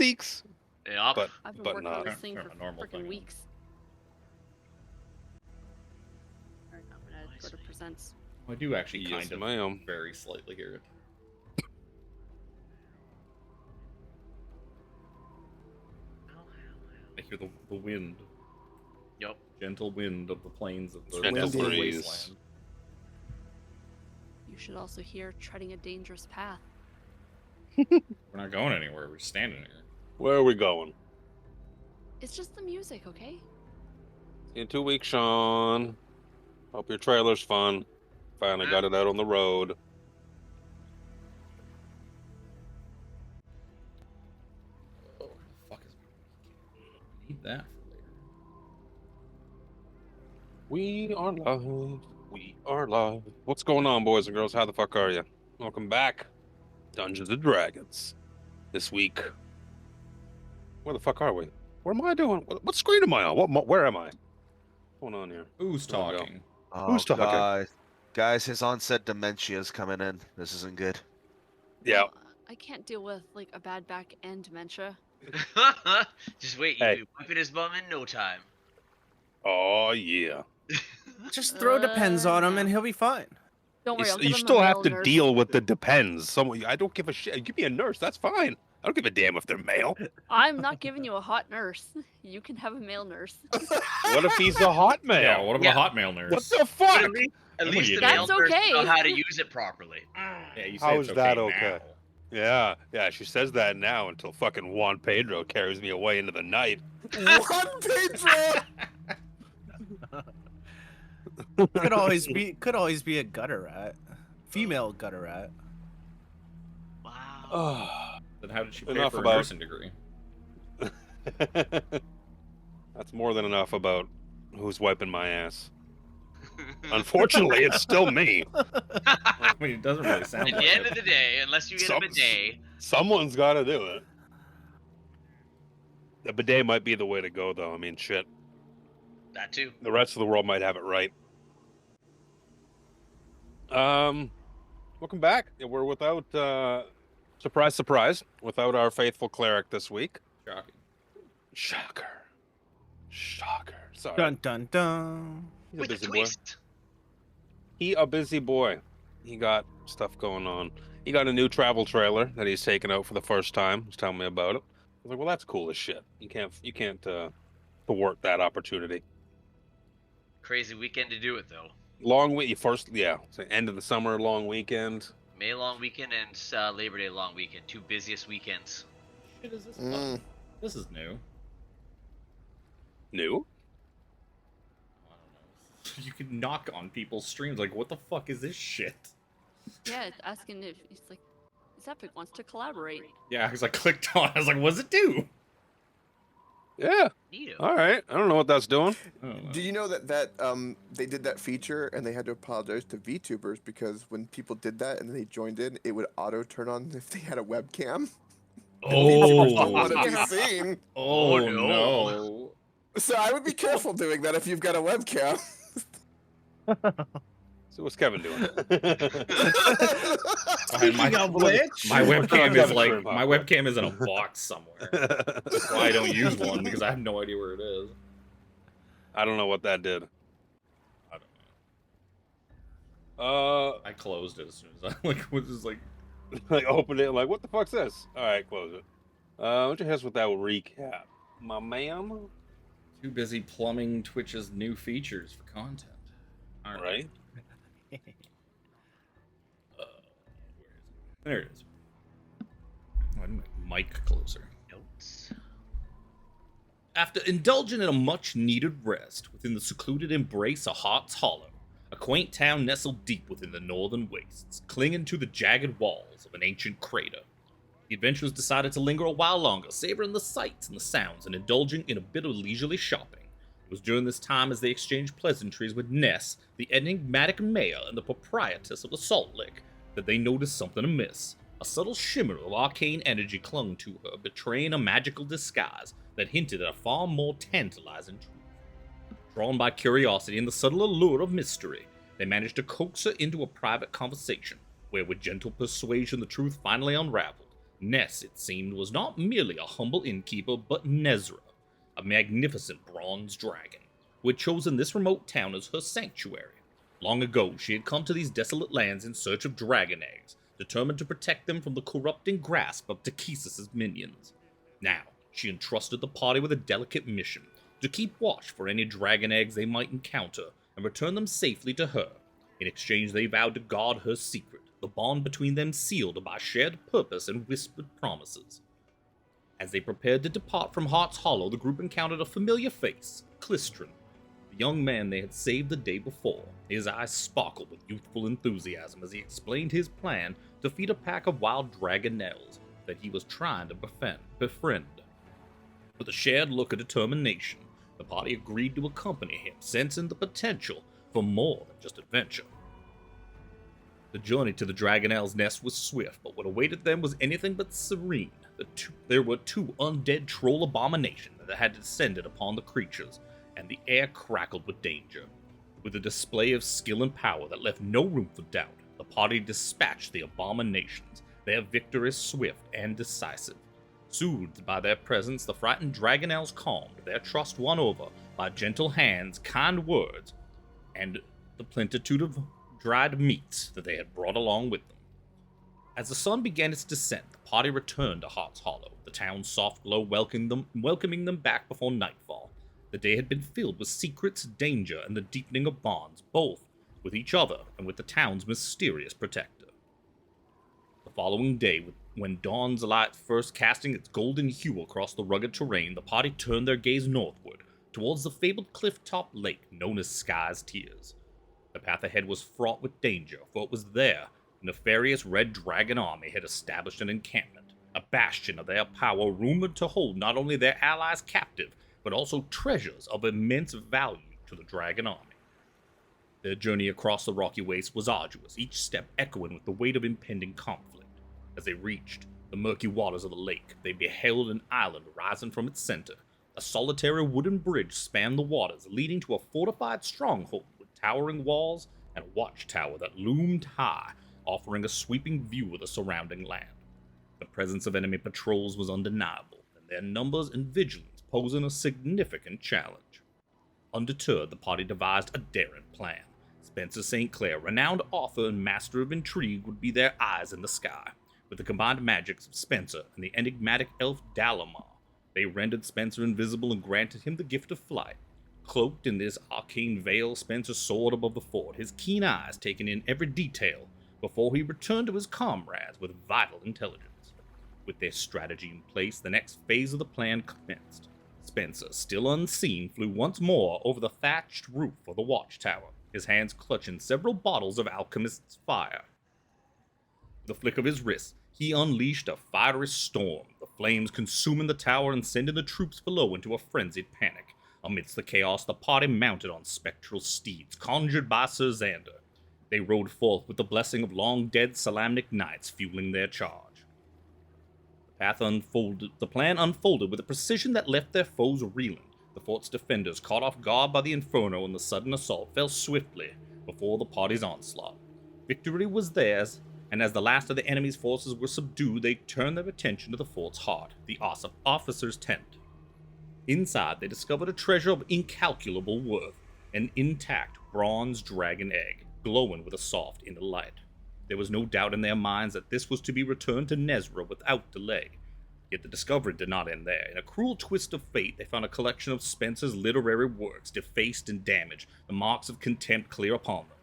critiques. Yep. But I've been but working on not. this thing Kind for of a normal freaking thing. weeks. Alright, I'm gonna go to presents. I do actually Yes, kind of ma'am. very slightly hear it. I hear the wind. Yep. Gentle wind of the plains of the Gentle desolate breeze. wasteland. You should also hear treading a dangerous path. We're not going anywhere. We're standing here. Where are we going? It's just the music, okay? In 2 weeks, Sean. Hope your trailer's fun. Finally got it out on the road. Oh, the fuck is I need that for later. We are live. We are live. What's going on, boys and girls? How the fuck are you? Welcome back. Dungeons and Dragons. This week. Where the fuck are we? What am I doing? What screen am I on? Where am I? What's going on here? Who's There we go. talking? Oh, Who's talking? Guys, his onset dementia's coming in. This isn't good. Yeah. Well, I can't deal with like a bad back and dementia. Just wait, Hey. you'll be wiping his bum in no time. Oh, yeah. Just throw depends on him and he'll be fine. Don't worry, I'll You give him still a have male to nurse. deal with the depends. I don't give a shit. Give me a nurse. That's fine. I don't give a damn if they're male. I'm not giving you a hot nurse. You can have a male nurse. What if he's a hot male? Yeah, what about Yeah. a hot male nurse? What the But fuck? at What least do you the do? male That's nurse okay. know how to use it properly. Yeah, you say How it's is that okay okay? now. Yeah, she says that now until fucking Juan Pedro carries me away into the night. Juan Pedro! Could always be a gutter rat. Female gutter rat. Wow. Oh, Then how did she pay Enough for about- a nursing degree? that's more than enough about who's wiping my ass. Unfortunately, it's still me. I mean, it doesn't really sound At like the end it. of the day, unless you get a Some- bidet, Someone's got to do it. The bidet might be the way to go, though. I mean, shit. that too. The rest of the world might have it right. Welcome back. We're without surprise, without our faithful cleric this week. Shocking. Shocker. Sorry. Dun dun dun. He's a With a busy boy. twist. He a busy boy. He got stuff going on. He got a new travel trailer that he's taken out for the first time. He's telling me about it. I was like, well, that's cool as shit. You can't thwart that opportunity. Crazy weekend to do it though. Long week first, yeah. So end of the summer, long weekend. May long weekend and Labor Day long weekend. Two busiest weekends. Shit is this? Mm. This is new. New? I don't know. You can knock on people's streams like, what the fuck is this shit? Yeah, it's asking if it's like, this epic wants to collaborate. Yeah, because I clicked on it. I was like, what does it do? Yeah. Neato. All right. I don't know what that's doing. I don't know. Do you know that they did that feature and they had to apologize to VTubers because when people did that and they joined in, it would auto turn on if they had a webcam. VTubers don't want to be seen. Oh, Oh, no. no. So I would be careful doing that if you've got a webcam. So what's Kevin doing? Fine, my, Speaking of which, my webcam is Kevin's like shrimp my popcorn. webcam is in a box somewhere. That's why I don't use one because I have no idea where it is. I don't know what that did. I don't know. I I closed it as soon as I was just like, like opened it like, what the fuck's this? All right, close it. Why don't you hit us with that recap, my man? too busy plumbing Twitch's new features for content. All Right? Where is it? There it is. Oh, I need my mic closer. Notes. After indulging in a much-needed rest within the secluded embrace of Heart's Hollow, a quaint town nestled deep within the northern wastes, clinging to the jagged walls of an ancient crater, the adventurers decided to linger a while longer, savoring the sights and the sounds and indulging in a bit of leisurely shopping. It was during this time as they exchanged pleasantries with Ness, the enigmatic mayor and the proprietress of the Salt Lick, that they noticed something amiss. A subtle shimmer of arcane energy clung to her, betraying a magical disguise that hinted at a far more tantalizing truth. Drawn by curiosity and the subtle allure of mystery, they managed to coax her into a private conversation, where with gentle persuasion the truth finally unraveled. Ness, it seemed, was not merely a humble innkeeper, but Nezra, a magnificent bronze dragon, who had chosen this remote town as her sanctuary. Long ago, she had come to these desolate lands in search of dragon eggs, determined to protect them from the corrupting grasp of Takesis' minions. Now, she entrusted the party with a delicate mission, to keep watch for any dragon eggs they might encounter, and return them safely to her. In exchange, they vowed to guard her secret, the bond between them sealed by shared purpose and whispered promises. As they prepared to depart from Heart's Hollow, the group encountered a familiar face, Clistron, the young man they had saved the day before. His eyes sparkled with youthful enthusiasm as he explained his plan to feed a pack of wild dragonelles that he was trying to befriend. With a shared look of determination, the party agreed to accompany him, sensing the potential for more than just adventure. The journey to the Dragonelle's nest was swift, but what awaited them was anything but serene. There were two undead troll abominations that had descended upon the creatures, and the air crackled with danger. With a display of skill and power that left no room for doubt, the party dispatched the abominations, their victory swift and decisive. Soothed by their presence, the frightened Dragonelles calmed, their trust won over by gentle hands, kind words, and the plenitude of dried meats that they had brought along with them. As the sun began its descent, the party returned to Heart's Hollow, the town's soft glow welcoming them back before nightfall. The day had been filled with secrets, danger, and the deepening of bonds, both with each other and with the town's mysterious protector. The following day, when dawn's light first casting its golden hue across the rugged terrain, the party turned their gaze northward, towards the fabled cliff-top lake known as Sky's Tears. The path ahead was fraught with danger, for it was there the nefarious Red Dragon army had established an encampment, a bastion of their power rumored to hold not only their allies captive, but also treasures of immense value to the Dragon army. Their journey across the rocky waste was arduous, each step echoing with the weight of impending conflict. As they reached the murky waters of the lake, they beheld an island rising from its center. A solitary wooden bridge spanned the waters, leading to a fortified stronghold with towering walls and a watchtower that loomed high, offering a sweeping view of the surrounding land. The presence of enemy patrols was undeniable, and their numbers and vigilance posing a significant challenge. Undeterred, the party devised a daring plan. Spencer St. Clair, renowned author and master of intrigue, would be their eyes in the sky. With the combined magics of Spencer and the enigmatic elf Dalamar, they rendered Spencer invisible and granted him the gift of flight. Cloaked in this arcane veil, Spencer soared above the fort, his keen eyes taking in every detail before he returned to his comrades with vital intelligence. With their strategy in place, the next phase of the plan commenced. Spencer, still unseen, flew once more over the thatched roof of the watchtower, his hands clutching several bottles of alchemist's fire. With a flick of his wrist, he unleashed a fiery storm, the flames consuming the tower and sending the troops below into a frenzied panic. Amidst the chaos, the party mounted on spectral steeds, conjured by Sir Xander. They rode forth with the blessing of long-dead Salamnic knights fueling their charge. The plan unfolded with a precision that left their foes reeling. The fort's defenders, caught off guard by the inferno and the sudden assault, fell swiftly before the party's onslaught. Victory was theirs, and as the last of the enemy's forces were subdued, they turned their attention to the fort's heart, the officer's tent. Inside, they discovered a treasure of incalculable worth, an intact bronze dragon egg, glowing with a soft inner light. There was no doubt in their minds that this was to be returned to Nezra without delay. Yet the discovery did not end there. In a cruel twist of fate, they found a collection of Spencer's literary works, defaced and damaged, the marks of contempt clear upon them.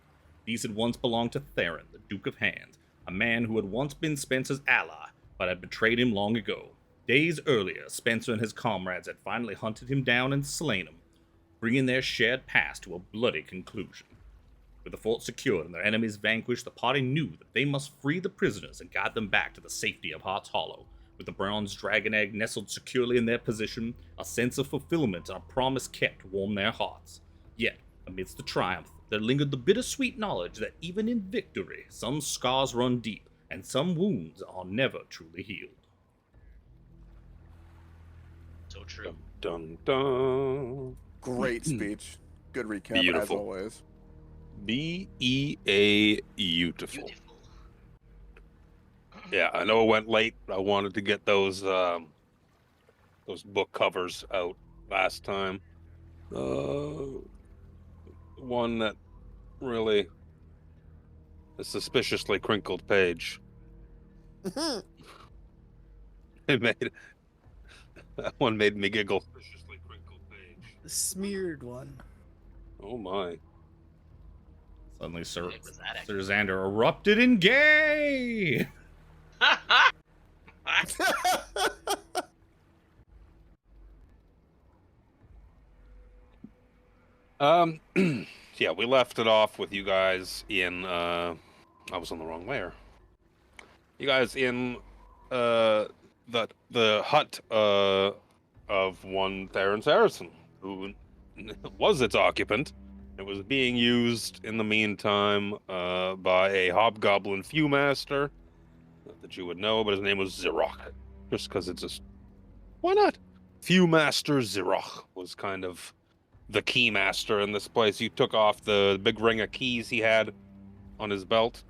These had once belonged to Theron, the Duke of Hands, a man who had once been Spencer's ally, but had betrayed him long ago. Days earlier, Spencer and his comrades had finally hunted him down and slain him, bringing their shared past to a bloody conclusion. With the fort secured and their enemies vanquished, the party knew that they must free the prisoners and guide them back to the safety of Heart's Hollow. With the bronze dragon egg nestled securely in their position, a sense of fulfillment and a promise kept warmed their hearts. Yet, amidst the triumph, there lingered the bittersweet knowledge that even in victory, some scars run deep, and some wounds are never truly healed. So true. Dun dun. Great speech. Good recap as Beautiful. always. B-E-A beautiful. Beautiful. Yeah, I know it went late. I wanted to get those book covers out last time. One that really a suspiciously crinkled page. It made that one made me giggle. Suspiciously crinkled page. The smeared one. Oh my. Suddenly, Sir, What was that Sir Xander erupted in gay. Yeah, we left it off with you guys in I was on the wrong layer. You guys in the hut of one Theron Saracen, who was its occupant. It was being used in the meantime by a hobgoblin viewmaster. Not that you would know, but his name was Zirok. Just because it's just why not? Viewmaster Zirok was kind of the keymaster in this place. You took off the big ring of keys he had on his belt,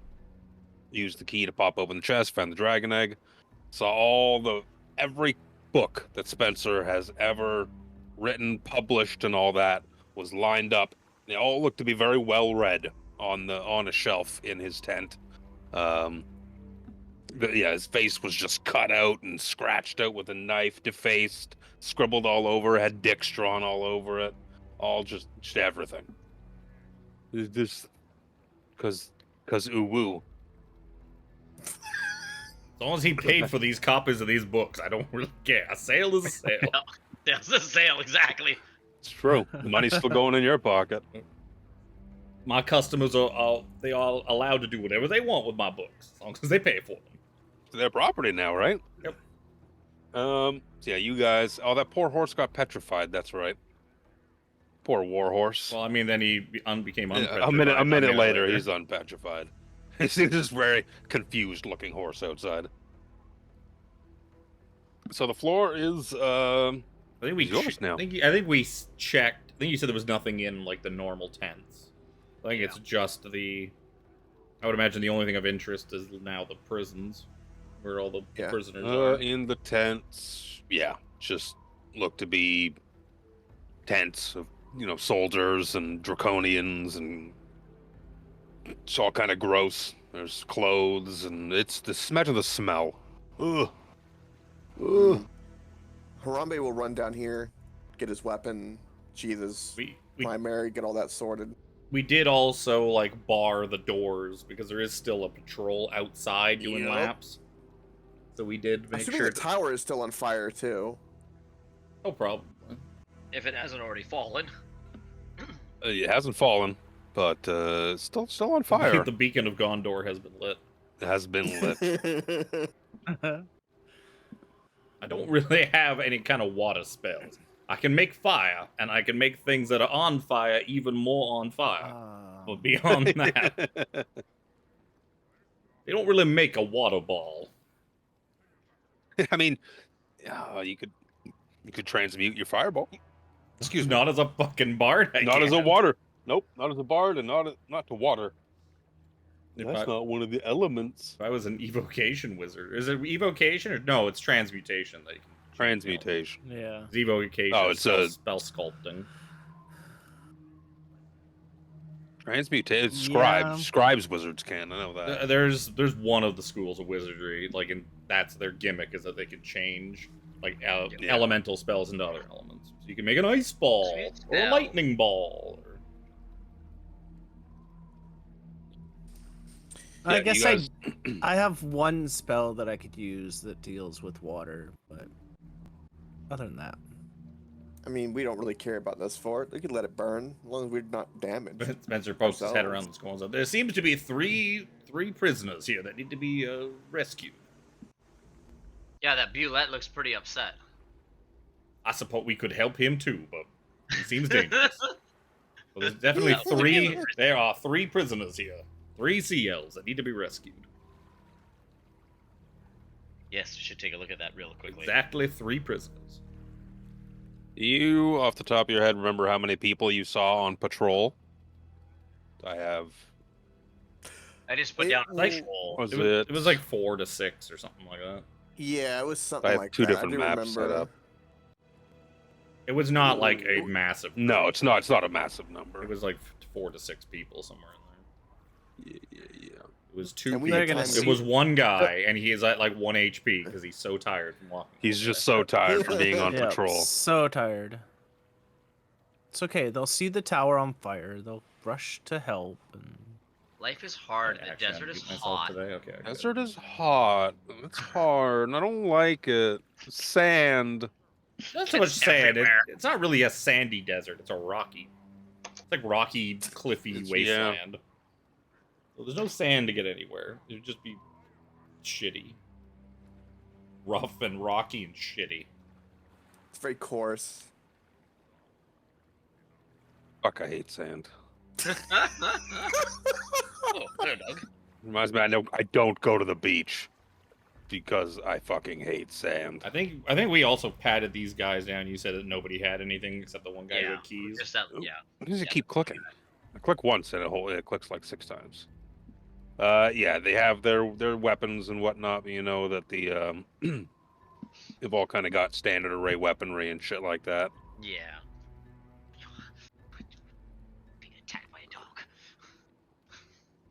used the key to pop open the chest, found the dragon egg, saw every book that Spencer has ever written, published, and all that was lined up. They all looked to be very well read on a shelf in his tent. His face was just cut out and scratched out with a knife, defaced, scribbled all over, had dicks drawn all over it. All just everything. This, cause ooh-woo. As long as he paid for these copies of these books, I don't really care. A sale is a sale. That's the sale, exactly. It's true. The money's still going in your pocket. My customers are allowed to do whatever they want with my books, as long as they pay for them. It's their property now, right? Yep. So yeah, you guys. Oh, that poor horse got petrified. That's right. Poor war horse. Well, I mean, then he became unpetrified. A minute later, he's unpetrified. He's this very confused-looking horse outside. So the floor is I think we yours now. I think we checked. I think you said there was nothing in like the normal tents. I think it's just the. I would imagine the only thing of interest is now the prisons, where all the Yeah. prisoners are. In the tents. Yeah, just look to be tents of soldiers and draconians, and it's all kind of gross. There's clothes, and it's imagine the smell. Ugh. Ugh. Harambe will run down here, get his weapon, sheath his We primary, get all that sorted. we did also like bar the doors because there is still a patrol outside doing Yep. laps. So we did make Assuming sure. the tower is still on fire too. No problem. If it hasn't already fallen. It hasn't fallen, but still on fire. The beacon of Gondor has been lit. It has been lit. I don't really have any kind of water spells. I can make fire, and I can make things that are on fire even more on fire. But beyond that, they don't really make a water ball. I mean, you could transmute your fireball. Excuse me. Not as a fucking bard. Not as a can't. water. Nope, not as a bard, and not to water. If That's I- not one of the elements. If I was an evocation wizard, is it evocation or no? It's transmutation that you can. Transmutation. Yeah. It's evocation. Oh, it's a- spell sculpting. Transmutation. Yeah. Scribes wizards can. I know that. There's one of the schools of wizardry, like, and that's their gimmick is that they can change like Yeah. elemental spells into other elements. So you can make an ice ball Sweet or a spell. lightning ball. Or... I Yeah, guess you guys- I have one spell that I could use that deals with water, but other than that, I mean, we don't really care about this fort. We could let it burn as long as we're not damaged. Spencer pokes his head Ourselves. around the scones up. There seems to be three prisoners here that need to be rescued. Yeah, that Bulette looks pretty upset. I suppose we could help him too, but he seems dangerous. So there's definitely Yeah, we'll three. give him- There are 3 prisoners here. 3 CLs that need to be rescued. Yes, we should take a look at that real quickly. Exactly 3 prisoners. You, off the top of your head, remember how many people you saw on patrol? I have. I just put It down like- full. Was It was like 4 to 6 or something like that. Yeah, it was something I have like two that. different I do maps set remember. up. It was not like a massive. No, group. it's not. It's not a massive number. It was like 4 to 6 people somewhere in there. Yeah. It was 2 And we people. had gonna time It to- was one guy, and he is at like 1 HP because he's so tired from walking. He's just so tired from being on Yep, patrol. so tired. It's okay. They'll see the tower on fire. They'll rush to help. And Life is hard. The Actually, I'm desert is beating myself hot. today. Okay. Desert is hot. It's hard. And I don't like it. Sand. Not so much It's sand. everywhere. It's not really a sandy desert. It's a rocky. It's like rocky, cliffy It's- wasteland. So there's no sand to get anywhere. It would just be shitty, rough and rocky and shitty. It's very coarse. Fuck, I hate sand. Oh, hello, Doug. Reminds me, I don't go to the beach because I fucking hate sand. I think we also patted these guys down. You said that nobody had anything except the one guy who Yeah, had keys. Just that, Oop. yeah. Why does it Yeah. keep clicking? I click once and it clicks like 6 times. Yeah, they have their weapons and whatnot. But you know that the they've all kind of got standard array weaponry and shit like that. Yeah. Being attacked by a dog.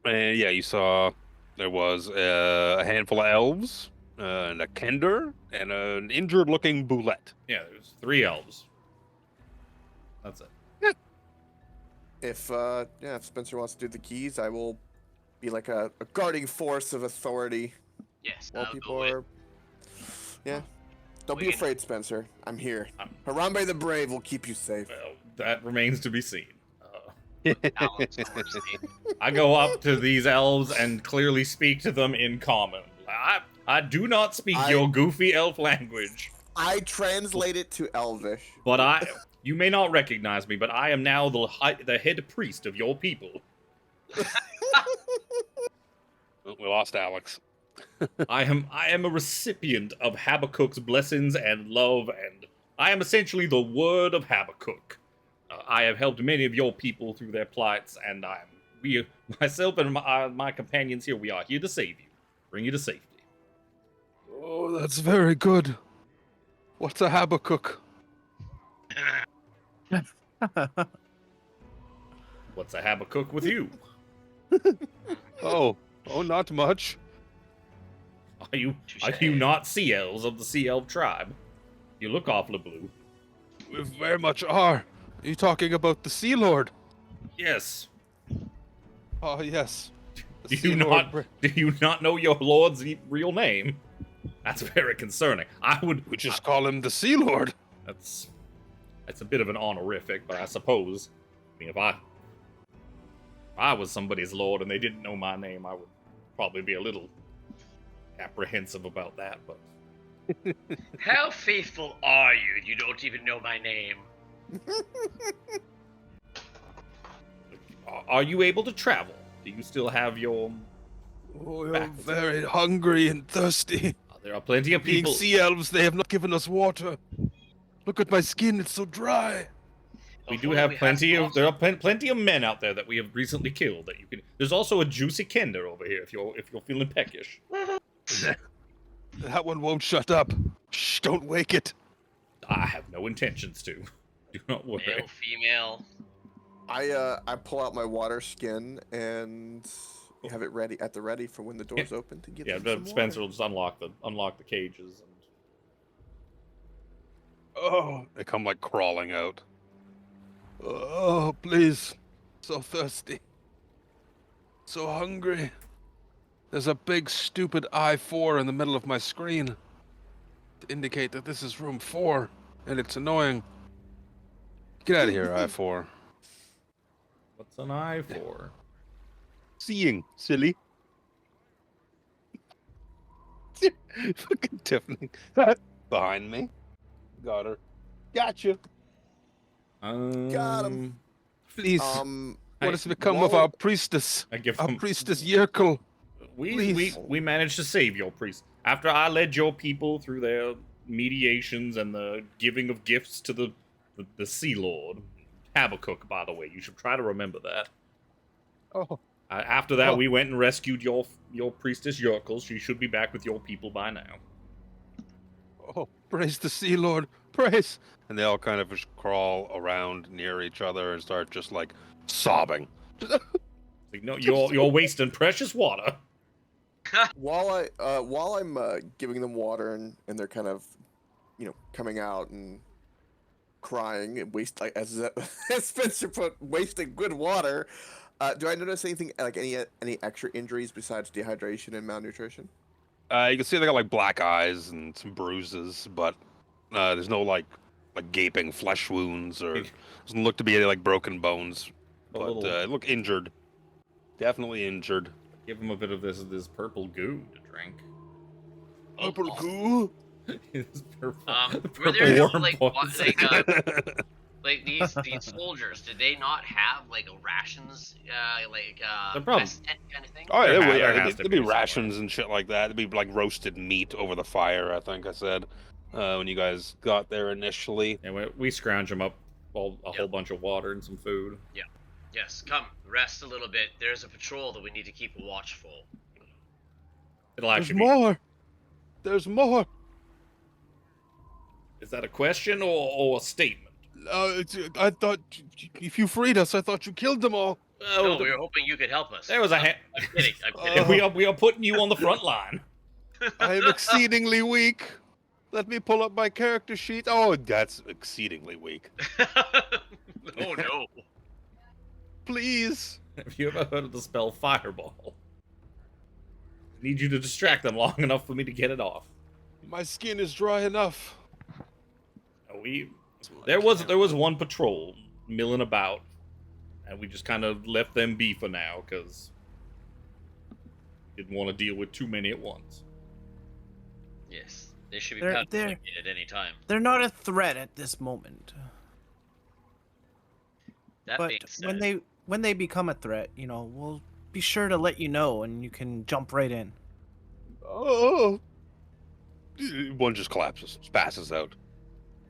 And yeah, you saw there was a handful of elves, and a kender, and an injured-looking boulette. Yeah, there's 3 elves. That's it. If Spencer wants to do the keys, I will be like a guarding force of authority Yes. while I'll people go with. are. Yeah. Don't We be can- afraid, Spencer. I'm here. Um, Harambe the Brave will keep you safe. Well, that remains to be seen. Balance mercy. I go up to these elves and clearly speak to them in common. I do not speak your goofy elf language, I translate it to Elvish. but you may not recognize me, but I am now the head priest of your people. Well, we lost Alex. I am a recipient of Habakkuk's blessings and love, and I am essentially the word of Habakkuk. I have helped many of your people through their plights, and myself and my companions here, we are here to save you, bring you to safety. Oh, that's very good. What's a Habakkuk? What's a Habakkuk with you? Oh, not much. Are you Touche. not sea elves of the sea elf tribe? You look awfully blue. We very much are. Are you talking about the Sea Lord? Yes. Oh, yes. The Do Sea you Lord do you not know your lord's real name? That's very concerning. We just call him the Sea Lord. That's a bit of an honorific, but I suppose, I mean, if I was somebody's lord and they didn't know my name, I would probably be a little apprehensive about that. But How faithful are you? You don't even know my name. are you able to travel? Do you still have your? Oh, you're Back. very hungry and thirsty. There are plenty of Being people. sea elves, they have not given us water. Look at my skin, it's so dry. We If do only have we had plenty some of. There are plenty of men out there that we have recently killed. That you can. There's also a juicy kender over here if you're feeling peckish. That one won't shut up. Shh, don't wake it. I have no intentions to. Do not worry. Male, female. I pull out my water skin and have it ready for when the doors open to give Yeah, them some Spencer water. will just unlock the cages. And... Oh, they come like crawling out. Oh, please. So thirsty. So hungry. There's a big stupid I-4 in the middle of my screen to indicate that this is room 4, and it's annoying. Get out of here, I-4. What's an eye for? Seeing, silly. Fucking Tiffany. Behind me. Got her. Gotcha. Got 'em. Please. What has become of while- our priestess? I give Our them. priestess Yerkel. We managed to save your priest after I led your people through their mediations and the giving of gifts to the Sea Lord Habakkuk. By the way, you should try to remember that. Oh, After that, Oh. we went and rescued your priestess Yorkle. She should be back with your people by now. Oh, praise the Sea Lord, praise! And they all kind of just crawl around near each other and start just like sobbing. Like, no, you're wasting precious water. While I'm giving them water and they're kind of, coming out and crying and as Spencer put, wasting good water. Do I notice anything like any extra injuries besides dehydration and malnutrition? You can see they got like black eyes and some bruises, but there's no like gaping flesh wounds or doesn't look to be any like broken bones. A But little- look injured, definitely injured. Give him a bit of this purple goo to drink. Purple goo. This purple, Were there no, worm like, poison. like these soldiers? Did they not have like rations, The problem- mess tent kind of thing? Oh yeah, There there ha- would, there has to there'd be be somewhere. rations and shit like that. There'd be like roasted meat over the fire. I think I said when you guys got there initially. And we scrounge him up a whole bunch of water and some food. Yes, come rest a little bit. There's a patrol that we need to keep watchful. It'll There's actually be, more. There's more. is that a question or a statement? I thought if you freed us, I thought you killed them all. No, we were hoping you could help us. There was a I'm kidding. I'm kidding. we are putting you on the front line. I am exceedingly weak. Let me pull up my character sheet. Oh, that's exceedingly weak. Oh no. Please. Have you ever heard of the spell Fireball? I need you to distract them long enough for me to get it off. My skin is dry enough. There was one patrol milling about, and we just kind of left them be for now because didn't want to deal with too many at once. Yes, they should be They're- pounded they're- at any time. They're not a threat at this moment. That But being said, when they become a threat, we'll be sure to let you know, and you can jump right in. Oh. One just collapses, passes out.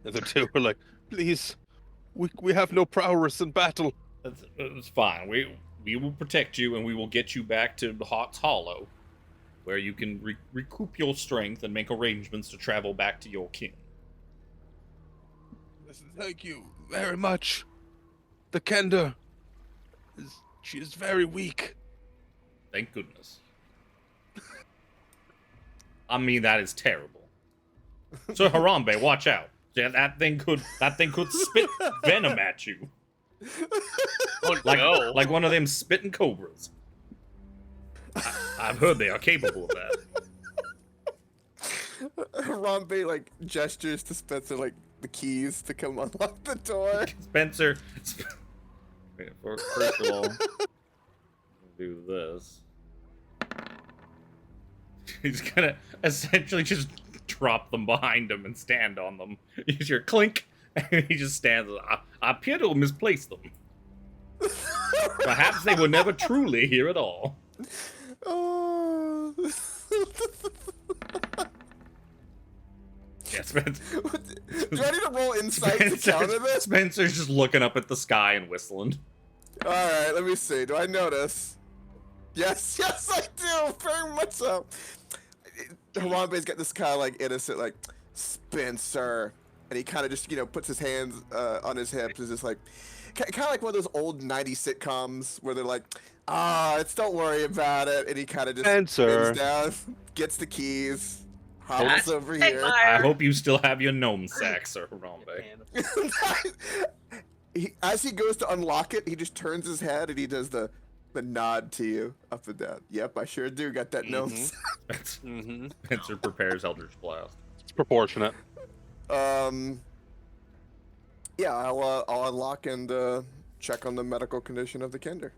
And the two are like, please, we have no prowess in battle. It's fine. We will protect you, and we will get you back to Hot's Hollow, where you can recoup your strength and make arrangements to travel back to your kin. Thank you very much. The Kender, she is very weak. Thank goodness. I mean, that is terrible. So Harambe, watch out. Yeah, that thing could spit venom at you. oh Like no. like one of them spitting cobras. I've heard they are capable of that. Harambe gestures to Spencer the keys to come unlock the door. Spencer. Wait, first of all, do this. He's gonna essentially just drop them behind him and stand on them. Use your clink, and he just stands. I appear to have misplaced them. Perhaps they were never truly here at all. Oh. Yeah, Spencer. Do I need to roll insight to counter this? Spencer's just looking up at the sky and whistling. All right, let me see. Do I notice? Yes, I do. Very much so. Harambe's got this kind of innocent, Spencer, and he kind of just puts his hands on his hips, and just kind of like one of those old '90s sitcoms where they're like, don't worry about it, and he kind of just Spencer. bends down, gets the keys, hobbles over Hey, here. I hope you still have your gnome sack, Sir Harambe. As he goes to unlock it, he just turns his head and he does the nod to you up and down. Yep, I sure do got that gnome. Mm-hmm. Spencer prepares Eldritch Blast. It's proportionate. Yeah, I'll unlock and check on the medical condition of the Kender.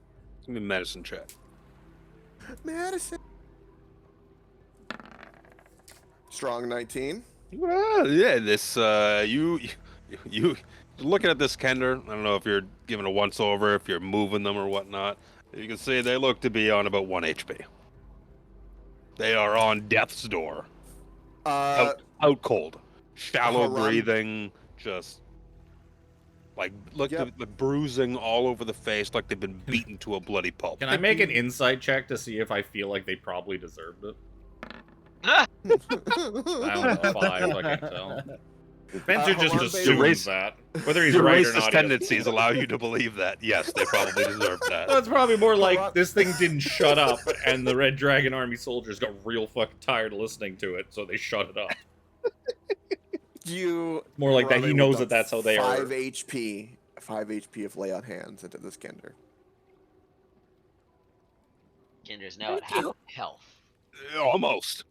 Give me a medicine check. Medicine. Strong 19. Well, yeah, this you looking at this Kender. I don't know if you're giving a once over, if you're moving them or whatnot. You can see they look to be on about 1 HP. They are on death's door. Out cold, shallow Haram- breathing, just Like, look, Yep. the bruising all over the face, like they've been beaten to a bloody pulp. Can I make an insight check to see if I feel like they probably deserved it? Ah! I don't know, 5, I can't tell. Spencer just Harambe- assumes Race- that. Whether he's Your right or racist not. he tendencies allow you to believe that. Yes, they probably deserve that. That's probably more like Haram- this thing didn't shut up, and the Red Dragon Army soldiers got real fucking tired of listening to it, so they shut it up. You More like that he Harambe knows would that that's how they dump are. 5 HP of lay on hands into this Kender. Kinder's now at half health. Almost.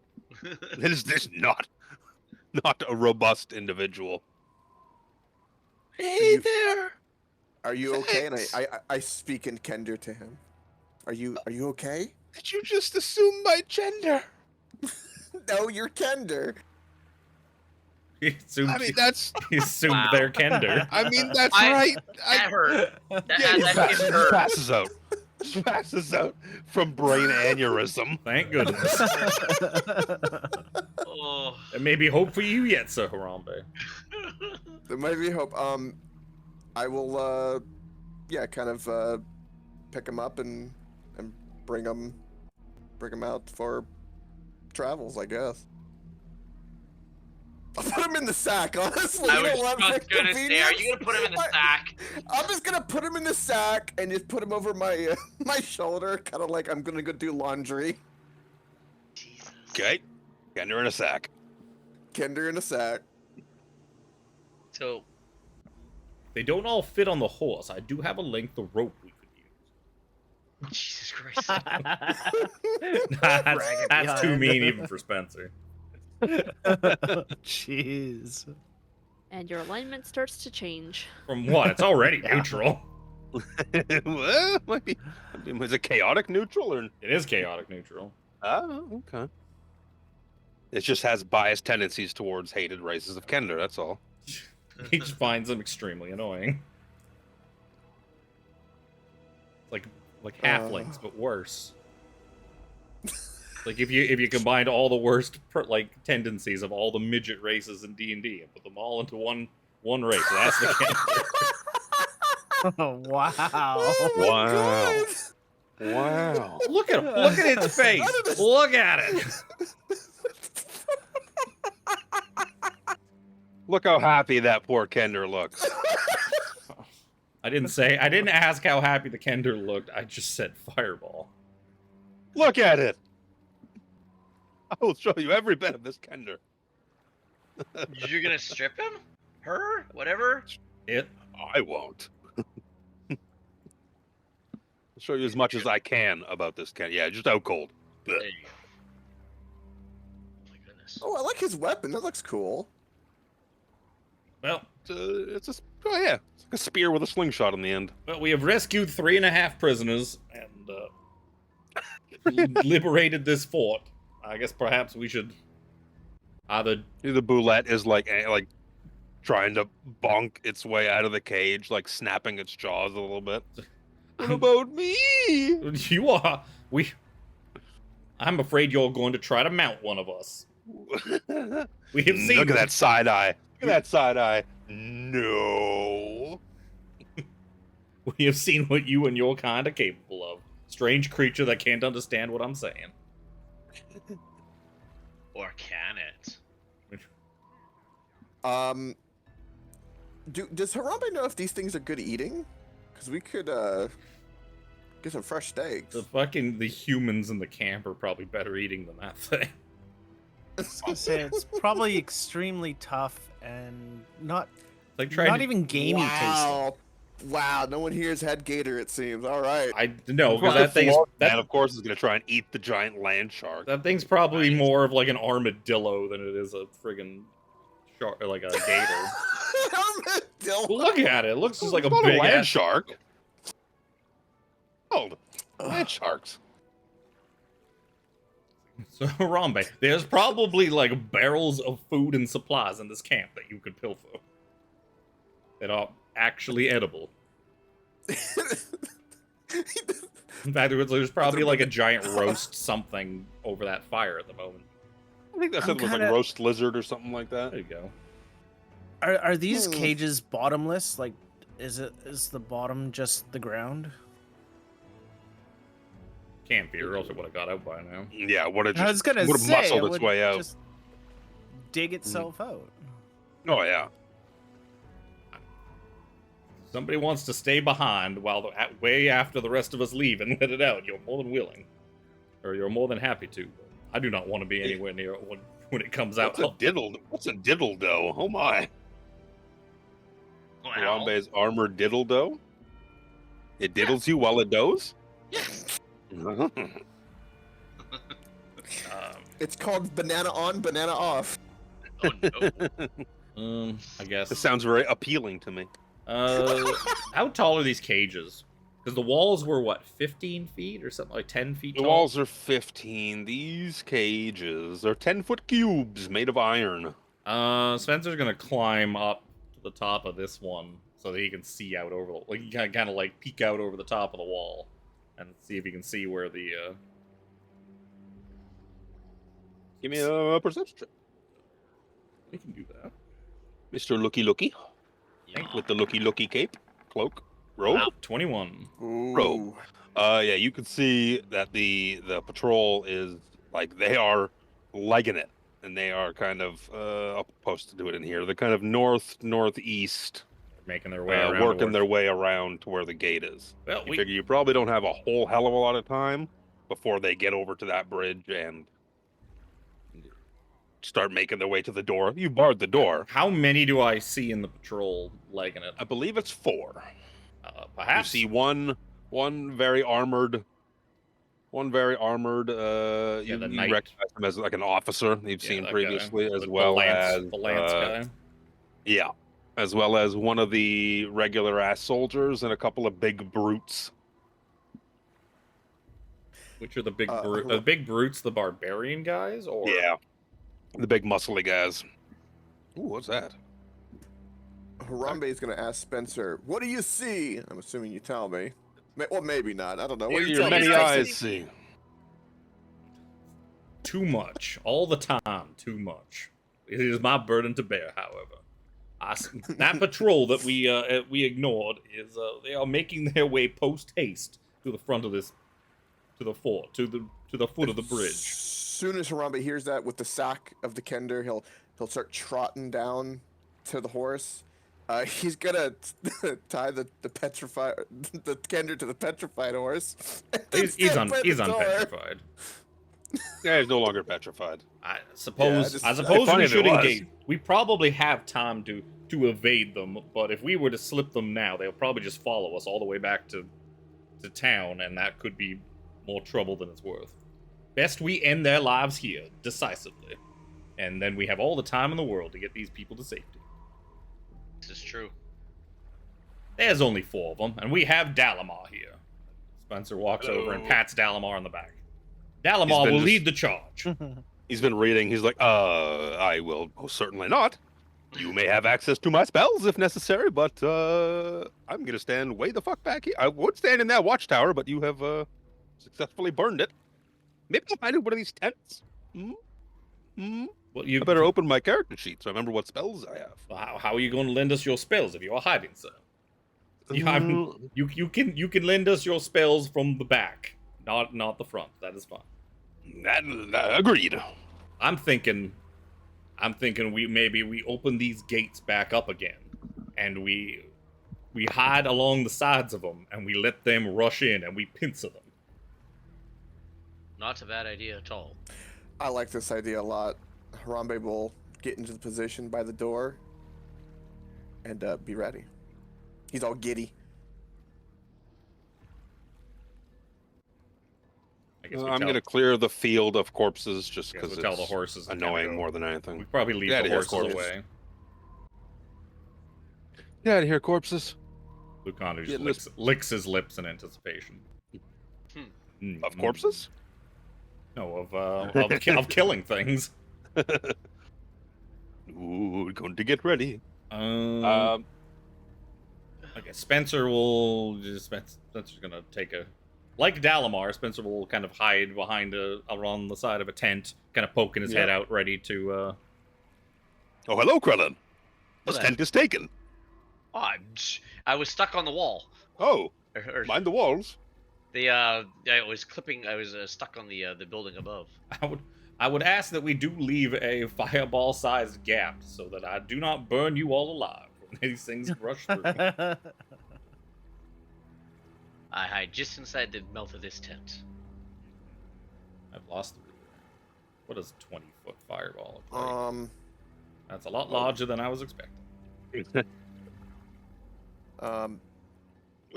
This is not a robust individual. Hey there. Are you okay? And Thanks. I speak in Kender to him. Are you okay? Did you just assume my gender? No, you're Kender. He assumed, I mean, that's. he assumed Wow. their Kender. I mean, that's I- right. That hurt. Yeah, That he gives hurt. passes out. Passes out from brain aneurysm. Thank goodness. Oh. There may be hope for you yet, Sir Harambe. There might be hope. I will, kind of, pick him up and bring him out for travels, I guess. I'll put him in the sack, honestly. I You was don't want just for gonna say, are you gonna put him in the convenience? sack? I'm just gonna put him in the sack and just put him over my my shoulder, kind of like I'm gonna go do laundry. Jesus. Okay. Kender in a sack. Kender in a sack. So, They don't all fit on the horse. I do have a length of rope we could use. Jesus Christ. That's too mean even for Spencer. Jeez. And your alignment starts to change. From what? It's already neutral. Well, might be. Was it chaotic neutral or? It is chaotic neutral. Oh, okay. It just has biased tendencies towards hated races of Kender. That's all. He just finds them extremely annoying. Like halflings, but worse. Like if you combined all the worst tendencies of all the midget races in D&D and put them all into one race, that's the Kender. Oh, wow. Oh my Wow. God. Wow. Look at its face. Look at it. Look how happy that poor Kender looks. I didn't ask how happy the Kender looked. I just said fireball. Look at it. I will show you every bit of this Kender. You're gonna strip him? Her? Whatever? It. I won't. I'll show you as much as I can about this Kender. Yeah, just out cold. There you go. Oh my goodness. Oh, I like his weapon. That looks cool. Well, It's a spear with a slingshot on the end. we have rescued 3.5 prisoners and liberated this fort. I guess perhaps we should either. The boulette is like trying to bonk its way out of the cage, like snapping its jaws a little bit. What about me? You are. I'm afraid you're going to try to mount one of us. We have seen. Look at that side eye. Look at that side eye. No. We have seen what you and your kind are capable of. Strange creature that can't understand what I'm saying. Or can it? Does Harambe know if these things are good eating? Because we could get some fresh steaks. The humans in the camp are probably better eating than that thing. I was gonna say it's probably extremely tough and not Like trying not to, even gamey tasting. Wow. Wow, no one here has had gator, it seems. All right. I no, because Well, that thing's and of course, is going to try and eat the giant land shark. that thing's probably more of like an armadillo than it is a friggin' shark, like a gator. Armadillo. Well, look at it. It looks just like a It's not big land ass. shark. Oh, land sharks. So Harambe, there's probably like barrels of food and supplies in this camp that you could pilfer that are actually edible. In fact, there's probably like a giant roast something over that fire at the moment. I think that I'm said it was like kinda- roast lizard or something like that. There you go. Are these cages bottomless? Like, Is the bottom just the ground? Can't be, or else it would have got out by now. Yeah, would have I was just gonna would have say muscled it its would way out. just dig itself out. Oh yeah. Somebody wants to stay behind while way after the rest of us leave and let it out. You're more than willing, or you're more than happy to. I do not want to be anywhere near it when it comes out. What's a diddle dough? Oh my. Well, Harambe's armored diddle dough? It diddles you while it does? It's called banana on, banana off. oh no. I guess. This sounds very appealing to me. How tall are these cages? Because the walls were what, 15 feet or something, like 10 feet The tall? walls are 15. These cages are 10-foot cubes made of iron. Spencer's gonna climb up to the top of this one so that he can see out over the, like, he can kind of like peek out over the top of the wall and see if he can see where the Give me a perception check, we can do that. Mr. Looky Looky, Yeah. with the looky cape, cloak, robe. Wow. 21. Ooh. Robe. Yeah, you can see that the patrol is like they are liking it, and they are kind of I'll post to do it in here. They're kind of northeast, Making their way around. working their way around to where the gate is. Well, You figure you probably don't have a whole hell of a lot of time before they get over to that bridge and start making their way to the door. You barred the door. How many do I see in the patrol legging it? I believe it's 4. Perhaps. You see one very armored. the You knight. recognize him as like an officer you've Yeah, seen that guy. previously, as The well lance, as the lance guy. yeah, as well as one of the regular ass soldiers and a couple of big brutes. Which are the big who- big brutes, the barbarian guys, or Yeah, the big muscly guys. Ooh, what's that? Harambe is gonna ask Spencer, "What do you see?" I'm assuming you tell me. Well, maybe not. I don't know. What do you Your tell me, many Spencer? eyes see. too much all the time? Too much. It is my burden to bear. However, that patrol that we ignored is they are making their way post haste to the front of this, to the fort, to the foot of the bridge. As soon as Harambe hears that, with the sack of the kender, he'll start trotting down to the horse. He's gonna tie the kender to the petrified horse. and He's stand by the door. unpetrified. Yeah, he's no longer petrified. I suppose. just- I it'd be suppose funny we if it should was. engage. We probably have time to evade them, but if we were to slip them now, they'll probably just follow us all the way back to town, and that could be more trouble than it's worth. Best we end their lives here decisively, and then we have all the time in the world to get these people to safety. This is true. There's only 4 of them, and we have Dalamar here. Spencer walks over and Hello. pats Dalamar on the back. Dalamar been will just- lead the charge. He's been reading. He's like, I will most certainly not. You may have access to my spells if necessary, but I'm gonna stand way the fuck back here. I would stand in that watchtower, but you have successfully burned it. Maybe I'll find one of these tents. Well, you I better open my character sheet so I remember what spells I have. How are you going to lend us your spells if you are hiding, sir? You can lend us your spells from the back, not the front. That is fine. Agreed. I'm thinking we open these gates back up again, and we hide along the sides of them, and we let them rush in, and we pincer them. Not a bad idea at all. I like this idea a lot. Harambe will get into the position by the door and be ready. He's all giddy. I guess we I'm tell, gonna clear the field of corpses just I guess because we it's tell the horses to kinda annoying go. more than We anything. probably leave Get the outta here, horses corpse. away. Get out of here, corpses. Lucander Yeah, just licks his lips in anticipation. Of corpses? No, of killing things. Ooh, going to get ready. Okay, Spencer's gonna take a, like Dalamar. Spencer will kind of hide behind around the side of a tent, kind of poking his head out, ready to. Oh, hello, Krellin. This Hello. tent is taken. Oh, I was stuck on the wall. Oh, Or mind the walls. I was clipping. I was stuck on the building above. I would ask that we do leave a fireball-sized gap so that I do not burn you all alive when these things rush through. I hide just inside the mouth of this tent. I've lost the ruler. What does a 20-foot fireball look like? That's a lot larger than I was expecting. We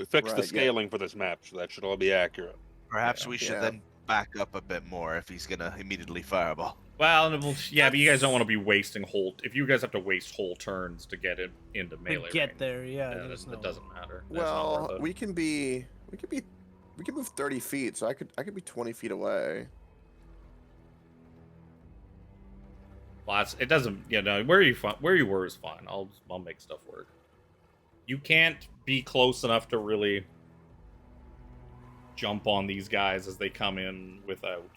fixed the Right, yeah. scaling for this map, so that should all be accurate. Perhaps Yeah. we should Yeah. then back up a bit more if he's gonna immediately fireball. Well, yeah, but you guys don't want to be wasting whole. If you guys have to waste whole turns to get it into To melee get range, there, yeah. then there's it no- doesn't matter. That's not Well, worth it. we can move 30 feet, so I could be 20 feet away. Well, it doesn't. You know, where you were is fine. I'll make stuff work. You can't be close enough to really jump on these guys as they come in without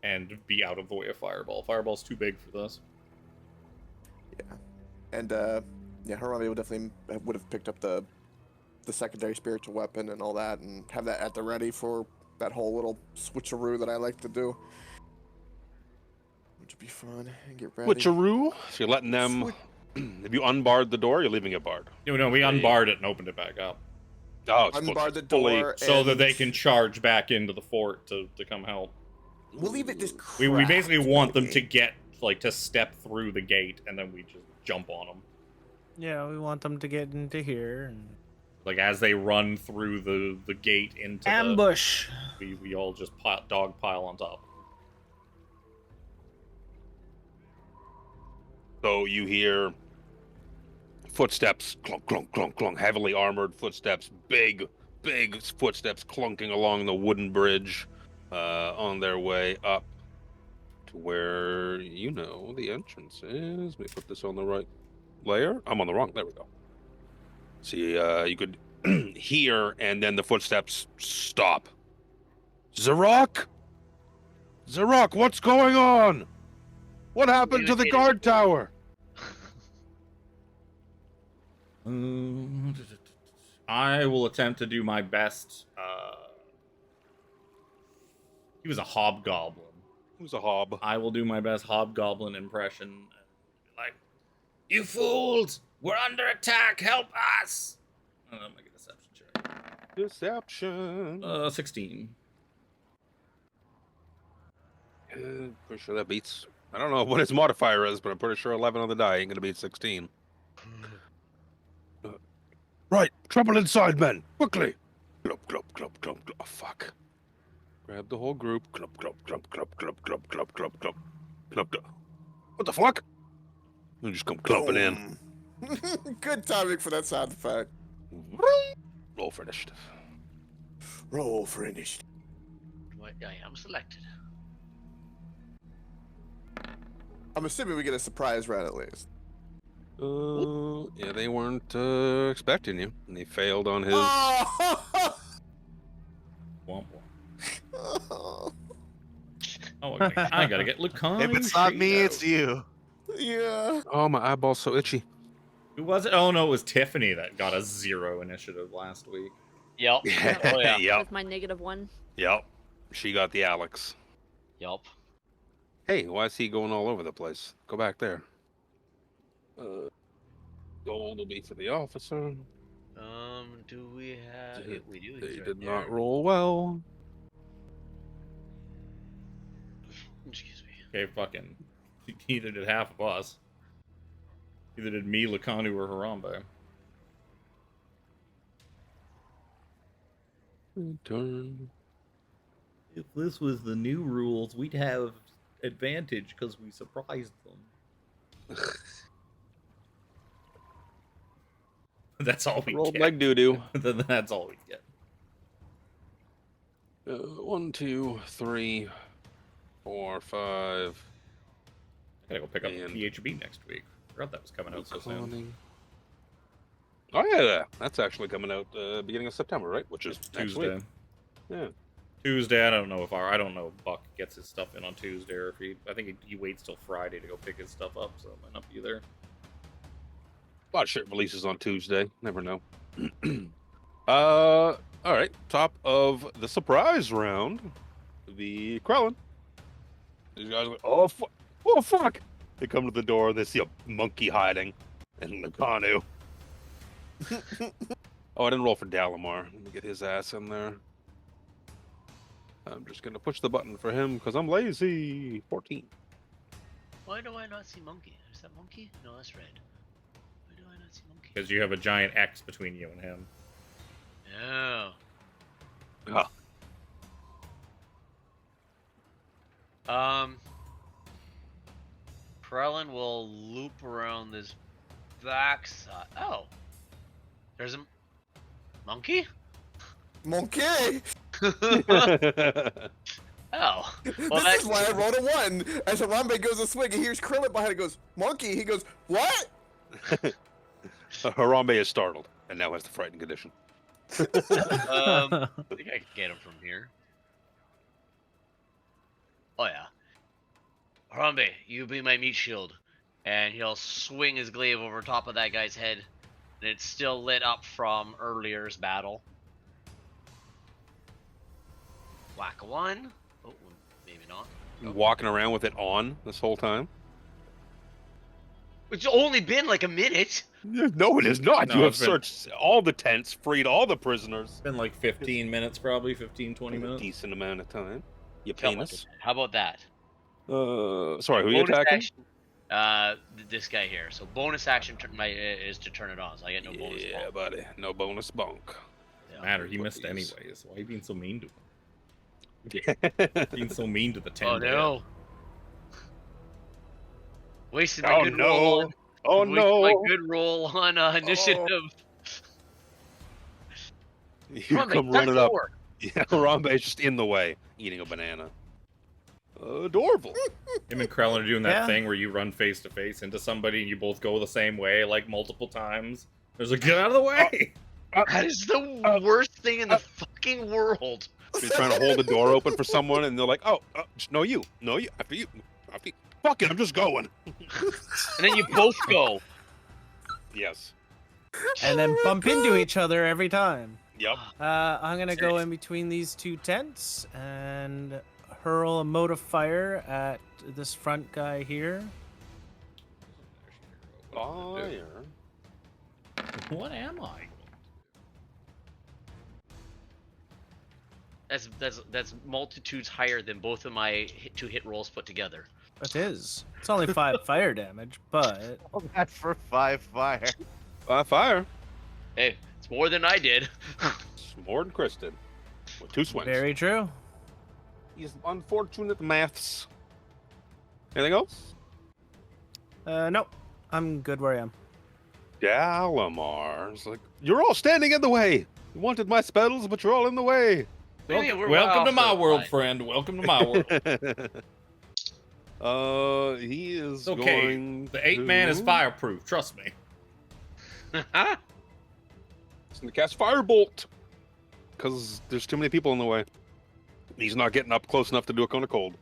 and be out of the way of fireball. Fireball's too big for this. Yeah, and yeah, Harambe would have picked up the secondary spiritual weapon and all that, and have that at the ready for that whole little switcheroo that I like to do, which would be fun. And get ready. Switcheroo. So you're letting them. If you unbarred the door, you're leaving it barred. No, we unbarred it and opened it back up Oh, it's Unbar the fully- door, so that and they can charge back into the fort to come help. We'll leave it just. We basically cracked, want them to maybe. get to step through the gate, and then we just jump on them. Yeah, we want them to get into here. And... Like as they run through the gate into ambush. we all just dog pile on top. So you hear footsteps, clunk, clunk, clunk, clunk, heavily armored footsteps, big footsteps clunking along the wooden bridge on their way up to where the entrance is. Let me put this on the right layer. I'm on the wrong. There we go. See, you could hear, and then the footsteps stop. Zarok, what's going on? What happened to the guard tower? I will attempt to do my best. He was a hobgoblin. Who's a hob? I will do my best hobgoblin impression. Like, you fools! We're under attack! Help us! Make a deception check. Deception. 16. Pretty sure that beats. I don't know what his modifier is, but I'm pretty sure 11 on the die ain't gonna beat 16. Right, trouble inside, men! Quickly! Glub, glub, glub, glub, glub. Oh, fuck. Grab the whole group. Glub, glub, glub, glub, glub, glub, glub, glub, glub. Glub, glub. What the fuck? You just come clumping in. Boom. Good timing for that sound effect. Roll for initiative. Roll for initiative. I am selected. I'm assuming we get a surprise round at least. Yeah, they weren't expecting you, and he failed on his. Oh! Womp womp. Oh, I gotta get Lucani. If it's not me, it's you. Yeah. Oh, my eyeball's so itchy. Who was it? Oh no, it was Tiffany that got a 0 initiative last week. Yep. Oh yeah. Yep. With my -1. Yep. She got the Alex. Yep. Hey, why is he going all over the place? Go back there. Gold will be for the officer. Do we have? We do. They He's right did there. not roll well. Excuse me. Okay, fucking. Neither did half of us. Either did me, Lakanu, or Harambe. Turn. If this was the new rules, we'd have advantage because we surprised them. That's all we Rolled get. like doo-doo. Then that's all we get. 1, 2, 3, 4, 5. I gotta go pick up And- PHB next week. Forgot that was coming out so soon. Oh yeah, that's actually coming out beginning of September, right? Which is next Tuesday. week. Yeah. Tuesday. I don't know if Buck gets his stuff in on Tuesday or if I think he waits till Friday to go pick his stuff up, so it might not be there. A lot of shit releases on Tuesday. Never know. All right. Top of the surprise round, the Krellin. These guys are like, oh fuck! They come to the door. They see a monkey hiding in the canoe. Oh, I didn't roll for Dalamar. Let me get his ass in there. I'm just gonna push the button for him because I'm lazy. 14. Why do I not see monkey? Is that monkey? No, that's red. Why do I not see monkey? Because you have a giant X between you and him. Oh. Ah. Krellin will loop around this backside. Oh. There's a monkey? Monkey! Oh. Well, This is why I rolled a 1. As Harambe goes to swing, he hears Krillin behind and goes, monkey! He goes, what? Harambe is startled and now has the frightened condition. I think I can get him from here. Oh yeah. Harambe, you be my meat shield. And he'll swing his glaive over top of that guy's head. And it's still lit up from earlier's battle. Whack 1. Oh, maybe not. Walking around with it on this whole time. It's only been like a minute. No, it is not. No, You have it's been- searched all the tents, freed all the prisoners. It's been like 15 minutes, probably 15, 20 A minutes. decent amount of time. You Felt like penis. it. How about that? Sorry, who are you Bonus attacking? action, this guy here. So bonus action is to turn it on. So I get no bonus. Yeah, ball. buddy. No bonus bunk. Yeah. Matter, he What missed these? anyways. Why are you being so mean to him? Being so mean to the 10 Oh dead. no! Wasted my Oh good roll no! on. Oh wasted my no! good roll on initiative. You Harambe, come duck running up. forward. Yeah, Harambe's just in the way, eating a banana. Adorable. Him and Krellin are doing that Yeah. thing where you run face to face into somebody and you both go the same way, like multiple times. There's like, get out of the way! That is the worst thing in the fucking world. You're trying to hold the door open for someone, and they're like, "Oh, no, you, after you, fuck it, I'm just going." And then you both go. Yes. And then bump into each other every time. Yep. I'm gonna go in between these two tents and hurl a mote of fire at this front guy here. Fire. What am I? That's multitudes higher than both of my two hit rolls put together. It is. It's only 5 fire damage, but Oh, that's for 5 fire. Fire. Hey, it's more than I did. It's more than Chris did. With 2 swings. very true. He's unfortunate maths. Anything else? Nope. I'm good where I am. Dalamar's like, you're all standing in the way. You wanted my spells, but you're all in the way. Welcome to my world, friend. Welcome to my world. He is It's okay. going. The 8-man is to- fireproof. Trust me. He's gonna cast Firebolt because there's too many people in the way. He's not getting up close enough to do a cone of cold.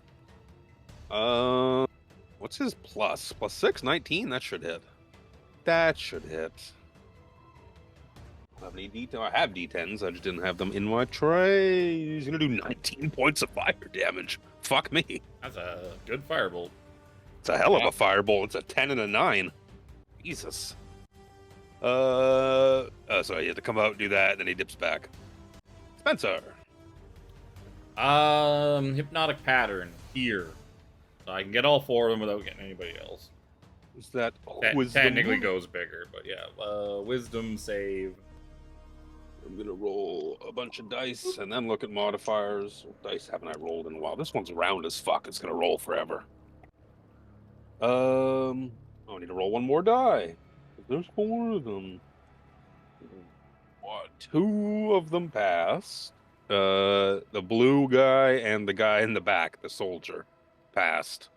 What's his plus? Plus 6, 19. That should hit. That should hit. I don't have any D10. I have D10s. I just didn't have them in my tray. He's gonna do 19 points of fire damage. Fuck me. That's a good firebolt. It's a hell of a firebolt. It's a 10 and a 9. Jesus. So he had to come out and do that, and then he dips back. Spencer. Hypnotic pattern here. So I can get all 4 of them without getting anybody else. Is that That wisdom? technically goes bigger, but yeah. Wisdom save. I'm gonna roll a bunch of dice and then look at modifiers. What dice haven't I rolled in a while? This one's round as fuck. It's gonna roll forever. I need to roll one more die. There's 4 of them. What? 2 of them passed. The blue guy and the guy in the back, the soldier, passed.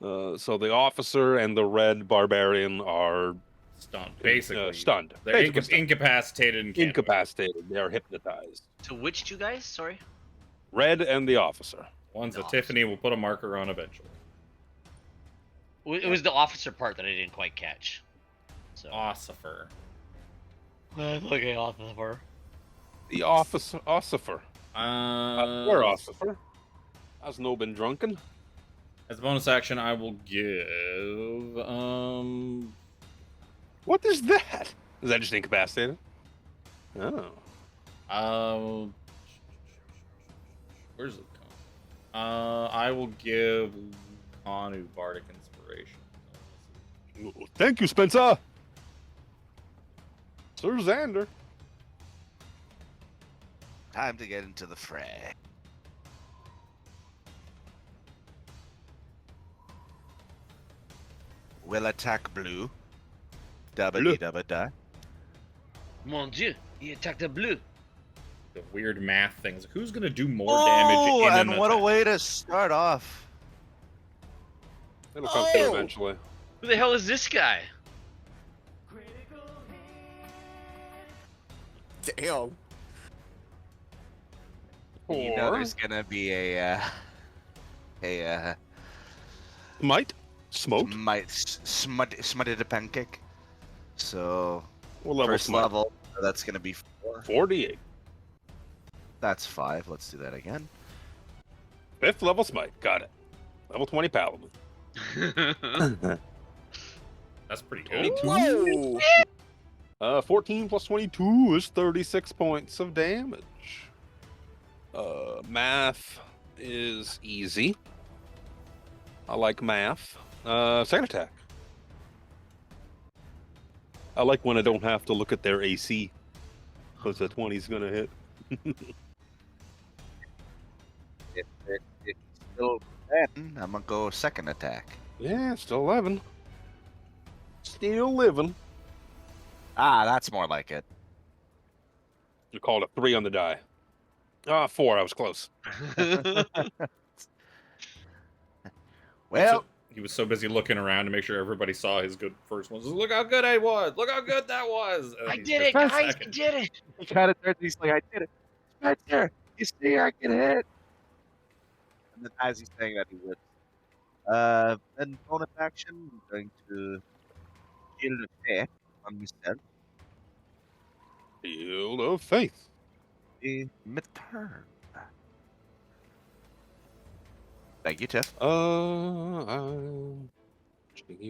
So the officer and the red barbarian are Stunned. Basically. stunned. They're Basically stunned. incapacitated and can't move. Incapacitated. They are hypnotized. To which two guys? Sorry. Red and the officer. Ones that No. Tiffany will put a marker on eventually. It was the officer part that I didn't quite catch. So So. Ossifer. Okay, Ossifer. The officer, Ossifer. Where Uh, Ossifer? Has no been drunken. as a bonus action, I will give. What is that? Is that just incapacitated? Oh. Where's it come? I will give Kanu Bardic Inspiration. Thank you, Spencer. Sir Xander. Time to get into the fray. Will attack blue. Dabba Blue. dee dabba da. Mon Dieu, he attacked the blue. The weird math things. Who's gonna do more Oh, damage in and an what a attack? way to start off. It'll come through Oh! eventually. Who the hell is this guy? Damn. You know there's gonna be a Might? Smoke? smutted a pancake. So What level first smite? level, so that's gonna be 4. 48. That's 5. Let's do that again. 5th level smite. Got it. Level 20 paladin. That's pretty good. 22. Whoa! 14 plus 22 is 36 points of damage. Math is easy. I like math. Second attack. I like when I don't have to look at their AC. Because the 20's gonna hit. If it's still 10, I'm gonna go second attack. Yeah, still 11. Still living. Ah, that's more like it. You called a 3 on the die. 4. I was close. Well, He was so busy looking around to make sure everybody saw his good first ones. Look how good I was! Look how good that was! And I he's did just it, guys! I second. did it! he kind of turns. He's like, "I did it, Spencer. You see, I can hit." And then, as he's saying that, he would. Then bonus action, I'm going to shield of faith on myself. Shield of Faith. The midterm. Thank you, Tiff. You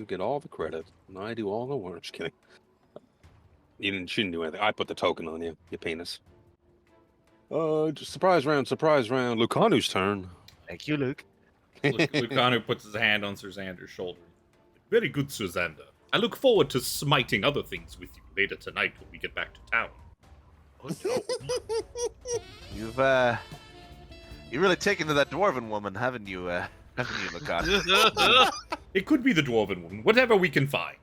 get all the credit, and I do all the work. Just kidding. She didn't do anything. I put the token on you, you penis. Just surprise round, Lucanu's turn. Thank you, Luke. Lucanu puts his hand on Sir Xander's shoulder. Very good, Sir Xander. I look forward to smiting other things with you later tonight when we get back to town. Oh no. You've really taken to that dwarven woman, haven't you, Lucanu? It could be the dwarven one, whatever we can find.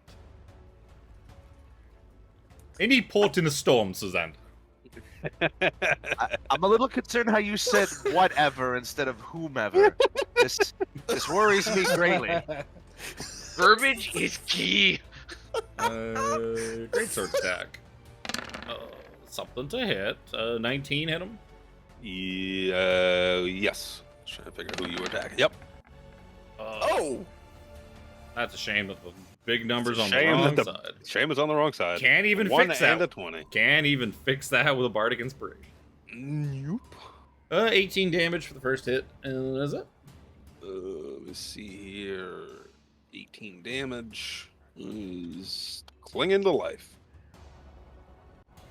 Any port in a storm, Sir Xander. I'm a little concerned how you said whatever instead of whomever. This worries me greatly. Verbiage is key. Great sword attack. Something to hit. 19 hit him. Yes. Trying to figure who you attack. Yep. Oh! That's a shame that the big numbers on the Shame wrong that side. Shame is on the wrong side. Can't even 1 fix and that. a 20. Can't even fix that with a bardic inspiration. Nope. 18 damage for the first hit. And that's it. Let's see here. 18 damage. Is clinging to life.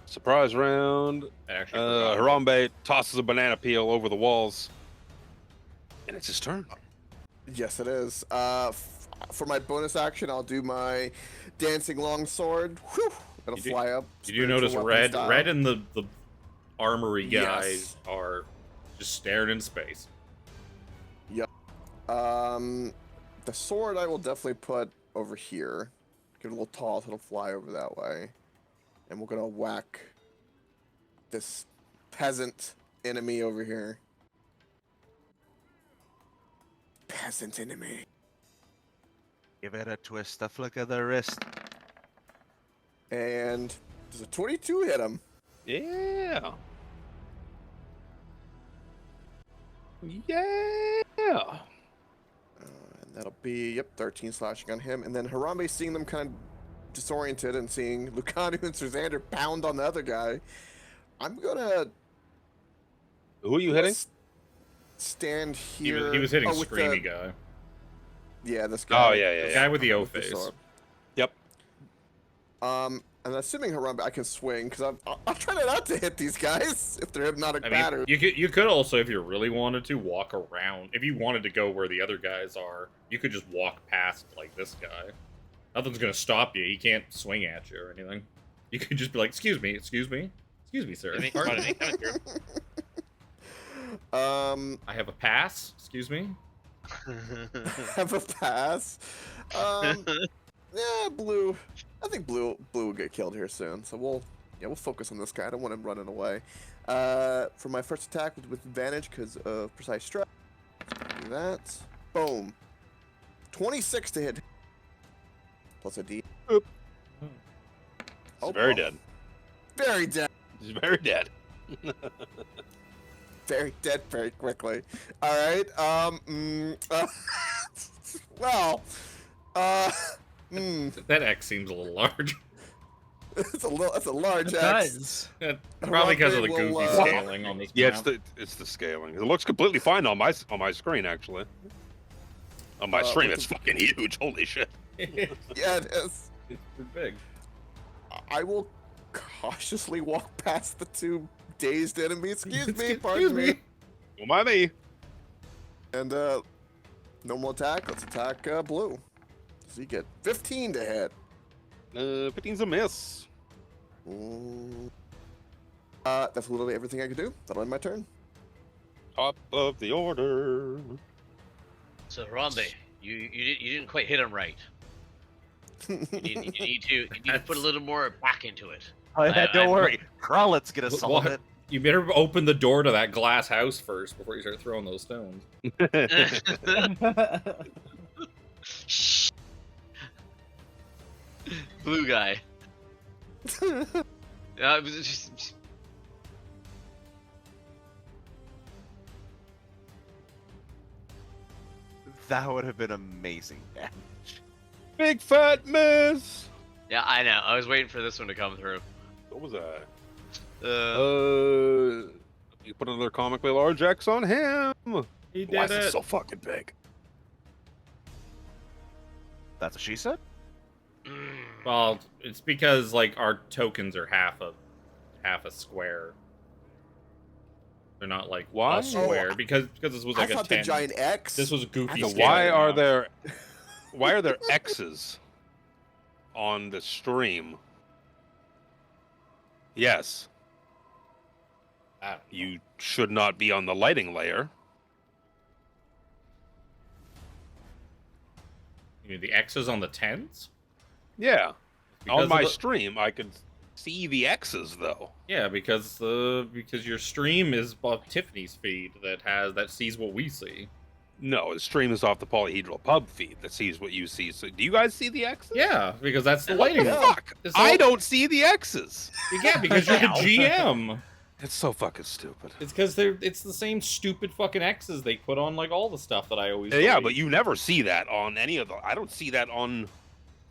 Surprise round. I actually forgot. Harambe tosses a banana peel over the walls. And it's his turn. Yes, it is. For my bonus action, I'll do my dancing longsword. Whew! It'll You do- fly up. Did you notice spiritual weapon red? style. Red and the armory guys Yes. are just staring into space. The sword I will definitely put over here. Get a little tall so it'll fly over that way. And we're gonna whack this peasant enemy over here. Peasant enemy. Give it a twist, a flick of the wrist. And does a 22 hit him? Yeah. Yeah. And that'll be, 13 slashing on him. And then Harambe, seeing them kind of disoriented and seeing Lucanu and Sirzander pound on the other guy, I'm gonna Who are you hitting? stand He here. was hitting with Screamy guy. Yeah, this guy. Oh, yeah, yeah, The yeah. guy with the O with the face. sword. Yep. And assuming Harambe, I can swing because I'm trying not to hit these guys if they're hypnotic battery. You could also, if you really wanted to, walk around. If you wanted to go where the other guys are, you could just walk past like this guy. Nothing's gonna stop you. He can't swing at you or anything. You could just be like, "Excuse me, sir. Pardon me. I have a pass. Excuse me." Have a pass. Yeah, blue. I think blue will get killed here soon. So we'll focus on this guy. I don't want him running away. For my first attack with advantage because of precise strike. Do that. Boom. 26 to hit. Plus a D. Oop. Oh, Very dead. Very dead. He's very dead. Very dead very quickly. All right. Well. That X seems a little large. That's a large It X. does. Probably because of the Harambe will, goofy scaling on this Yeah, map. it's the scaling. It looks completely fine on my screen actually. On my stream, with it's fucking huge. Holy shit. Yeah, it is. It's pretty big. I will cautiously walk past the two dazed enemies. Excuse me, Excuse pardon me. Don't mind me. And normal attack. Let's attack blue. So you get 15 to hit. 15's a miss. That's literally everything I could do. That'll end my turn. Top of the order. So Harambe, you didn't quite hit him right. You need to put a little more back into it. Oh, yeah, don't worry. Kralit's gonna What- solve what? it. You better open the door to that glass house first before you start throwing those stones. Blue guy. It was just- That would have been amazing. Yeah. Big fat miss. yeah, I know. I was waiting for this one to come through. What was that? Uh, You put another comically large X on him. He Why is did it it. so fucking big? That's what she said? Well, it's because like our tokens are half a square. They're not like Why? a square because this was like I a thought 10. the giant X. This was a goofy. So scale why are amount. there X's on the stream? Yes, I don't know. you should not be on the lighting layer. You mean the X's on the 10s? Yeah, Because on of my the- stream I could see the X's though. Yeah, because your stream is off Tiffany's feed that sees what we see. No, the stream is off the polyhedral pub feed that sees what you see. So do you guys see the X's? Yeah, because that's the What the lighting. fuck? It's all- I don't see the X's. Yeah, because you're the GM. It's so fucking stupid. It's because it's the same stupid fucking X's they put on like all the stuff that I always. Yeah, play. but you never see that on any of the. I don't see that on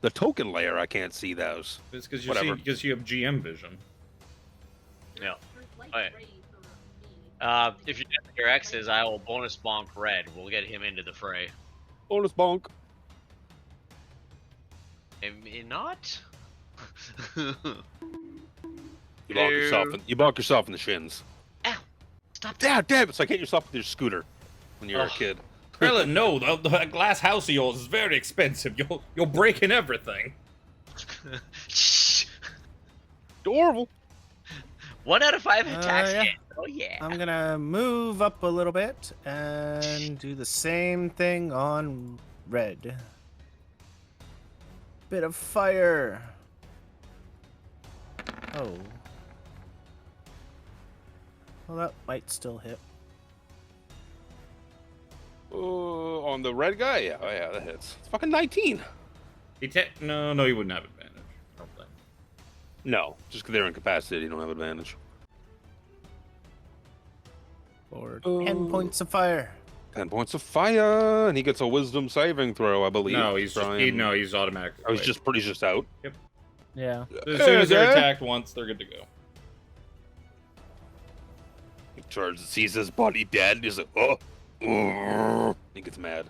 the token layer. I can't see those. It's because Whatever. because you have GM vision. Yeah. If you get your X's, I will bonus bonk red. We'll get him into the fray. Bonus bonk. Maybe not. You bonk yourself in the shins. Ow! Stop that! Damn! It's like hitting yourself with your scooter when you're a Ugh. kid. Krillin, no, the glass house of yours is very expensive. You'll break in everything. Shh. Adorable. 1 out of 5 attacks yeah. hit. Oh yeah. I'm gonna move up a little bit and do the same thing on red. Bit of fire. Oh. Well, that might still hit. On the red guy, yeah, oh yeah, that hits. It's fucking 19. No, you wouldn't have advantage. I don't think. No, just because they're incapacitated, you don't have advantage. For 10 points of fire. 10 points of fire, and he gets a wisdom saving throw, I believe. No, he's Try and- he's automatic. Oh, he's just out. Yep. Yeah. As soon as they're Yeah. attacked once, they're good to go. He charges, sees his body dead, and he's like, oh. He gets mad.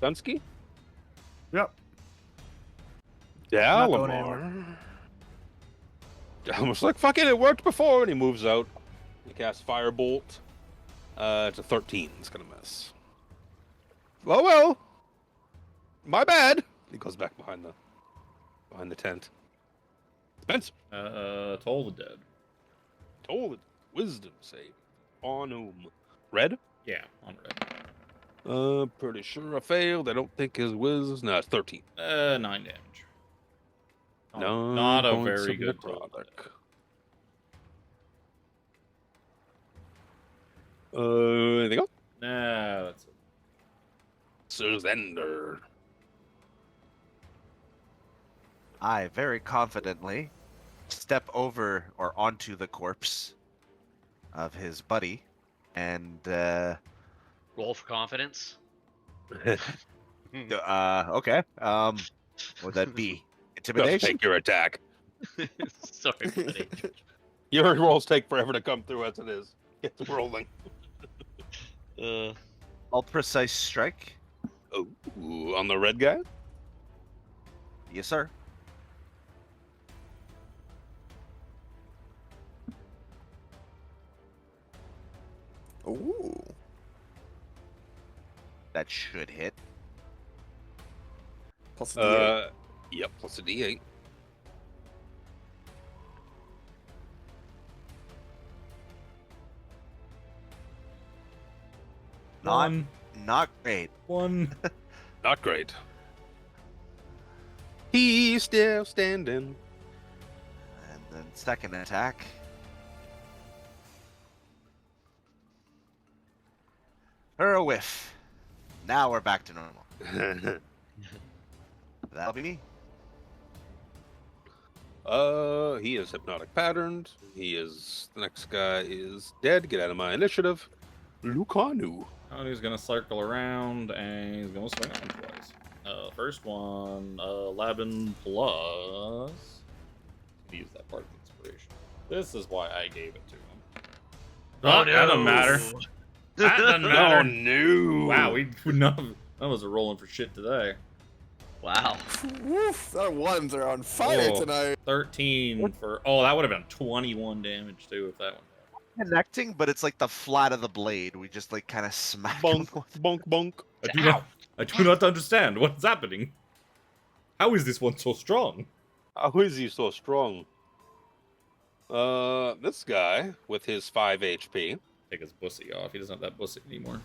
Dunsky? Yep. Not going Dalamar. Dalamar's like, fuck it worked before, and he moves out. He casts Firebolt. It's a 13. It's gonna miss. Oh well. My bad. He goes back behind the tent. Spencer. Toll the Dead. Told it. Wisdom save. On whom? Red? Yeah, on red. Pretty sure I failed. I don't think his whiz. No, it's 13. 9 damage. No, Not a very good roll. product. Anything else? Nah, that's it. Surrender. I very confidently step over or onto the corpse of his buddy and Roll for confidence. okay. Would that be Just intimidation? take your attack. Sorry, buddy. Your rolls take forever to come through as it is. Get the rolling. All precise strike. Oh, on the red guy? Yes, sir. Ooh. That should hit. Plus a D8. Yep, plus a D8. Not great. One. Not great. He's still standing. And then second attack. For a whiff. Now we're back to normal. That'll be me. He is hypnotic patterned. The next guy is dead. Get out of my initiative. Lucanu. Oh, he's gonna circle around and he's gonna swing on twice. First one, 11 plus. Use that part of inspiration. This is why I gave it to him. Oh, That doesn't matter. That doesn't Oh matter. no! Wow, none of us are rolling for shit today. Wow. Woof, our ones are on fire Oh. tonight. 13 for. Oh, that would have been 21 damage too if that one. Connecting, but it's like the flat of the blade. We just like kind of smack him Bonk, with- bonk, bonk. I do not understand what's happening. How is this one so strong? How is he so strong? This guy with his 5 HP. Take his bussy off. He doesn't have that bussy anymore.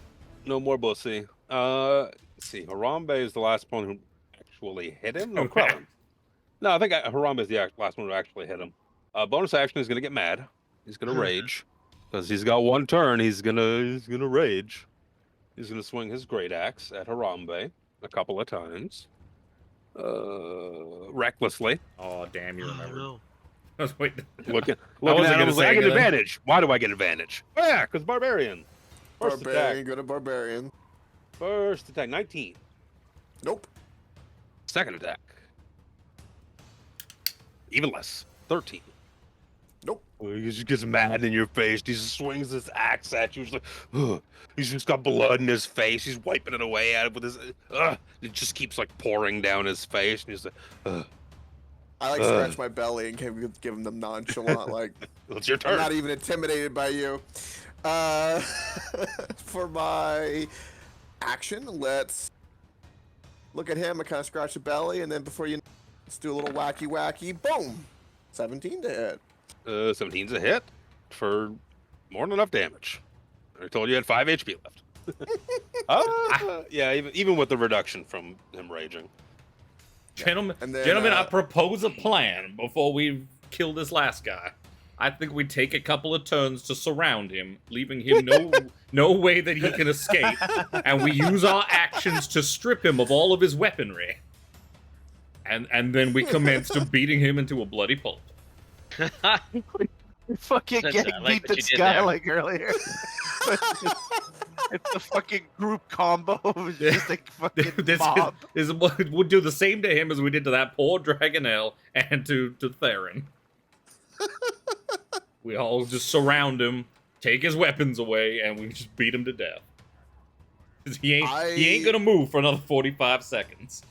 No more bussy. Let's see. Harambe is the last one who actually hit him. No, Okay. Krellin. No, I think Harambe is the last one who actually hit him. Bonus action is going to get mad. He's going to rage. Because he's got one turn, he's gonna rage. He's gonna swing his great axe at Harambe a couple of times. Recklessly. Oh, damn, you Oh, remember. no. I was waiting. Looking wasn't at him, gonna was like, say I get anything. advantage. Why do I get advantage? Oh, yeah, because barbarian. First Barbarian, attack. go to barbarian. First attack, 19. Nope. Second attack. Even less, 13. Nope. He just gets mad in your face. He just swings his axe at you. He's like, ugh. He's just got blood in his face. He's wiping it away at it with his. It just keeps like pouring down his face, and he's like, ugh. I like scratch my belly and give him the nonchalant, like, It's your I'm turn. not even intimidated by you. For my action, let's look at him and kind of scratch the belly, and then before you know, let's do a little wacky, boom! 17 to hit. 17's a hit for more than enough damage. I told you you had 5 HP left. Yeah, even with the reduction from him raging. Gentlemen, And then, gentlemen, I propose a plan before we kill this last guy. I think we take a couple of turns to surround him, leaving him no way that he can escape, and we use our actions to strip him of all of his weaponry. And then we commence to beating him into a bloody pulp. Fucking That's- getting I like beat what this you did guy there. like earlier. It's the fucking group combo. It's just like fucking This mob. is we'll do the same to him as we did to that poor Dragonelle and to Theron. We all just surround him, take his weapons away, and we just beat him to death. 'Cause he ain't gonna move for another 45 seconds.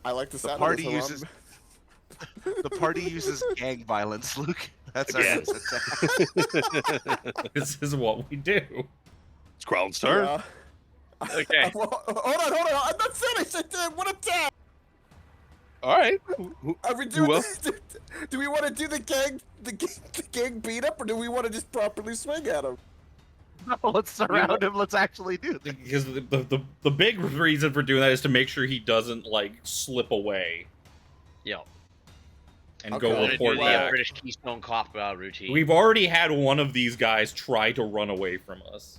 I like the The sound party of this uses the party uses gang violence, Luke. That's our Yes. next attack. This is what we do. It's Crowd's turn. Yeah. Okay. Hold on. I'm not finished. I did one attack. All right. Are we Who doing else? this? Do we want to do the gang beat up, or do we want to just properly swing at him? No, let's surround him. Let's actually do this. Because the big reason for doing that is to make sure he doesn't like slip away Yep. and Okay. We're go gonna report do the back. British Keystone Cop routine. We've already had one of these guys try to run away from us.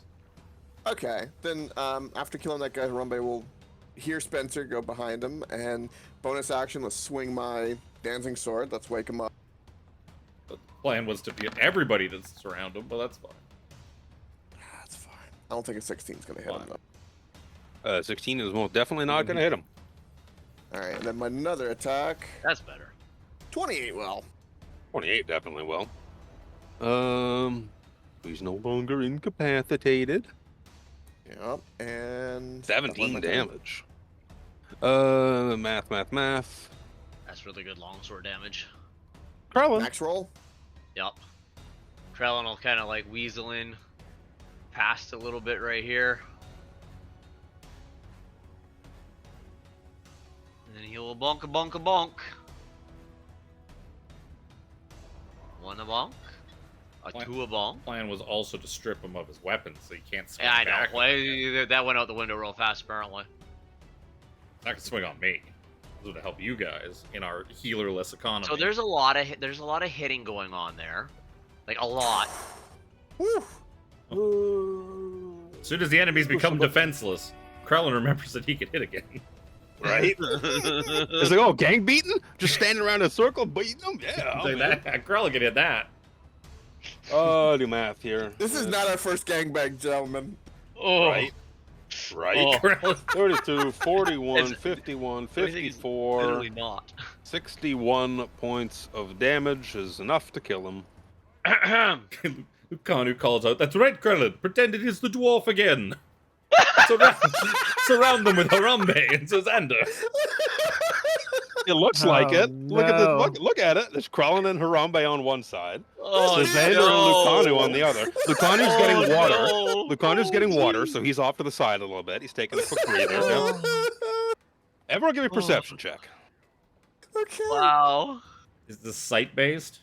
Okay, then after killing that guy, Harambe will hear Spencer go behind him, and bonus action, let's swing my dancing sword. Let's wake him up. The plan was to get everybody to surround him, but that's fine. That's fine. I don't think a 16 is gonna hit him Fine. though. 16 is most definitely not going to hit him. All right, and then my another attack, That's better. 28. Well, 28 definitely will. He's no longer incapacitated. yep, and 17 damage. Math. That's really good longsword damage. Krellin. Max roll. Yep. Krellin will kind of like weasel in past a little bit right here. And then he'll bonk a bonk a bonk. One a bonk. A What? two a bonk. Plan was also to strip him of his weapons so he can't swing Yeah, I back. know. Well, that went out the window real fast, apparently. Not gonna swing on me. This would help you guys in our healerless economy. So there's a lot of hitting going on there, like a lot. As soon as the enemies become defenseless, Krellin remembers that he can hit again. Right? It's like, oh, gang beating? Just standing around in a circle beating them? Yeah. Like that, Krellin can hit that. Do math here. This is not our first gangbang, gentlemen. Oh, Right. Right. Oh. Krellin, 32, 41, It's- 51, Everything is 54, literally not. 61 points of damage is enough to kill him. Kanu calls out, "That's right, Krellin. Pretend it is the dwarf again. Surround them with Harambe and Suzander." It looks like Oh, it. Look at no. this. Look at it. There's Krellin and Harambe on one side. Oh, Suzander no. and Lucanu on the other. Lucanu's getting water. No. Lucanu's getting water, so he's off to the side a little bit. He's taking a quick breather. Yeah. Everyone give me a perception check. Okay. Wow. Is this site based?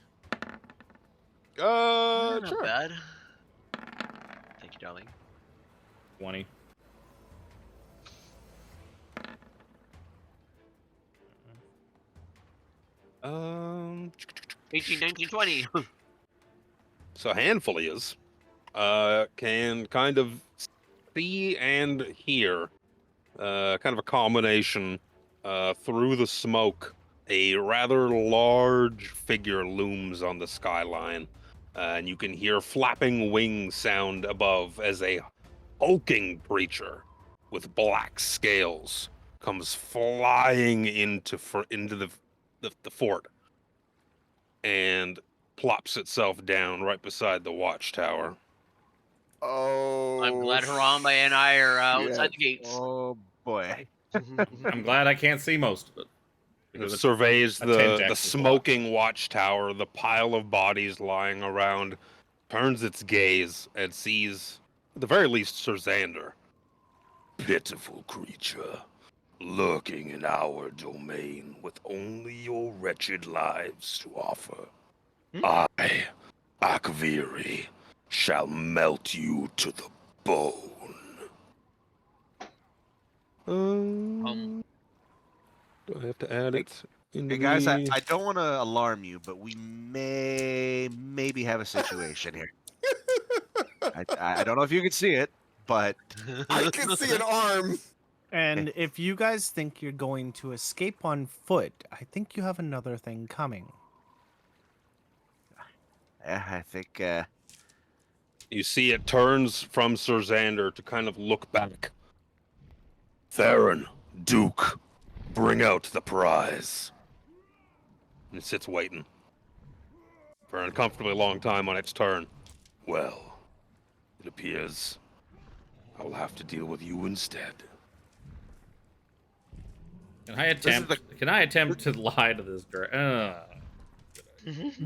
Not Sure. bad. Thank you, darling. 20. Um, 18, 19, 20. so a handful he is. Can kind of see and hear. Kind of a combination. Through the smoke, a rather large figure looms on the skyline, and you can hear flapping wings sound above as a hulking creature with black scales comes flying into the fort and plops itself down right beside the watchtower. Oh. I'm glad Harambe and I are outside the gates. Oh boy. I'm glad I can't see most of it. It Because surveys a the 10-dex is smoking watchtower, the pile of bodies lying around, turns its gaze and sees, at the very least, Sir Xander. Pitiful creature, lurking in our domain with only your wretched lives to offer. I, Akviri, shall melt you to the bone. Do I have to add it? Hey guys, I don't want to alarm you, but we maybe have a situation here. I don't know if you can see it, but I can see an arm. And if you guys think you're going to escape on foot, I think you have another thing coming. I think You see it turns from Sir Xander to kind of look back. Theron, Duke, bring out the prize. And it sits waiting for an uncomfortably long time on its turn. Well, it appears I will have to deal with you instead. Can I attempt to lie to this dragon? It's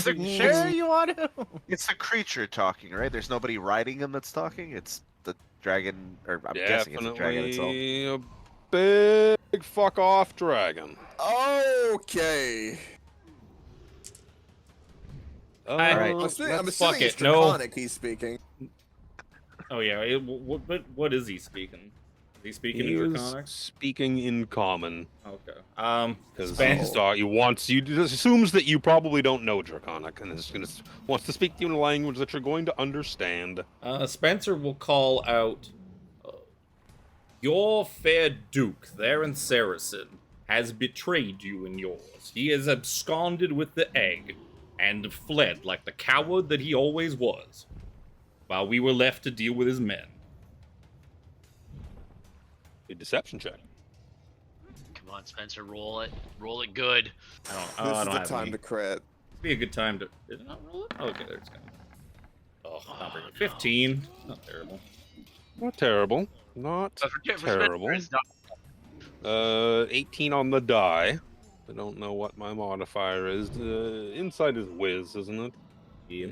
the, Sure, you want to? it's the creature talking, right? There's nobody riding him that's talking. It's the dragon, or I'm guessing it's the dragon itself. Definitely a big fuck off dragon. Okay. Alright. I'm assuming Let's it's fuck it. No. Draconic he's speaking. Oh yeah. What is he speaking? Is he speaking He in was Draconic? speaking in common. Okay. Because Spen- he just assumes that you probably don't know Draconic, and wants to speak to you in a language that you're going to understand. Spencer will call out, "Your fair Duke, there in Saracen, has betrayed you and yours. He has absconded with the egg, and fled like the coward that he always was, while we were left to deal with his men." A deception check. Come on, Spencer, roll it. Roll it good. This I is don't the have time any. to crit. Be a good time to. Did it not roll it? Oh, okay, there it's going. Oh, not very good. 15. Not terrible. Not terrible. Not But for Spencer, terrible. it's not 18 on the die. I don't know what my modifier is. Insight is whiz, isn't it? Yeah.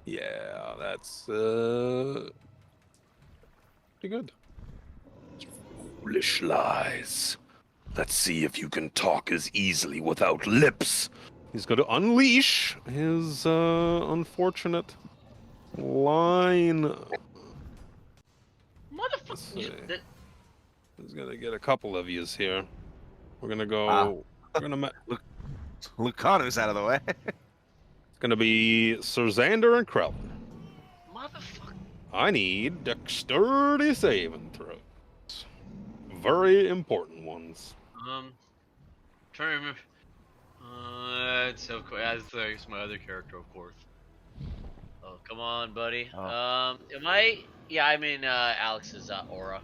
Yeah, that's pretty good. Foolish lies. Let's see if you can talk as easily without lips. He's going to unleash his unfortunate line. Let's see. Motherfucker. He's going to get a couple of yous here. We're going to go. Ah. We're going to. Lucanu's out of the way. It's going to be Sir Xander and Krell. Motherfucker. I need dexterity saving throws. Very important ones. Trying to remember. It's so cool. That's my other character, of course. Oh, come on, buddy. Oh. Am I? Yeah, I'm in Alex's aura.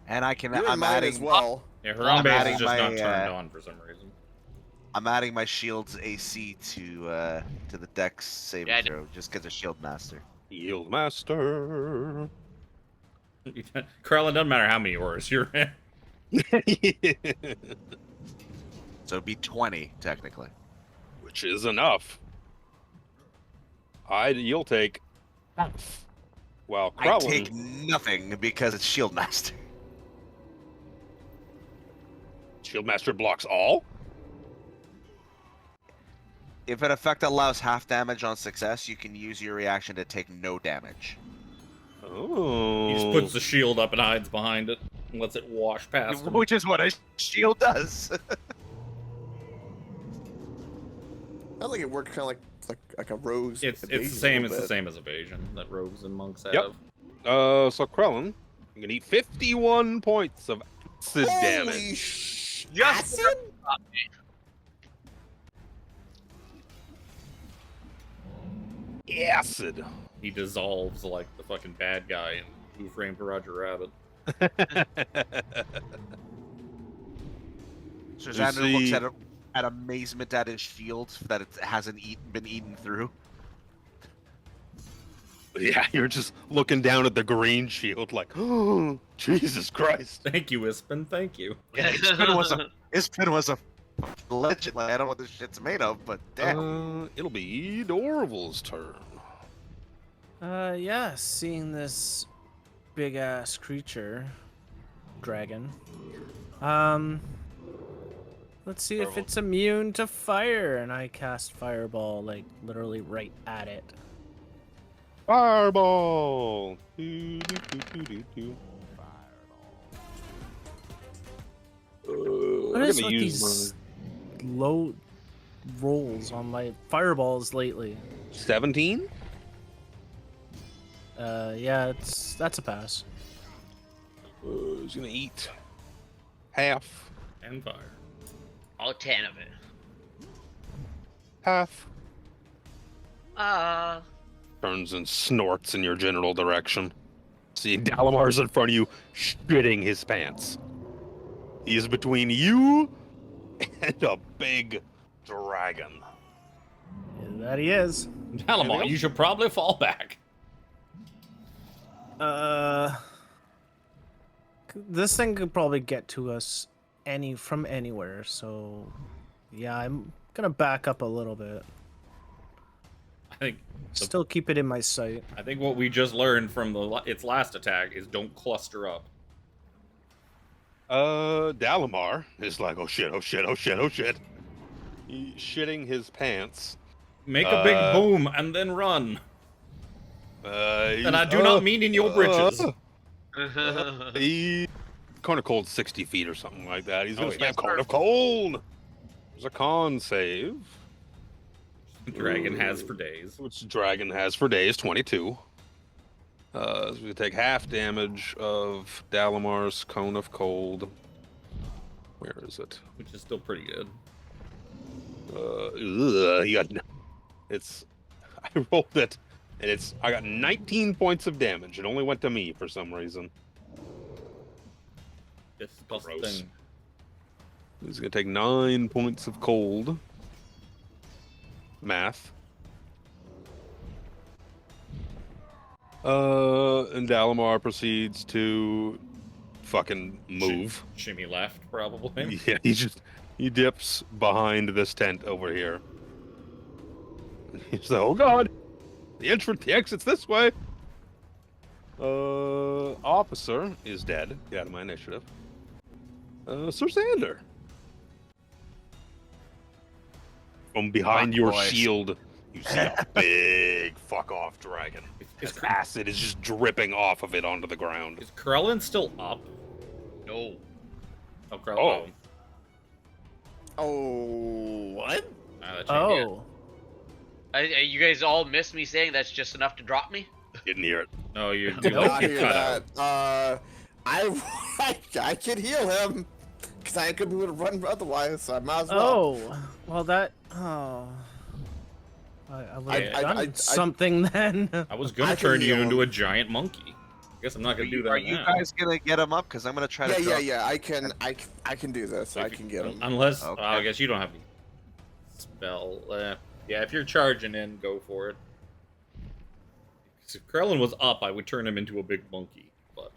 And I can. You're in I'm mine adding. as well. Yeah, I'm Harambe adding is just not my, turned on for some reason. I'm adding my shield's AC to the Dex saving Yeah, I throw just because of Shield Master. Yield Master. Krellin, doesn't matter how many auras you're in. So it'd be 20 technically. Which is enough. You'll take. Well, I Krellin. take nothing because it's Shield Master. Shield Master blocks all. If an effect allows half damage on success, you can use your reaction to take no damage. Oh. He just puts the shield up and hides behind it and lets it wash past him. Which is what a shield does. I think it worked kind of like a rose. It's the evasion a same. little It's the bit. same as evasion that rogues and monks have. Yep. So Krellin, you can eat 51 points of acid Holy damage. Just acid? Acid. He dissolves like the fucking bad guy in Who Framed Roger Rabbit. So You Xander looks see- at amazement at his shield that it hasn't been eaten through. Yeah, you're just looking down at the green shield like, oh, Jesus Christ. Thank you, Ispin. Thank you. Yeah, his pin was a legend. Like, I don't know what this shit's made of, but damn. It'll be Dorval's turn. Yeah, seeing this big ass creature, dragon. Let's see if it's immune to fire, and I cast fireball like literally right at it. Fireball. Do, do, do, do, do, do. What I'm is gonna with use these low rolls on my fireballs lately? 17. Yeah, that's a pass. He's gonna eat half. And fire. all 10 of it. Half. Turns and snorts in your general direction. See, Dalamar's in front of you, shitting his pants. He is between you and a big dragon. That he is. Dalamar, you should probably fall back. This thing could probably get to us from anywhere, so yeah, I'm gonna back up a little bit. I think Still keep it in my sight. I think what we just learned from its last attack is don't cluster up. Dalamar is like, oh shit, oh shit, oh shit, oh shit. He's shitting his pants. Make a big boom and then run. And I do not mean in your britches. He Cone of Cold 60 feet or something like that. He's gonna spam Cone of perfect. Cold. There's a con save. Dragon has for days. Which Dragon has for days, 22. So we take half damage of Dalamar's Cone of Cold. Where is it? Which is still pretty good. He got. It's. I rolled it, and I got 19 points of damage. It only went to me for some reason. Disgusting. He's gonna take 9 points of cold. Math. And Dalamar proceeds to fucking move. Shimmy left, probably. Yeah, he dips behind this tent over here. He's like, oh god, the exit's this way. Officer is dead. Get out of my initiative. Sir Xander. From behind your shield, you see a big fuck off dragon. His acid is just dripping off of it onto the ground. Is Krellin still up? No. Oh, Krellin. Oh, what? Oh. You guys all missed me saying that's just enough to drop me? Didn't hear it. No, you Did not get hear cut that. out. I could heal him because I could be able to run otherwise, so I might as well. Oh. Well, that. Oh. I would have I- done something then. I was gonna I can turn you heal into him. a giant monkey. I guess I'm not gonna do that Are you now. guys gonna get him up? Because I'm gonna try to. Yeah, drop- yeah. I can do this. I can get him. Unless, Okay. I guess you don't have any spell. Yeah, if you're charging in, go for it. If Krellin was up, I would turn him into a big monkey, but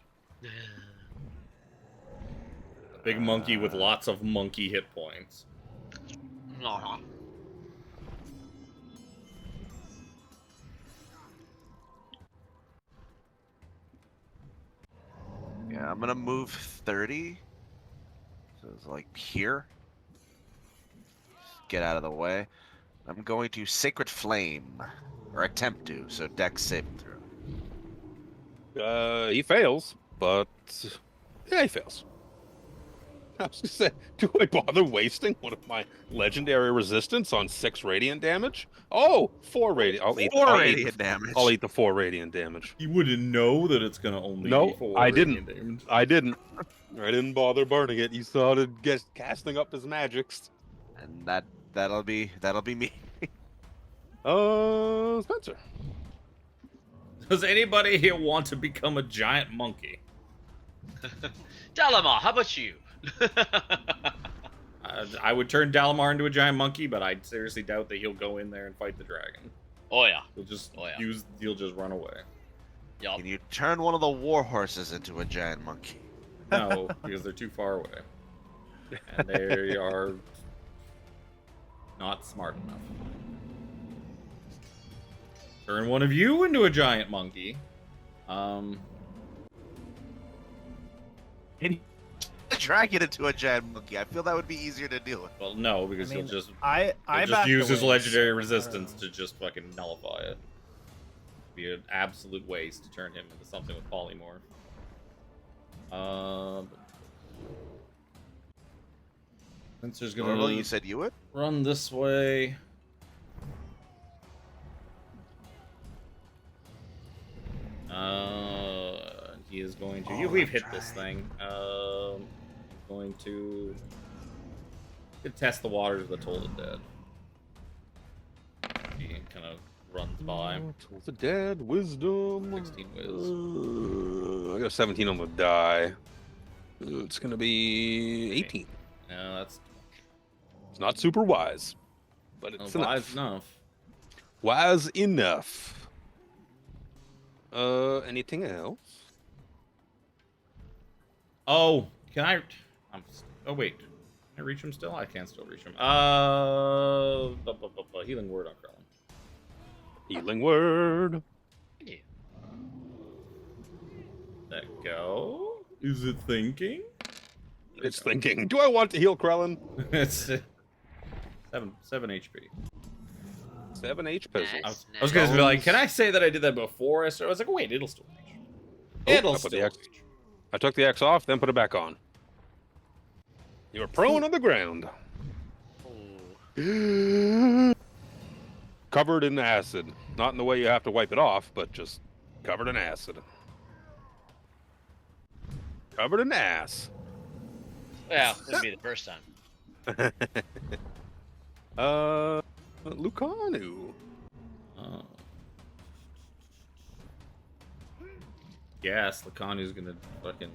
a big monkey with lots of monkey hit points. Aw. Yeah, I'm gonna move 30. So it's like here. Get out of the way. I'm going to Sacred Flame, or attempt to. So Dex saving throw. He fails, but yeah, he fails. I was gonna say, do I bother wasting one of my legendary resistance on 6 radiant damage? Oh, 4 radiant. I'll eat 4 I'll radiant eat, damage. I'll eat the 4 radiant damage. You wouldn't know that it's gonna only No, be 4 I radiant didn't. damage. I didn't bother burning it. He started casting up his magics. And that'll be me. Spencer. Does anybody here want to become a giant monkey? Dalamar, how about you? I would turn Dalamar into a giant monkey, but I seriously doubt that he'll go in there and fight the dragon. Oh yeah. He'll just Oh, yeah. he'll just run away. Yup. Can you turn one of the war horses into a giant monkey? No, because they're too far away. And they are not smart enough. Turn one of you into a giant monkey. Drag it into a giant monkey. I feel that would be easier to deal with. Well, no, because I mean, he'll just I backed use his away, legendary so, resistance to just fucking nullify it. Be an absolute waste to turn him into something with polymorph. Spencer's gonna Normal, you said you would? run this way. He is going to. Oh, We've I'm hit this trying. thing. Going to test the waters of the Toll of the Dead. He kind of runs by. Tools of Dead, Wisdom. 16 whiz. I got a 17 on the die. It's gonna be 18. No, that's It's not super wise, but it's wise enough. enough. Wise enough. Anything else? Oh, can I? Oh wait, can I reach him still? I can still reach him. Healing word on Krellin. Healing word. Let go. Is it thinking? It's thinking. Do I want to heal Krellin? It's 7 HP. 7 H pizzles. I was gonna be like, can I say that I did that before I started? I was like, wait, it'll still reach. It'll I put the still X. reach. I took the X off, then put it back on. You were prone on the ground. Covered in acid. Not in the way you have to wipe it off, but just covered in acid. Covered in ass. Well, wouldn't be the first time. Lucanu. Oh. Yes, Lakanu's gonna fucking.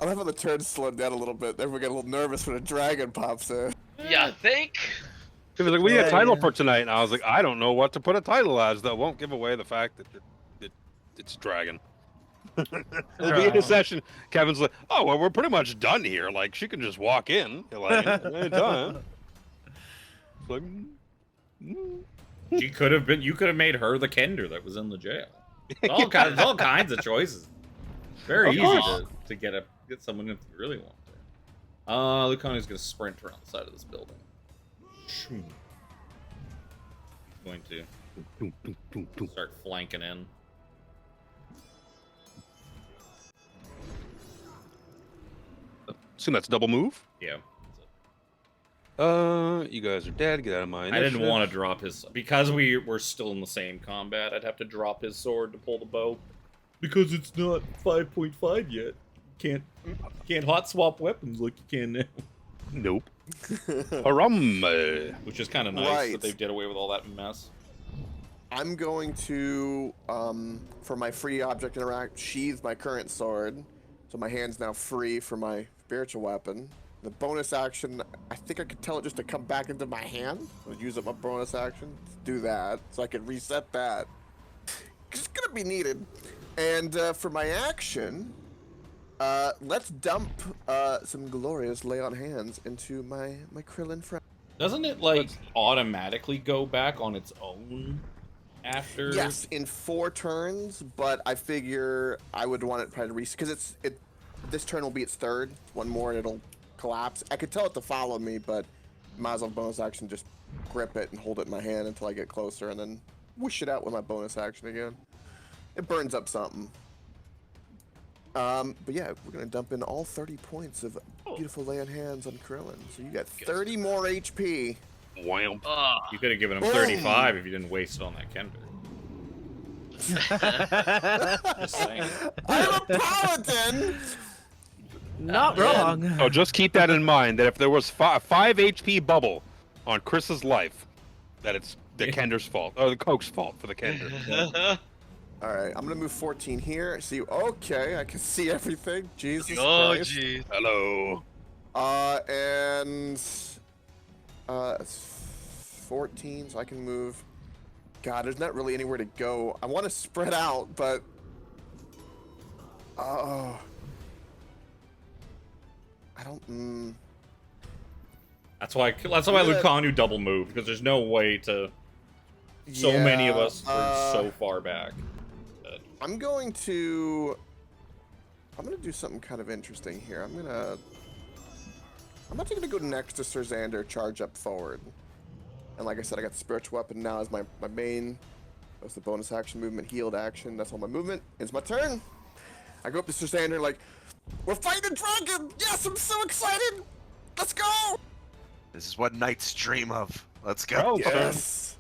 I love how the turn slowed down a little bit. Everyone got a little nervous when a dragon pops in. Yeah, think. He was like, we need a Yeah, title yeah. for tonight. And I was like, I don't know what to put a title as that won't give away the fact that it's dragon. It'll be in a session. Kevin's like, oh, well, we're pretty much done here. Like, she can just walk in. Like, done. It's like, She could have been. You could have made her the Kender that was in the jail. All kinds of choices. Very Of easy course. to get someone if you really want to. Lucanu's gonna sprint around the side of this building. He's going to start flanking in. assume that's double move. Yeah. You guys are dead. Get out of my I didn't initiative. want to drop his because we were still in the same combat. I'd have to drop his sword to pull the bow because it's not 5.5 yet. Can't hot swap weapons like you can now. Nope. Harum. Which is kind of nice Right. that they did away with all that mess. I'm going to, for my free object interact, sheathe my current sword. So my hand's now free for my spiritual weapon. The bonus action, I think I could tell it just to come back into my hand. I'll use up my bonus action to do that, so I can reset that. It's gonna be needed. And for my action, let's dump some glorious lay on hands into my Krillin friend. Doesn't it like automatically go back on its own after? Yes, in 4 turns, but I figure I would want it probably to reset because this turn will be its third. One more and it'll collapse. I could tell it to follow me, but might as well bonus action just grip it and hold it in my hand until I get closer and then whoosh it out with my bonus action again. It burns up something. But yeah, we're gonna dump in all 30 points of beautiful lay on hands on Krillin. So you got 30 more HP. Wham. You could have given him Boom. 35 if you didn't waste it on that Kender. Just saying. I'm a paladin. Not wrong. Oh, just keep that in mind. That if there was 5 HP bubble on Chris's life, that it's the Kender's fault or the Coke's fault for the Kender. All right, I'm gonna move 14 here. See, okay, I can see everything. Jesus Oh, Christ. jeez. Hello. And it's 14, so I can move. God, there's not really anywhere to go. I want to spread out, but I don't. That's why Lucanu double moved because there's no way to. So many of us are so far back. I'm going to do something kind of interesting here. I'm actually gonna go next to Sir Xander, charge up forward. And like I said, I got the spiritual weapon now as my main. That's the bonus action movement, healed action. That's all my movement. It's my turn. I go up to Sir Xander like, we're fighting a dragon! Yes, I'm so excited! Let's go! This is what knights dream of. Let's go. Yes.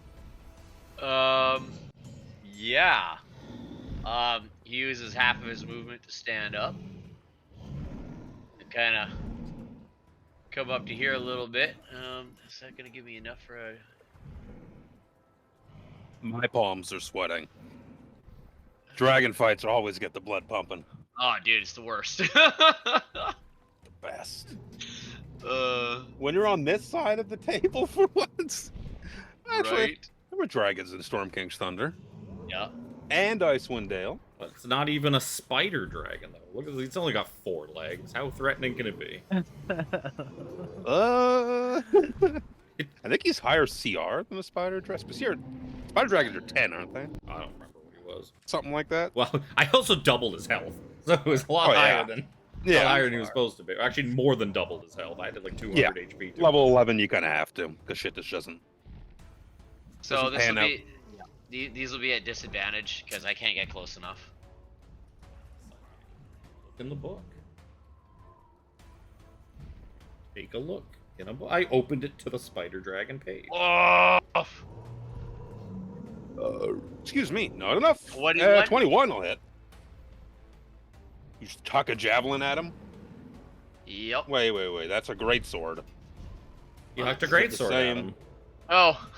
Yeah. He uses half of his movement to stand up. kind of come up to here a little bit. Is that gonna give me enough for a? My palms are sweating. Dragon fights always get the blood pumping. Oh, dude, it's the worst. The best. When you're on this side of the table for once. Actually, Right. there were dragons in Storm King's Thunder. Yeah. And Icewind Dale. But it's not even a spider dragon, though. Look at it's only got 4 legs. How threatening can it be? I think he's higher CR than the spider dress. But here, spider dragons are 10, aren't they? I don't remember what he was. Something like that. Well, I also doubled his health, so it was a lot Oh, yeah. higher than higher than he was supposed to be. Actually, more than doubled his health. I did like 200 Yeah. HP. To Level 11, you kind of have to, because shit just doesn't. So Doesn't this will pan out. be. These will be at disadvantage because I can't get close enough. Look in the book. Take a look in a book. I opened it to the spider dragon page. Oh! Excuse me, not enough. 21? 21 will hit. You just tuck a javelin at him? Yep. Wait. That's a great sword. You knocked a great the sword same. at him. Oh,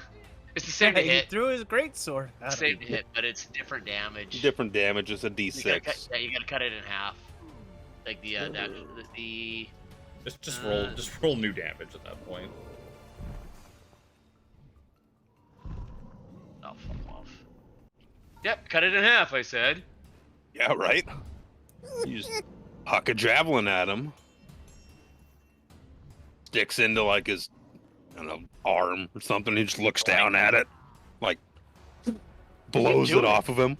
it's the same to He hit. threw his greatsword at Same him. to hit, but it's different damage. Different damage is a You gotta D6. cut, yeah, you gotta cut it in half. Like the Just roll new damage at that point. oh, fuck off. Yep, cut it in half. I said. Yeah, right? You just huck a javelin at him. Sticks into like his, I don't know, arm or something. He just looks down at it. Like, blows do it it. off of him.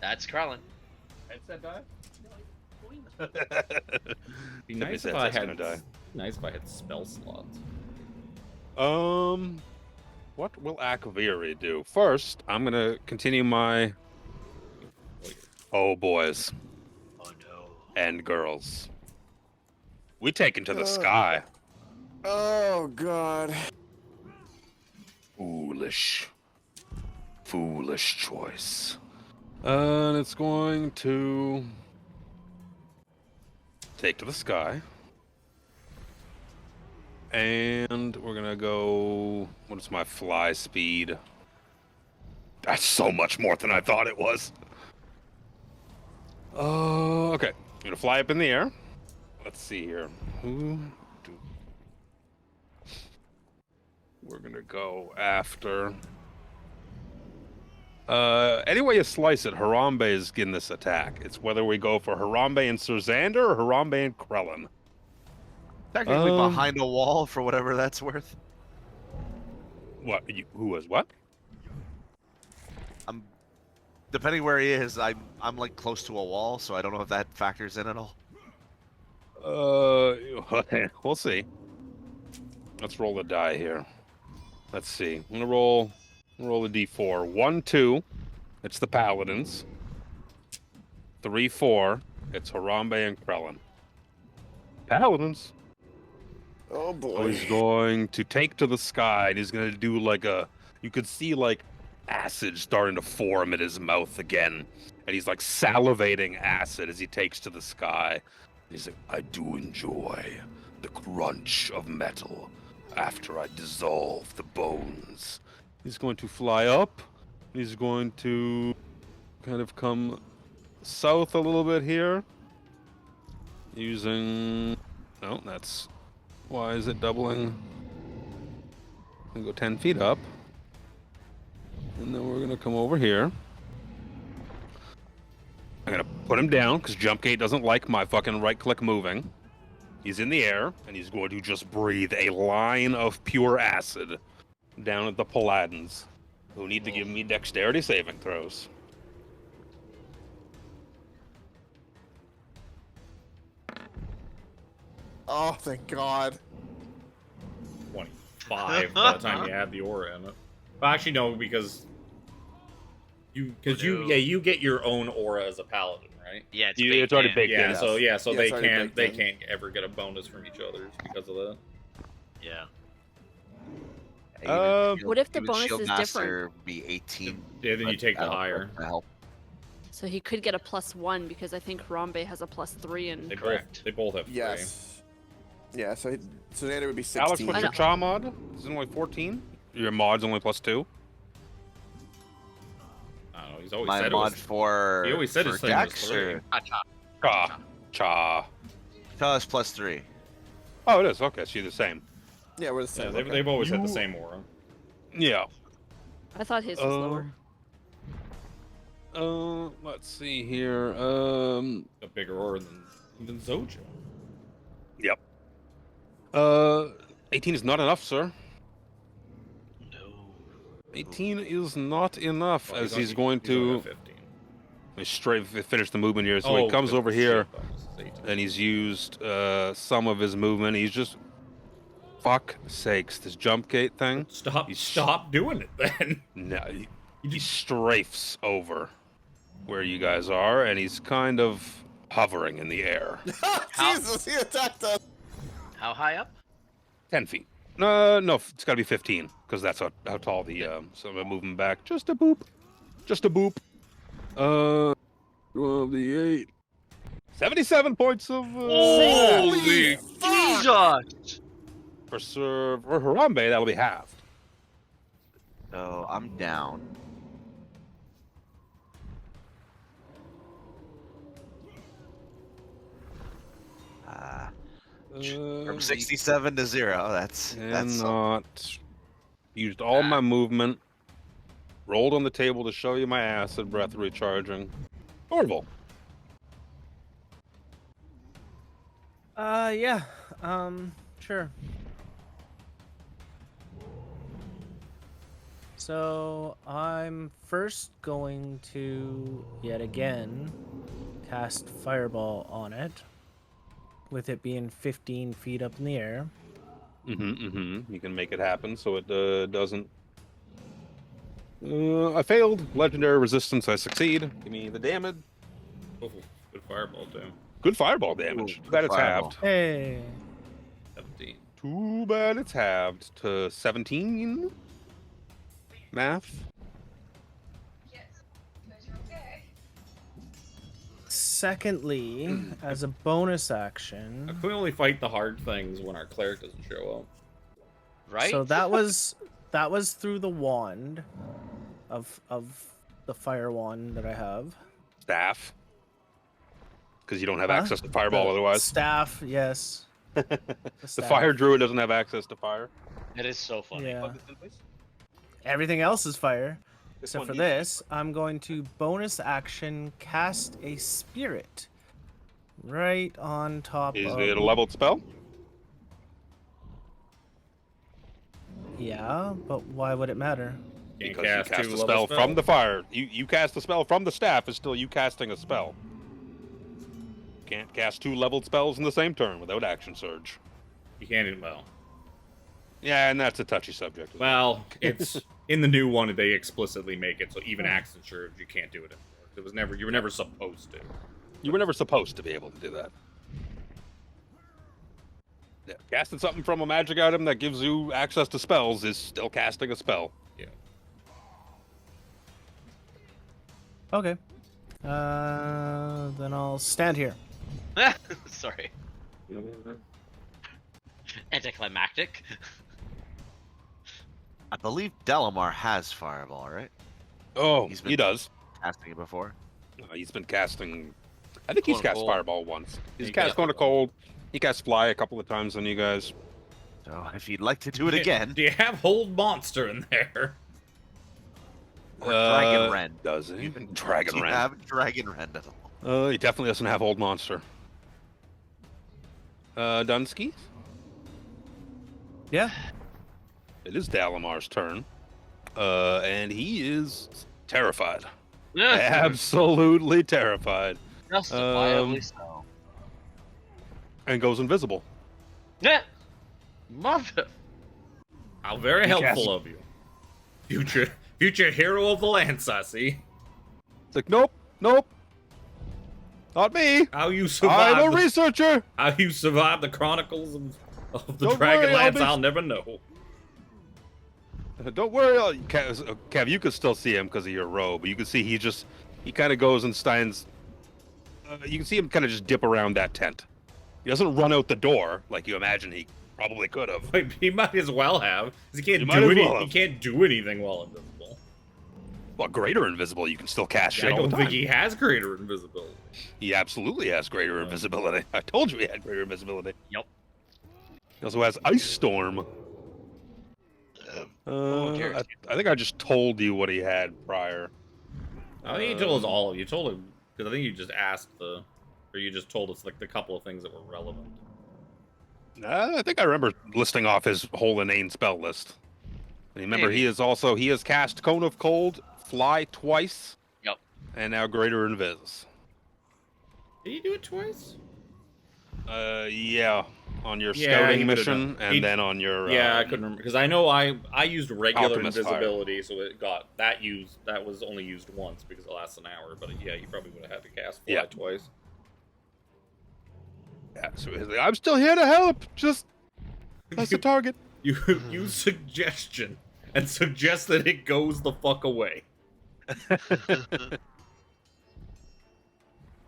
That's Krellin. Be nice said if I it's had. gonna die. Nice if I had spell slots. What will Akaviri do? First, I'm gonna continue my. Oh, boys Oh no. and girls. We take into the sky. Oh God. Foolish choice. And it's going to take to the sky. And we're gonna go. What is my fly speed? That's so much more than I thought it was. Okay. I'm gonna fly up in the air. Let's see here. We're gonna go after. Any way you slice it, Harambe is getting this attack. It's whether we go for Harambe and Serzander or Harambe and Krellin. Technically Um, behind a wall for whatever that's worth. What? Who was what? Depending where he is, I'm like close to a wall, so I don't know if that factors in at all. We'll see. Let's roll the die here. Let's see. I'm gonna roll a d4. 1, 2. It's the Paladins. 3, 4. It's Harambe and Krellin. Paladins. Oh So boy. he's going to take to the sky, and he's going to do like a. You could see like acid starting to form in his mouth again, and he's like salivating acid as he takes to the sky. He's like, I do enjoy the crunch of metal after I dissolve the bones. He's going to fly up. He's going to kind of come south a little bit here. Using. No, that's. Why is it doubling? I'm gonna go 10 feet up. And then we're gonna come over here. I'm gonna put him down because Jump Gate doesn't like my fucking right click moving. He's in the air, and he's going to just breathe a line of pure acid down at the Paladins, who need to give me dexterity saving throws. Oh, thank God. 25 by the time you add the aura in it. Well, actually, no, because you get your own aura as a paladin, right? Yeah, it's, It's already baked Yeah, in. so Yeah, they it's already can't baked in. ever get a bonus from each other because of that. Yeah. What if the even bonus Shield is Master different? would be 18. Yeah, then you but take the that'll- higher. that'll help. So he could get a +1 because I think Harambe has a +3 and They Correct. both, they both have 3. Yes. Yeah, so Xander would be 16. Alex, what's I your know. Cha mod? Is it only 14? Your mod's only +2? I don't know. He's always My said mod it was. for He always said for his thing was Dex 3. or Cha-cha. Cha. tell us +3. Oh, it is. Okay, so you're the same. Yeah, we're the Yeah, same. they've, okay. they've always had the You- same aura. Yeah. I thought his was lower. Let's see here. A bigger aura than Zoja. Yep. 18 is not enough, sir. No. 18 is not enough, Well, as he's going to got 15. straight finish the movement here. So he comes the over here, shield bonus is 18. and he's used some of his movement. He's just, fuck sakes, this jump gate thing. Stop doing it then. No, he strafes over where you guys are, and he's kind of hovering in the air. Jesus, he attacked us. How high up? 10 feet. No, it's got to be 15, because that's how tall the. So I'm moving back just a boop. Just a boop. 12 77 points of. Holy Jesus! For Harambe, that'll be halved. So I'm down. From 67 to 0. That's Cannot. Used all my movement. Rolled on the table to show you my acid breath recharging. Orville. Yeah. Sure. So I'm first going to yet again cast Fireball on it, with it being 15 feet up in the air. You can make it happen so it doesn't. I failed. Legendary resistance, I succeed. Give me the damage. Oh, good fireball too. Good fireball damage. Ooh, Too bad it's fireball. halved. Hey. 17. Too bad it's halved to 17. Math. Secondly, as a bonus action, We only fight the hard things when our cleric doesn't show up. Right? so that was through the wand of the fire wand that I have. Staff. Because you don't have Huh? access to fireball The otherwise. Staff, yes. The staff. fire druid doesn't have access to fire. That is so funny. Yeah. Everything else is fire. Except one for you- this, I'm going to bonus action cast a spirit right on top Is of. it a leveled spell? Yeah, but why would it matter? Can't Because you cast two a level spell from the fire. You cast a spell from the staff is still you casting a spell. Can't cast 2 leveled spells in the same turn without action surge. You can't even, well. Yeah, and that's a touchy subject. Well, it's in the new one they explicitly make it so even action surge you can't do it anymore. You were never supposed to. You were never supposed to be able to do that. Yeah, casting something from a magic item that gives you access to spells is still casting a spell. Yeah. Okay. Then I'll stand here. Sorry. Anticlimactic. I believe Delamar has Fireball, right? Oh, He's been- he does. Casting it before. He's been casting. I think he's Cone of cast Cold. Fireball once. He's He cast cast Cone of Cold. He cast Fly a couple of times on you guys. So if you'd like to do it again, Do you have Hold Monster in there? or Dragon Rend. Does he? Even Dragon Do you Rend. have Dragon Rend at all? He definitely doesn't have Old Monster. Dunsky? Yeah. It is Dalamar's turn. And he is terrified. Yeah. Absolutely terrified. Justifiably so. And goes invisible. Yeah. Mother. How very He helpful cast- of you. Future hero of the Lance, I see. It's like, nope. Not me. How you I'm survived a researcher. how you survived the chronicles of the Don't worry, Dragonlance, I'll be- I'll never know. Don't worry, Kev. You can still see him because of your robe. You can see he kind of goes and stands. You can see him kind of just dip around that tent. He doesn't run out the door like you imagine he probably could have. Like, he might as well have. 'Cause he He can't might do as any. well He have. can't do anything while invisible. Well, greater invisible, you can still cast shit I all don't the think time. he has greater invisibility. He absolutely has greater invisibility. I told you he had greater invisibility. Yep. He also has Ice Storm. dear. I think I just told you what he had prior. I think you told us all. You told him because I think you just asked or you just told us like the couple of things that were relevant. I think I remember listing off his whole inane spell list. And remember, Maybe. he has cast Cone of Cold, Fly twice. Yep. And now Greater Invis. Did you do it twice? Yeah, on your Yeah, scouting he would've mission, done- and he- then on your Yeah, I couldn't remember because I know I used regular Alchemist Fire. invisibility, so it got that was only used once because it lasts an hour. But yeah, you probably would have had to cast Fly Yeah. twice. Yeah, so he's like, I'm still here to help. Just that's the target. You use suggestion and suggest that it goes the fuck away.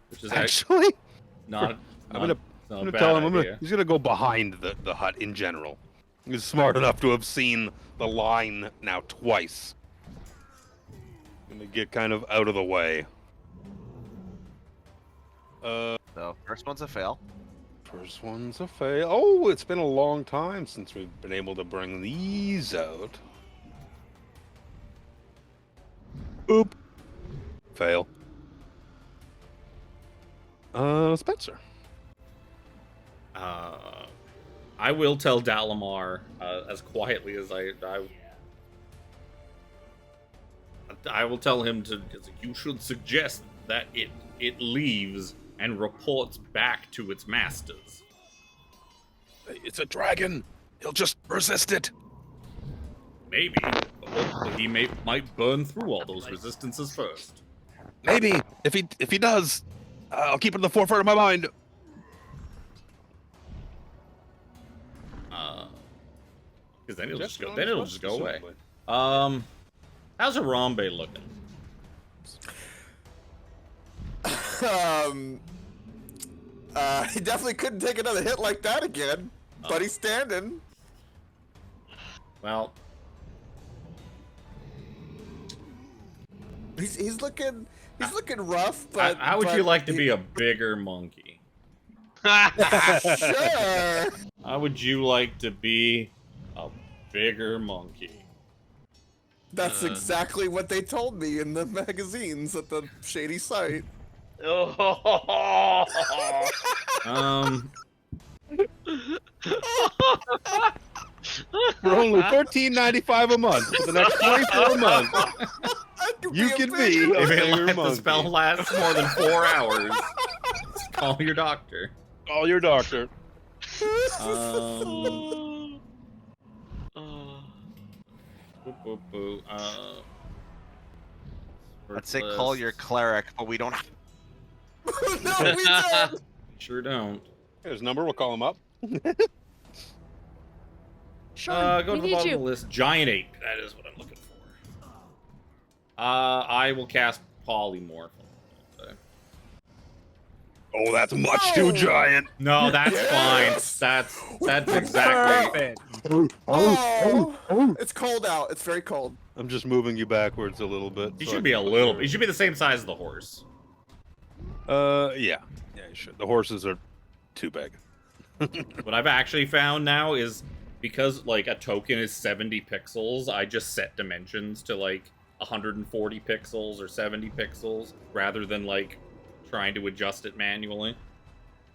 Which is Actually, not. I'm gonna not I'm a gonna bad tell him idea. he's gonna go behind the hut in general. He's smart enough to have seen the line now twice. Gonna get kind of out of the way. So first one's a fail. First one's a fail. Oh, it's been a long time since we've been able to bring these out. Oop. Fail. Spencer. I will tell Dalamar as quietly as I will tell him to. You should suggest that it leaves and reports back to its masters. It's a dragon. He'll just resist it. Maybe, but he might burn through all those resistances first. Maybe if he does, I'll keep it in the forefront of my mind. Because then Just it'll just go away. presumably. How's Harambe looking? He definitely couldn't take another hit like that again, but he's standing. Well, He's looking rough, but how would but you like to he- be a bigger monkey? Sure. How would you like to be a bigger monkey? That's exactly what they told me in the magazines at the shady site. Oh. For only $13.95 a month for the next 24 months, I could you a can bigger- be a If bigger the monkey. spell lasts more than 4 hours, call your doctor. Call your doctor. Boop, boop, boop. I'd say call your cleric, but we don't. No, we don't. Sure don't. Here's his number. We'll call him up. Sean, Go we to the need bottom you. of the list. Giant ape. That is what I'm looking for. I will cast polymorph. Oh, that's much too giant. No, that's Yes! fine. That's exactly. Perfect. Oh, it's cold out. It's very cold. I'm just moving you backwards a little bit. He so should I be can a put little. your- He should be the same size as the horse. Yeah. Yeah, you should. The horses are too big. What I've actually found now is because like a token is 70 pixels, I just set dimensions to like 140 pixels or 70 pixels rather than like trying to adjust it manually.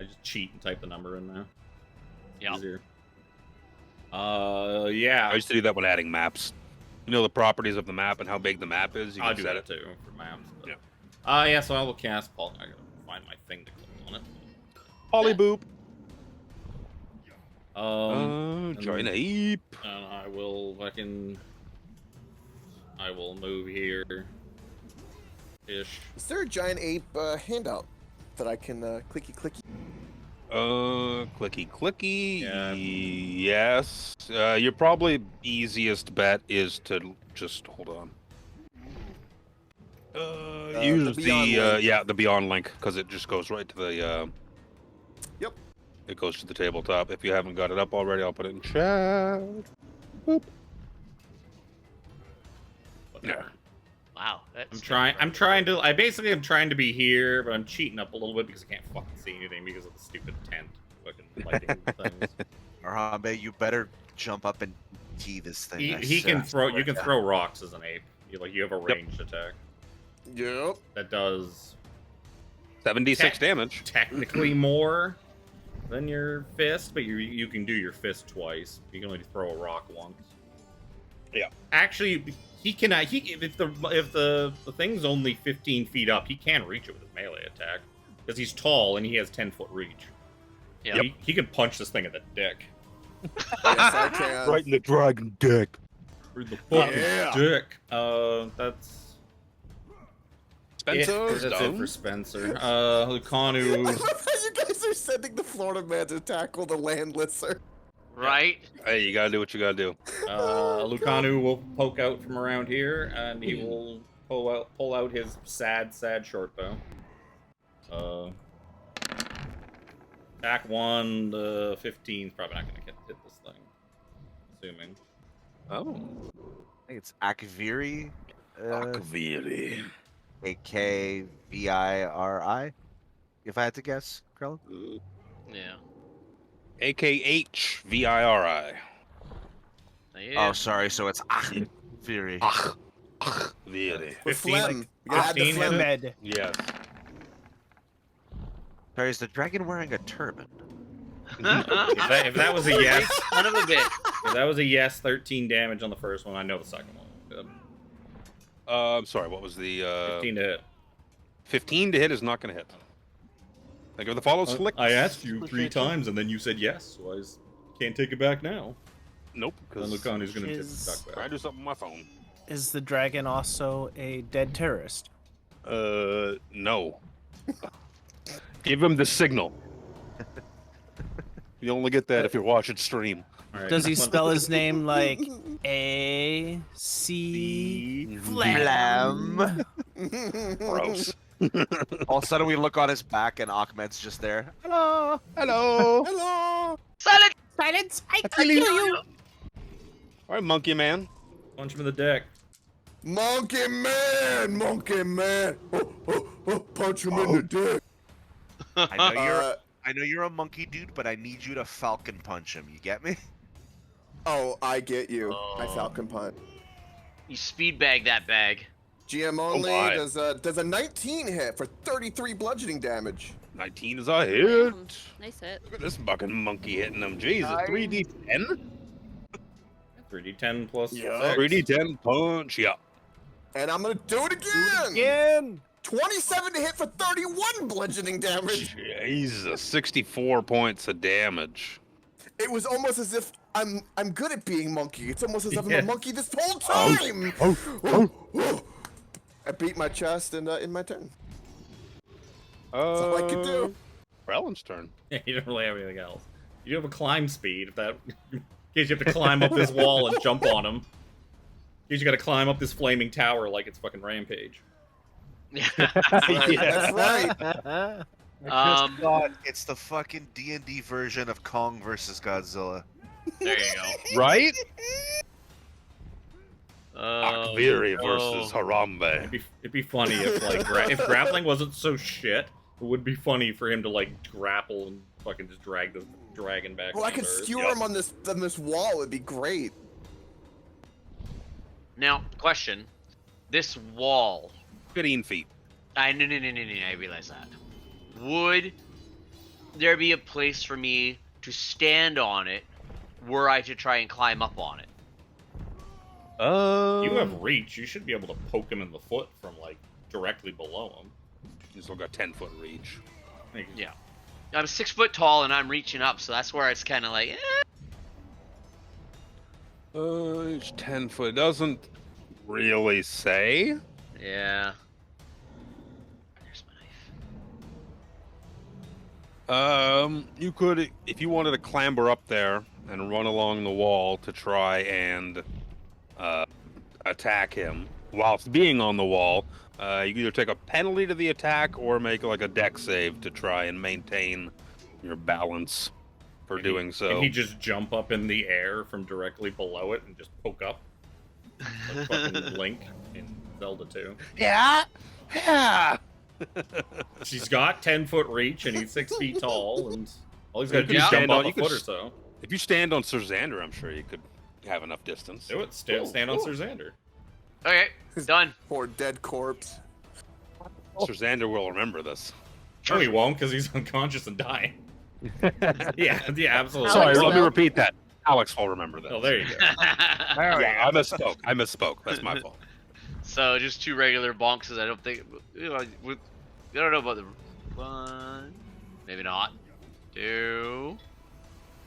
I just cheat and type the number in there. Yep. Easier. Yeah. I used to do that when adding maps. You know the properties of the map and how big the map is. You I'll can do set that it. too for maps. But... Yeah. Yeah. So I will cast Paul. I gotta find my thing to click on it. Polyboop. Join then- ape. And I will I will move here. Ish. Is there a giant ape handout that I can clicky clicky? Clicky clicky. Yeah. Yes. Your probably easiest bet is to just hold on. Use the Beyond link. yeah, the Beyond link, because it just goes right to the Yep. It goes to the tabletop. If you haven't got it up already, I'll put it in chat. Boop. Yeah. Wow. That's I'm trying to. I basically am trying to be here, but I'm cheating up a little bit because I can't fucking see anything because of the stupid tent. Fucking lighting things. Harambe, you better jump up and key this thing. He can throw. You can throw rocks as an ape. You have a ranged attack Yep. that does 76 damage. technically more than your fist, but you can do your fist twice. You can only throw a rock once. Yeah. Actually, he cannot. If the thing's only 15 feet up, he can reach it with his melee attack because he's tall and he has 10-foot reach. Yeah. He can punch this thing in the dick. Yes, I can. Right in the dragon dick. Or the fucking Yeah. dick. That's. Spencer's That's it done. for Spencer. I Lucanu. love how you guys are sending the Florida man to tackle the landlesser. right. Hey, you gotta do what you gotta do. Lucanu will poke out from around here, and he will pull out his sad short bow. Attack 1, the 15's probably not gonna hit this thing. Assuming. Oh. I think it's Akviri. Akviri. A-K-V-I-R-I. If I had to guess, Krellin. Yeah. AKHVIRI. Yeah. Oh, sorry. So it's Akviri. Akviri. With 15, phlegm. You gotta add the 15 phlegm. Med. Yes. Sorry, is the dragon wearing a turban? If that was a yes, Son of a bitch. if that was a yes, 13 damage on the first one. I know the second one. Good. I'm sorry, what was the 15 to hit. 15 to hit is not gonna hit. Think of the follow slick. I asked you 3 times, and then you said yes, so I can't take it back now. Nope, Then because Lucanu's gonna take it Is- back. try to do something on my phone. Is the dragon also a dead terrorist? No. Give him the signal. You only get that if you're watching stream. All right. Does he spell his name like A C Flam. Gross. All of a sudden, we look on his back, and Ahmed's just there. Hello. Hello. Hello. Silent. Silence! I kill you! All right, monkey man. Punch him in the dick. Monkey man. Monkey man. Oh, oh, oh, punch him in the dick. I know you're a monkey dude, but I need you to falcon punch him. You get me? Oh, I get you. I Oh. falcon punch. You speed bag that bag. GM only my. does a 19 hit for 33 bludgeoning damage. 19 is a hit. Nice hit. Look at this fucking monkey hitting him. Jesus, Nice. 3d10? 3d10 plus Yeah. 6. 3d10 punch. Yeah. And I'm gonna do it again. Again! 27 to hit for 31 bludgeoning damage. Jesus, 64 points of damage. It was almost as if I'm good at being monkey. It's almost as if I'm Yes. a monkey this whole time. I beat my chest in my turn. That's all I can do. Krellin's turn. Yeah, you don't really have anything else. You have a climb speed, if that, in case you have to climb up this wall and jump on him. In case you gotta climb up this flaming tower like it's fucking Rampage. That's right. I Um, just thought it's the fucking D&D version of Kong versus Godzilla. There you go. Right? Oh, Akviri no. versus Harambe. It'd be funny if like if grappling wasn't so shit. It would be funny for him to like grapple and fucking just drag the dragon back. Well, I down could to Earth. skewer him on this wall. It'd be great. Now, question: this wall. 15 feet. No. I realize that. Would there be a place for me to stand on it, were I to try and climb up on it? You have reach. You should be able to poke him in the foot from like directly below him. You still got 10-foot reach. Like, Yeah. I'm 6 foot tall and I'm reaching up, so that's where it's kind of like. It's 10 foot. It doesn't really say. Yeah. There's my You could, if you wanted to clamber up there and run along the wall to try and attack him whilst being on the wall. You can either take a penalty to the attack or make like a deck save to try and maintain your balance for doing so. Can he just jump up in the air from directly below it and just poke up? Like fucking Link in Zelda 2. Yeah! Yeah! She's got 10-foot reach and he's 6 feet tall, and all he's got to do You is can jump stand up on- a you could foot or s- so. If you stand on Sir Xander, I'm sure you could have enough distance. Do it. Stand on Sir Xander. Okay, done. Poor dead corpse. Sir Xander will remember this. No, he won't, because he's unconscious and dying. Yeah, absolutely. Sorry, Alex let me will. repeat that. Alex will remember this. Oh, there you go. Yeah, I misspoke. That's my fault. So just 2 regular bonks. I don't think. I don't know about the 1. Maybe not. 2.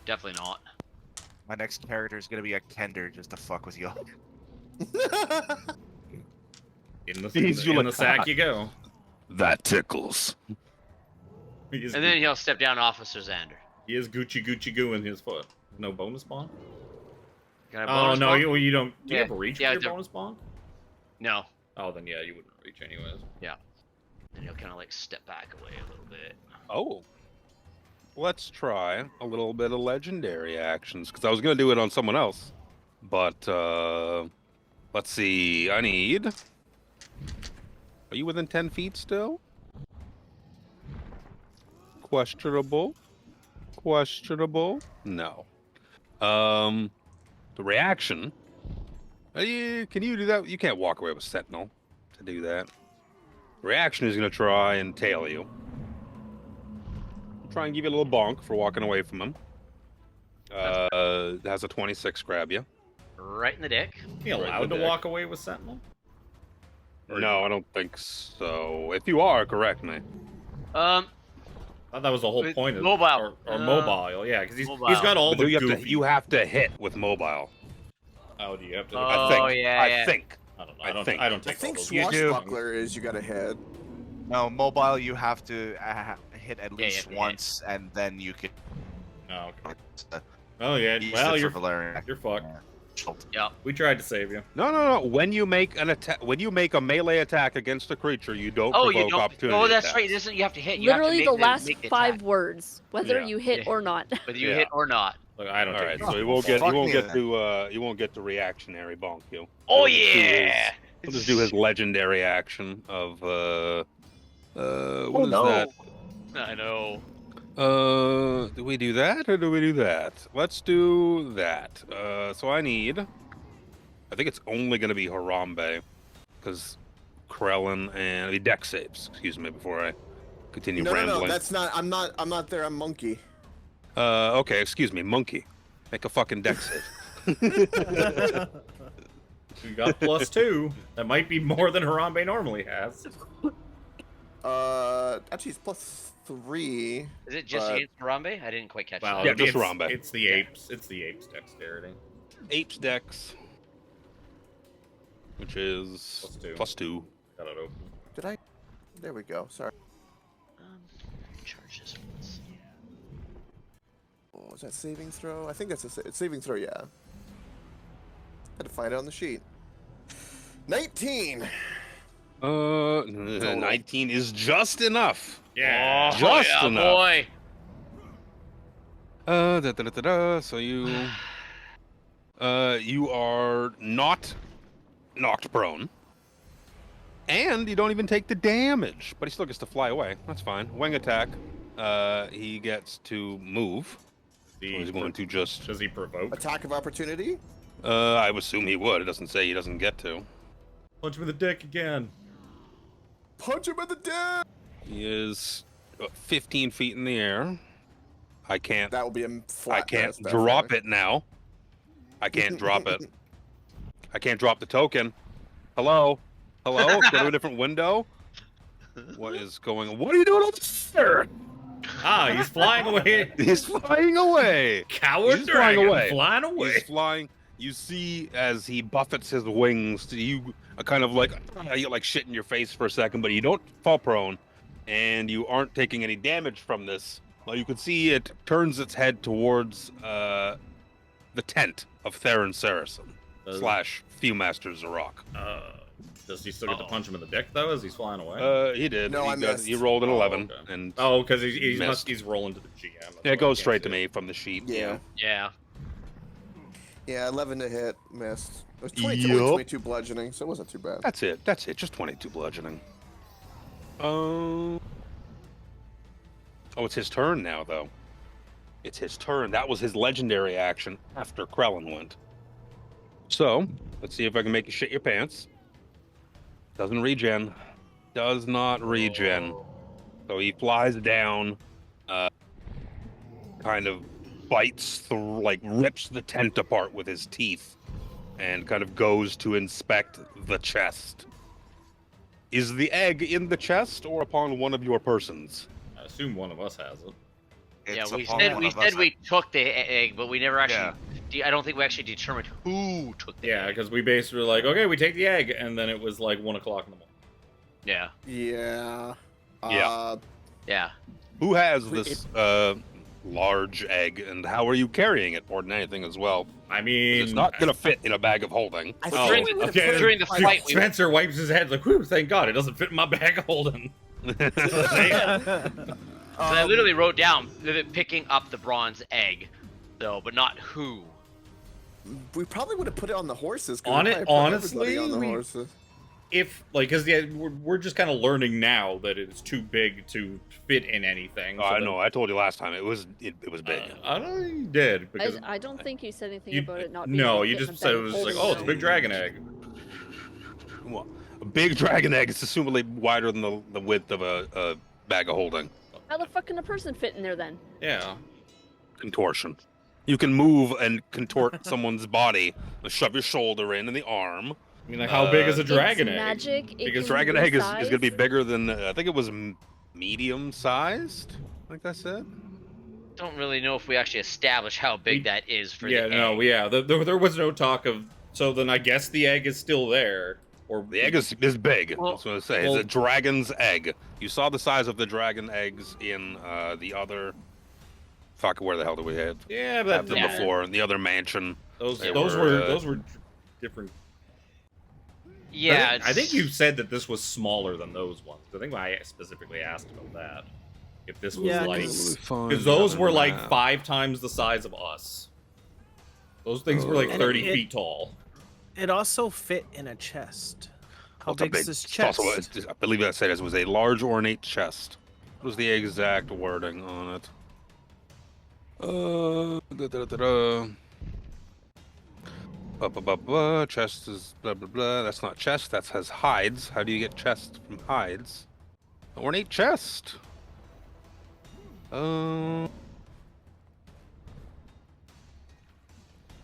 Definitely not. My next character is gonna be a Kender just to fuck with y'all. In the, Jeez, in the sack you go. That tickles. He is, And then he'll step down Officer Xander. he is Gucci Goo in his foot. No bonus bonk? Can I Oh, bonus no, bonk? you don't. Do you Yeah, have a reach yeah, for your the- bonus bonk? No. Oh, then yeah, you wouldn't reach anyways. And he'll kind of like step back away a little bit. Oh. Let's try a little bit of legendary actions, because I was going to do it on someone else. But, let's see. I need... Are you within 10 feet still? Questionable. Questionable. No. The reaction. Can you do that? You can't walk away with Sentinel to do that. Reaction is going to try and tail you. Try and give you a little bonk for walking away from him. Has a 26 grab you. Right in the dick. Is he allowed to walk away with Sentinel? No, I don't think so. If you are, correct me. Um, I thought that was the whole It's point of mobile. or mobile, yeah, because he's Mobile. got all But the you have goofy. to, you have to hit with mobile. Oh, do you have to? Oh, I think. yeah, I yeah. think. I don't know. I I don't. think. I don't I take think all those. You do. swashbuckler is you got to hit. No, mobile you have to hit at Yeah, least yeah. once, and then you can. Oh, okay. Uh, Oh yeah. use Well, it you're for Valerian. fucked. yeah. We tried to save you. No. When you make an attack, when you make a melee attack against a creature, you don't Oh, provoke you don't. opportunity Oh, that's attacks. right. It isn't. You have to hit. You have to Literally make the last make the 5 attack, words, whether Yeah. you hit Yeah. or not. whether you Yeah. hit or not. Look, I don't All take right, those. so you won't get Fuck you won't me get then. to you won't get the reactionary bonk you. Oh He'll just do his- yeah. He'll just do his legendary action of what is no. that? I know. Do we do that or do we do that? Let's do that. So I think it's only going to be Harambe, because Krellin and the deck saves. Excuse me before I continue No, rambling. that's not. I'm not there. I'm monkey. Okay, excuse me, monkey. Make a fucking deck save. We got +2. That might be more than Harambe normally has. Actually, it's +3. Is it just But- against Harambe? I didn't quite catch Well, that. Yeah, just it's, Harambe. It's the apes. It's the apes' dexterity. Apes decks, which is +2. +2. Got it open. Did I? There we go. Sorry. Charge this once. Oh, is that saving throw? I think that's it's saving throw. Yeah. Had to find it on the sheet. 19. 19 is just enough. Yeah. Oh, Just yeah, enough. boy. So you are not knocked prone, and you don't even take the damage, but he still gets to fly away. That's fine. Wing attack. He gets to move. So he's going to just. Does he provoke? Attack of opportunity. I would assume he would. It doesn't say he doesn't get to. Punch him in the dick again. Punch him in the dick. He is 15 feet in the air. I can't. That will be a flat. I can't pass, drop definitely. it now. I can't drop it. I can't drop the token. Hello? Hello? Go to a different window? What is going on? What are you doing over there? Ah, he's flying away. He's flying away. Coward He's flying dragon away. flying away. He's flying. You see as he buffets his wings, you are kind of like, you like shit in your face for a second, but you don't fall prone, and you aren't taking any damage from this Well, you can see it turns its head towards the tent of Theron Saracen slash Viewmaster Zarok. Does he still get to punch him in the dick though as he's flying away? He did. No, I missed. He rolled an 11, okay. and because he's rolling to the GM. That's yeah, why it goes I straight can't to see me it. from the sheet. Yeah. Yeah. Yeah, 11 to hit, missed. It was 22, Yup. 22 bludgeoning, so it wasn't too bad. That's it. That's it. Just 22 bludgeoning. Oh, it's his turn now, though. It's his turn. That was his legendary action after Krellin went. So, let's see if I can make you shit your pants. Doesn't regen. Does not regen. So he flies down, kind of bites through, like rips the tent apart with his teeth, and kind of goes to inspect the chest. Is the egg in the chest or upon one of your persons? I assume one of us has it. Yeah, It's we upon said one we of us. said we took the egg, but we never actually. Yeah. I don't think we actually determined who took the Yeah, egg. because we basically were like, okay, we take the egg, and then it was like 1 o'clock in the morning. Yeah. Yeah. Yeah. Yeah. Who has this large egg, and how are you carrying it more than anything as well? I mean, It's not gonna fit in a bag of holding. I Oh, think we would've okay. put it During the like- fight, we Spencer wipes his head like, whew, thank God, it doesn't fit in my bag of holding. So I literally wrote down picking up the bronze egg, though, but not who. We probably would have put it on the horses. 'cause On we it- probably put honestly, everybody on the we- horses. If, like, because we're just kind of learning now that it's too big to fit in anything. Oh, so I then- know. I told you last time it was big. I don't know you did. Because I don't think you said anything you, about it not being. no, able to you fit in just a said bag it of was like, holding, oh, it's a though. big dragon egg. Well, a big dragon egg is assumably wider than the width of a bag of holding. How the fuck can a person fit in there then? Yeah. Contortion. You can move and contort someone's body, shove your shoulder in and the arm. I mean, like, how big is a It's dragon egg? magic. It Because can Dragon egg is resize. going to be bigger than, I think it was medium-sized, like I said. Don't really know if we actually established how big that is for Yeah, the no, egg. yeah. There was no talk of. So then I guess the egg is still there. Or The egg is big. Well- That's what I say. well- It's a dragon's egg. You saw the size of the dragon eggs in the other... Fuck, where the hell do we have Yeah, have but them Yeah. before? In the other mansion. those They those were, were those were different. Yeah, I think you said that this was smaller than those ones. I think I specifically asked about that. If this was Yeah, like, 'cause- because those were like 5 times the size of us. Those things were like And 30 it- feet tall. It also fit in a chest. How It's a big is this it's chest? also I believe I said it was a large ornate chest. What was the exact wording on it? Chest is blah blah blah. That's not chest. That has hides. How do you get chest from hides? Ornate chest.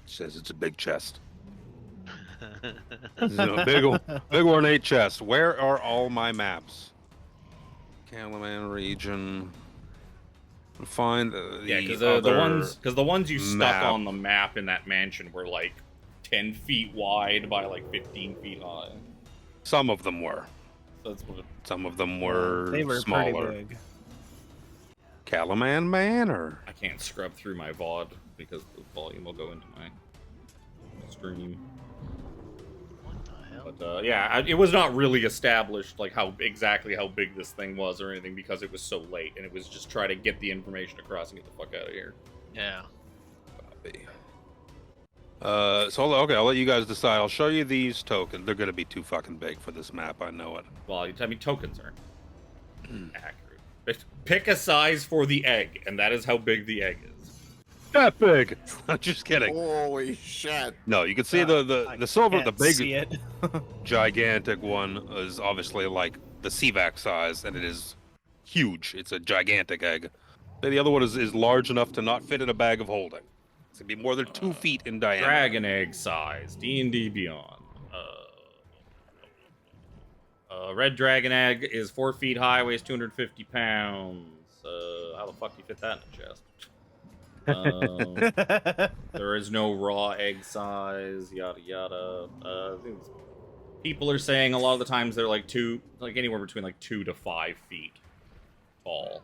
Says it's a big chest. This is a big ornate chest. Where are all my maps? Calaman region. Find Yeah, because other the ones you stuck map. on the map in that mansion were like 10 feet wide by like 15 feet high. Some of them were. That's what. Some of them were, They were smaller. pretty big. Calaman Manor. I can't scrub through my VOD because the volume will go into my stream. What the hell? But yeah, it was not really established like exactly how big this thing was or anything because it was so late, and it was just try to get the information across and get the fuck out of here. Yeah. So okay, I'll let you guys decide. I'll show you these tokens. They're gonna be too fucking big for this map. I know it. Well, I mean, tokens aren't accurate. Pick a size for the egg, and that is how big the egg is. That big. I'm just kidding. Holy shit. No, you can see I the silver, the Can't big see it. gigantic one is obviously like the CVAC size, and it is huge. It's a gigantic egg. The other one is large enough to not fit in a bag of holding. It's gonna be more than 2 feet in diameter. Dragon egg size, D&D Beyond. Red dragon egg is 4 feet high, weighs 250 pounds. How the fuck do you fit that in the chest? There is no raw egg size, yada yada. People are saying a lot of the times they're like anywhere between like 2 to 5 feet tall.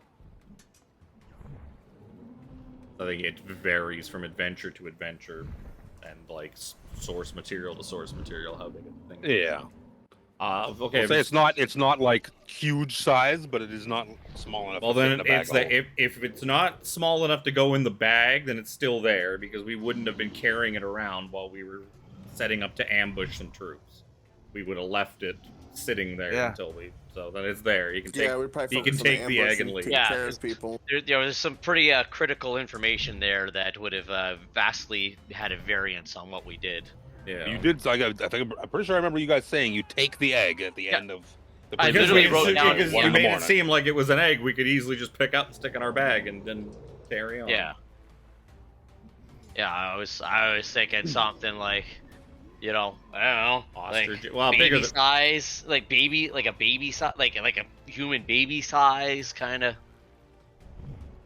I think it varies from adventure to adventure, and like source material to source material how big a thing. Yeah. Okay. I'll say it's not like huge size, but it is not small enough. Well, to fit then in a bag it's that if it's not small enough to go in the bag, then it's still there because we wouldn't have been carrying it around while we were setting up to ambush some troops. We would have left it sitting there until we. So then it's there. You can take. Yeah, we probably You can focus on take the egg and leave. take Yeah, care 'cause of people. There's some pretty critical information there that would have vastly had a variance on what we did. Yeah. You did. I think I'm pretty sure I remember you guys saying you take the egg at the end of the. I previous literally game. wrote down because One you in the made it morning. seem like it was an egg we could easily just pick up and stick in our bag and then carry on. Yeah. Yeah, I was thinking something like, I don't know, Ostrich. like Well, baby bigger than. size, like a baby size, like a human baby size, kind of.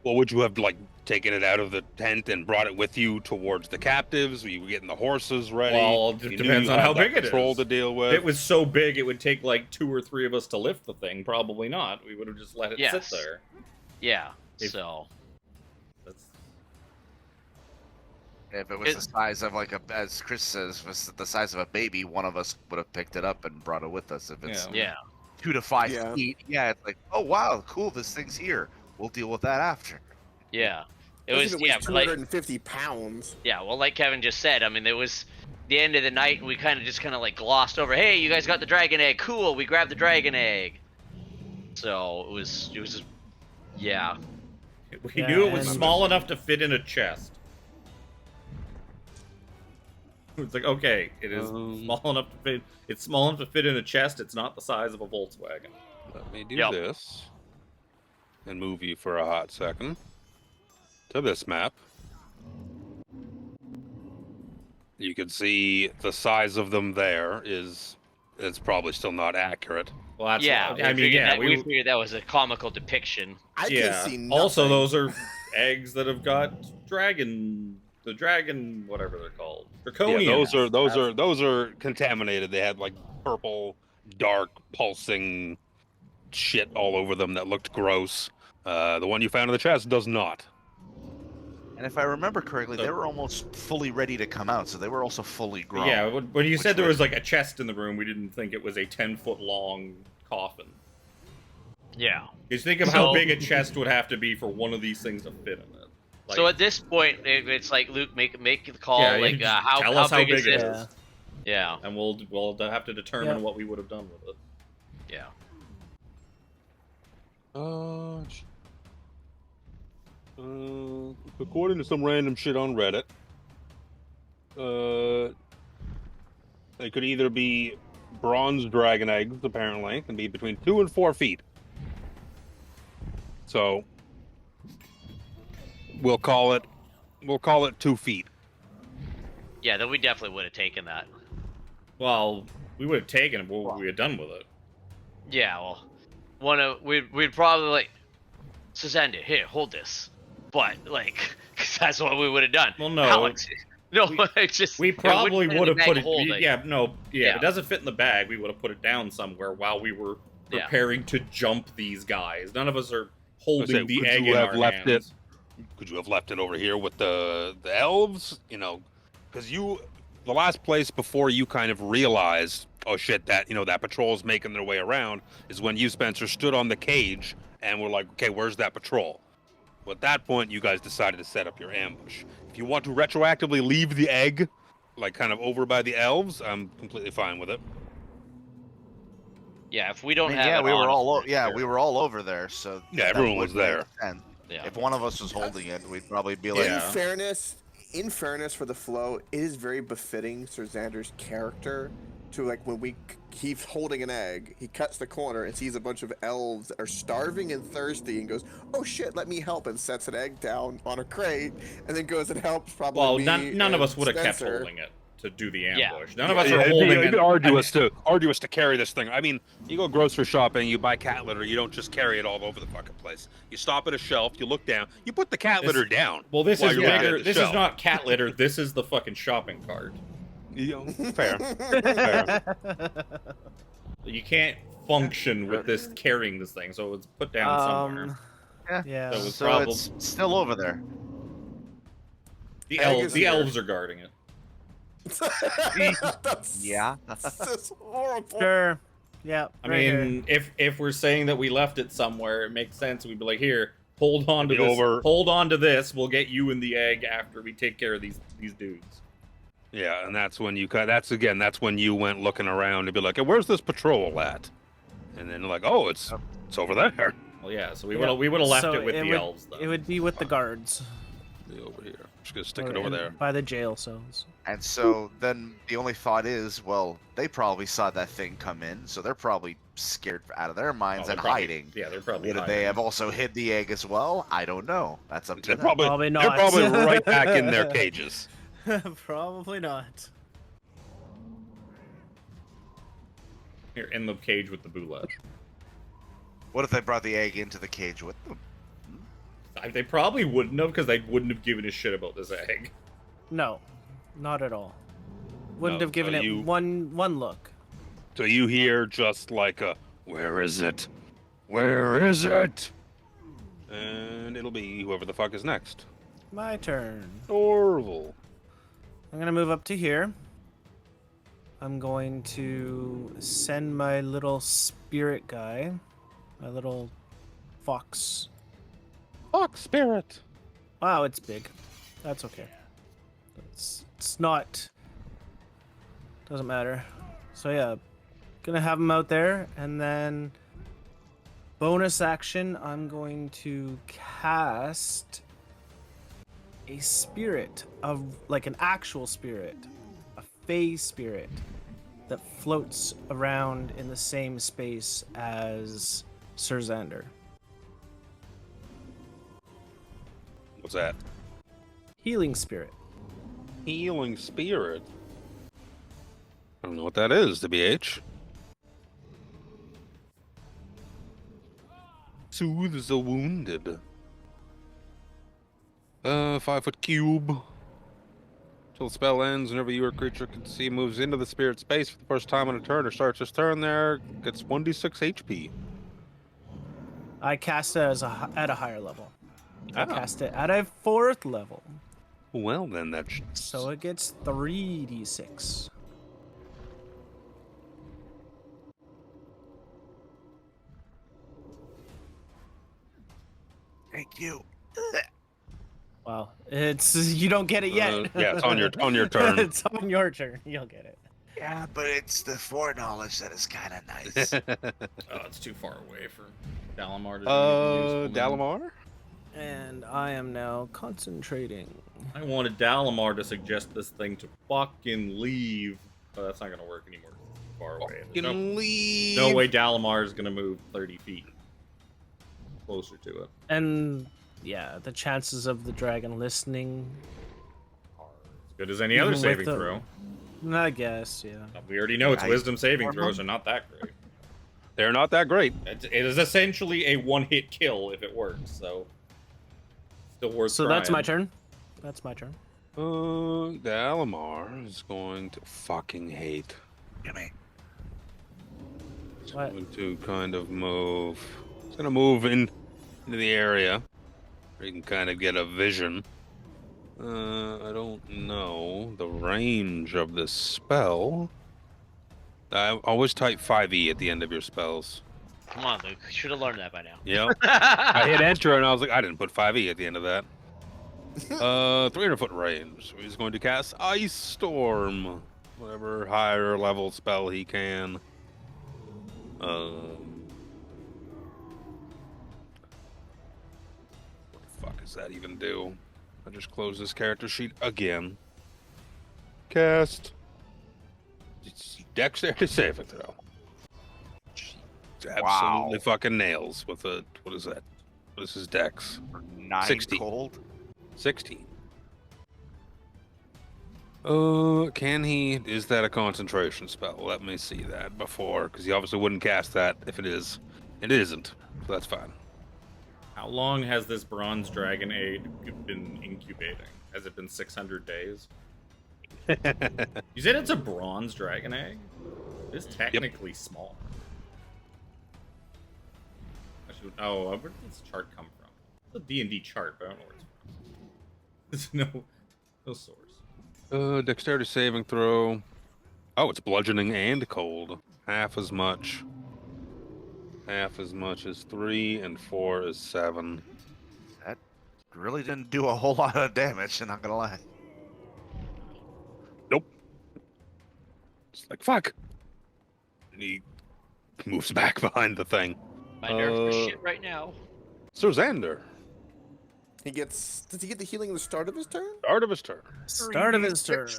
Well, would you have like taken it out of the tent and brought it with you towards the captives? Were you getting the horses ready? Well, it You knew depends you on had how that big it patrol is. to deal with. If it was so big, it would take like 2 or 3 of us to lift the thing. Probably not. We would have just let it Yes. sit there. Yeah. If- So. That's, If it was the size of as Chris says, if it was the size of a baby, one of us would have picked it up and brought it with us. If it's Yeah. 2 to 5 Yeah. feet, it's like, oh wow, cool, this thing's here. We'll deal with that after. Yeah. It Even was if it was but like 250 pounds. yeah. Well, like Kevin just said, I mean, it was the end of the night, and we kind of like glossed over. Hey, you guys got the dragon egg? Cool. We grabbed the dragon egg. So it was yeah. we Yeah, knew it was and- small enough to fit in a chest. It's like, okay, it is small enough to fit. It's small enough to fit in a chest. It's not the size of a Volkswagen. Let me do Yep. this and move you for a hot second to this map. You can see the size of them there is it's probably still not accurate. Well, that's Yeah. I mean, yeah, we figured that was a comical depiction. I yeah. can see nothing. Also, those are eggs that have got the dragon, whatever they're called, draconian. Yeah, those are contaminated. They had like purple, dark, pulsing shit all over them that looked gross. The one you found in the chest does not. And if I remember correctly, they were almost fully ready to come out, so they were also fully grown. Yeah, when you which said there would- was like a chest in the room, we didn't think it was a 10-foot long coffin. Yeah. Just think of how So- big a chest would have to be for one of these things to fit in it. Like, So at this point, it's like Luke, make the call. Yeah, like you how tell us how big is big it it? is. Yeah. and we'll have to determine Yeah. what we would have done with it. Yeah. According to some random shit on Reddit, they could either be bronze dragon eggs, apparently, can be between 2 and 4 feet. So we'll call it 2 feet. Yeah. Then we definitely would have taken that. Well, we would have taken it, but what we had done with it. Yeah. Well, we'd probably like, Suzanne, here, hold this. But like, 'cause that's what we would have done. Well, no. Alex, no, it's just We probably it wouldn't would have fit put in the bag it. holding. If Yeah. it doesn't fit in the bag, we would have put it down somewhere while we were Yeah. preparing to jump these guys. None of us are say, holding the could egg you in have our left hands. Could you have left it over here with the elves? Because the last place before you kind of realized, oh shit, that that patrol's making their way around is when you, Spencer, stood on the cage and were like, okay, where's that patrol? Well, at that point, you guys decided to set up your ambush. If you want to retroactively leave the egg, like kind of over by the elves, I'm completely fine with it. Yeah. If we don't I mean, have, yeah, it we were on all us, we were all over there, so Yeah, that everyone would was there. make sense. Yeah. If one of us was holding it, we'd probably be like, Yeah. In fairness for the flow, it is very befitting Sir Xander's character to, like, when he's holding an egg, he cuts the corner and sees a bunch of elves that are starving and thirsty and goes, oh shit, let me help, and sets an egg down on a crate and then goes and helps probably Well, me none of and us would have kept Spencer. holding it to do the Yeah. ambush. None of us are it'd holding be it. arduous to carry this thing. I mean, you go grocery shopping, you buy cat litter, you don't just carry it all over the fucking place. You stop at a shelf, you look down, you put the cat litter down. Well, this while is you're looking bigger. at the This is shelf. not cat litter. This is the fucking shopping cart. Fair. Fair. You can't function with this carrying this thing, so it's put down somewhere. Yeah. Yeah. So it's so probably- it's still over there. The Egg is the here. elves are guarding it. That's Yeah. that's horrible. Sure. Yeah. I right mean, if we're saying that we left it somewhere, it makes sense. We'd be like, here, hold on to Maybe this. over- Hold on to this. We'll get you in the egg after we take care of these dudes. Yeah, and that's when you that's when you went looking around and be like, hey, where's this patrol at? And then like, oh, it's over there. Well, yeah. So we Yeah. would have left So it with the would, elves, though. It would be with the guards. Be over here. Just gonna stick or it over in- there. by the jail cells. And so then the only thought is, well, they probably saw that thing come in, so they're probably scared out of their Oh, minds they're and probably- hiding. Yeah, they're probably. Maybe they hiding. have also hid the egg as well. I don't know. That's up to They're them. probably Probably they're not. probably right back in their cages. Probably not. Here in the cage with the boulette. What if they brought the egg into the cage with them? They probably wouldn't have, because they wouldn't have given a shit about this egg. No, not at all. Wouldn't No, have given so it you- one look. So you hear just like a, where is it? Where is it? And it'll be whoever the fuck is next. My turn. Orville. I'm gonna move up to here. I'm going to send my little spirit guy, my little fox. Fuck spirit. Wow, it's big. That's okay. It's not. Doesn't matter. So yeah, gonna have him out there, and then bonus action. I'm going to cast a spirit of like an actual spirit, a fey spirit that floats around in the same space as Sir Xander. What's that? Healing spirit. Healing spirit. I don't know what that is, to BH. Soothes the wounded. 5-foot cube. Till the spell ends, whenever you or creature can see moves into the spirit space for the first time on a turn or starts its turn there, gets 1d6 HP. I cast it at a higher level. I Ah. cast it at a 4th level, Well then, that's so it gets 3d6. Thank you. Wow, it's you don't get it yet. yeah, it's on your turn. It's on your turn. You'll get it. Yeah, but it's the foreknowledge that is kind of nice. Oh, it's too far away for Dalamar to do anything useful now. Dalamar? And I am now concentrating. I wanted Dalamar to suggest this thing to fucking leave, but that's not gonna work anymore. It's too far away. There's Fucking leave. no way Dalamar is gonna move 30 feet closer to it. And yeah, the chances of the dragon listening, As good as any other Even with saving the- throw. I guess, yeah. We already know its I- wisdom saving throws are not that great. They're not that great. It is essentially a one-hit kill if it works, so still worth So trying. that's my turn. That's my turn. Dalamar is going to fucking hate. Gimme. It's What? going to kind of move. It's going to move into the area where you can kind of get a vision. I don't know the range of this spell. I always type 5e at the end of your spells. Come on, Luke. Should have learned that by now. Yep. I hit enter and I was like, I didn't put 5e at the end of that. 300-foot range. So he's going to cast Ice Storm. Whatever higher level spell he can. What the fuck does that even do? I just closed this character sheet again. Cast. It's Dexterity saving throw. Absolutely fucking nails with a, what is that? What is his dex? 9 60. cold. 16. Can he? Is that a concentration spell? Let me see that before, because he obviously wouldn't cast that if it is. It isn't, so that's fine. How long has this bronze dragon egg been incubating? Has it been 600 days? You said it's a bronze dragon egg? It's technically small. Where did this chart come from? It's a D&D chart, but I don't know where it's from. There's No source. Dexterity saving throw. Oh, it's bludgeoning and cold. Half as much. Half as much as 3, and 4 is 7. That really didn't do a whole lot of damage, I'm not gonna lie. Nope. It's like, fuck. And he moves back behind the thing. My nerves are shit right now. Sir Xander, He gets. Does he get the healing at the start of his turn? start of his turn. Start of his 3d6.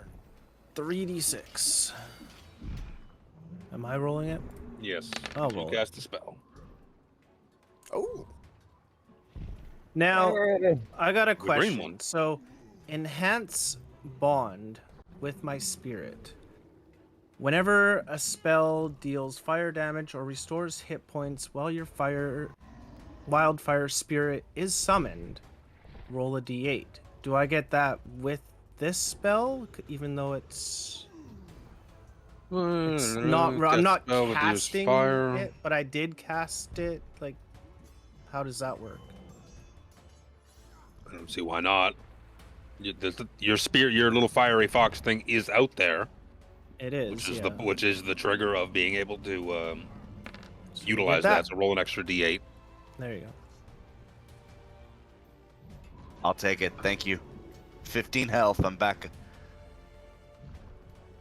turn. 3d6. Am I rolling it? Yes. I'll You roll it. cast a spell. Oh. Now, I got a green question. one. So, enhance bond with my spirit. Whenever a spell deals fire damage or restores hit points while your wildfire spirit is summoned, roll a d8. Do I get that with this spell, even though it's not? I'm not casting fire. it, but I did cast it. Like, how does that work? I don't see why not. Your spirit, your little fiery fox thing is out there, It is. which is yeah. which is the trigger of being able to So utilize get that. So roll an extra d8. There you go. I'll take it. Thank you. 15 health. I'm back.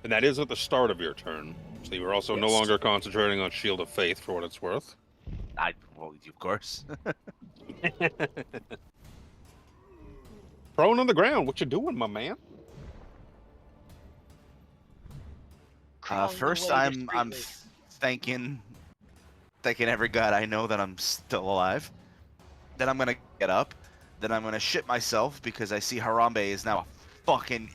And that is at the start of your turn. So you are also no Yes. longer concentrating on Shield of Faith for what it's worth. Well, of course. Prone on the ground. What you doing, my man? Crawling First, away I'm discreetly. thanking every god I know that I'm still alive. Then I'm gonna get up. Then I'm gonna shit myself because I see Harambe is now a fucking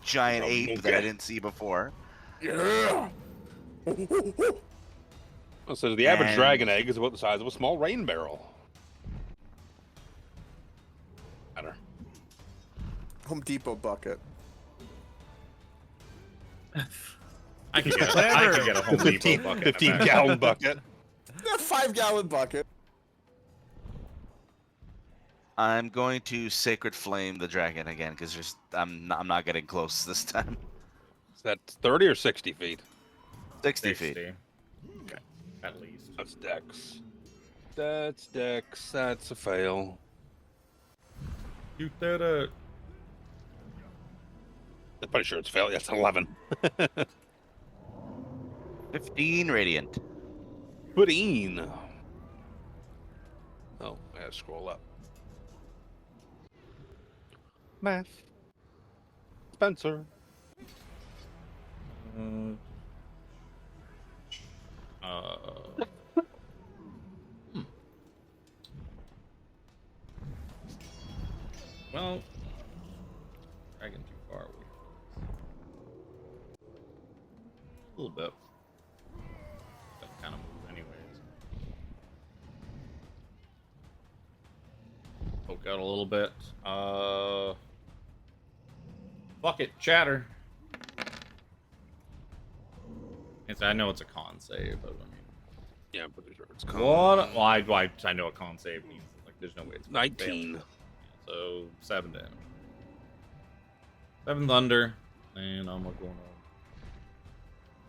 giant Oh, ape that I okay. didn't see before. Yeah. Oh, so the average And- dragon egg is about the size of a small rain barrel. Better. Home Depot bucket. I could get a Home Depot 15, bucket. 15 gallon bucket. That 5-gallon bucket. I'm going to Sacred Flame the dragon again because I'm not getting close this time. Is that 30 or 60 feet? 60 feet. 60. Okay. At least. That's Dex. That's Dex. That's a fail. Shoot that I'm pretty sure it's fail. Yes, 11. 15 radiant. 15. Oh, I gotta scroll up. Math. Spencer. Well, dragon too far away. A little bit. That kind of move anyways. Poke out a little bit. Fuck it, chatter. I know it's a con save, but I mean, Yeah, I'm pretty sure it's what? con. Well, I know a con save means like there's no way it's gonna fail. 19. So 7 damage. 7 thunder, and I'm going to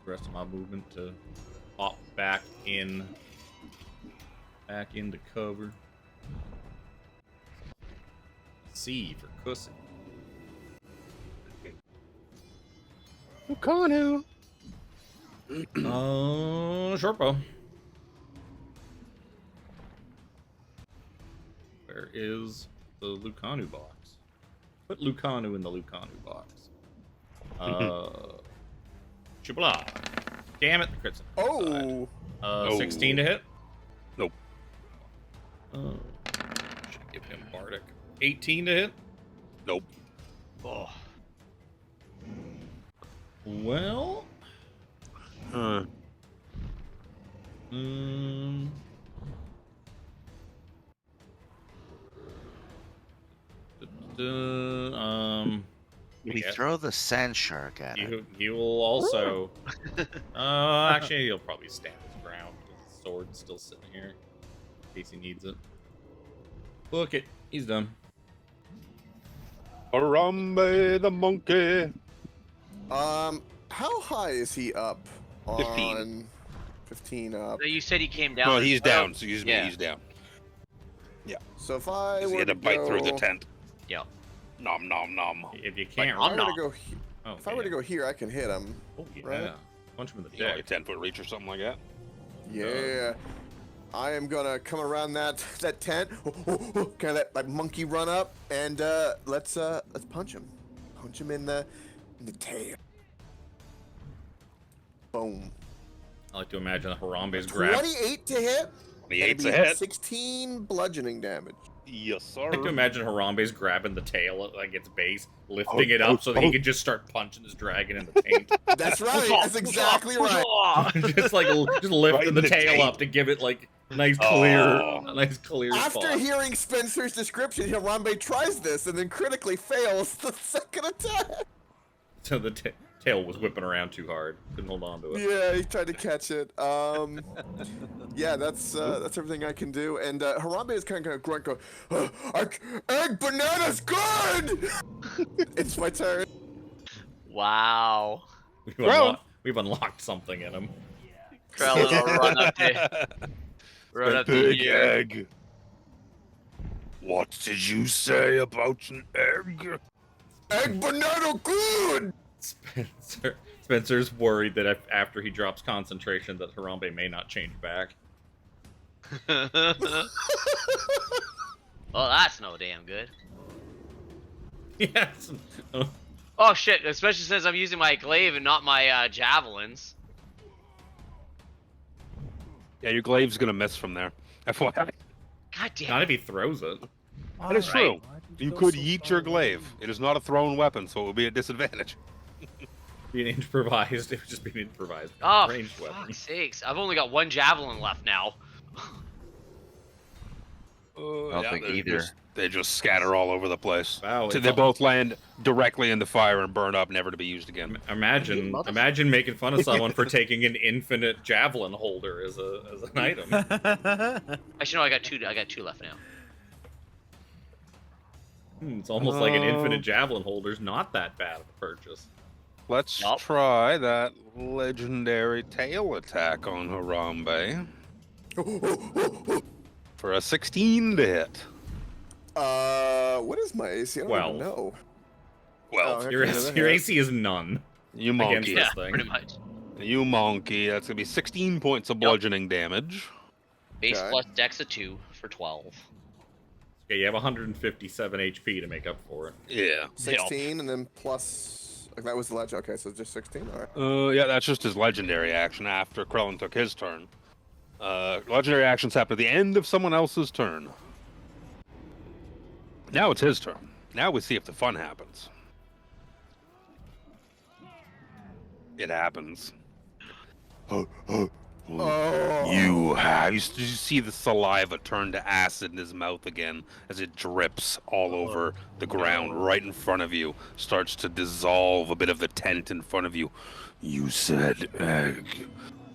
the rest of my movement to hop back into cover. C for cussing. Kanu. Short bow. Where is the Lucanu box? Put Lucanu in the Lucanu box. Chibla. Damn it, the crit's on the side. Oh. 16 to hit? Nope. Should give him Bardic. 18 to hit? Nope. Oh, Well, We yeah. throw the sand shark at it. He will also. Actually, he'll probably stand his ground because his sword's still sitting here in case he needs it. Look it, he's done. Harambe the monkey. How high is he up? 15. On 15 up. You said he came down. No, as he's well? down. Excuse me, Yeah. he's down. So if I He were had to to bite go, through the tent. Yeah. Nom nom nom. If you If can't, I were not. to go, oh, if I were to go here, I can hit him. oh yeah, right? punch him in the You know, like dick. a 10-foot reach or something like that. Yeah. I am gonna come around that tent, kind of that monkey run up, and let's punch him. Punch him in the tail. Boom. I like to imagine the Harambe's grab. 28 to hit. 28's and a hit. 16 bludgeoning damage. Yes, sir. I like to imagine Harambe's grabbing the tail at like its base, lifting it up so that he can just start punching his dragon in the taint. That's right. That's exactly right. just lifting Right in the the tail taint. up to give it like nice clear, Oh. a nice clear After spot. hearing Spencer's description, Harambe tries this and then critically fails the second attack. So the tail was whipping around too hard, couldn't hold on to it. Yeah, he tried to catch it. Yeah, that's everything I can do. And Harambe is kind of grunt, go, egg banana's good. It's my turn. Wow. We've unlocked something in him. Krellin will run up to Big here. egg. What did you say about an egg? Egg banana good. Spencer's worried that after he drops concentration that Harambe may not change back. Well, that's no damn good. Yes. Oh shit, especially since I'm using my glaive and not my javelins. Yeah, your glaive's gonna miss from there. FYI. God damn Not it. if he throws it. That is true. You could yeet your glaive. It is not a thrown weapon, so it would be a disadvantage. Be an improvised. It would just be an improvised Oh, ranged for weapon. fuck's sakes. I've only got one javelin left now. I don't think either. They just scatter all over the place. Wow, So it's they all- both land directly in the fire and burn up, never to be used again. Imagine making fun of someone for taking an infinite javelin holder as an item. Actually, no, I got two left now. It's almost like an infinite javelin holder's not that bad of a purchase. Let's Yup. try that legendary tail attack on Harambe for a 16 to hit. What is my AC? I don't even 12. know. Well, Oh, Your, okay, that your hits. AC is none. you against monkey. this Yeah, thing. pretty much. You monkey. That's gonna be 16 points of bludgeoning damage. Base Okay. plus dex of 2 for 12. Okay, you have 157 HP to make up for it. Yeah. 16 and then plus. Like that was the legend. Okay, so just 16. All right. Yeah, that's just his legendary action after Krellin took his turn. Legendary actions happen at the end of someone else's turn. Now it's his turn. Now we see if the fun happens. It happens. Oh. You see the saliva turn to acid in his mouth again as it drips all over the ground right in front of you, starts to dissolve a bit of the tent in front of you. You said egg.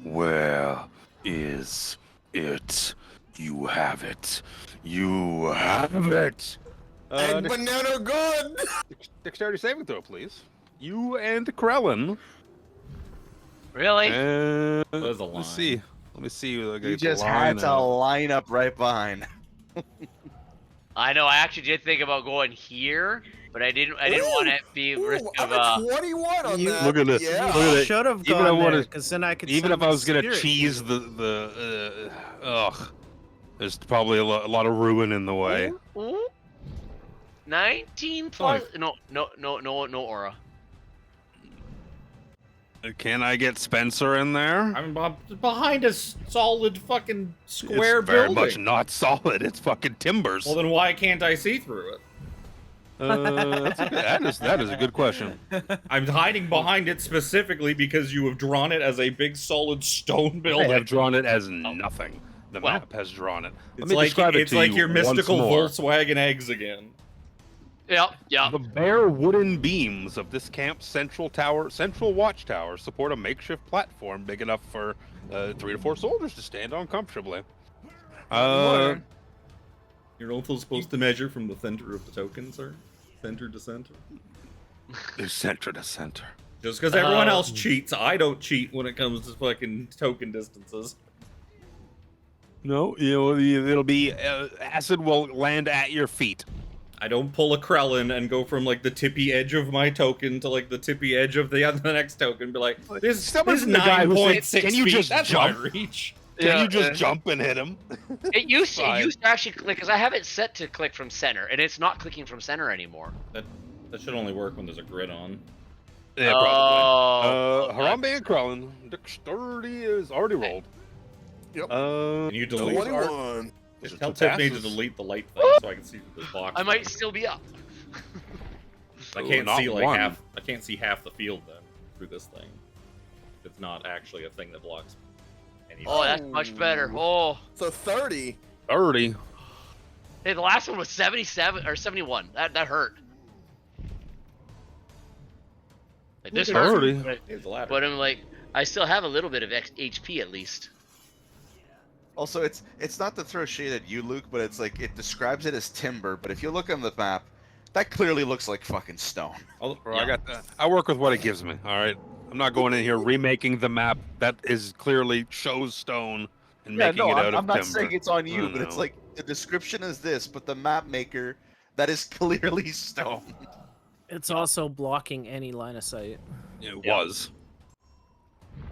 Where is it? You have it. You have it. Egg banana good. Dexterity saving throw, please. You and Krellin. Really? There's a line. Let's see. Let me see. You just had to line up right behind. I know. I actually did think about going here, but I didn't want to be risk I'm of at 21 on You- that. Look at this. Yeah. Look at it. Should have Even gone I wanna- there, because then I could. Even if summon I was gonna spirit. cheese there's probably a lot of ruin in the way. Ooh. 19 plus. No aura. Can I get Spencer in there? I'm behind a solid fucking square It's very building. much not solid. It's fucking timbers. Well, then why can't I see through it? That is a good question. I'm hiding behind it specifically because you have drawn it as a big solid stone I building. have drawn it as nothing. The Well, map has drawn it. Let It's me like describe it it's to like you your once mystical more. Volkswagen eggs again. Yep. The bare wooden beams of this camp's central watchtower support a makeshift platform big enough for 3 to 4 soldiers to stand on comfortably. You're also supposed to measure from the center of the token, sir. Center to center. They're center to center. Just because everyone else cheats, I don't cheat when it comes to fucking token distances. No, it'll be acid will land at your feet. I don't pull a Krellin and go from like the tippy edge of my token to like the tippy edge of the next token. And be like, this 9.6 can you feet, just that's jump? my reach. Can you just jump and hit him? It used to actually click, because I have it set to click from center, and it's not clicking from center anymore. That should only work when there's a grid on. Yeah, probably. Harambe and Krellin. Dexterity is already rolled. Yep. Can you delete? 21. Just tell Tiffany to delete the light thing so I can see through this box. I might still be up. I can't not see like one. half. I can't see half the field then through this thing. It's not actually a thing that blocks anything. Oh, that's much better. Oh, So 30. 30. hey, the last one was 77 or 71. That hurt. Like, this hurt, 30. Here's the ladder. but I'm like, I still have a little bit of HP at least. Also, it's not to throw shade at you, Luke, but it's like it describes it as timber. But if you look on the map, that clearly looks like fucking stone. Bro, I got that. I work with what it gives me. All right. I'm not going in here remaking the map that is clearly shows stone and making it out of I'm not timber. saying it's on you, I but it's know. like the description is this, but the map maker, that is clearly stone. It's also blocking any line of sight. It was.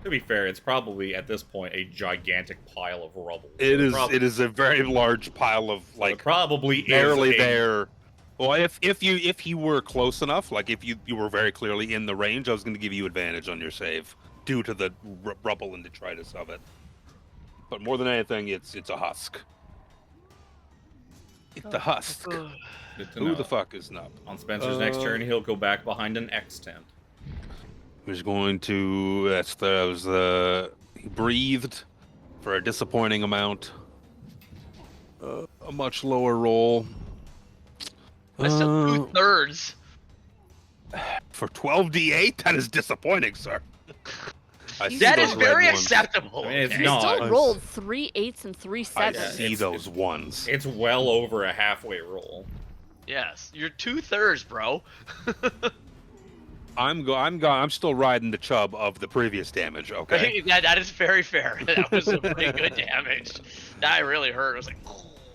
To be fair, it's probably at this point a gigantic pile of rubble. It is. Probably, It is a very large pile of it like probably barely is a- there. Well, if you were close enough, like if you were very clearly in the range, I was going to give you advantage on your save due to the rubble and detritus of it. But more than anything, it's a husk. It's a husk. Good to Who know. the fuck is not? On Spencer's next turn, he'll go back behind an X tent. Who's going to? He breathed for a disappointing amount. A much lower roll. That's still 2/3. For 12d8, that is disappointing, sir. I see That those is red very ones. acceptable. I mean, it's okay? not. Still rolled 3 8s and 3 I 7s. see those ones. It's well over a halfway roll. Yes, you're 2/3, bro. I'm still riding the chub of the previous damage. Okay. Yeah, that is very fair. That was a pretty good damage. That really hurt. I was like,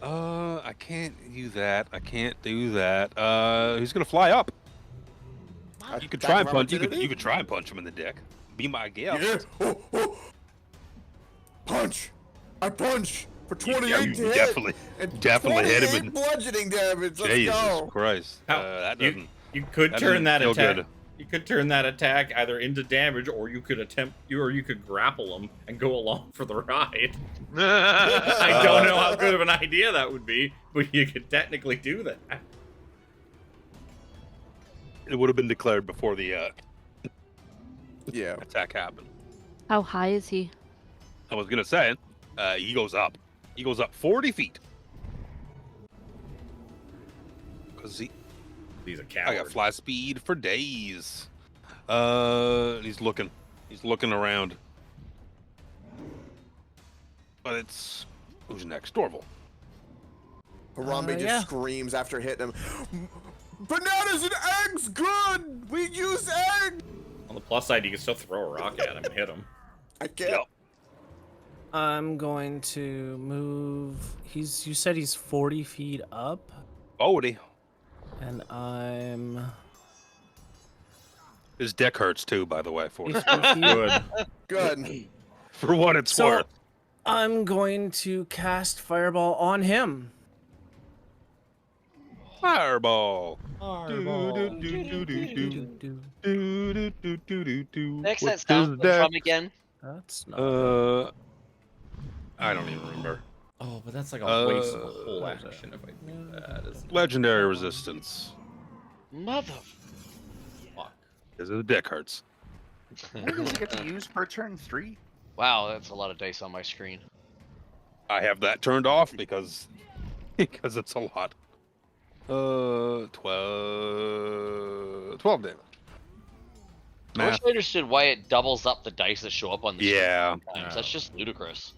I can't do that. I can't do that. He's gonna fly up. You could try and punch. You could try and punch him in the dick. Be my guest. Yeah. Oh. Punch! I punch for 28 Yeah, to you hit. definitely and hit him 28 in. bludgeoning damage. Let's Jesus go. Christ. That doesn't. You could that turn doesn't that feel attack. good. You could turn that attack either into damage, or you could you could grapple him and go along for the ride. I don't know how good of an idea that would be, but you could technically do that. It would have been declared before the Yeah. attack happened. How high is he? I was gonna say, he goes up. He goes up 40 feet. Cause He's a I coward. got fly speed for days. He's looking around. But it's who's next? Dorval. Harambe just yeah. screams after hitting him. Bananas and eggs, good. We use eggs. On the plus side, you can still throw a rock at him and hit him. I can't. Yep. I'm going to move. You said he's 40 feet up, Bodie. and I'm. His dick hurts too, by the way. For He's 40 feet. Good. Good. for what it's So worth. I'm going to cast Fireball on him. Fireball. next that sound from again. That's not. I don't even remember. Oh, but that's like a waste of a whole action if I do that. Isn't it? Legendary resistance. Mother. Fuck. Because the dick hurts. How many does he get to use per turn? 3? Wow, that's a lot of dice on my screen. I have that turned off because it's a lot. 12 damage. I wish Math. I understood why it doubles up the dice that show up on the screen Yeah. sometimes. That's just ludicrous.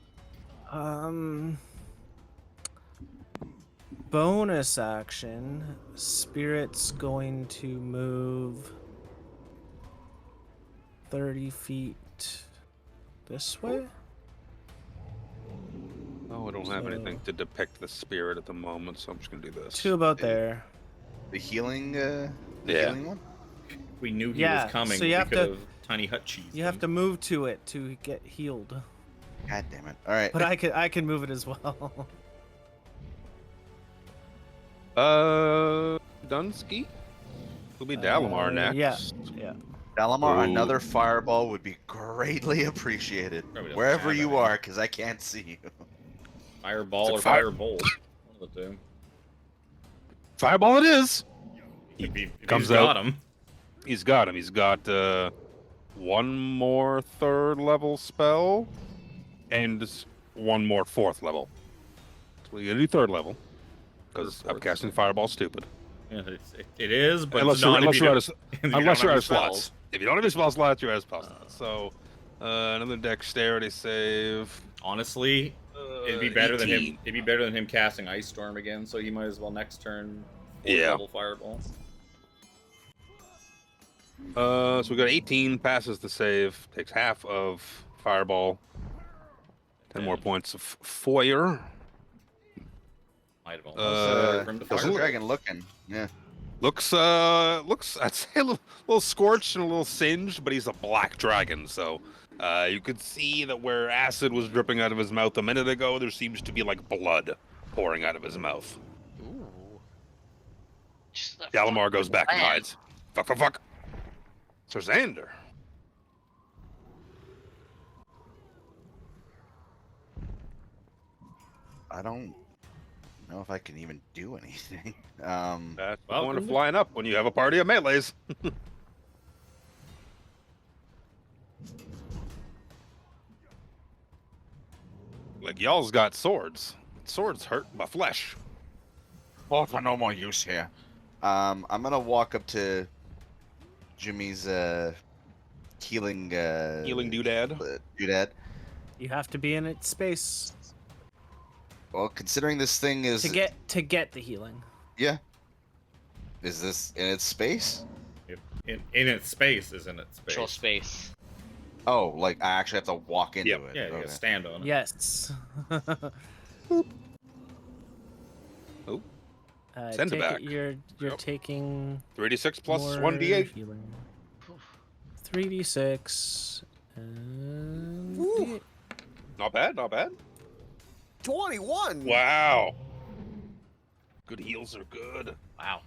bonus action, Spirit's going to move 30 feet this way. Oh, I don't have So- anything to depict the spirit at the moment, so I'm just gonna do this. Two about there. The healing, Yeah. healing one. If we knew he Yeah, was coming, so you we have could to- have tiny hut cheese. You have to move to it to get healed. God damn it! All right. But I can move it as well. Dunsky? It'll be Dalamar next. Yeah. Dalamar, Ooh. another fireball would be greatly appreciated Probably doesn't wherever have you any. are, because I can't see you. Fireball or It's a fire- firebolt. One of the two. Fireball it is! If comes he's got out. him. He's got him. He's got one more 3rd level spell and one more 4th level. So you gotta do 3rd level. Because Or I'm 4th. casting Fireball stupid. Yeah, it is, but Unless it's not you're out of, if you don't unless have you're out any of slots. spells. If you don't have your spell slots, you're out of spell slots. So another dexterity save. Honestly, it'd be better than him. 18. It'd be better than him casting Ice Storm again. So he might as well next turn. Yeah. Double Fireball. So we got 18 passes the save, takes half of Fireball, 10 more points of Foyer. Might have Uh, almost from the doesn't How's the look- dragon looking? Yeah. Looks I'd say a little scorched and a little singed, but he's a black dragon, so you could see that where acid was dripping out of his mouth a minute ago, there seems to be like blood pouring out of his mouth. Ooh. Just the Dalamar fucking goes back and land. hides. Fuck. So Xander. I don't know if I can even do anything. That's the Welcome point of to- flying up when you have a party of melees. Like y'all's got swords. Swords hurt my flesh. Well, for no more use here. I'm gonna walk up to Jimmy's healing Healing doodad. doodad. You have to be in its space Well, considering this thing is to get the healing. yeah, is this in its space? in its space is in its space. Control space. Oh, like I actually have to walk into Yep. it. Yeah, you Okay. gotta stand on it. Yes. Oh. Send it take back. You're Yep. taking 3d6 plus more 1d8. healing. 3d6 and Woo. D8. Not bad, not bad. 21. Wow. Good heals are good. Wow.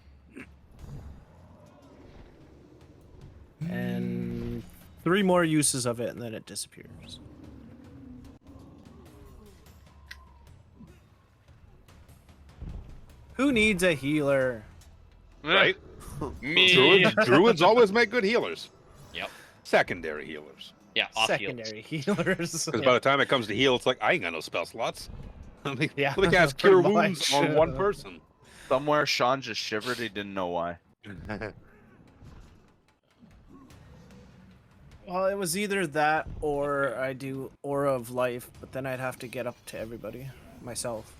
And 3 more uses of it, and then it disappears. Who needs a healer? Right? Me. Druids always make good healers. Yep. Secondary healers. Yeah, off heals. Secondary healers. Because by the time it comes to heal, it's like, I ain't got no spell slots. Let me Yeah, cast pretty Cure Wounds much. on one person. Somewhere Sean just shivered. He didn't know why. Well, it was either that or I do Aura of Life, but then I'd have to get up to everybody myself.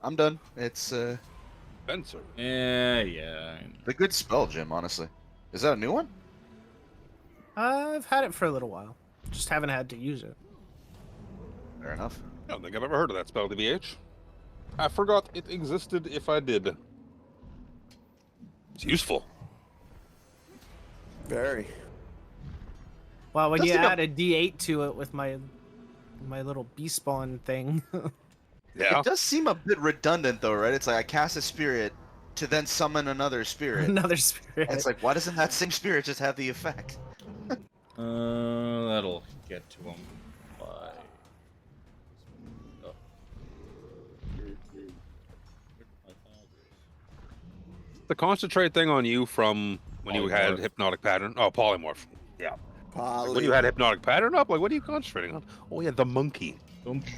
I'm done. It's Spencer. Yeah. a good spell, Jim. Honestly, is that a new one? I've had it for a little while, just haven't had to use it. Fair enough. I don't think I've ever heard of that spell, DBH. I forgot it existed if I did. It's useful. Very. Well, when Does you take a- add a D8 to it with my little bee spawn thing. Yeah. It does seem a bit redundant, though, right? It's like I cast a spirit to then summon another spirit. Another spirit. And it's like, why doesn't that same spirit just have the effect? That'll get to him by. Oh. The concentrate thing on you from when you had Polymorph. hypnotic pattern. Oh, polymorph. Yeah. Poly. When you had hypnotic pattern up, like, what are you concentrating on? Oh, yeah, the monkey.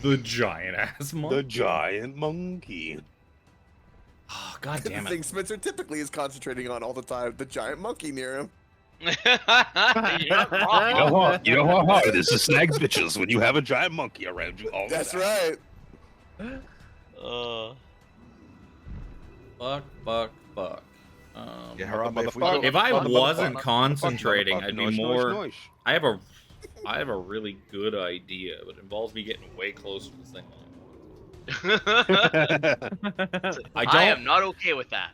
The giant ass monk. The giant monkey. Oh, God the damn thing it. Spencer typically is concentrating on all the time, the giant monkey near him. You're wrong. You know how hard it is to snag bitches when you have a giant monkey around you all the That's time. right. Fuck. Yeah, Harambe, if we go, If I wasn't motherfucker, concentrating, I'd be noise, more. noise. I have a really good idea, but it involves me getting way closer to this thing. I am not okay with that.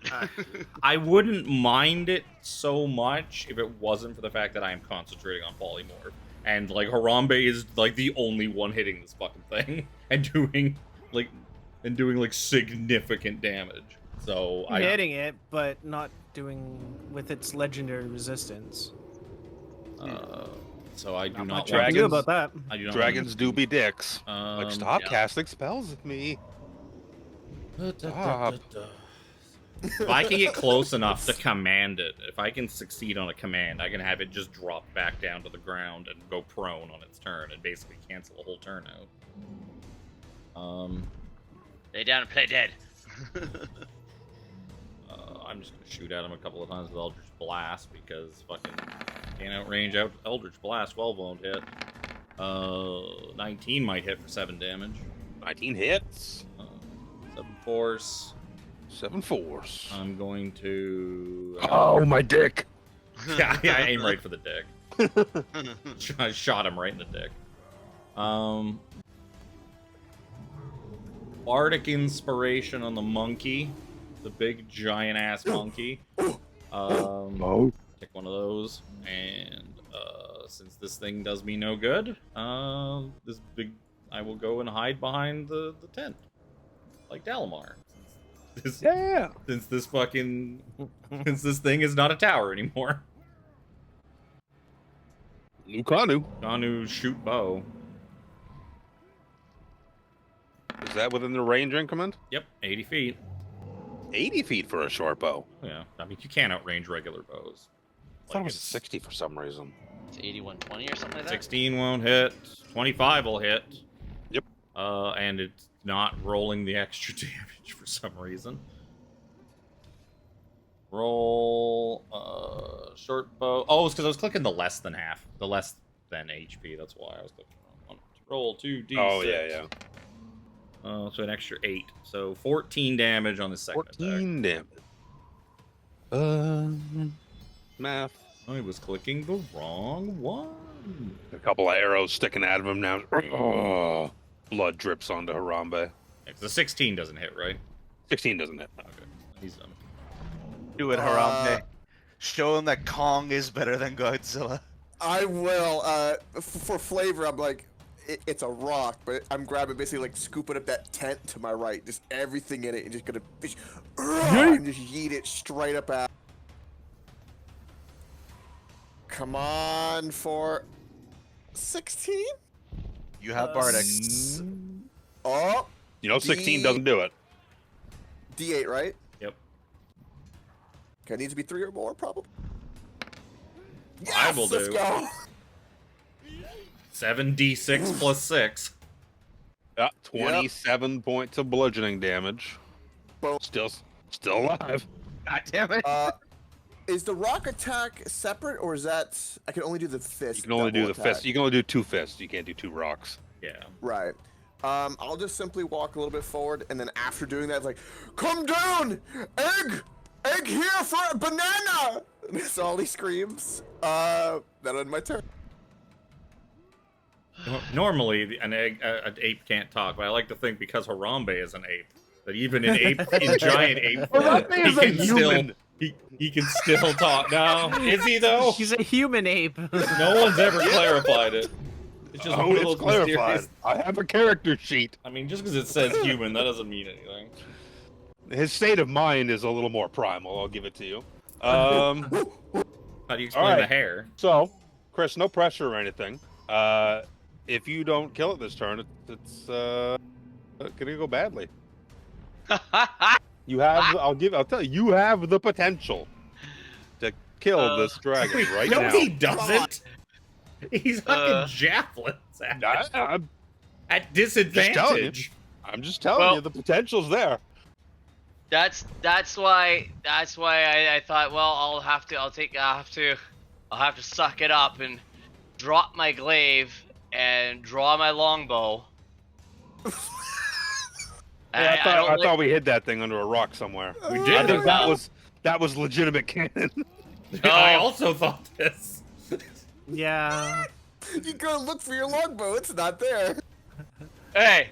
I wouldn't mind it so much if it wasn't for the fact that I am concentrating on polymorph. And like Harambe is like the only one hitting this fucking thing and doing like significant damage. So I'm hitting it, but not doing with its legendary resistance. So I do Not not much want I can do about that. I do not Dragons do be dicks. Like, stop yeah. casting spells at me. Stop. If I can get close enough to command it, if I can succeed on a command, I can have it just drop back down to the ground and go prone on its turn and basically cancel the whole turn out. Lay down and play dead. I'm just gonna shoot at him a couple of times with Eldritch Blast because fucking can't outrange out Eldritch Blast. 12 won't hit. 19 might hit for 7 damage. 19 hits. 7 force. 7 force. I'm going to. Oh, my dick. Yeah, I aim right for the dick. I shot him right in the dick. Bardic Inspiration on the monkey. The big giant ass monkey. Take one of those, and since this thing does me no good, I will go and hide behind the tent, like Dalamar. Since this thing is not a tower anymore. Kanu shoot bow. Is that within the range increment? Yep, 80 feet. 80 feet for a short bow. Yeah, I mean, you can't outrange regular bows. I thought it was 60 for some reason. It's 8120 or something like that. 16 won't hit. 25 will hit. Yep. And it's not rolling the extra damage for some reason. Roll short bow. Oh, it's because I was clicking the less than half. The less than HP. That's why I was clicking on one. Roll 2d6. Oh, yeah. So an extra 8. So 14 damage on the second 14 damage. Math. I was clicking the wrong one. A couple of arrows sticking out of him now. Oh, blood drips onto Harambe. Yeah, the 16 doesn't hit, right? 16 doesn't hit. Okay. He's done. do it, Harambe. Show him that Kong is better than Godzilla. I will. For flavor, I'm like, it's a rock, but I'm grabbing basically like scooping up that tent to my right, just everything in it, and just gonna and just yeet it straight up out. Come on for 16. You have Bardic. Oh, You know, 16 doesn't do it. D8, right? Yep. Okay, it needs to be 3 or more, probably. Yes, I will let's do. go. 7d6 plus 6. 27 points of bludgeoning damage. Boom. Still alive. God damn it. Is the rock attack separate, or is that I can only do the fist? You can only do double the attack? fist. You can only do 2 fists. You can't do 2 rocks. Yeah. Right. I'll just simply walk a little bit forward, and then after doing that, it's like, come down, egg here for a banana. That's all he screams. That on my turn. Normally, an ape can't talk, but I like to think because Harambe is an ape, that even in giant ape form, he can still talk. No, is he though? He's a human ape. No one's ever clarified it. It's just one of those mysterious. I have a character sheet. I mean, just because it says human, that doesn't mean anything. His state of mind is a little more primal. I'll give it to you. How do you explain the hair? So, Chris, no pressure or anything. If you don't kill it this turn, it's gonna go badly. You have. I'll tell you. You have the potential to kill this dragon right no, now. he doesn't. He's fucking javelins at disadvantage. I'm just telling you, the potential's there. That's why I thought, well, I'll have to suck it up and drop my glaive and draw my longbow Yeah, I don't I like- thought we hid that thing under a rock somewhere. We I did. think that was legitimate canon. I Oh. also thought this. Yeah. You go look for your longbow. It's not there. Hey,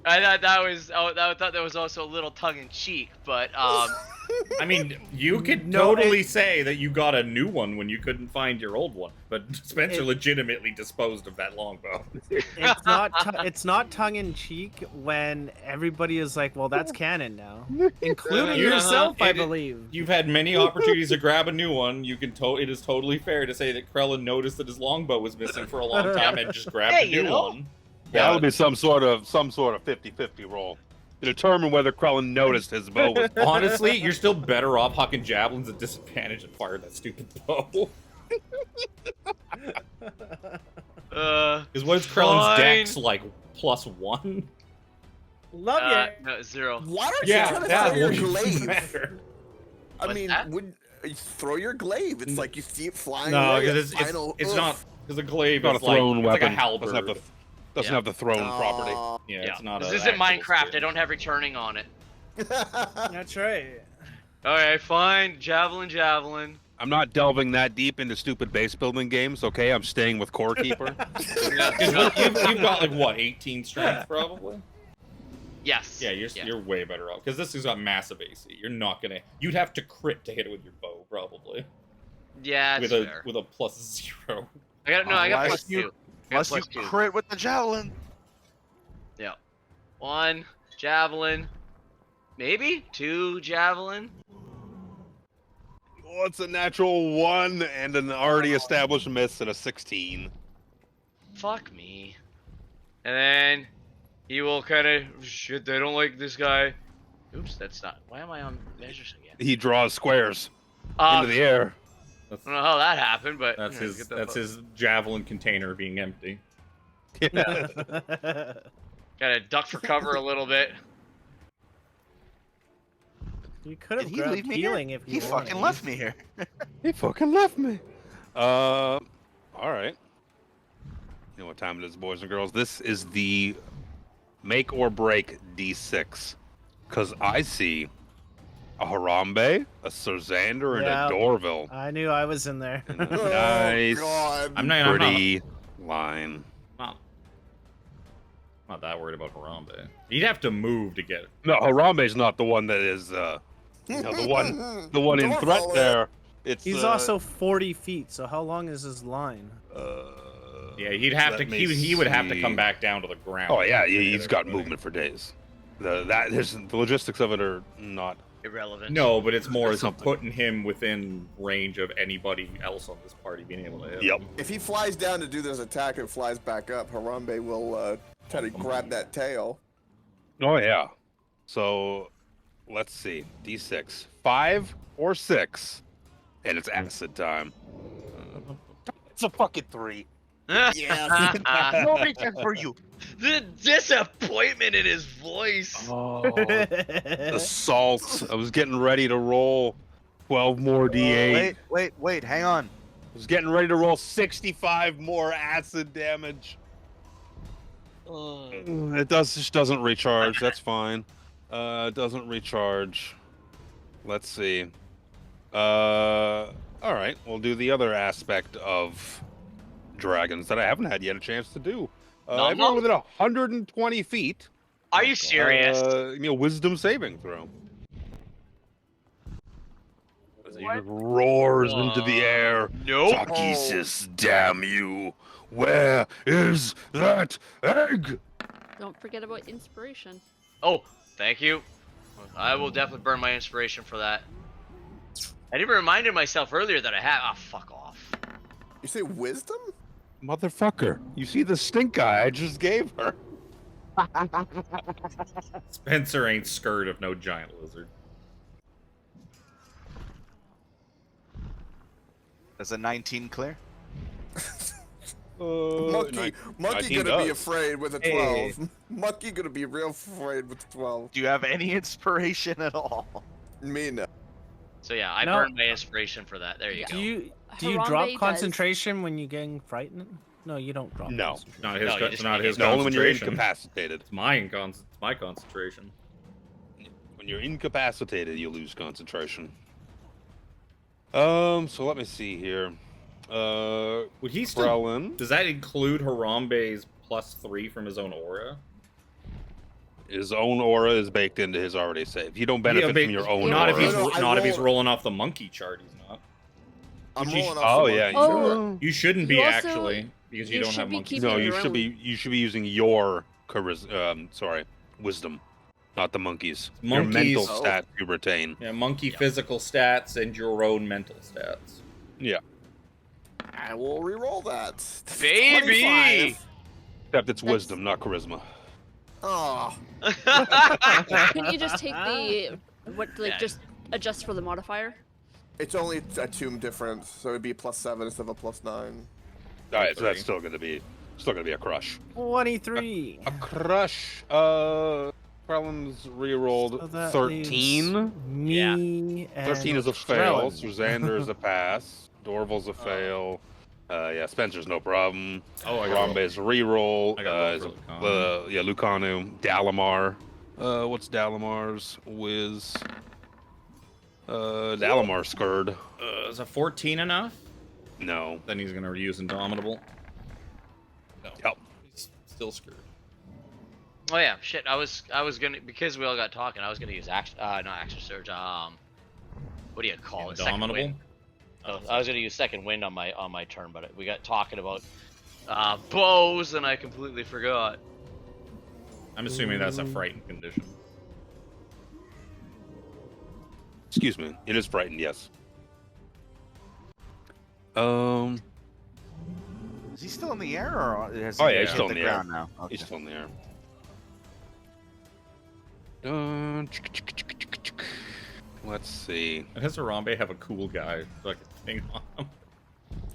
I thought that was. Oh, I thought that was also a little tongue in cheek, but I mean, you could No, totally say that you got a new one when you couldn't find your old one, but Spencer legitimately disposed of that longbow. It's not tongue in cheek when everybody is like, well, that's canon now, including You- yourself, I it- believe. You've had many opportunities to grab a new one. You can it is totally fair to say that Krellin noticed that his longbow was missing for a long time and just grabbed Hey, a new you know. one. That would be some sort of 50-50 roll to determine whether Krellin noticed his bow was. Honestly, you're still better off hucking javelins at disadvantage and fire that stupid bow. Because what is Krellin's Fine. dex like? +1? Love you. no, 0. Why don't you try to throw your glaive? matter. I What's mean, that? throw your glaive. It's like you see it flying No, away. because Final it's oof. not. Because a glaive Not a is like, thrown it's like a weapon. halberd. Doesn't have the thrown property. Aw. Yeah, Yeah, it's not. this a isn't actual Minecraft. skill. I don't have returning on it. That's right. Okay, fine. Javelin. I'm not delving that deep into stupid base building games. Okay, I'm staying with Core Keeper. You've got like what, 18 strength probably? Yes. Yeah, you're way better off because this has got massive AC. You're not gonna. You'd have to crit to hit it with your bow probably. Yeah, that's with a fair. with a +0. I got Unless +2. you- I got Unless you +2. crit with the javelin. Yeah. 1 javelin. Maybe 2 javelin. Well, it's a natural 1 and an already established miss and a 16. Fuck me. And then he will kind of shit. They don't like this guy. Oops, that's not. Why am I on measures again? He draws squares into the air. I don't know how that happened, but That's yeah, his. get the That's fuck- his javelin container being empty. Yeah. Gotta duck for cover a little bit. You could Did have he grabbed leave me here? healing if He you fucking wanted. left me here. He fucking left me. All right. You know what time it is, boys and girls? This is the make or break D6. Because I see a Harambe, a Serzander, and Yeah. a Dorville. I knew I was in there. And a nice, God. I'm not pretty line. Not that worried about Harambe. You'd have to move to get it. No, Harambe's not the one that is, the one in Don't threat follow it. there. It's He's also 40 feet, so how long is his line? Yeah, he'd have to. let me He would have to see. come back down to the ground. Oh yeah, to hit he's got everybody. movement for days. The logistics of it are not. Irrelevant. No, but it's more It's so something. putting him within range of anybody else on this party being able to hit Yep. him. If he flies down to do this attack and flies back up, Harambe will try to grab that tail. Oh yeah. So let's see. D6, 5 or 6, and it's acid time. It's a fucking 3. Yeah. No reason for you. The disappointment in his voice. Oh, the salt. I was getting ready to roll 12 more D8. Wait, hang on. I was getting ready to roll 65 more acid damage. It just doesn't recharge. That's fine. It doesn't recharge. Let's see. All right. We'll do the other aspect of dragons that I haven't had yet a chance to do. Nom Everyone nom? within 120 feet. Are you serious? Wisdom saving throw. As he What? just roars into the air. Nope. Takesis, damn you! Where is that egg? Don't forget about inspiration. Oh, thank you. I will definitely burn my inspiration for that. I even reminded myself earlier that I had. Ah, fuck off. You say wisdom? Motherfucker, you see the stink eye I just gave her? Spencer ain't scared of no giant lizard. Does a 19 clear? Monkey 19 gonna be does. afraid with a 12. Monkey gonna be real afraid with a 12. Do you have any inspiration at all? Me no. So yeah, I No. burned my inspiration for that. There you Do go. you Harambe drop does. concentration when you're getting frightened? No, you don't drop. No. concentration. Not his. No, you It's just not make his it- No, only when you're concentration. incapacitated. It's my concentration. When you're incapacitated, you lose concentration. So let me see here. Would he still? Krellin, Does that include Harambe's +3 from his own aura? his own aura is baked into his already save. You don't benefit from your own not aura. if he's No, I not if he's roll- rolling off the monkey chart. He's not. I'm You rolling should- off. Oh the yeah. monkey. Oh, You shouldn't You be also- actually because you you don't should have be monkeys. keeping No, you your should own- be using your wisdom, not the monkeys. Your mental Monkeys- stat you retain. Yeah, monkey physical stats and your own mental stats. Yeah. I will re-roll that. Baby! 25. Except it's That's- wisdom, not charisma. Oh, Can you just take the Yeah. just adjust for the modifier? it's only a 2 difference, so it'd be +7 instead of a +9. All right, so that's Sorry. still gonna be a crush. 23. A crush. Krellin's re-rolled So that 13. leaves Me and 13 is a fail. Krellin. Suzander is a pass. Dorval's a fail. Yeah, Spencer's no problem. Oh, I got Harambe's re-roll. I got Is roll for yeah, Lucanu. Dalamar. What's Dalamar's whiz? Dalamar Skurd. Is a 14 enough? No. Then he's gonna use Indomitable. No. Yep. He's still screwed. Oh yeah, shit. I was gonna, because we all got talking. I was gonna use not Extra Surge. What do you call it? Second Indomitable. wind. Oh, I was gonna use second wind on my turn, but we got talking about bows, and I completely forgot. I'm assuming that's a frightened condition. Excuse me. It is frightened, yes. Is he still in the air, or has Oh, he yeah, he's hit still the in the air. ground now? Okay. He's still in the air. Dun, Let's see. And has Harambe have a cool guy fucking thing on him?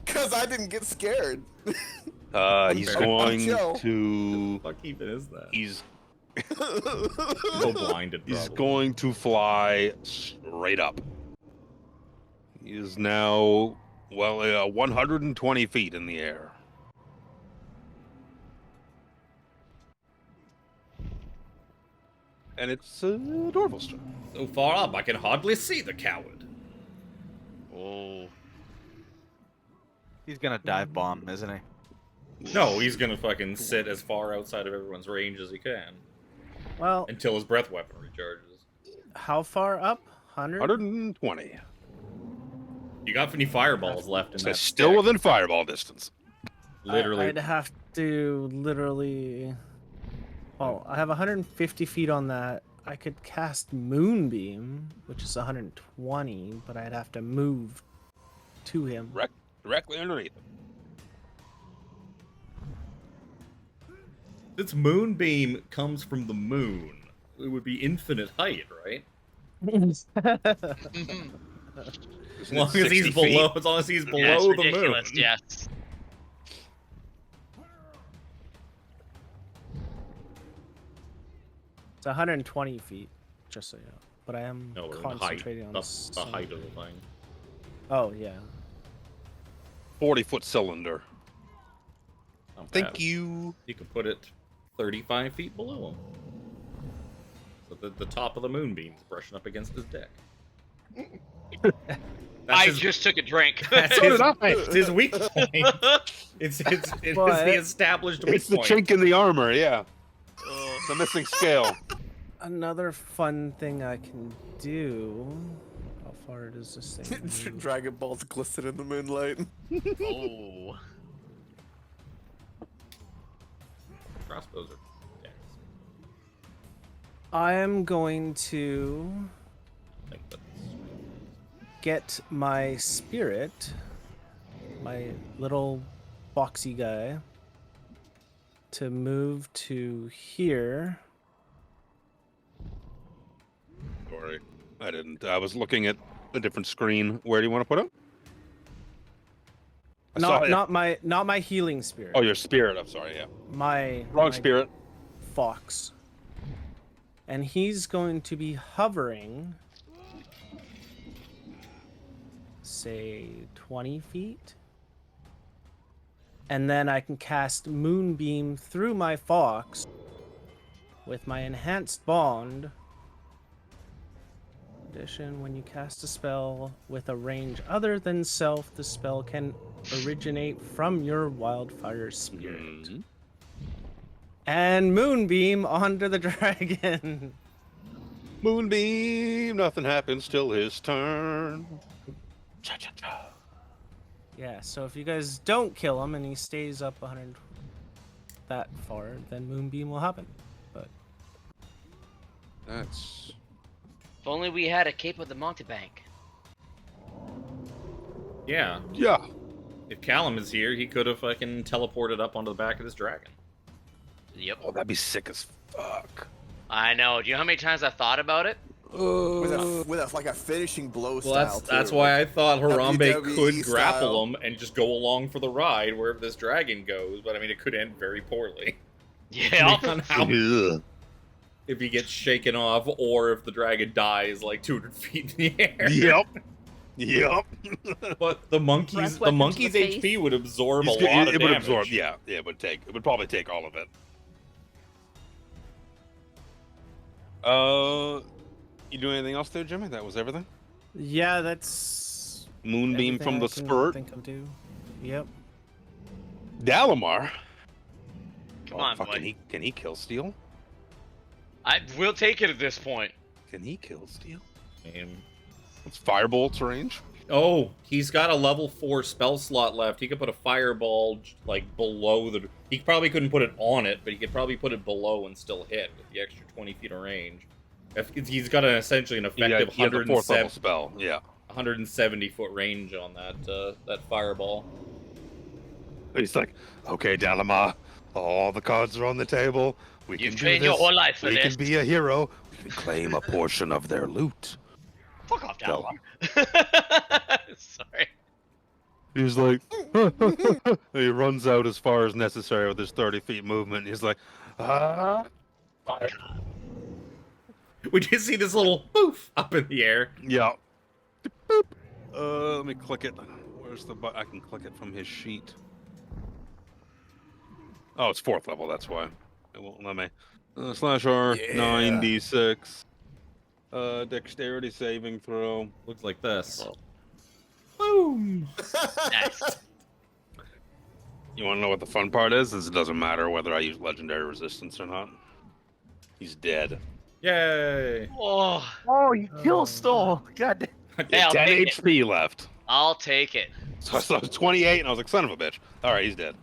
Because I didn't get scared. He's Fair. going Chill. to. Fuck even is that? He's So blinded. He's probably. going to fly straight up. He is now, 120 feet in the air. And it's Dorval's turn. So far up, I can hardly see the coward. Oh. He's gonna dive bomb, isn't he? No, he's gonna fucking sit as far outside of everyone's range as he can Well, until his breath weapon recharges. how far up? 100? 120. You got any fireballs left in So that? it's still stack? within fireball distance. Literally. I'd have to literally. Well, I have 150 feet on that. I could cast Moonbeam, which is 120, but I'd have to move to him. Directly underneath him. This moonbeam comes from the moon. It would be infinite height, right? Isn't As it long as 60 he's feet? below, as long as he's Yeah, below it's the ridiculous. moon. Yes. It's 120 feet, just so you know. But I am No, the height. concentrating on The the height of the thing. Oh, yeah. 40-foot cylinder. Not Thank bad. you. You could put it 35 feet below him. So the top of the moonbeam's brushing up against his deck. I his, just took a drink. that's So his, did I. it's his weak point. It is But- the established weak It's the point. chink in the armor, yeah. The missing scale. Another fun thing I can do. How far does this thing move? Dragon balls glisten in the moonlight. Oh. Crossbows are decks. I am going to I think that's get my spirit, my little boxy guy, to move to here. Sorry, I didn't. I was looking at a different screen. Where do you want to put him? I saw it. Not my healing spirit. Oh, your spirit. I'm sorry. Yeah. my Wrong my spirit. fox. And he's going to be hovering, say 20 feet. And then I can cast Moonbeam through my fox with my enhanced bond Addition, when you cast a spell with a range other than self, the spell can originate from your wildfire spirit. Mhm. And Moonbeam onto the dragon. Moonbeam, nothing happens till his turn. Cha cha cha. Yeah, so if you guys don't kill him and he stays up 100 that far, then Moonbeam will happen. But That's If only we had a cape with the mountebank. Yeah. yeah. If Callum is here, he could have fucking teleported up onto the back of this dragon. Yep. Oh, that'd be sick as fuck. I know. Do you know how many times I've thought about it? With like a finishing blow Well, style. that's too. why I thought Harambe WWE could style. grapple him and just go along for the ride wherever this dragon goes, but I mean, it could end very poorly. Yeah. Depending on how, Ugh. if he gets shaken off or if the dragon dies like 200 feet in the air. Yep. Yep. But the monkey's Breath weapon to the HP face. would absorb a It lot of would damage. absorb. Yeah. It would probably take all of it. You do anything else there, Jimmy? That was everything. yeah, that's Moonbeam everything from I the can spurt. think of do. Yep. Dalamar. Come on, fucking boy. can he kill steel? I will take it at this point. Can he kill steel? And- It's Firebolt's range. Oh, he's got a level 4 spell slot left. He could put a fireball like below the. He probably couldn't put it on it, but he could probably put it below and still hit with the extra 20 feet of range. He's got essentially an effective He had the 4th level 170, spell. Yeah. 170 foot range on that fireball. He's like, okay, Dalamar, all the cards are on the table. We You've can trained do your this. whole life for We this. can be a hero. We can claim a portion of their loot. Fuck off, Go. Dalamar. Sorry. He's like, he runs out as far as necessary with his 30 feet movement. He's like, fire. We just see this little poof up in the air. Yeah. Boop. Let me click it. Where's the button? I can click it from his sheet. Oh, it's 4th level, that's why. It won't let me. Slash R, Yeah. 9d6. Dexterity saving throw. Looks like this. Boom! Nice. You want to know what the fun part is? It doesn't matter whether I use legendary resistance or not. He's dead. Yay! Oh, Oh, you kill Stole. God damn. Hey, I'll 10 take it. HP left. I'll take it. So I saw 28 and I was like, son of a bitch. Alright, he's dead.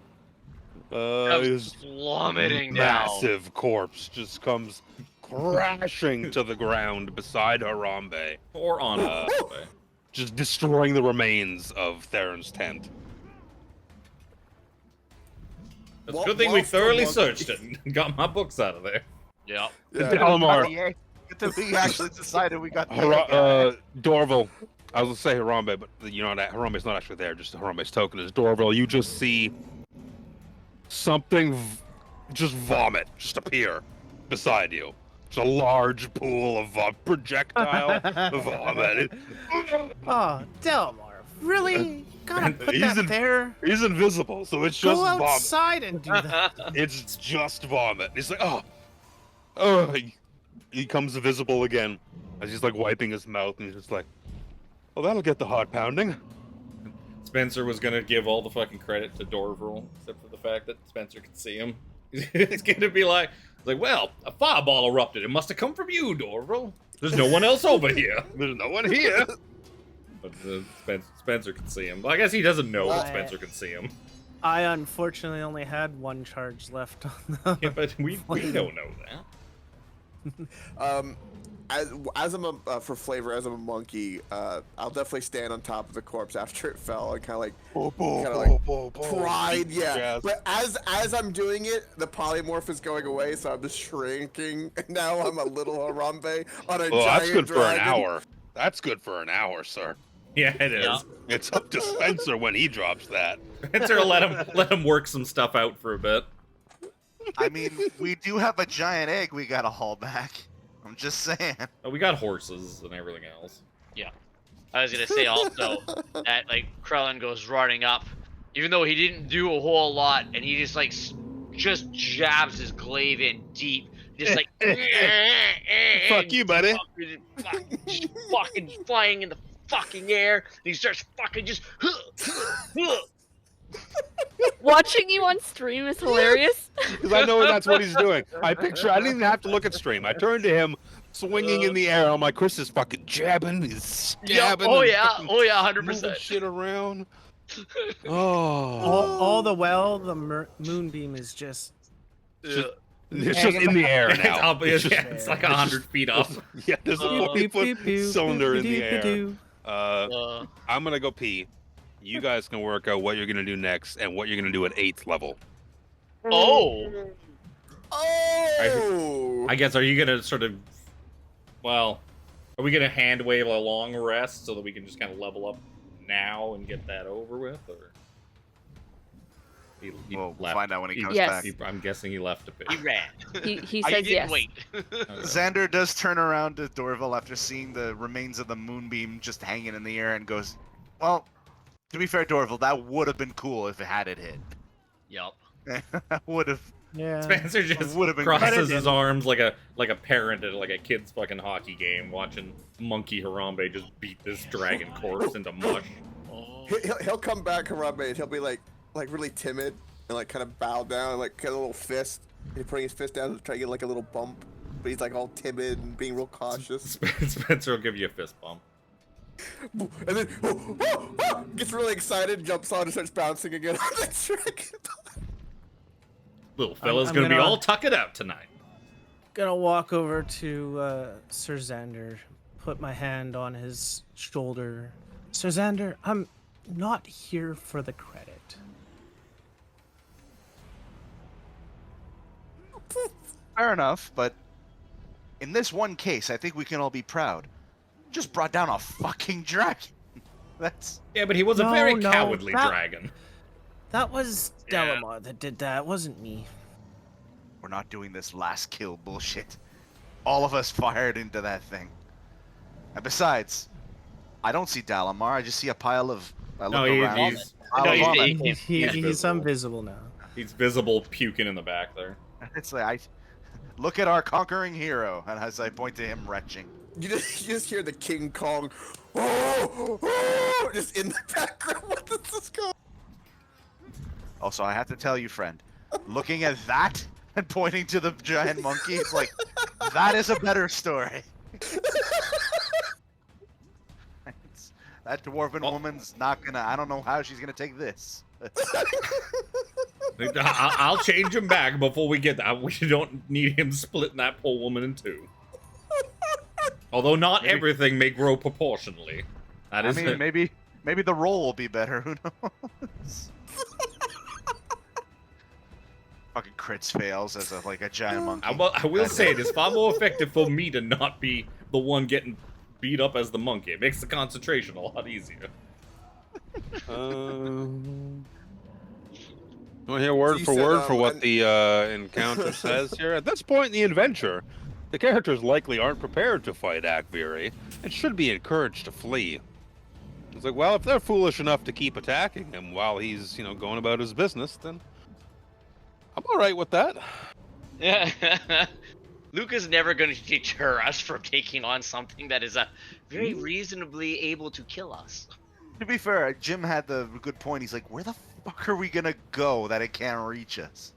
His Plummeting down. massive corpse just comes crashing to the ground beside Harambe, Or on just destroying the remains of Theron's tent. It's a Well- good thing we well, for thoroughly monkey- searched it and got my books out of there. Yep. Yeah. Dalamar. Good that we actually decided we got Dorval. I was gonna say Harambe, but you know that Harambe's not actually there. Just Harambe's token is Dorval. You just see something just vomit just appear beside you. Just a large pool of projectile vomit. Oh, Delmar, really? Gotta put He's that in- there. He's invisible, so it's just Go vomit. outside and do that. It's just vomit. He's like, oh, he comes visible again as he's like wiping his mouth, and he's just like, well, that'll get the heart pounding. Spencer was gonna give all the fucking credit to Dorval, except for the fact that Spencer could see him. He's gonna be like, well, a fireball erupted. It must have come from you, Dorval. There's no one else over here. There's no one here. But Spencer can see him. Well, I guess he doesn't know that Why? Spencer can see him. I unfortunately only had one charge left on the. Yeah, but we don't know that. As I'm for flavor, as I'm a monkey, I'll definitely stand on top of the corpse after it fell and kind of like pride, yeah. Yes. But as I'm doing it, the polymorph is going away, so I'm just shrinking. Now I'm a little Harambe on a Well, giant that's good for an dragon. hour. That's good for an hour, sir. Yeah, it is. Yeah. It's up to Spencer when he drops that. Spencer will let him work some stuff out for a bit. I mean, we do have a giant egg we gotta haul back. I'm just saying. Oh, we got horses and everything else. I was gonna say also that like Krellin goes running up, even though he didn't do a whole lot, and he just like just jabs his glaive in deep. just like Fuck you, buddy. just fucking flying in the fucking air. And he starts fucking just. Watching you on stream is hilarious. Because I know that's what he's doing. I didn't even have to look at stream. I turned to him, swinging in the air. I'm like, Chris is fucking jabbing, he's stabbing. Oh and yeah, fucking oh yeah, moving 100%. shit around. Oh. All the while, the moonbeam is just. It's just in the air It's, now. up, It's yeah, just- it's like 100 feet up. yeah, there's a 40-foot cylinder in the air. I'm gonna go pee. You guys can work out what you're gonna do next and what you're gonna do at 8th level. Oh. Oh! I guess, are you gonna sort of, well, are we gonna hand wave a long rest so that we can just kind of level up now and get that over with, or? He We'll left. find out when he comes Yes. back. I'm guessing he left a bit. He ran. He I says didn't yes. wait. Xander does turn around to Dorval after seeing the remains of the moonbeam just hanging in the air and goes, well, to be fair, Dorval, that would have been cool if it had it hit. Yup. That would have. Yeah. Spencer just Would've been crosses great. his arms like a parent at like a kid's fucking hockey game, watching Monkey Harambe just beat this dragon corpse into mush. Oh. He'll come back, Harambe, and he'll be like really timid and like kind of bow down, like kind of a little fist. And he's putting his fist down to try to get like a little bump, but he's like all timid and being real cautious. Spencer will give you a fist bump. And then gets really excited, jumps on, and starts bouncing again on the dragon. Little fella's I'm gonna be gonna- all tuckered out tonight. Gonna walk over to Sir Xander, put my hand on his shoulder. Sir Xander, I'm not here for the credit. Fair enough, but in this one case, I think we can all be proud. Just brought down a fucking dragon. That's Yeah, but he was a No, very no, cowardly that- dragon. That was Yeah. Delamar that did that, wasn't me. we're not doing this last kill bullshit. All of us fired into that thing. And besides, I don't see Dalamar. I just see a pile of. I look No, around. he's pile No, of he's- vomit. he- He's visible. invisible now. He's visible puking in the back there. It's like look at our conquering hero, and as I point to him retching. You just hear the King Kong, oh, just in the background. What does this go? Also, I have to tell you, friend, looking at that and pointing to the giant monkey, it's like that is a better story. That dwarven woman's not gonna. I don't know how she's gonna take this. I'll change him back before we get that. We don't need him splitting that poor woman in two. Although not everything may grow proportionally. That I is mean, maybe the roll will be better. Who knows? Fucking crits fails as a giant monkey. I will say it is far more effective for me to not be the one getting beat up as the monkey. It makes the concentration a lot easier. Want to hear word You for said, word for what and- the encounter says here? At this point in the adventure, the characters likely aren't prepared to fight Akviri and should be encouraged to flee. It's like, well, if they're foolish enough to keep attacking him while he's, going about his business, then I'm all right with that. Yeah. Luca's never going to deter us from taking on something that is very reasonably able to kill us. To be fair, Jim had the good point. He's like, where the fuck are we gonna go that it can't reach us?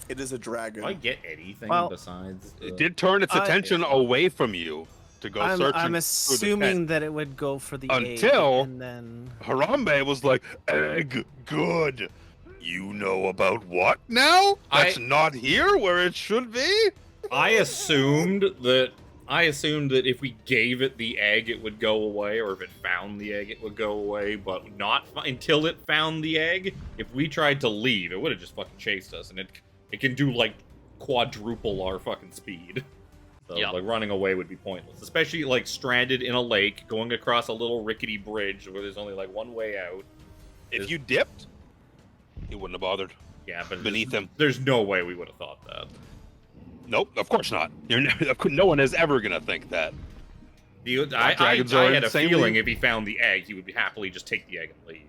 It is a dragon. Do I get anything Well, besides? It did turn its attention away from you to go searching. I'm through the assuming tent. that it would go for the egg, Until- and then Harambe was like, egg, good. You know about what now? That's not here where it should be? I assumed that if we gave it the egg, it would go away, or if it found the egg, it would go away, but not until it found the egg. If we tried to leave, it would have just fucking chased us, and it can do, like, quadruple our fucking speed. So, Yeah. like, running away would be pointless. Especially, like, stranded in a lake, going across a little rickety bridge where there's only, like, one way out. If you dipped, he wouldn't have bothered. Yeah, but Beneath him. there's no way we would have thought that. Nope, of course not. No one is ever gonna think that. Dragons I are had a insanely- feeling if he found the egg, he would happily just take the egg and leave.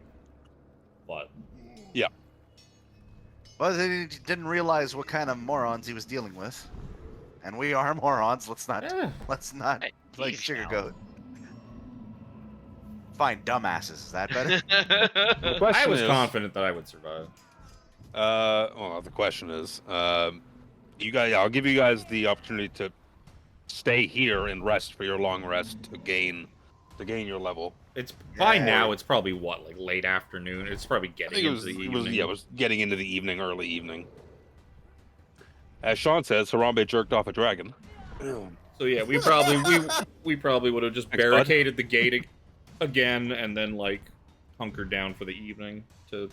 But Yeah. Well, he didn't realize what kind of morons he was dealing with, and we are morons. Let's not Eh, Hey, play easy now. sugarcoat. Fine, dumbasses. Is that better? The I question was is, confident that I would survive. well, the question is, you guys, I'll give you guys the opportunity to stay here and rest for your long rest to gain your level. It's by Yeah. now. It's probably what, like late afternoon. It's probably I getting think into the evening. it was getting into the evening, early evening. As Sean says, Harambe jerked off a dragon. So yeah, we probably would have just Thanks, bud. barricaded the gate again, and then like hunkered down for the evening to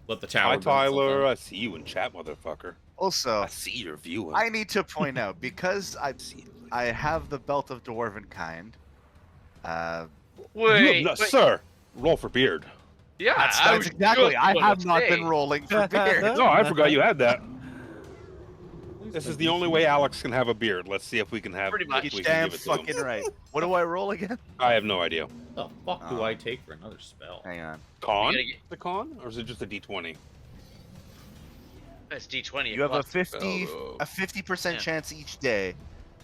let the tower. Hi, burn Tyler. something. I see you in chat, motherfucker. Also, I see your viewing. I need to point out, because I have the belt of dwarven kind. Wait, no, wait, sir. Roll for beard. yeah, That's I was exactly. just I gonna have not say. been rolling for beer. No, I forgot you had that. This is the only way Alex can have a beard. Let's see if we can have. Pretty much. if we You're can damn give it to him. fucking right. What do I roll again? I have no idea. What the fuck do Oh. I take for another spell? Hang on. Con? You gotta get- The con, or is it just a D20? It's D20. You have a plus. 50% Yeah. chance each day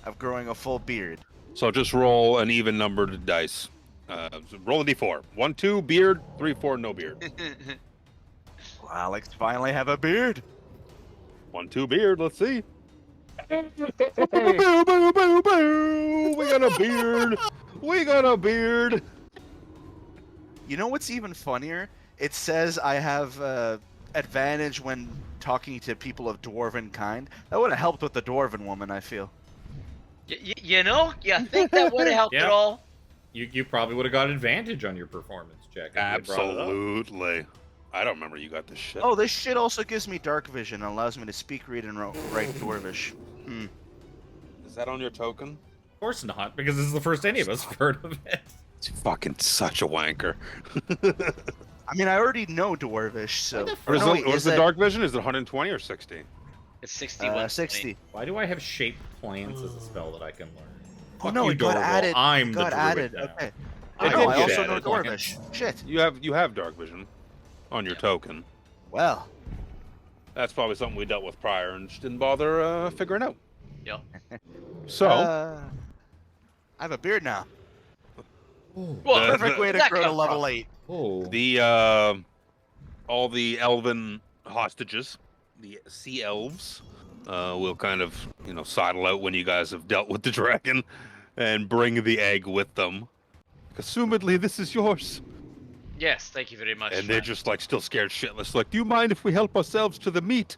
of growing a full beard. So just roll an even numbered dice. So roll a D4. 1, 2, beard. 3, 4, no beard. Well, Alex finally have a beard. 1, 2, beard. Let's see. Boo, boo, boo, boo. We got a beard. We got a beard. You know what's even funnier? It says I have advantage when talking to people of dwarven kind. That would have helped with the dwarven woman, I feel. You know, you think that would have helped Yeah. at all? You probably would have got advantage on your performance check. if you had brought it up. Absolutely. I don't remember you got this shit. Oh, this shit also gives me dark vision and allows me to speak, read, and write dwarvish. Is that on your token? Of course not, because this is the first any of us have heard of it. It's fucking such a wanker. I mean, I already know dwarvish, so. What is, No, the, wait, what is is the that, dark vision? Is it 120 or 60? It's 61. 60. Why do I have shaped plants as a spell that I can learn? Oh Fuck no, you, it got Dorval. added. I'm it the got druid added. now. Okay. I No, did I get also added. know dwarvish. Shit. You have dark vision on your token. Well, That's probably something we dealt with prior and just didn't bother figuring out. Yeah. So I have a beard now. Oh. Well, Perfect way to that grow to come level from? 8. Oh. the all the elven hostages, the sea elves, will kind of sidle out when you guys have dealt with the dragon, and bring the egg with them. Assumedly, this is yours. Yes, thank you very much. And they're friend. just like still scared shitless. Like, do you mind if we help ourselves to the meat?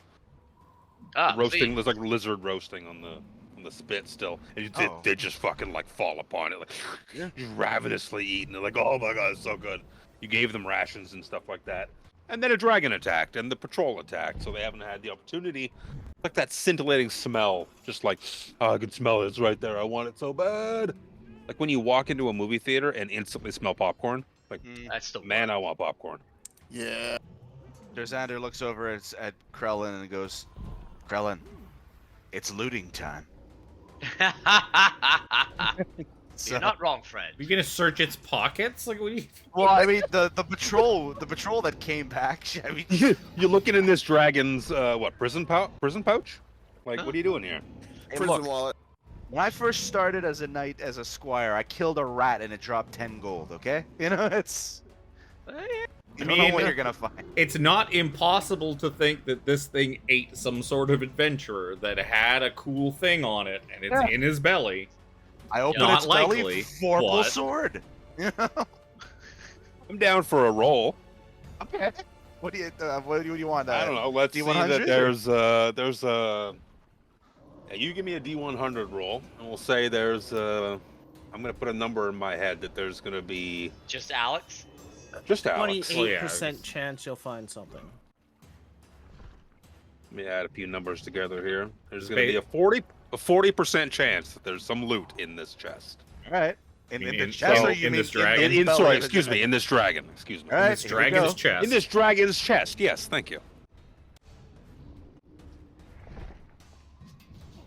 Roasting, please. there's like lizard roasting on the spit still, and Oh. they just fucking like fall upon it, like Yeah. just ravenously eating it. Like, oh my god, it's so good. You gave them rations and stuff like that, and then a dragon attacked, and the patrol attacked, so they haven't had the opportunity. Like that scintillating smell, just like, oh, I can smell it. It's right there. I want it so bad. Like when you walk into a movie theater and instantly smell popcorn. Like, That's the man, I want popcorn. Yeah. Derzander looks over at Krellin and goes, Krellin, it's looting time. So, You're not wrong, friend. Are you gonna search its pockets? Like, what are you... well, I mean, the patrol that came back. I mean, You're looking in this dragon's prison pouch? Like, what are you doing here? hey, Prison look, wallet. when I first started as a knight, as a squire, I killed a rat and it dropped 10 gold. Okay, you know it's. You don't know what you're gonna find. It's not impossible to think that this thing ate some sort of adventurer that had a cool thing on it, and it's in his belly. I opened Not its belly, likely, vorpal but- sword. You know? I'm down for a roll. Okay. What do you want? I don't know. Let's see D100? that there's a. Yeah, you give me a D100 roll, and we'll say there's a. I'm gonna put a number in my head that there's gonna be Just Alex? just Alex. 28% chance you'll find something. Let me add a few numbers together here. There's Just gonna be ba- a 40% chance that there's some loot in this chest. All right. You In mean the in- chest, so or you in mean this dragon? in the belly Sorry, of the excuse me, dragon? in this dragon. Excuse me. All right, This here we dragon's go. chest. In this dragon's chest. Yes, thank you.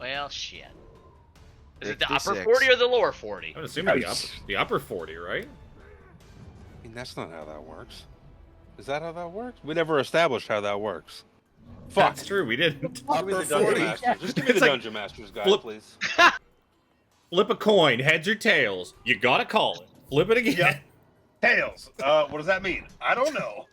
Well, shit. Is it the upper 56. 40 or the lower 40? I'm assuming Yes. the upper 40, right? I mean, that's not how that works. Is that how that works? We never established how that works. Fuck. That's true. We didn't. Give me the Upper Dungeon 40. Master. Just give me It's the like- Dungeon Master's guide, Flip- please. Flip a coin, heads or tails. You gotta call it. Flip it again. Yep. Tails. What does that mean? I don't know.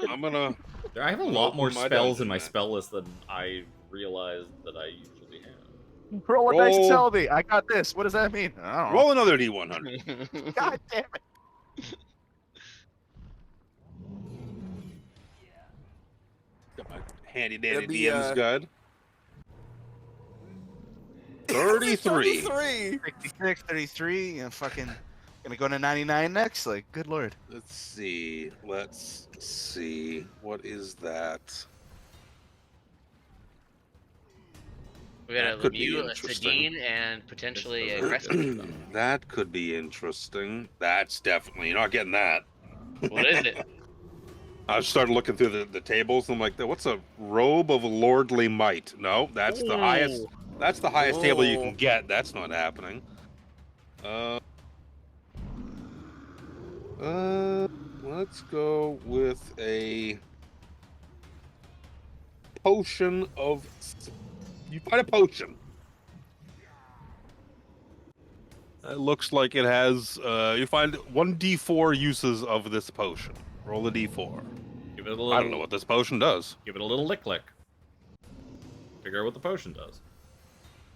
I'm gonna. I have a I'm lot open more my spells dungeon, in my man. spell list than I realized that I usually have. Roll a dice and Roll. tell me. I got this. What does that mean? I don't know. Roll another D100. God damn it. Got my handy dandy It'll be, DM's guide. 33. 33. 66, 33, and fucking gonna go to 99 next. Like, good lord. Let's see. Let's see. What is that? We got a That could be Lemieux, a interesting. Sedin, and potentially a Crescent. That could be interesting. That's definitely. You're not getting that. What is it? I started looking through the tables. And I'm like, what's a robe of lordly might? No, that's the highest. That's the highest table you can get. That's not happening. Let's go with a potion of. You find a potion. It looks like it has. You find 1d4 uses of this potion. Roll a d4. Give it a little. I don't know what this potion does. Give it a little lick. Figure out what the potion does.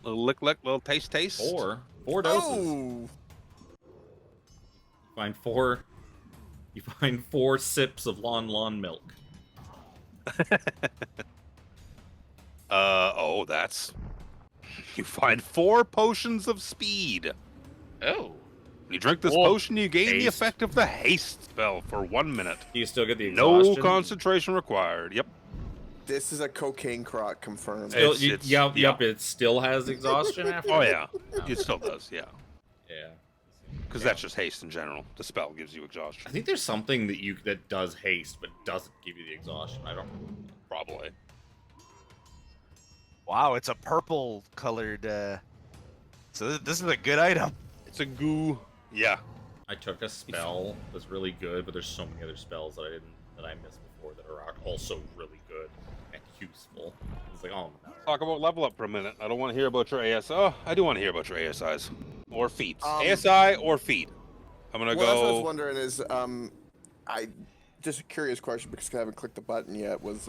Little lick, little taste. Four doses. Oh. You find four sips of lawn milk. That's. You find 4 potions of speed. Oh. When you drink this Whoa. potion, you gain the Haste. effect of the haste spell for 1 minute. Do you still get the No exhaustion? concentration required. Yep. This is a cocaine croc confirmed. Still, It's- yep, it still has exhaustion after. Oh yeah, it still does. Yeah, Yeah. because that's just haste in general. The spell gives you exhaustion. I think there's something that does haste but doesn't give you the exhaustion. I don't. Probably. Wow, it's a purple colored. So this is a good item. It's a goo. Yeah. I took a spell that's really good, but there's so many other spells that I missed before that are also really good and useful. It's like, oh no. Talk about level up for a minute. I don't want to hear about your ASI. Oh, I do want to hear about your ASIs or feats. ASI or feat. I'm gonna What I was go. wondering is, I just a curious question because I haven't clicked the button yet. Was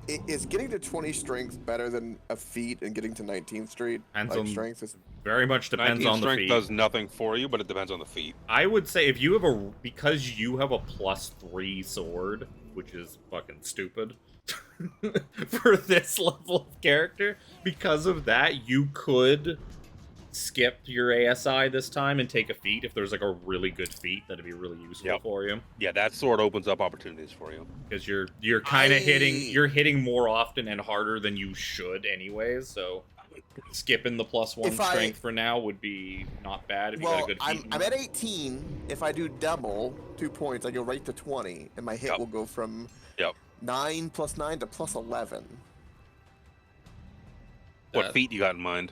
is getting to 20 strength better than a feat and getting to 19th street? Depends Like on- strength is. Very much depends 19 on the strength feat. does nothing for you, but it depends on the feat. I would say if you have because you have a +3 sword, which is fucking stupid for this level of character, because of that, you could skip your ASI this time and take a feat if there's like a really good feat that'd be really useful Yep. for you. Yeah, that sword opens up opportunities for you. Because you're kind of hitting more often and harder than you should anyways, so skipping the +1 If I- strength for now would be not bad if you got Well, a good feat. I'm at 18. If I do double 2 points, I go right to 20, and my hit Yep. will go from Yep. 9 + 9 to +11. What feat you got in mind?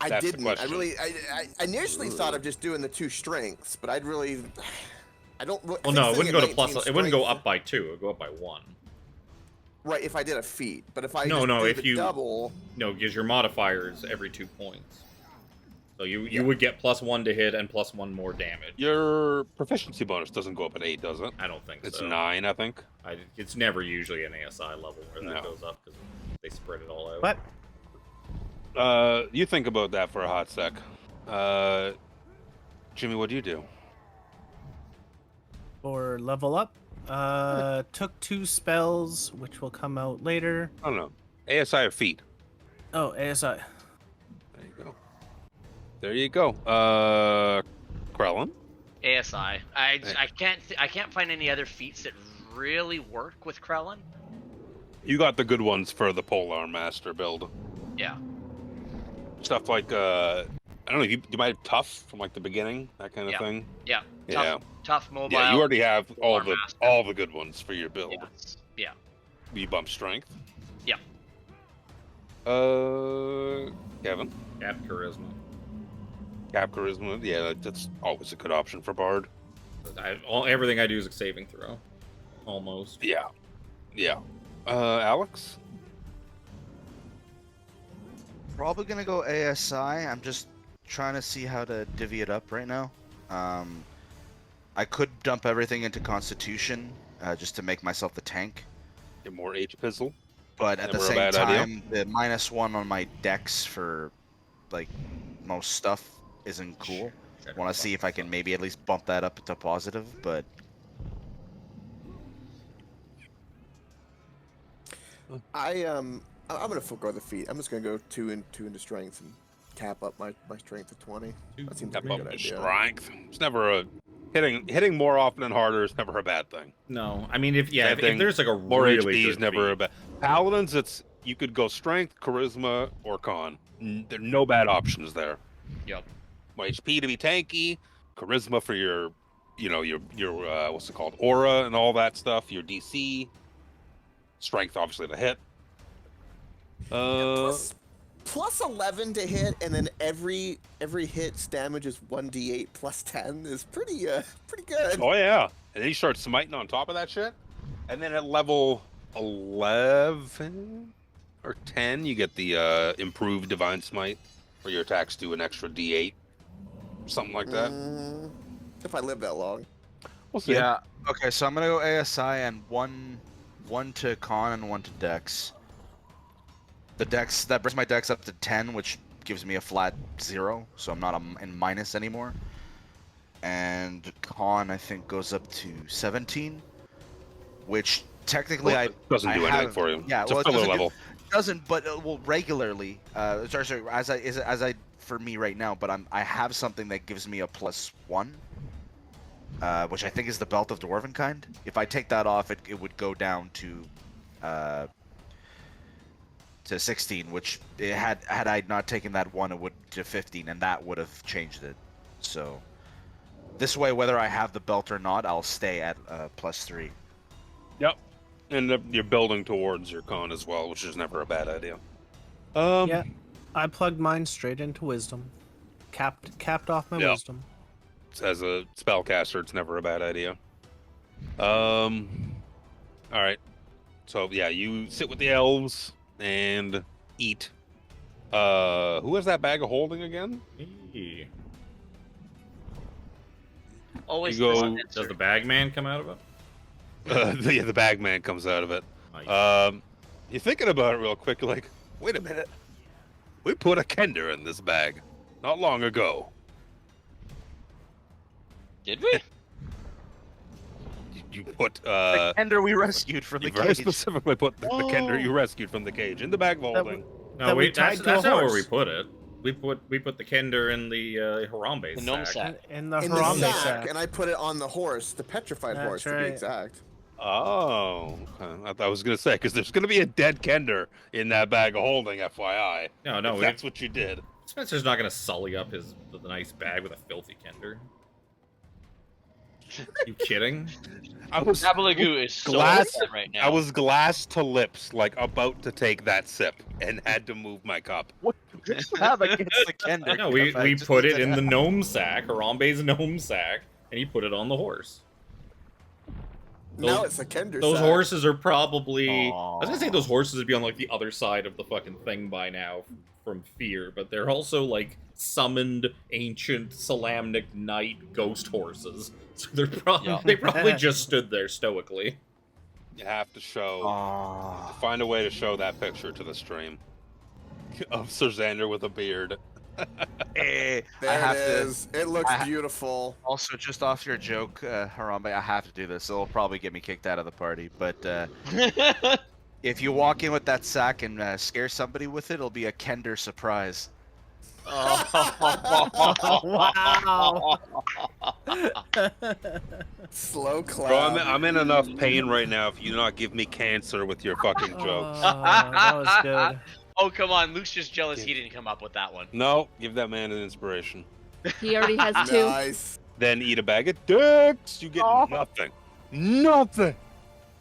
I That's the didn't. I question. really. I initially thought of just doing the 2 strengths, but I'd really. I don't. I Well, think no, it staying wouldn't at go to 19 plus. It wouldn't go strength- up by 2. It would go up by 1. Right, if I did a feat, but if I No, just no, do if the you- double, No, because your modifier is every 2 points. So you Yeah. would get +1 to hit and +1 more damage. Your proficiency bonus doesn't go up at 8, does it? I don't think It's so. 9, I think. It's never usually an ASI level where that No. goes up because they spread it all out. What? You think about that for a hot sec. Jimmy, what do you do? For level up, took 2 spells, which will come out later. I don't know. ASI or feat? Oh, ASI. There you go. There you go. Krellin? ASI. I can't find any other feats that really work with Krellin. You got the good ones for the Polar Master build. Yeah. Stuff like, I don't know, you might have Tough from like the beginning, that kind of Yeah. thing. Yeah. Yeah. Tough mobile. Yeah, you already have all Polar Master. all the good ones for your build. Yes. Yeah. You bump strength. Yeah. Kevin? Cap charisma. Cap charisma. Yeah, that's always a good option for Bard. Everything I do is a saving throw. Almost. Yeah. Yeah. Alex? Probably gonna go ASI. I'm just trying to see how to divvy it up right now. I could dump everything into Constitution just to make myself the tank. Get more H-Pizzle. But at the Never a same bad idea. time, the -1 on my dex for like most stuff isn't cool. Want to see if I can maybe at least bump that up to positive, but I'm gonna forego the feat. I'm just gonna go 2 into strength and cap up my strength to 20. That seems like a Step good up to idea. strength. It's never a hitting more often and harder is never a bad thing. No, I mean if Same thing, there's like a More really HP is good never a feat, bad. Paladins, it's you could go strength, charisma, or con. There are no bad options there. Yep. More HP to be tanky, charisma for your, your what's it called, aura and all that stuff. Your DC, strength obviously to hit. Plus 11 to hit, and then every hit's damage is 1d8 plus 10 is pretty good. Oh yeah, and then you start smiting on top of that shit, and then at level 11 or 10, you get the improved divine smite, where your attacks do an extra d8, something like that. If I live that long. We'll see. yeah. Okay, so I'm gonna go ASI and one to con and 1 to dex. The dex that brings my dex up to 10, which gives me a flat 0, so I'm not in minus anymore. And con I think goes up to 17, which technically It doesn't do anything for you. Yeah, It's well, a filler it level. doesn't, but regularly. Sorry, as I for me right now, but I have something that gives me a +1, which I think is the Belt of Dwarven Kind. If I take that off, it would go down to 16, which had I not taken that one, it would to 15, and that would have changed it. So this way, whether I have the belt or not, I'll stay at +3. Yep. And you're building towards your con as well, which is never a bad idea. Yeah, I plugged mine straight into wisdom. Capped off my Yeah. wisdom. As a spellcaster, it's never a bad idea. All right. So yeah, you sit with the elves and eat. Who has that bag of holding again? Hey. Always You this go- answer. Does the bag man come out of it? The bag man comes out of it. Nice. You're thinking about it real quick. You're like, wait a minute. We put a kender in this bag not long ago. Did we? You put The Kender we rescued from the you very cage. specifically put the kender you rescued from the cage in the bag of That holding. No, that we wait, tied that's to a not where we horse. put it. We put the kender in the Harambe The gnome sack. sack. In the In the Harambe sack, sack. and I put it on the horse, the petrified That's horse to right. be exact. Oh, okay. I was gonna say because there's gonna be a dead kender in that bag of holding, FYI. No, If that's what you did. Spencer's not gonna sully up the nice bag with a filthy kender. You kidding? I was Nabalagu is so glass- upset right now. I was glass to lips, like about to take that sip, and had to move my cup. What do you have against the Kender? No, we Just put leave it in the out. gnome sack, Harambe's gnome sack, and he put it on the horse. Now Those- it's a Kender Those sack. horses are probably. I was gonna say Aw. those horses would be on like the other side of the fucking thing by now from fear, but they're also like summoned ancient Salamnic knight ghost horses. So they're probably Yeah. they probably just stood there stoically. You have to show, Aw. find a way to show that picture to the stream of Sir Xander with a beard. Hey, There I have it to. is. It looks I- beautiful. Also, just off your joke, Harambe, I have to do this. It'll probably get me kicked out of the party. But if you walk in with that sack and scare somebody with it, it'll be a Kender surprise. Wow. Slow clap. Bro, I'm in enough pain right now if you do not give me cancer with your fucking jokes. That was good. Oh, come on. Luke's just jealous he didn't come up with that one. No, give that man an inspiration. He already has two. Nice. Then eat a bag of dicks. You get nothing. Nothing.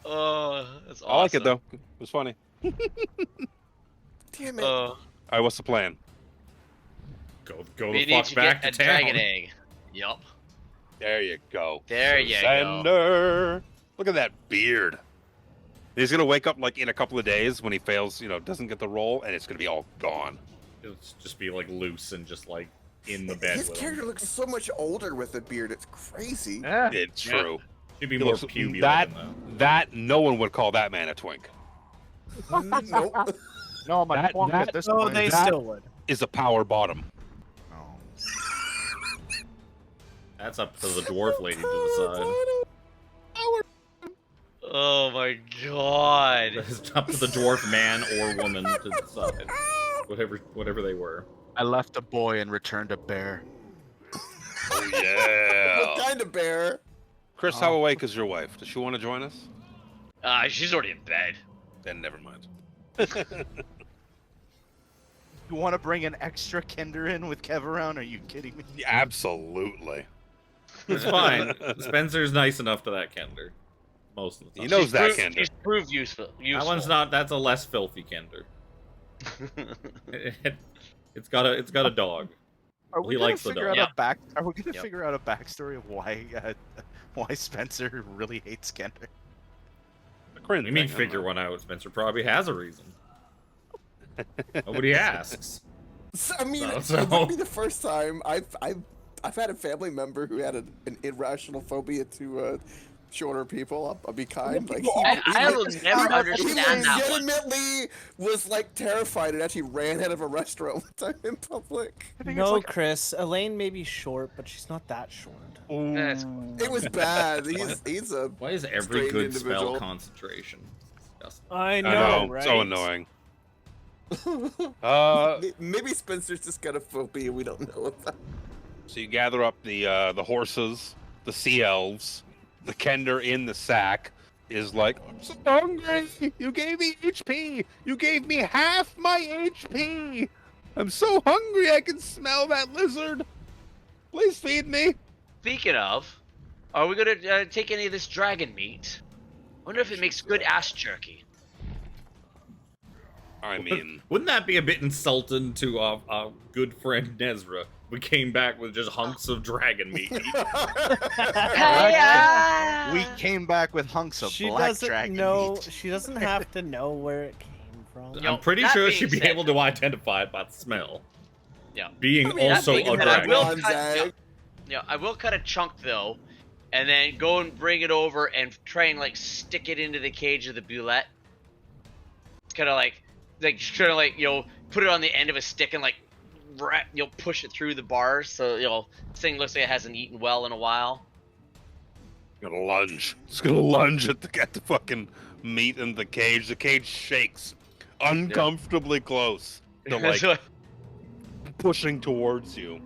Oh, that's awesome. I like it though. It was funny. Damn it. All right, what's the plan? Go we the need fuck to back get to a town. dragon egg. Yup. There you go. There you go. Surrender. Look at that beard. He's gonna wake up like in a couple of days when he fails, doesn't get the roll, and it's gonna be all gone. It'll just be like loose and just like in the bed His with character him. looks so much older with a beard. It's crazy. Yeah. It's true. He'd be He more looks- puby that looking, though. that no one would call that man a twink. Nope. No, my That- twonk that- at this Oh, point. they that- still would. Is a power bottom. Oh. That's up to the dwarf lady to decide. Oh my god. It's up to the dwarf man or woman to decide. Whatever they were. I left a boy and returned a bear. Oh, yeah. What kind of bear? Chris, how awake is your wife? Does she want to join us? She's already in bed. Then never mind. You want to bring an extra Kinder in with Kev around? Are you kidding me? Absolutely. It's fine. Spencer's nice enough to that Kender. Most of the time. He knows that, She's Kender. He's proved useful. That one's not. That's a less filthy Kender. It's got a dog. Are He we gonna likes the figure dog. out a back? Are we gonna Yep. figure out a backstory of why Spencer really hates Kinder? The cringe We mean thing, I figure don't one out. Spencer probably has a reason. Nobody asks. So, I mean, So- it wouldn't be the first time. I've had a family member who had an irrational phobia to shorter people. I'll be kind. Like I will never understand that one. legitimately was like terrified and actually ran out of a restaurant one time in public. No, Chris. Elaine may be short, but she's not that short. That's It was bad. He's a Why is every Strange good individual. spell concentration? Disgusting. I I know, know, right? so annoying. maybe Spencer's just got a phobia we don't know about. So you gather up the horses, the sea elves, the Kender in the sack is like, I'm so hungry. You gave me HP. You gave me half my HP. I'm so hungry. I can smell that lizard. Please feed me. Speaking of, are we gonna take any of this dragon meat? I wonder if it makes good ass jerky. I mean, Wouldn't that be a bit insulting to our good friend Nezra? We came back with just hunks of dragon meat. We came back with hunks of She black doesn't dragon know. meat. She doesn't have to know where it came from. Yo, I'm pretty that sure being she'd be said- able to identify it by the smell. Yeah. Being I mean, that also being a said, I dragon. will Ron's cut, egg. I will cut a chunk though, and then go and bring it over and try and like stick it into the cage of the boulette. It's kind of like put it on the end of a stick and like push it through the bars so this thing looks like it hasn't eaten well in a while. gonna lunge. It's gonna lunge at the fucking meat in the cage. The cage shakes uncomfortably close to like pushing towards you.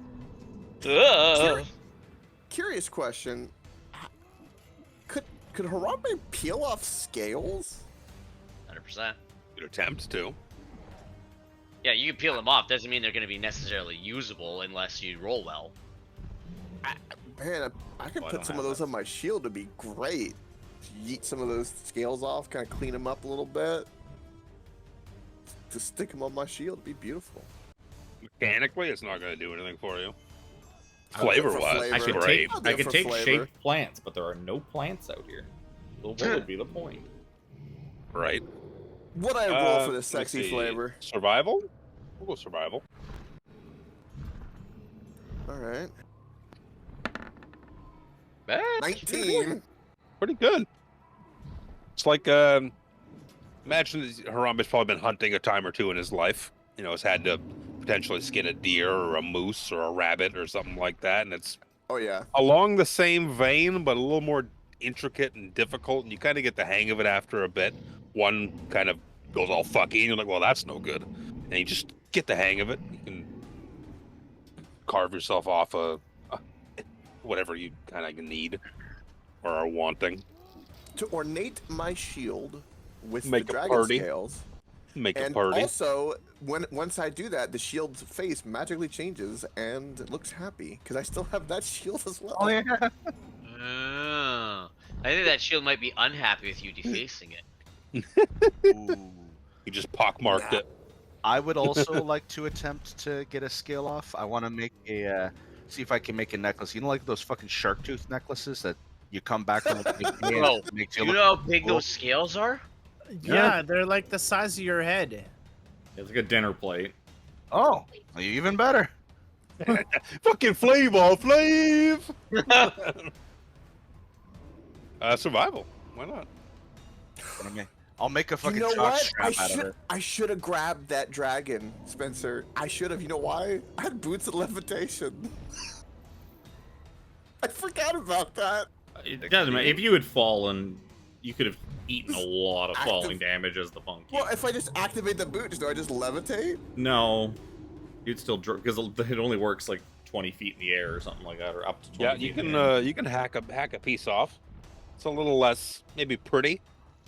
Ugh. Curious question. Could Harambe peel off scales? 100%. Good attempt to. Yeah, you can peel them off. Doesn't mean they're going to be necessarily usable unless you roll well. Man, I could Well, I put don't some have of those that. on my shield to be great. Yeet some of those scales off, kind of clean them up a little bit. To stick them on my shield, it'd be beautiful. Mechanically, it's not gonna do anything for you. I'll do it for Flavor-wise, flavor. I could great. take I'll do I it could for take flavor. shaped plants, but there are no plants out here. So what would be the point? Right. What I roll for Let's this sexy see. flavor? Survival? We'll go survival. All right, But 19. Pretty good. It's like, imagine Harambe's probably been hunting a time or two in his life. You know, has had to potentially skin a deer or a moose or a rabbit or something like that, and it's Oh yeah. along the same vein, but a little more intricate and difficult, and you kind of get the hang of it after a bit. One kind of goes all fucky, and you're like, well, that's no good. And you just get the hang of it. You can carve yourself off whatever you kind of need or are wanting. To ornate my shield with Make the a dragon party. scales. Make a And party. also, once I do that, the shield's face magically changes and it looks happy because I still have that shield as well. Oh yeah. I think that shield might be unhappy with you defacing it. Ooh. You just pockmarked it. I would also like to attempt to get a scale off. I want to make see if I can make a necklace. You know, like those fucking shark tooth necklaces that you come back from the big day and Bro, it makes Do you you look know how big cool. those scales are? Yeah, they're like the size of your head. It's like a dinner plate. Oh, even better. Fucking Flavor Flav! Survival. Why not? I'll make a fucking You know chalk what? strap out of it. I should have grabbed that dragon, Spencer. I should have. You know why? I had boots of levitation. I forgot about that. It doesn't matter. If you had fallen, you could have eaten a lot of Active- falling damage as the funky. Well, if I just activate the boots, do I just levitate? No, you'd still because it only works like 20 feet in the air or something like that, or up to 20 Yeah, feet you in can the air. you can hack a piece off. It's a little less maybe pretty,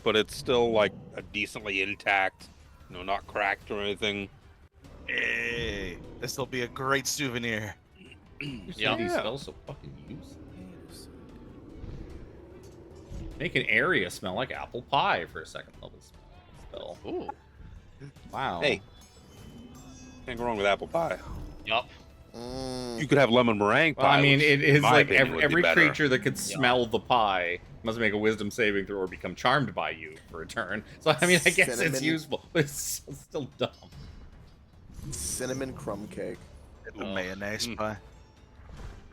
but it's still like a decently intact, not cracked or anything. Hey, this will be a great souvenir. Yeah. These spells so fucking useless. Make an area smell like apple pie for a second level spell. Ooh. Wow. Hey, can't go wrong with apple pie. Yup. You could have lemon meringue pie. Well, I mean, which, it in is my like opinion, would be every better. creature that could smell the pie must make a wisdom saving throw or become charmed by you for a turn. So, I mean, I guess it's Cinnamon. useful, but it's still dumb. Cinnamon crumb cake. The mayonnaise pie.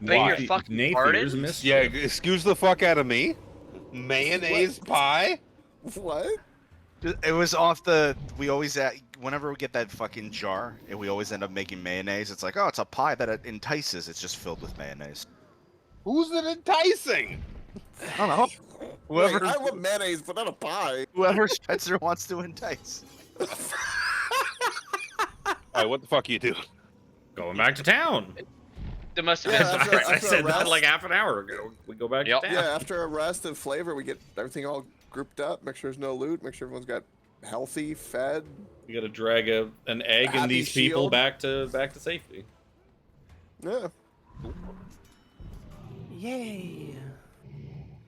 Beg your Why? fucking Nathan's pardon? mischief. Yeah, excuse the fuck out of me. Mayonnaise pie? What? It was off the. We always whenever we get that fucking jar, and we always end up making mayonnaise. It's like, oh, it's a pie that it entices. It's just filled with mayonnaise. Who's it enticing? I don't know. Whoever, Wait, I love mayonnaise, but not a pie. whoever Spencer wants to entice. Alright, what the fuck are you doing? Going back to town. There must have Yeah, been some after- friends. I after said that rest. like half an hour ago. We go back Yep. to town. Yeah, after a rest of flavor, we get everything all grouped up. Make sure there's no loot. Make sure everyone's got healthy, fed. You got to drag an egg and Happy these people shield. back to safety. Yeah. Yay!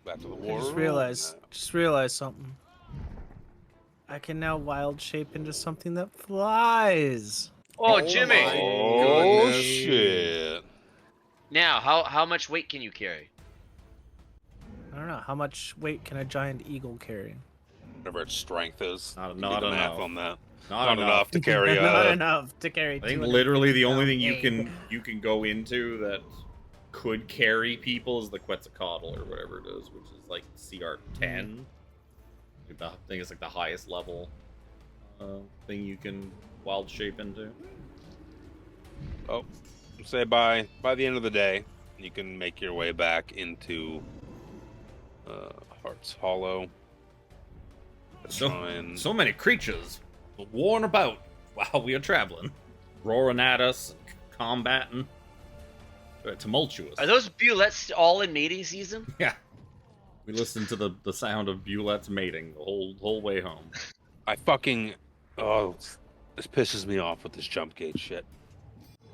Back to the I war. just realized something. I can now wild shape into something that flies. Oh, Oh Jimmy. my Oh goodness. shit. Now, how much weight can you carry? I don't know how much weight can a giant eagle carry. Whatever its strength is. Not Do enough. the math on that. Not Not enough to carry Not a. enough to carry. I think 250 literally the only thing pound you can go into that could carry people is the Quetzalcoatl or whatever it is, which is like CR 10. I think it's like the highest level thing you can wild shape into. Oh, say by the end of the day, you can make your way back into Heart's Hollow. Try and- So many creatures worn about while we are traveling, roaring at us, combating. Tumultuous. Are those bullets all in mating season? Yeah. We listened to the sound of Bulette's mating the whole way home. I fucking this pisses me off with this jump gate shit.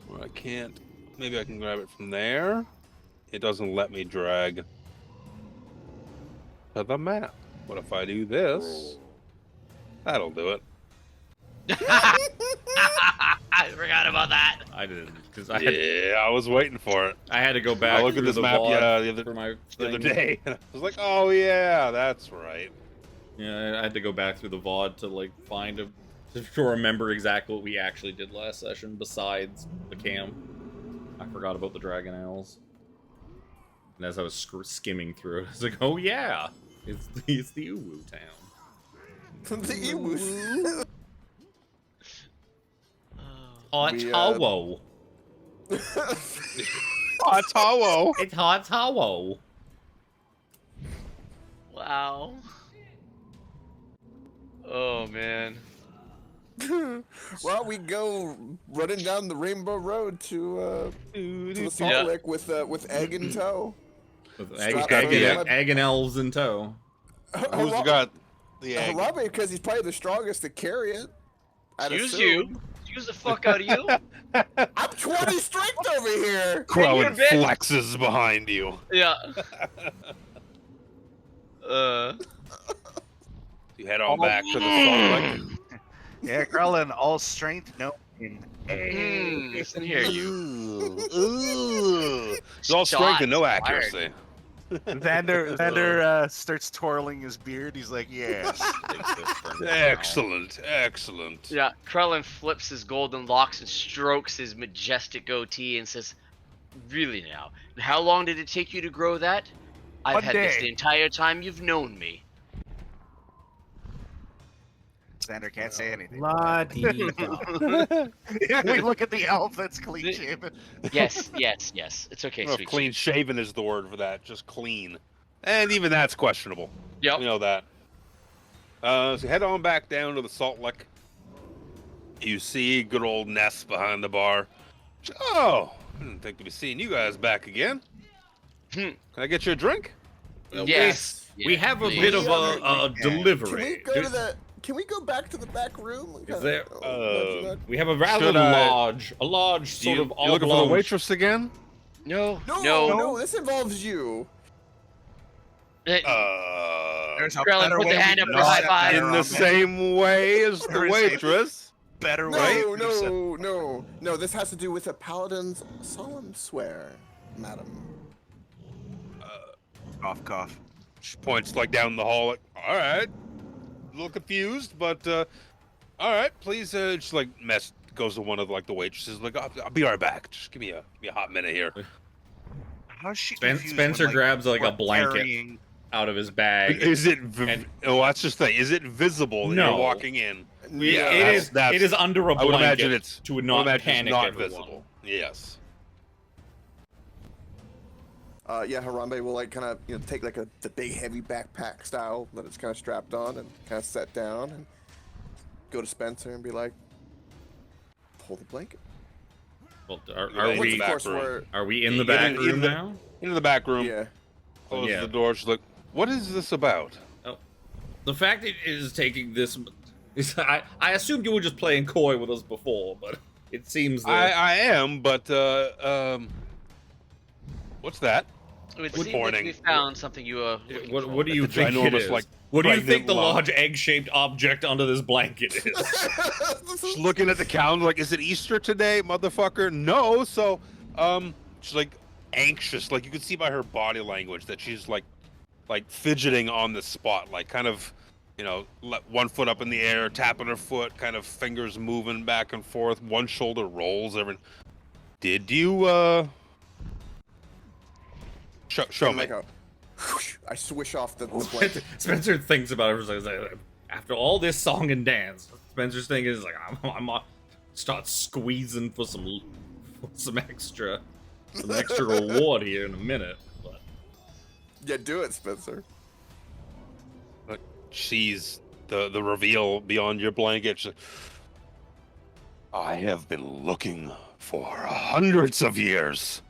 Where I can't. Maybe I can grab it from there. It doesn't let me drag to the map. What if I do this? That'll do it. I forgot about that. I didn't because I was waiting for it. I had to go back. I looked at through this the map, VOD yeah, for my the other thing. day. I was like, oh yeah, that's right. Yeah, I had to go back through the VOD to like find to remember exactly what we actually did last session. Besides the cam, I forgot about the Dragon Owls. And as I was skimming through it, I was like, oh yeah, it's the Uwu town. The Ewus. Otawo. Otawo. It's Otawo. Wow. Oh man. Well, we go running down the Rainbow Road to the Salt Yeah. Lick with egg in tow. With Strap egg and elves in tow. Who's got the egg? Harambe, because he's probably the strongest to carry it. I'd Excuse assume. you. Excuse the fuck out of you. I'm 20 strength over here. Crow you're and a bitch. flexes behind you. Yeah. You head on back to the Salt Lick. Yeah, Carlin, all strength, no pain. Listen here, you. Ooh. It's all strength and no Shots fired. accuracy. Xander starts twirling his beard. He's like, "Yes." Excellent, excellent. Yeah, Krellin flips his golden locks and strokes his majestic goatee and says, "Really now? And how long did it take you to grow that? I've One had this day. the entire time you've known me." Xander can't say anything. La-dee-da. We look at the elf that's clean shaven. Yes, yes, yes. It's okay, I don't know if sweet. clean shaven is the word for that. Just clean, and even that's questionable. Yep. We know that. So head on back down to the Salt Lick. You see good old Ness behind the bar. Oh, I didn't think to be seeing you guys back again. Can I get you a drink? Yes. We have a please. bit of a Can delivery. we go to the? Can we go back to the back room? Is there- Nudge. We have a rather Should I- large sort you, of you looking for the oblong- waitress again? No. No, this involves you. Eh, There's a Krellin, better put way the we hand up can for do high that, five. In the Harambe. same way as the There is a- waitress. better way. No. This has to do with a paladin's solemn swear, madam. Cough, cough. She points like down the hall. Like, all right, a little confused, but all right. Please, just like goes to one of like the waitresses. Like, I'll be right back. Just give me a hot minute here. How's she Spen- confused Spencer when, grabs like a we're blanket carrying- out of his bag. Is it? And- Oh, that's just the thing. Is it visible that No. you're walking in? Yeah, It is under a I would blanket imagine it's to I would not imagine it's panic not everyone. visible. Yes. Yeah, Harambe will like kind of take like the big heavy backpack style that it's kind of strapped on and kind of set down and go to Spencer and be like, pull the blanket. Well, Yeah, are it's we the back room. are we in the Yeah, back in room the- now? Into the back room. Yeah. Closes Yeah. the door. She's like, "What is this about?" The fact it is taking this, I assumed you were just playing coy with us before, but it seems that I am, but what's that? It would Good seem like morning. we found something you were looking for. what do you The think it ginormous, is? like, What do you pregnant think the lump. large egg-shaped object under this blanket is? She's looking at the calendar like, "Is it Easter today, motherfucker?" No. So, she's like anxious. Like you can see by her body language that she's like fidgeting on the spot, like kind of, one foot up in the air, tapping her foot, kind of fingers moving back and forth. One shoulder rolls. Did you show And me? like a whoosh, I swish off the blanket. Spencer thinks about it. Like, after all this song and dance, Spencer's thing is like, I'm start squeezing for some extra reward here in a minute. But Yeah, do it, Spencer. She's the reveal beyond your blanket. She's like, I have been looking for hundreds of years.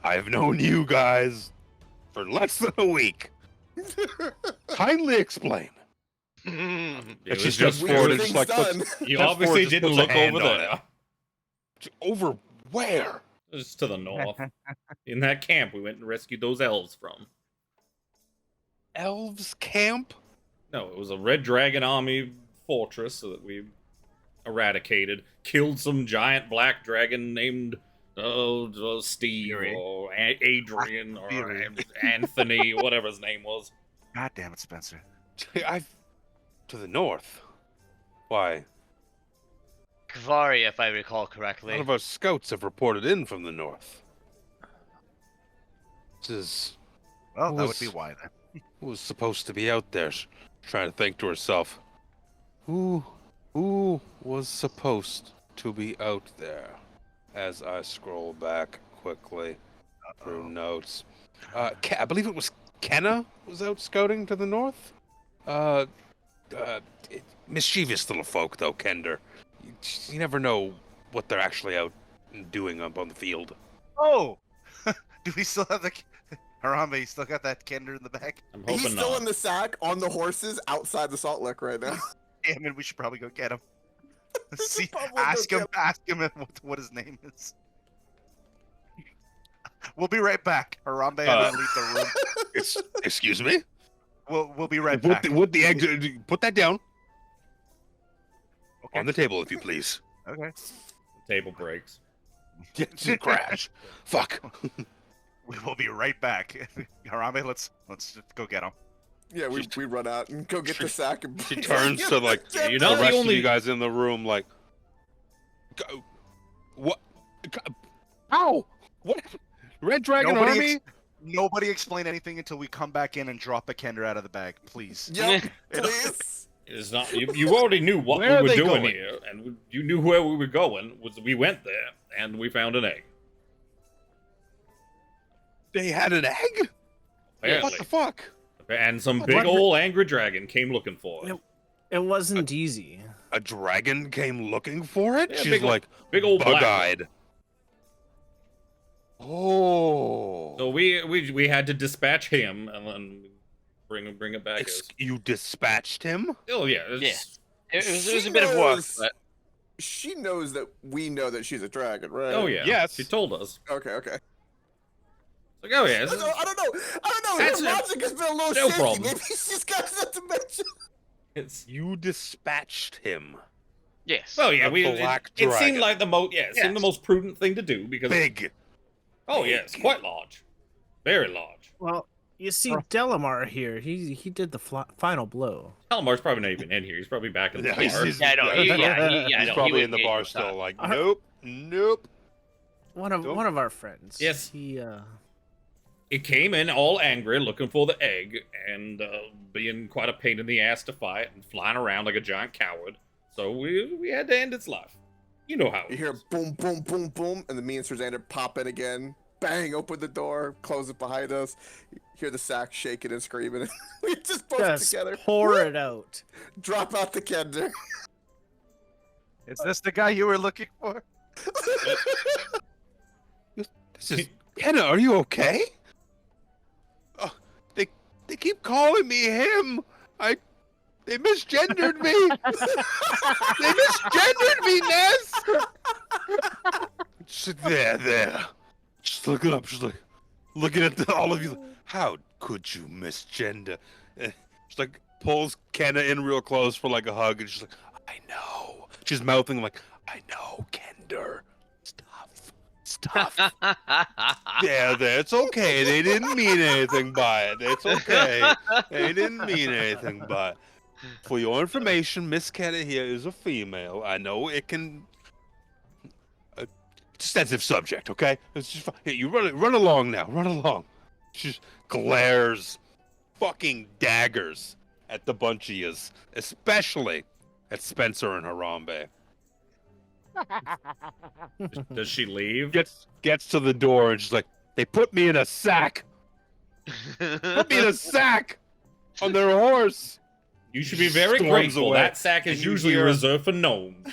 I've known you guys for less than a week. Kindly explain. it And was she's just We forward get and just things like done. puts, you Just obviously just didn't puts a look hand over on there. over where? Just to the north, in that camp we went and rescued those elves from. Elves camp? No, it was a Red Dragon army fortress that we eradicated. Killed some giant black dragon named Steve Fury. or Adrian or Fury. Anthony, whatever his name was. God damn it, Spencer. To the north. Why? Kvari, if I recall correctly. None of our scouts have reported in from the north. This is Well, Who that would was- be why then. who was supposed to be out there. Trying to think to herself. Who was supposed to be out there? As I scroll back quickly through notes. I believe it was Kenna was out scouting to the north. Mischievous little folk, though, Kender. You never know what they're actually out doing up on the field. Oh! Do we still have the... Harambe, you still got that Kender in the back? I'm hoping He's still not. in the sack on the horses outside the Salt Lick right now. Damn it, we should probably go get him. See, Probably go ask him get what his name is. We'll be right back. Harambe and I'll leave the room. Excuse me? We'll be right Put back. the egg. Put that down Okay. on the table, if you please. Okay. The table breaks. Crash. Fuck. We will be right back. Harambe, let's just go get him. Yeah, we run out and go get the sack. And She turns to like You're the not the rest only- of you guys in the room, like, what? How? What? Red Dragon Nobody Army? Nobody explain anything until we come back in and drop a Kender out of the bag, please. Yep, please. It's not. You already knew what Where are we were they doing going? here, and you knew where we were going. We went there, and we found an egg. They had an egg? What Apparently. the fuck? And some big old angry dragon came looking for it. It wasn't easy. A dragon came looking for it? Yeah, She's big ol- like, Big old black one. bug-eyed. Oh. So we had to dispatch him and then bring it back. You dispatched him? Oh yeah. It's, It was a bit of work, but She knows that we know that she's a dragon, right? Oh yeah. Yes. She told us. Okay. Like, oh yeah. I don't know. That's Her logic has been a little no shaky. problem. Maybe she's got that dimension. It's You dispatched him. yes. well yeah. A It black seemed dragon. like the most seemed the most prudent thing to do because Big. oh yeah, it's quite large, very large. Well, you see, Delamar here, he did the final blow. Calamar's probably not even in here. He's probably back in the Yeah, bar. he's- Yeah, I know. He's probably in the bar still, like, nope. One of our friends. Yes. He It came in all angry, looking for the egg, and being quite a pain in the ass to fight, and flying around like a giant coward. So we had to end its life. You know how You it hear is. boom, boom, boom, boom, and the me and Sir Xander pop in again. Bang! Open the door, close it behind us. You hear the sack shaking and screaming. And we just both just together pour it out. drop out the Kender. Is this the guy you were looking for? This is Kenna, are you okay? Oh, they keep calling me him. They misgendered me. They misgendered me, Ness. She's like, there. Just looking up. She's like, looking at all of you. How could you misgender? She's like, pulls Kenna in real close for like a hug, and she's like, I know. She's mouthing like, I know, Kender. Stuff. There. It's okay. They didn't mean anything by it. It's okay. They didn't mean anything by it. For your information, Miss Kenna here is a female. I know it can. Sensitive subject, okay? It's just here, you run along now. Run along. She just glares fucking daggers at the bunch of yous, especially at Spencer and Harambe. Does she leave? Gets to the door and she's like, they put me in a sack. Put me in a sack on their horse. You should be very Storms grateful. away. That sack is And you usually hear- reserved for gnomes.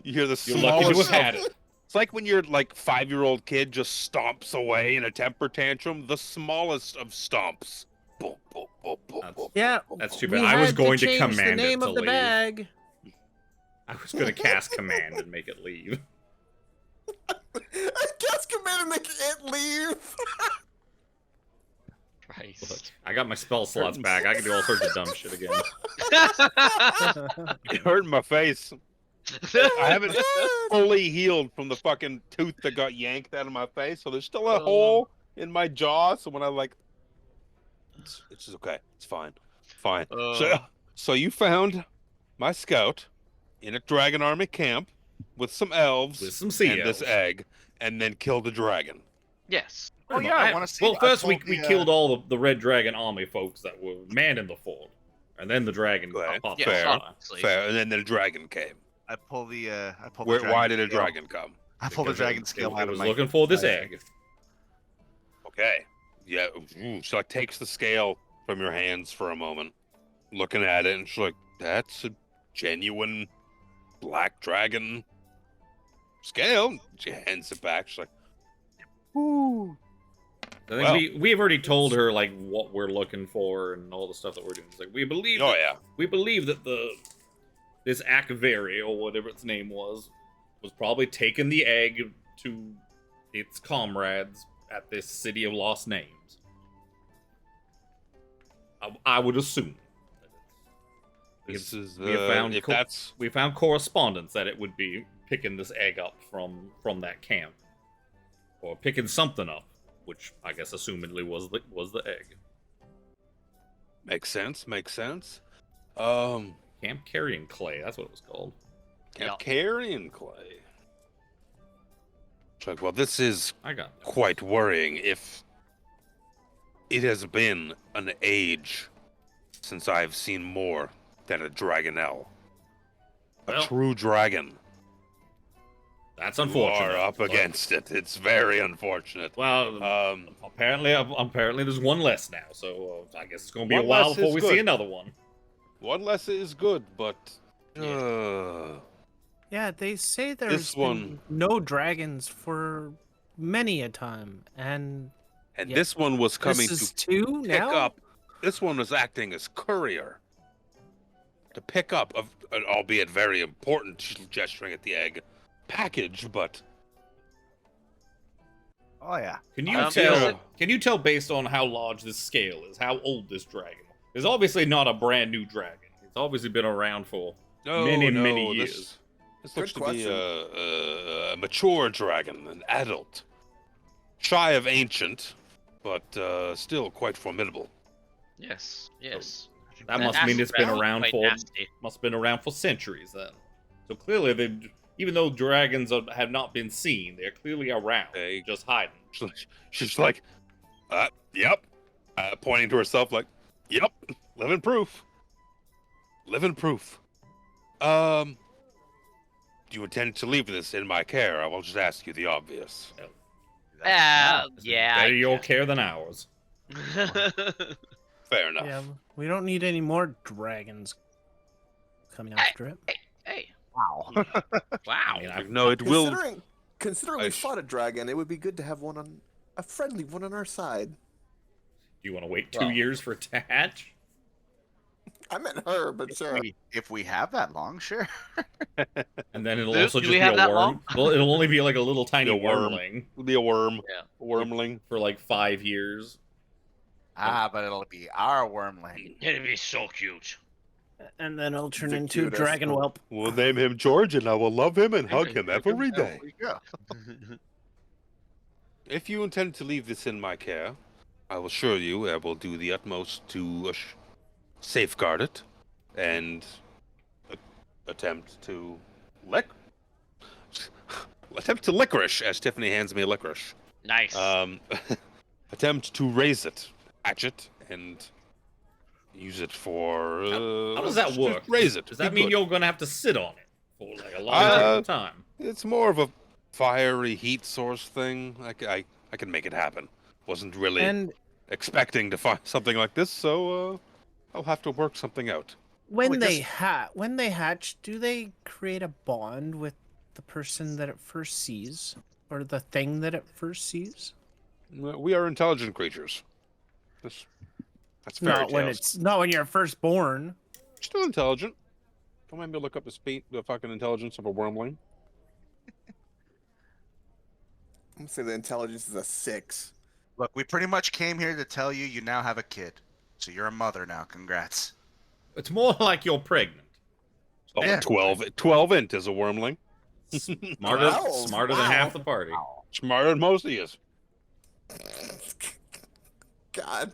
You hear the You're lucky to have smallest had it. It's like when your like 5-year-old kid just stomps away in a temper tantrum. The smallest of stomps. Boom, boom, boom, boom, That's- boom, Yeah. That's too we bad. I was had going to change command the name it to of the leave. bag. I was going to cast command and make it leave. I guess command to make it leave. Christ. I got my spell slots back. I can do all sorts of dumb shit again. It hurt my face. I haven't fully healed from the fucking tooth that got yanked out of my face, so there's still a hole in my jaw. So when I like, it's just okay. It's fine. Fine. So you found my scout in a dragon army camp with some elves With some sea and this elves. egg, and then killed the dragon. Yes. Oh yeah, I want to see. Well, I first we told the, killed all the Red Dragon army folks that were manning the fort, and then the dragon Okay, popped Yeah, fair. up. obviously. Fair. And then the dragon came. I pull the. I pull. Where? the Why dragon did a scale. dragon come? I pull the Because dragon it- scale it out of was my. looking for this I- egg. Okay. Yeah. She like takes the scale from your hands for a moment, looking at it, and she's like, "That's a genuine black dragon scale." She hands it back. She's like, "Ooh." I think Well- we've already told her like what we're looking for and all the stuff that we're doing. It's like we believe. Oh that, yeah. We believe that this Akvari or whatever its name was probably taking the egg to its comrades at this city of lost names. I would assume. This is we have found if co- that's We found correspondence that it would be picking this egg up from that camp, or picking something up which I guess assumedly was the egg. Makes sense. Camp Carrion Clay, that's what it was called. Kept carrying clay. It's like, well, this is I got that. quite worrying. If it has been an age since I've seen more than a dragonelle, a Well, true dragon. That's You unfortunate. are up but- against it. It's very unfortunate. Well, apparently there's one less now, so I guess it's gonna be a One while less before is we good. see another one. One less is good, but Yeah, they say there's one- been no dragons for many a time, and and Yeah. this one was coming this is to two pick now. up. This one was acting as courier to pick up, an albeit very important, gesturing at the egg, package. But Oh yeah. Can I you don't tell? think Can you tell based on how large this scale is, how old this dragon? It's obviously not a brand new dragon. It's obviously been around for many years. This Good looks to be question. a mature dragon, an adult, shy of ancient, but still quite formidable. Yes. That must mean it's been acid around quite for nasty. must have been around for centuries then. So clearly, even though dragons have not been seen, they're clearly around, They- just hiding. She's like, yep, pointing to herself like, yep, living proof. Do you intend to leave this in my care? I will just ask you the obvious. Yeah. Better your care than ours. Fair enough. Yeah, we don't need any more dragons coming after it. Hey. Wow. Wow. I mean, No, it will. Considering I we sh- fought a dragon, it would be good to have a friendly one on our side. Do you want to wait 2 Well. years for it to hatch? I meant her, but sure. If we have that long, sure. And then it'll Luke, also do just we be have a that worm. long? Well, it'll only be like a little tiny A worm. wormling It'll be a worm. Yeah. A wormling. for like 5 years. But it'll be our wormling. It'd be so cute. And then it'll turn The into cutest. dragon whelp. We'll name him George, and I will love him and hug him every day. There we go. If you intend to leave this in my care, I will assure you I will do the utmost to safeguard it and attempt to licorice, as Tiffany hands me a licorice. Nice. Attempt to raise it, hatch it, and use it for. How does that just work? Raise it. Does that Be mean good. you're gonna have to sit on it for like a long period of time? It's more of a fiery heat source thing. I can make it happen. Wasn't really And expecting to find something like this, so I'll have to work something out. when we they just- when they hatch, do they create a bond with the person that it first sees, or the thing that it first sees? We are intelligent creatures. That's fairy Not when tales. not when you're first born. Still intelligent. Don't mind me to look up the fucking intelligence of a wormling. I'm gonna say the intelligence is a 6. Look, we pretty much came here to tell you now have a kid. So you're a mother now. Congrats. It's more like you're pregnant. Oh, Yeah. 12 int is a wormling. Smarter, Wow. smarter than half the party. Smarter than most of you. God.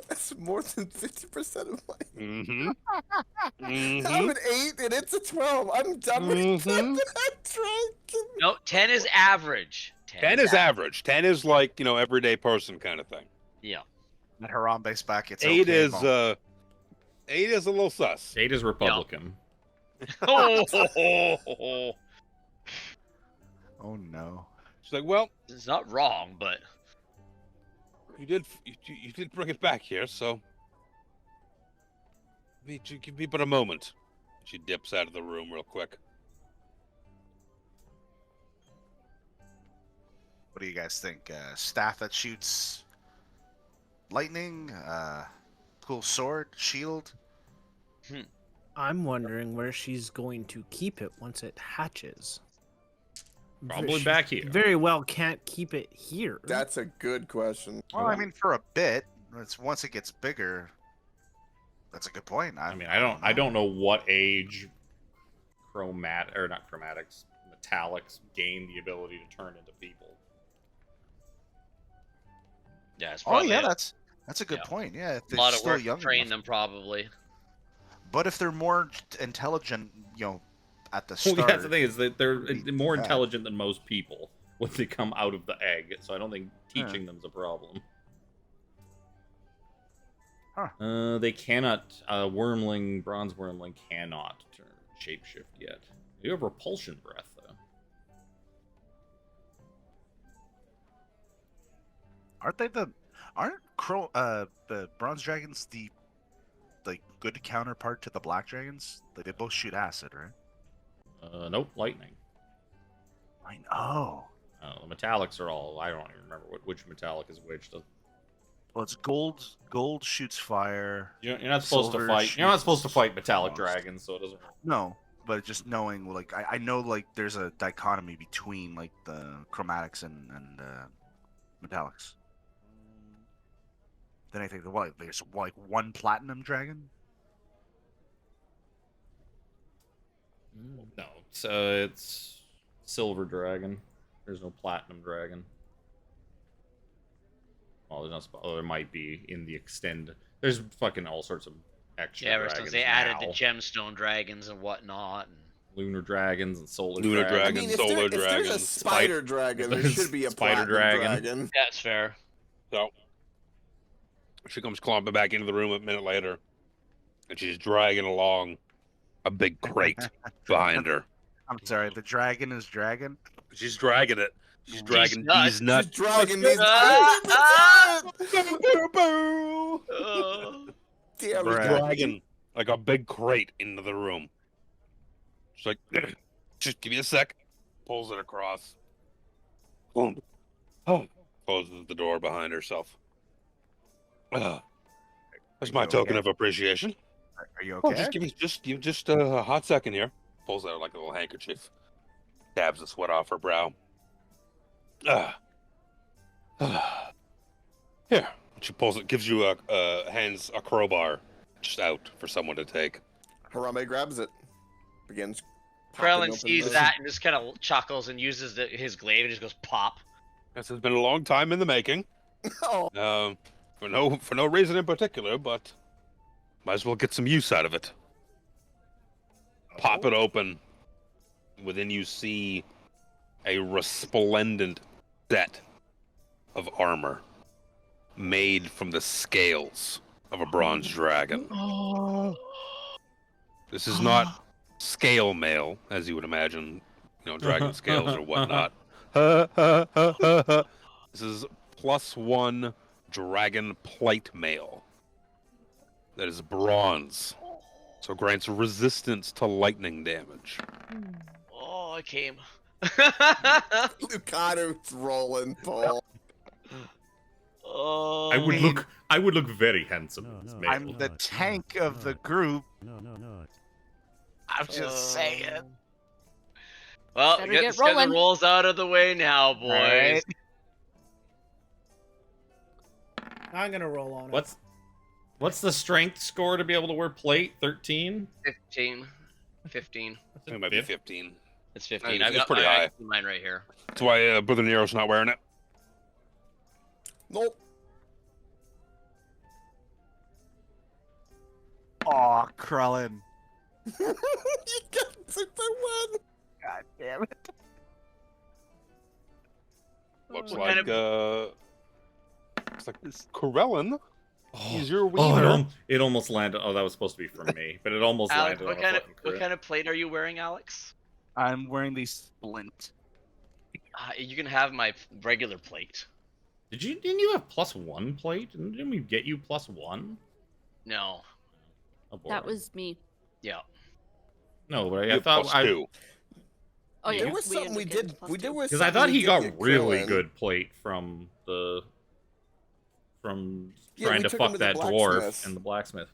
That's more than 50% of my. Mm-hmm. I'm an 8 and it's a 12. I'm done with Mhm. that dragon. No, 10 is average. 10 is average. 10 is like, everyday person kind of thing. Yeah. That Harambe's back. It's 8 okay, is Mo. 8 is a little sus. 8 is Republican. Oh, Oh no. She's like, well, it's not wrong, but you did bring it back here, so give me but a moment. She dips out of the room real quick. What do you guys think? Staff that shoots lightning? Cool sword? Shield? I'm wondering where she's going to keep it once it hatches. Probably She back here. Very well can't keep it here. That's a good question. Well, I mean, for a bit. It's once it gets bigger. That's a good point. I mean, I don't know what age metallics gain the ability to turn into people. Yeah, it's Oh probably yeah, that's a good yeah. point. Yeah, if a they're lot of still work young to train enough. them probably. But if they're more intelligent, at the Well, start. yeah, that's the thing is that they're would be more bad. intelligent than most people when they come out of the egg, so I don't think Yeah. teaching them's a problem. Huh. They cannot. Bronze wormling cannot turn shapeshift yet. You have repulsion breath though. Aren't the bronze dragons the good counterpart to the black dragons? Like they both shoot acid, right? Nope, lightning. Oh. The metallics are all. I don't even remember which metallic is which. Well, it's gold. Gold shoots fire. You're not supposed to Silver fight. You're not supposed to shoots fight metallic bronze. dragons, so it doesn't. No, but just knowing, I know, there's a dichotomy between, the chromatics and metallics. Then I think, there's, one platinum dragon? No, it's silver dragon. There's no platinum dragon. Well, there's not. Oh, there might be in the extend. There's fucking all sorts of extra Yeah, dragons they added the now. gemstone dragons and whatnot. And... Lunar dragons and solar Lunar I dragons. mean, Dragons, solar if there's a dragons, spider dragon, there there's should be a spider platinum dragon. dragon. That's fair. So she comes clomping back into the room a minute later, and she's dragging along a big crate behind her. I'm sorry, the dragon is dragon? She's dragging it. She's dragging nuts. these nuts. She's dragging these. Damn, She's Bruh. dragging like a big crate into the room. She's like, just give me a sec. Pulls it across. Boom. Oh. Closes the door behind herself. That's my you token okay? of appreciation. Are you Oh, okay? just give me just a hot second here. Pulls out like a little handkerchief. Dabs the sweat off her brow. Here. She pulls it, gives you hands a crowbar just out for someone to take. Harambe grabs it. Begins. Krellin popping open sees those- that and just kind of chuckles and uses his glaive and just goes pop. This has been a long time in the making. Oh, For no reason in particular, but might as well get some use out of it. Pop it open. Within you see a resplendent set of armor made from the scales of a bronze dragon. This is not scale mail, as you would imagine, dragon scales or whatnot. This is +1 dragon plate mail. That is bronze. So grants resistance to lightning damage. Oh, I came. Lucado's rolling, Paul. Oh, I would look very handsome in this mail. I'm the tank of the group. I'm just saying. Well, Better get get the schedule rolling. rolls out of the way now, boys. Alright. I'm gonna roll on it. What's the strength score to be able to wear plate? 13? 15. I think it might be 15. It's 15. It's I've got pretty mine, high. mine right here. That's why Brother Nero's not wearing it. Nope. Aw, Krellin. You got to win. God damn it. Looks What like kind it's like Corellin. He's your Oh, wiener. it almost landed. Oh, that was supposed to be from me, but it almost Alex, landed what on kind a of fucking what crit. kind of plate are you wearing, Alex? I'm wearing the splint. You can have my regular plate. Didn't you have +1 plate? Didn't we get you +1? No. Oh, boy. That was me. Yeah. No, but You I have thought +2. Oh yeah, There was something ended we up getting did. plus We did two. with because I thought he got get really Krillin. good plate from Yeah, trying we to took him fuck to the that dwarf blacksmith. and the blacksmith.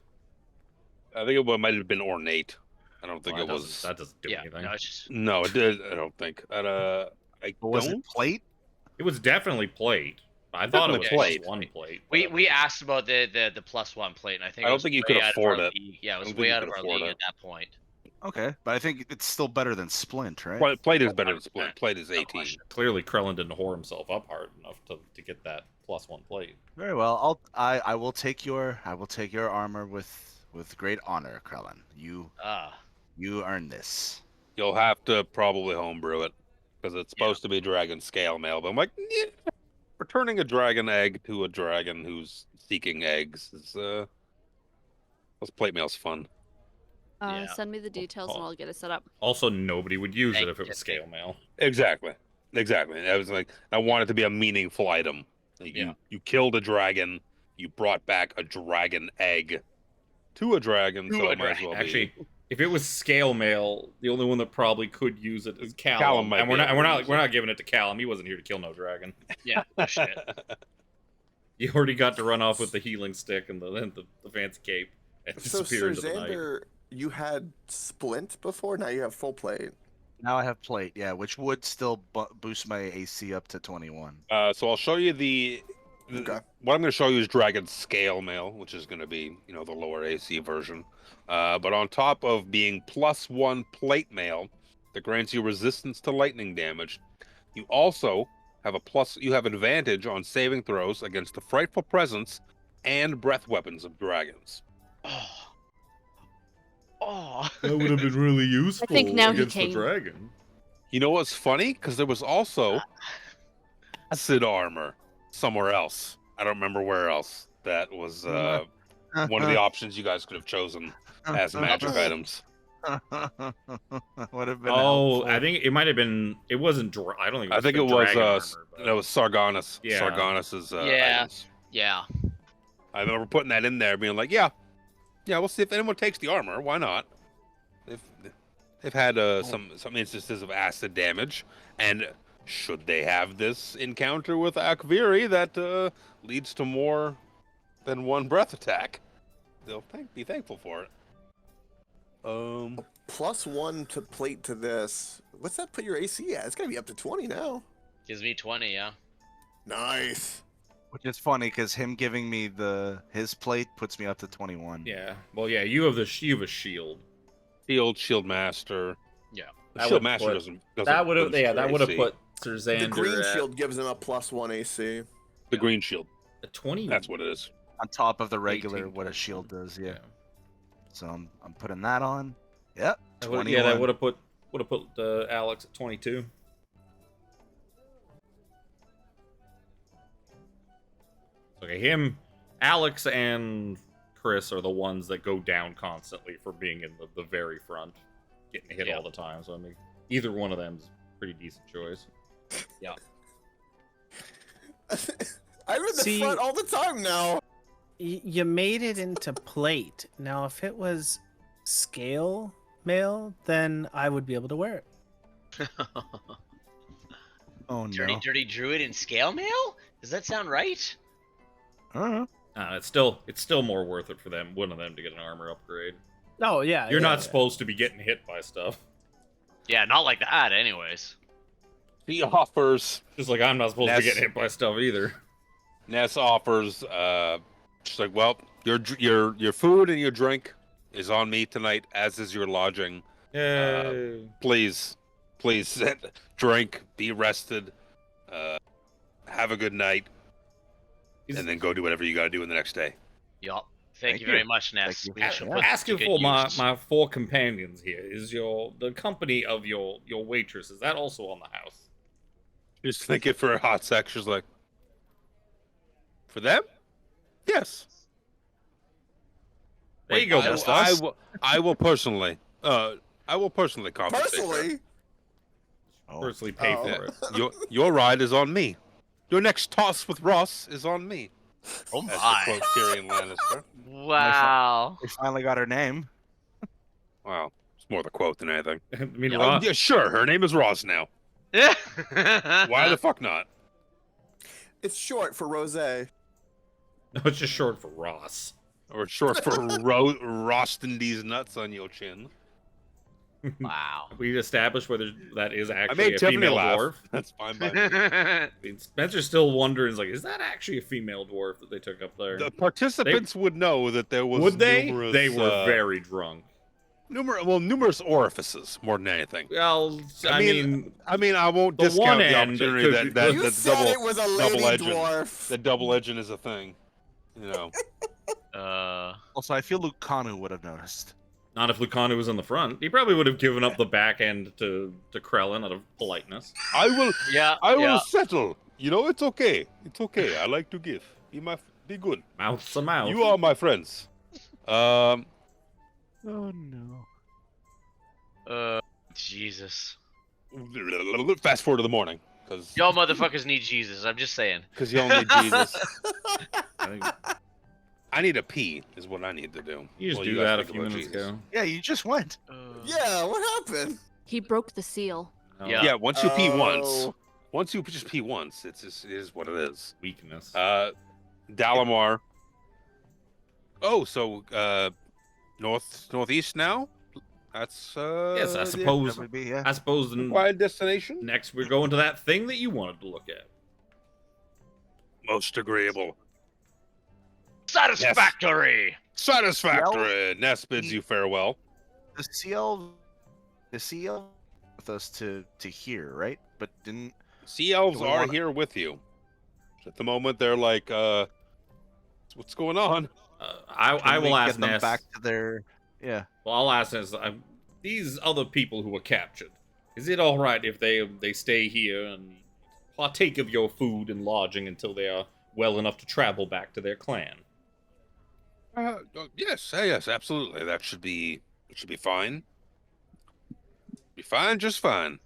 I think it might have been ornate. I don't think Well, it was. That doesn't do Yeah. anything. No, it's just No, it did. I don't think. I But was don't. it plate? It was definitely plate. I thought it was Definitely plate. +1 plate. we asked about the +1 plate, and I think I it don't was think you way could out of afford our it. league. Yeah, it I was don't way think you out of could our afford league it. at that point. Okay, but I think it's still better than splint, right? Plate is better than split. Plate is No 18. question. Clearly, Krellin didn't whore himself up hard enough to get that +1 plate. Very well. I will take your armor with great honor, Krellin. You earned this. You'll have to probably homebrew it because it's supposed to be dragon scale mail. But I'm like, yeah, returning a dragon egg to a dragon who's seeking eggs is plus plate mail's fun. Yeah. Send me the details and I'll get it set up. Also, nobody would use it if it was Thank you. scale mail. Exactly. I was like, I want it to be a meaningful item. Like you killed a dragon, you brought back a dragon egg to a dragon, so it might as well be. Actually, if it was scale mail, the only one that probably could use it is Callum. Callum might and be able to use we're it. not giving it to Callum. He wasn't here to kill no dragon. Yeah. No shit. You already got to run off with the healing stick and the fancy cape and So, disappear Sir into the night. Xander, you had splint before. Now you have full plate. Now I have plate, yeah, which would still boost my AC up to 21. So I'll show you the Okay. what I'm going to show you is dragon scale mail, which is going to be the lower AC version. But on top of being +1 plate mail that grants you resistance to lightning damage, you also have you have advantage on saving throws against the frightful presence and breath weapons of dragons. Oh. That would have been really useful think now he against the can. dragon. You know what's funny? Because there was also acid armor somewhere else. I don't remember where else. That was one of the options you guys could have chosen as magic items. Would have been Oh, helpful. I think it might have been. It wasn't. I don't think. It was I think the it was dragon armor, but- that was Sargonis. Yeah. Sargonis's Yeah. items. Yeah. I remember putting that in there, being like, yeah, we'll see if anyone takes the armor. Why not? They've had some instances of acid damage, and should they have this encounter with Akviri that leads to more than one breath attack, they'll be thankful for it. +1 to plate to this. What's that put your AC at? It's gotta be up to 20 now. Gives me 20, yeah. Nice. Which is funny because him giving me his plate puts me up to 21. Yeah. Well, yeah. You have a shield. Shield Master. Yeah. The That Shield would Master put- doesn't That would have. boost Yeah. your That would have AC. put Sir Xander The green at shield gives him a +1 AC. The green shield. a 20. That's what it is. On top of the regular 18 what a plus shield one. does, yeah. So I'm putting that on. Yep. That would've- 21. yeah, that would have put Alex at 22. Okay, Alex, and Chris are the ones that go down constantly for being in the very front, getting hit all the time. So I mean, either one of them's a pretty decent choice. I'm in the See- front all the time now. You made it into plate. Now, if it was scale mail, then I would be able to wear it. Oh Dirty, no. dirty druid in scale mail? Does that sound right? It's still more worth it for one of them to get an armor upgrade. Oh yeah, You're yeah, not yeah. supposed to be getting hit by stuff. Yeah, not like that, anyways. He offers. Just like I'm not supposed to be Ness- getting hit by stuff either. Ness offers. She's like, well, your food and your drink is on me tonight, as is your lodging. Yay. Please sit, drink, be rested, have a good night, and then go do whatever you gotta do in the next day. Yup. Thank Thank you you. very much, Ness. Thank you. We shall Yeah. put this to Asking good for use. my four companions here is the company of your waitress. Is that also on the house? Just thinking for a hot sec, she's like, for them? Yes. There you go, I, Best I Us. will personally compensate. Personally, Oh. Personally pay Oh. for it. Your ride is on me. Your next toss with Ross is on me. Oh As to my. quote Tyrion Lannister. Wow. We finally got her name. Wow, it's more the quote than anything. I mean, Oh, Ross, yeah, sure. Her name is Ross now. Why the fuck not? it's short for Rose. no, it's just short for Ross. Or short for roasting these nuts on your chin. Wow. We established whether that is I actually made a Tiffany female laugh. dwarf. That's fine by me. I mean, Spencer's still wondering, is that actually a female dwarf that they took up there? The participants would know that there was Would they? numerous, They were very drunk. numerous orifices more than anything. Well, I mean, I won't the discount one the end opportunity could- that You that's said double it was a double lady edging. dwarf. That double edging is a thing. You know. Also, I feel Lucanu would have noticed. not if Lucanu was in the front. He probably would have given up the back end to Krellin out of politeness. I will Yeah. I will yeah. settle. You know, it's okay. It's okay. I like to give. Be good. Mouth's a mouth. You are my friends. Oh no. Jesus. Fast forward to the morning, because Y'all motherfuckers need Jesus. I'm just saying. y'all need Jesus. I think I need a pee, is what I need to do. you just Well, do guys that a think few about minutes Jesus. ago. Yeah, you just went. Yeah, what happened? He broke the seal. No, Yeah. Yeah, once you pee once, Oh. once you just pee once, it is what it is. Weakness. Dalamar. Oh, so northeast now? That's yes, I the suppose. That would be, yeah. I suppose required destination. next we're going to that thing that you wanted to look at. Most agreeable. Satisfactory. Satisfactory. Ness bids you farewell. The CL with us to here, right? But didn't. Sea elves Do we are wanna- here with you. At the moment, they're like, what's going on? I can we will ask get them Ness. back to their. Yeah. Well, I'll ask Ness. These other people who were captured. Is it all right if they stay here and partake of your food and lodging until they are well enough to travel back to their clan? Yes, absolutely. That should be fine. Be fine, just fine.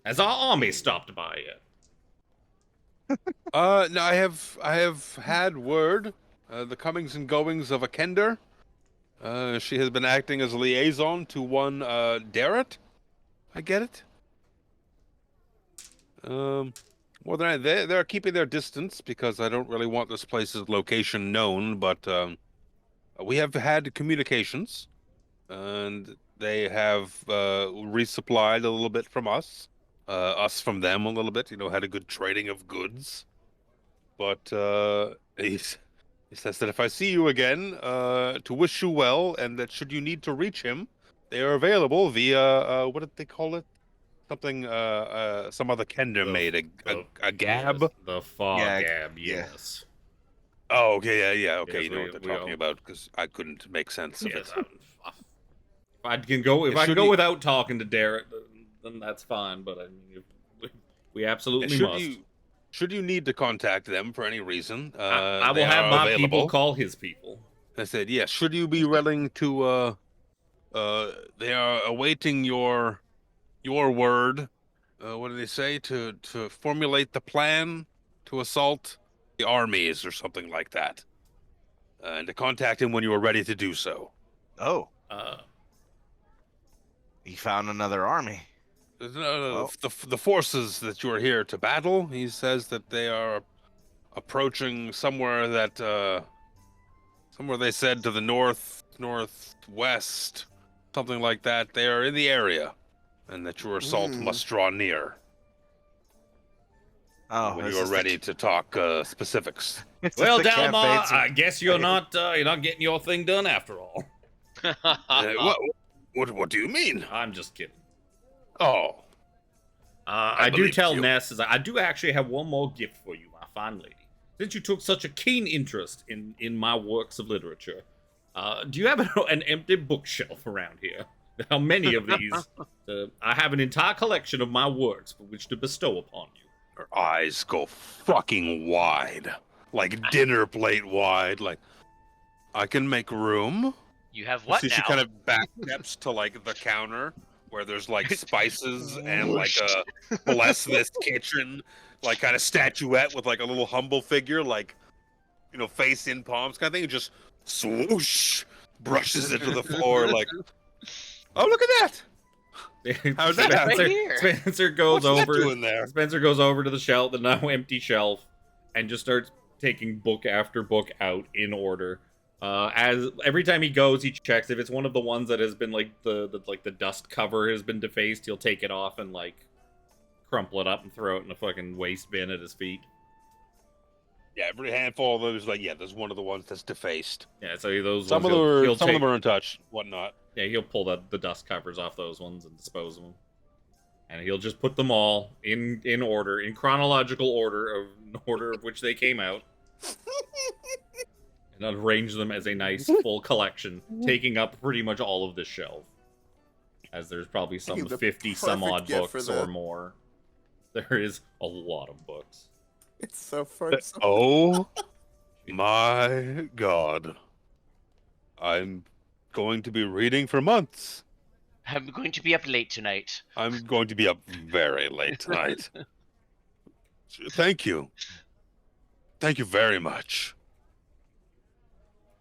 Has our army stopped by yet? No, I have had word, the comings and goings of a Kender. She has been acting as a liaison to one Darrett. I get it. More than they're keeping their distance because I don't really want this place's location known, but we have had communications, and they have resupplied a little bit from us, us from them a little bit. You know, had a good trading of goods. But he says that if I see you again, to wish you well, and that should you need to reach him, they are available via what did they call it? Something some other Kender made a gab. Yes, the fog Yeah, gab, yeah. yes. Oh, okay, yeah, okay. Yes, You know what they're talking about because I couldn't make sense of Yes, it. if I can go, if I can Should go you- without talking to Derek, then that's fine. But I mean, we absolutely must. Should you need to contact them for any reason, I they will have are my available. people call his people. I said, yes. Should you be willing to, they are awaiting your word. What do they say? To formulate the plan to assault the armies or something like that, and to contact him when you are ready to do so. Oh, Uh, he found another army. The forces that you are here to battle. He says that they are approaching somewhere that somewhere they said to the northwest, something like that. They are in the area, and that your assault must draw near Oh, when this you are is the- ready to talk specifics. this is well, the Dalmar, campaign I guess you're not getting your thing done after all. What do you mean? I'm just kidding. Oh, I do believe tell you. Ness I do actually have one more gift for you, my fine lady. Since you took such a keen interest in my works of literature, do you have an empty bookshelf around here? How many of these? I have an entire collection of my works for which to bestow upon you. her eyes go fucking wide, like dinner plate wide. Like, I can make room. You have what See, now? she kind of back steps to like the counter where there's like spices and like a bless this kitchen, like kind of statuette with like a little humble figure, like, you know, face in palms kind of thing, and just swoosh brushes it to the floor like, oh, look at that. How's that Right happen? here. Spencer goes What's that over. doing there? Spencer goes over to the shelf, the now empty shelf, and just starts taking book after book out in order. As every time he goes, he checks if it's one of the ones that has been like the dust cover has been defaced. He'll take it off and like crumple it up and throw it in a fucking waste bin at his feet. Yeah, every handful of those, like, yeah, there's one of the ones that's defaced. Yeah, so those Some of ones them he'll some of take- them are untouched, whatnot. Yeah, he'll pull the dust covers off those ones and dispose of them. And he'll just put them all in order, in chronological order of which they came out. And arrange them as a nice full collection, taking up pretty much all of this shelf. As there's probably some The 50 some perfect odd gift for books the- or more. There is a lot of books. It's so fun. Oh my god. I'm going to be reading for months. I'm going to be up late tonight. I'm going to be up very late tonight. Thank you. Thank you very much.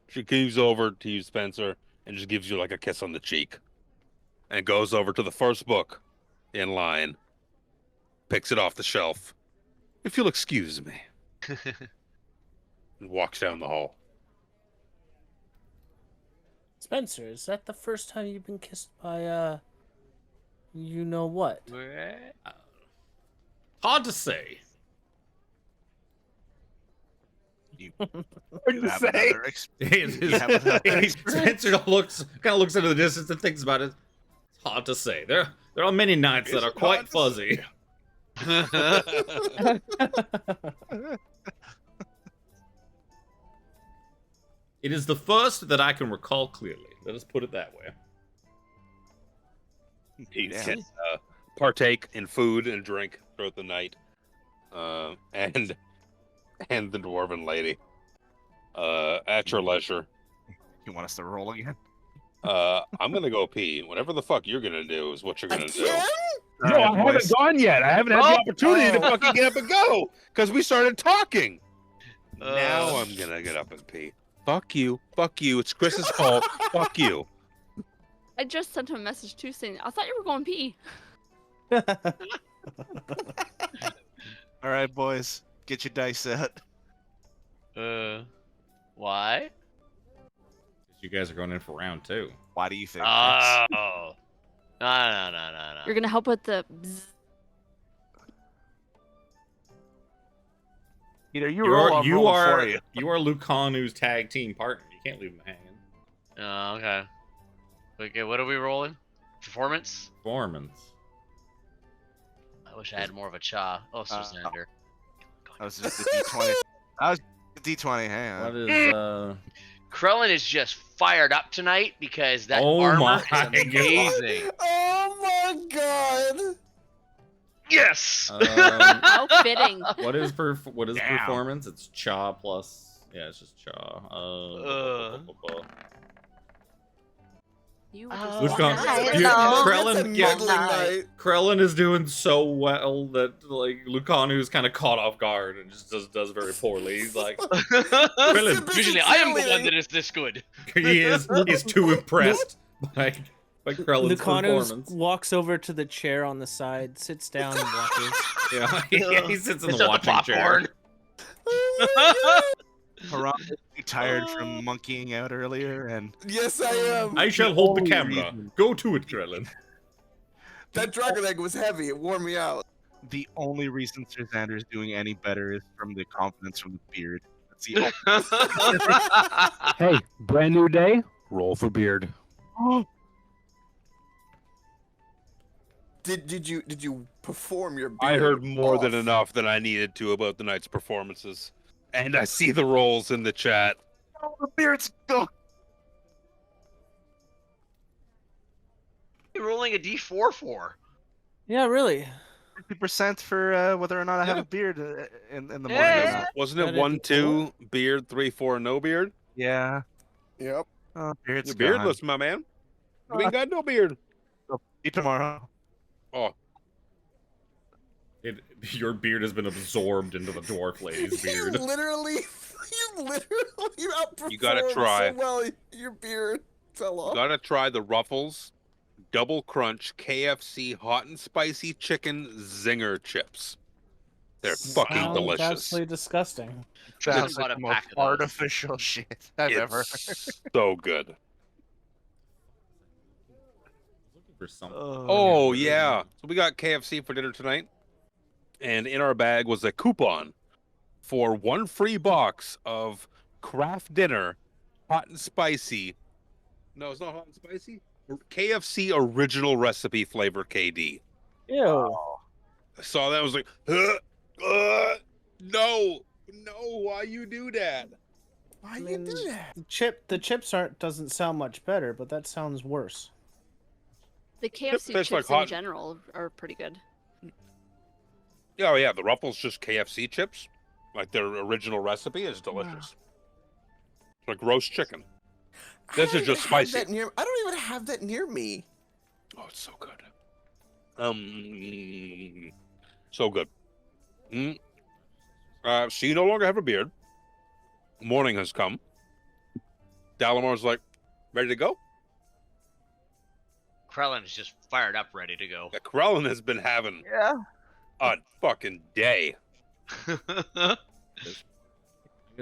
She comes over to you, Spencer, and just gives you like a kiss on the cheek. And goes over to the first book in line. Picks it off the shelf. If you'll excuse me. And walks down the hall. Spencer, is that the first time you've been kissed by you know what? Hard to say. You Hard to have say. another Spencer kind of looks into the distance and thinks about it. It's hard to say. There are many nights that are quite fuzzy. It is the first that I can recall clearly. Let us put it that way. You Yeah. can partake in food and drink throughout the night. And the dwarven lady. At your leisure. You want us to roll again? I'm gonna go pee. Whatever the fuck you're gonna do is what you're gonna do. Again? No, I haven't gone yet. I haven't had the opportunity to fucking get up and go because we started talking. Now I'm gonna get up and pee. Fuck you. Fuck you. It's Chris's fault. Fuck you. I just sent him a message too saying, I thought you were going pee. All right, boys, get your dice out. Why? You guys are going in for round 2. Why do you think? Oh. No. You're gonna help with the bzz. Either you roll or I'm rolling for you. You are Lucanu's tag team partner. You can't leave him hanging. Oh, okay. Okay, what are we rolling? Performance? Performance. I wish I had more of a cha. Oh, so Xander. That was just the D20. That was the D20. Hang on. What is Krellin is just fired up tonight because that Oh armor my is God. amazing. Oh my god! Yes! How fitting. what is Damn. performance? It's cha plus. Yeah, it's just cha. You Oh, just Lucan, nice. you- Hello. Krellin, It's a muddling night. Krellin is doing so well that like Lucanu's kind of caught off guard and just does very poorly. He's like, Krellin, Usually I am the one that is this good. he's too impressed by Krellin's Lucano performance. walks over to the chair on the side, sits down, and watches. Yeah, he sits in It's the not watching chair. Haram is tired from monkeying out earlier, and Yes, I am. I shall hold the Only camera. reason. Go to it, Krellin. That dragon egg was heavy. It wore me out. the only reason Sir Xander's doing any better is from the confidence from the beard. That's the Hey, brand new day. Roll for beard. Did you perform your? I beard heard more than off? enough that I needed to about the night's performances. And I see the rolls in the chat. Oh, the beard's still. You're rolling a d4 for. Yeah, really. 50% for whether or not I have Yeah. a beard in the morning. Yeah. or not. Wasn't it That 1, is 2, beard, 3, 4, no beard? Yeah. Yep. Oh, beard's You're gone. beardless, my man. You ain't got no beard. See you tomorrow. Oh, Your beard has been absorbed into the dwarf lady's beard. You literally outperformed You gotta try. so well. Your beard fell you off. gotta try the Ruffles Double Crunch KFC Hot and Spicy Chicken Zinger Chips. They're fucking Sounds delicious. absolutely disgusting. Sounds bought like a the pack most of those. artificial shit I've ever heard. It's so good. Looking for something. Oh yeah. So we got KFC for dinner tonight. And in our bag was a coupon for 1 free box of Kraft Dinner Hot and Spicy. No, it's not hot and spicy. KFC original recipe flavor KD. Ew. I saw that. I was like, no, why you do that? Why I you mean, do that? the chips doesn't sound much better, but that sounds worse. The KFC tastes like chips in hot- general are pretty good. Oh yeah, the Ruffles just KFC chips. Like their original recipe is delicious. It's like roast chicken. This is just spicy. I don't even have that near me. Oh, it's so good. So good. So you no longer have a beard. Morning has come. Dalamar's like, ready to go? Krellin is just fired up, ready to go. Yeah, Krellin has been having a fucking day. I'm gonna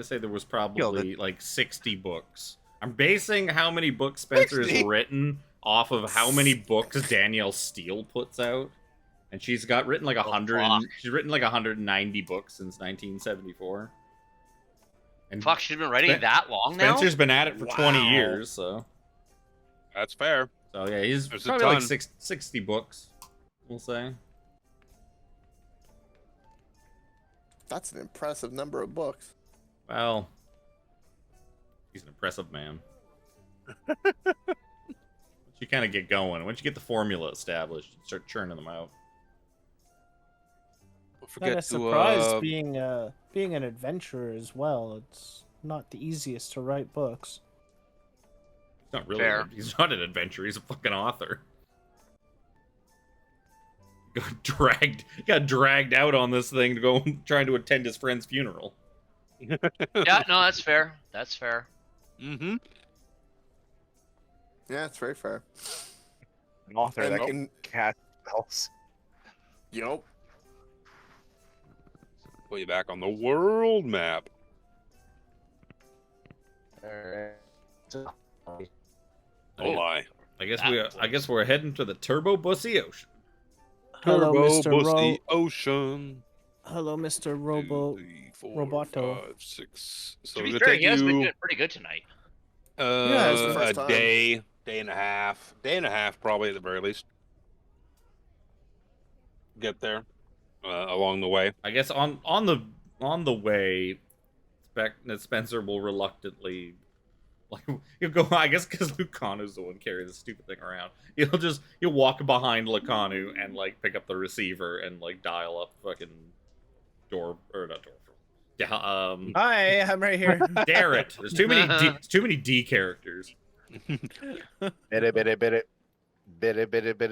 say there was probably like 60 books. I'm basing how many books Spencer 60? has written off of how many books Danielle Steele puts out. And she's got written like 100. fuck. She's written like 190 books since 1974. And Fuck, she's been writing that long now? Spencer's been at it for 20 Wow. years, so. That's fair. So yeah, he's There's a probably like ton. 60 books, we'll say. That's an impressive number of books. Well, he's an impressive man. Once you kind of get going, once you get the formula established, you start churning them out. Don't Not forget a surprise being an adventurer as well. It's not the easiest to write books. He's not really. Fair. He's not an adventurer. He's a fucking author. Got dragged out on this thing to go trying to attend his friend's funeral. Yeah, no, that's fair. That's fair. Mm-hmm. Yeah, it's very fair. An author And that nope. can cast spells. Yup. Put you back on the world map. Oh, lie. I guess we're heading to the Turbo Bussy Ocean. Hello, Turbo Mr. Bussy Ocean. Hello, Mr. Robo. 2, 3, 4, Roboto. 5, 6. So To be it'll fair, take he has been you doing pretty good tonight. Yeah, it's the a first time. day and a half, probably at the very least. Get there along the way. I guess on the way, Spencer will reluctantly, like, he'll go. I guess because Lucanu's the one carrying the stupid thing around. He'll walk behind Lucanu and like pick up the receiver and like dial up fucking not door. Yeah, Hi, I'm right here. Darrett. There's too many D characters. Bit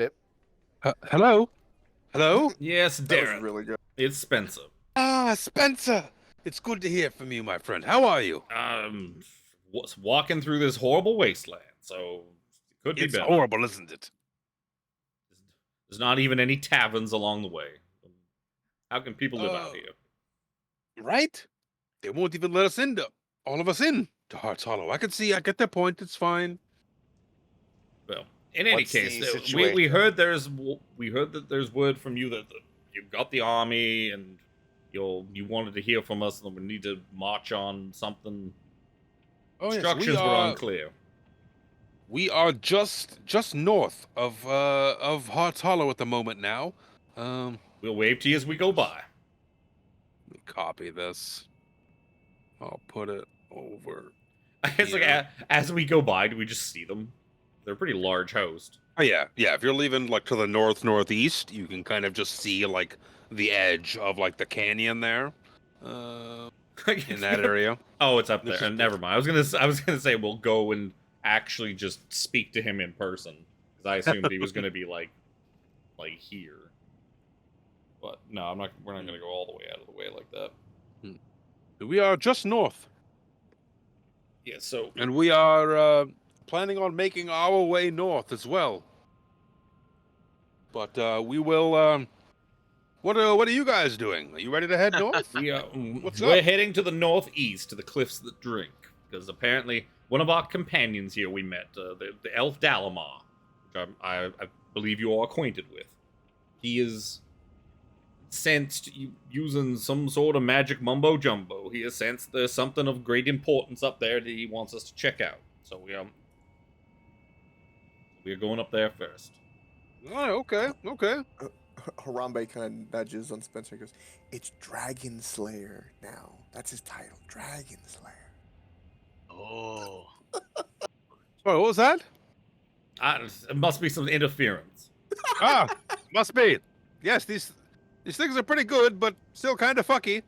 it. Hello? Hello? Yes, That Darrett. was really good. It's Spencer. Ah, Spencer. It's good to hear from you, my friend. How are you? Was walking through this horrible wasteland, so it could be It's better. horrible, isn't it? There's not even any taverns along the way. How can people live out here? Right? They won't even let us in, all of us in to Hearts Hollow. I get their point. It's fine. Well, in any What's the case, we situation? heard that there's word from you that you've got the army and you wanted to hear from us and we need to march on something. Oh, yes, Instructions were unclear. We are just north of Hearts Hollow at the moment now. We'll wave to you as we go by. Let me copy this. I'll put it over. I guess like here. as we go by, do we just see them? They're a pretty large host. Oh yeah. If you're leaving like to the northeast, you can kind of just see like the edge of like the canyon there, in that area. Oh, it's up This there. is- Never mind. I was gonna say we'll go and actually just speak to him in person because I assumed he was gonna be like here. But no, I'm not. We're not gonna go all the way out of the way like that. We are just north, Yeah. So and we are planning on making our way north as well. But we will. What are you guys doing? Are you ready to head north? What's we're up? heading to the northeast to the cliffs that drink because apparently one of our companions here we met, the elf Dalamar, which I believe you are acquainted with. He is sensed using some sort of magic mumbo jumbo. He has sensed there's something of great importance up there that he wants us to check out. So We're going up there first. Oh, okay. Harambe kind of nudges on Spencer and goes, "It's Dragon Slayer now. That's his title, Dragon Slayer." Oh. Sorry, what was that? It must be some interference. Must be. Yes, these things are pretty good, but still kind of fucky.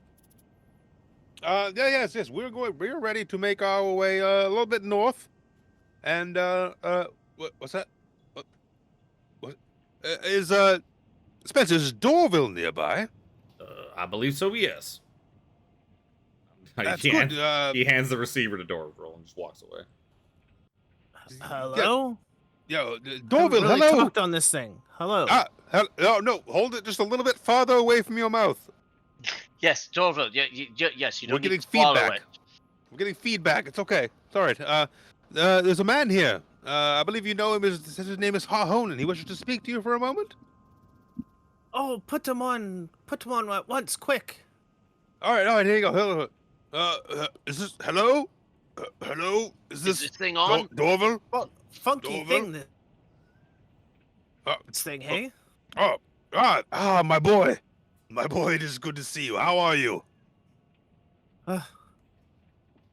Yes. We're ready to make our way a little bit north, and what's that? What is Spencer's Dorville nearby? I believe so. Yes. That's he good. he hands the receiver to Dorville and just walks away. Hello? Yo, Haven't Dorville, really hello. talked on this thing. Hello. No, hold it just a little bit farther away from your mouth. Yes, Dorville. Yes, you don't We're getting need to swallow feedback. it. We're getting feedback. It's okay. It's all right. There's a man here. I believe you know him. His name is Hahonen. He wishes to speak to you for a moment. Oh, put them on at once, quick. All right. Here you go. Hello. Is this hello? Hello? Is Is this thing on? Dorville? Well, funky Dorville? thing Uh, this thing, hey? My boy. My boy, it is good to see you. How are you?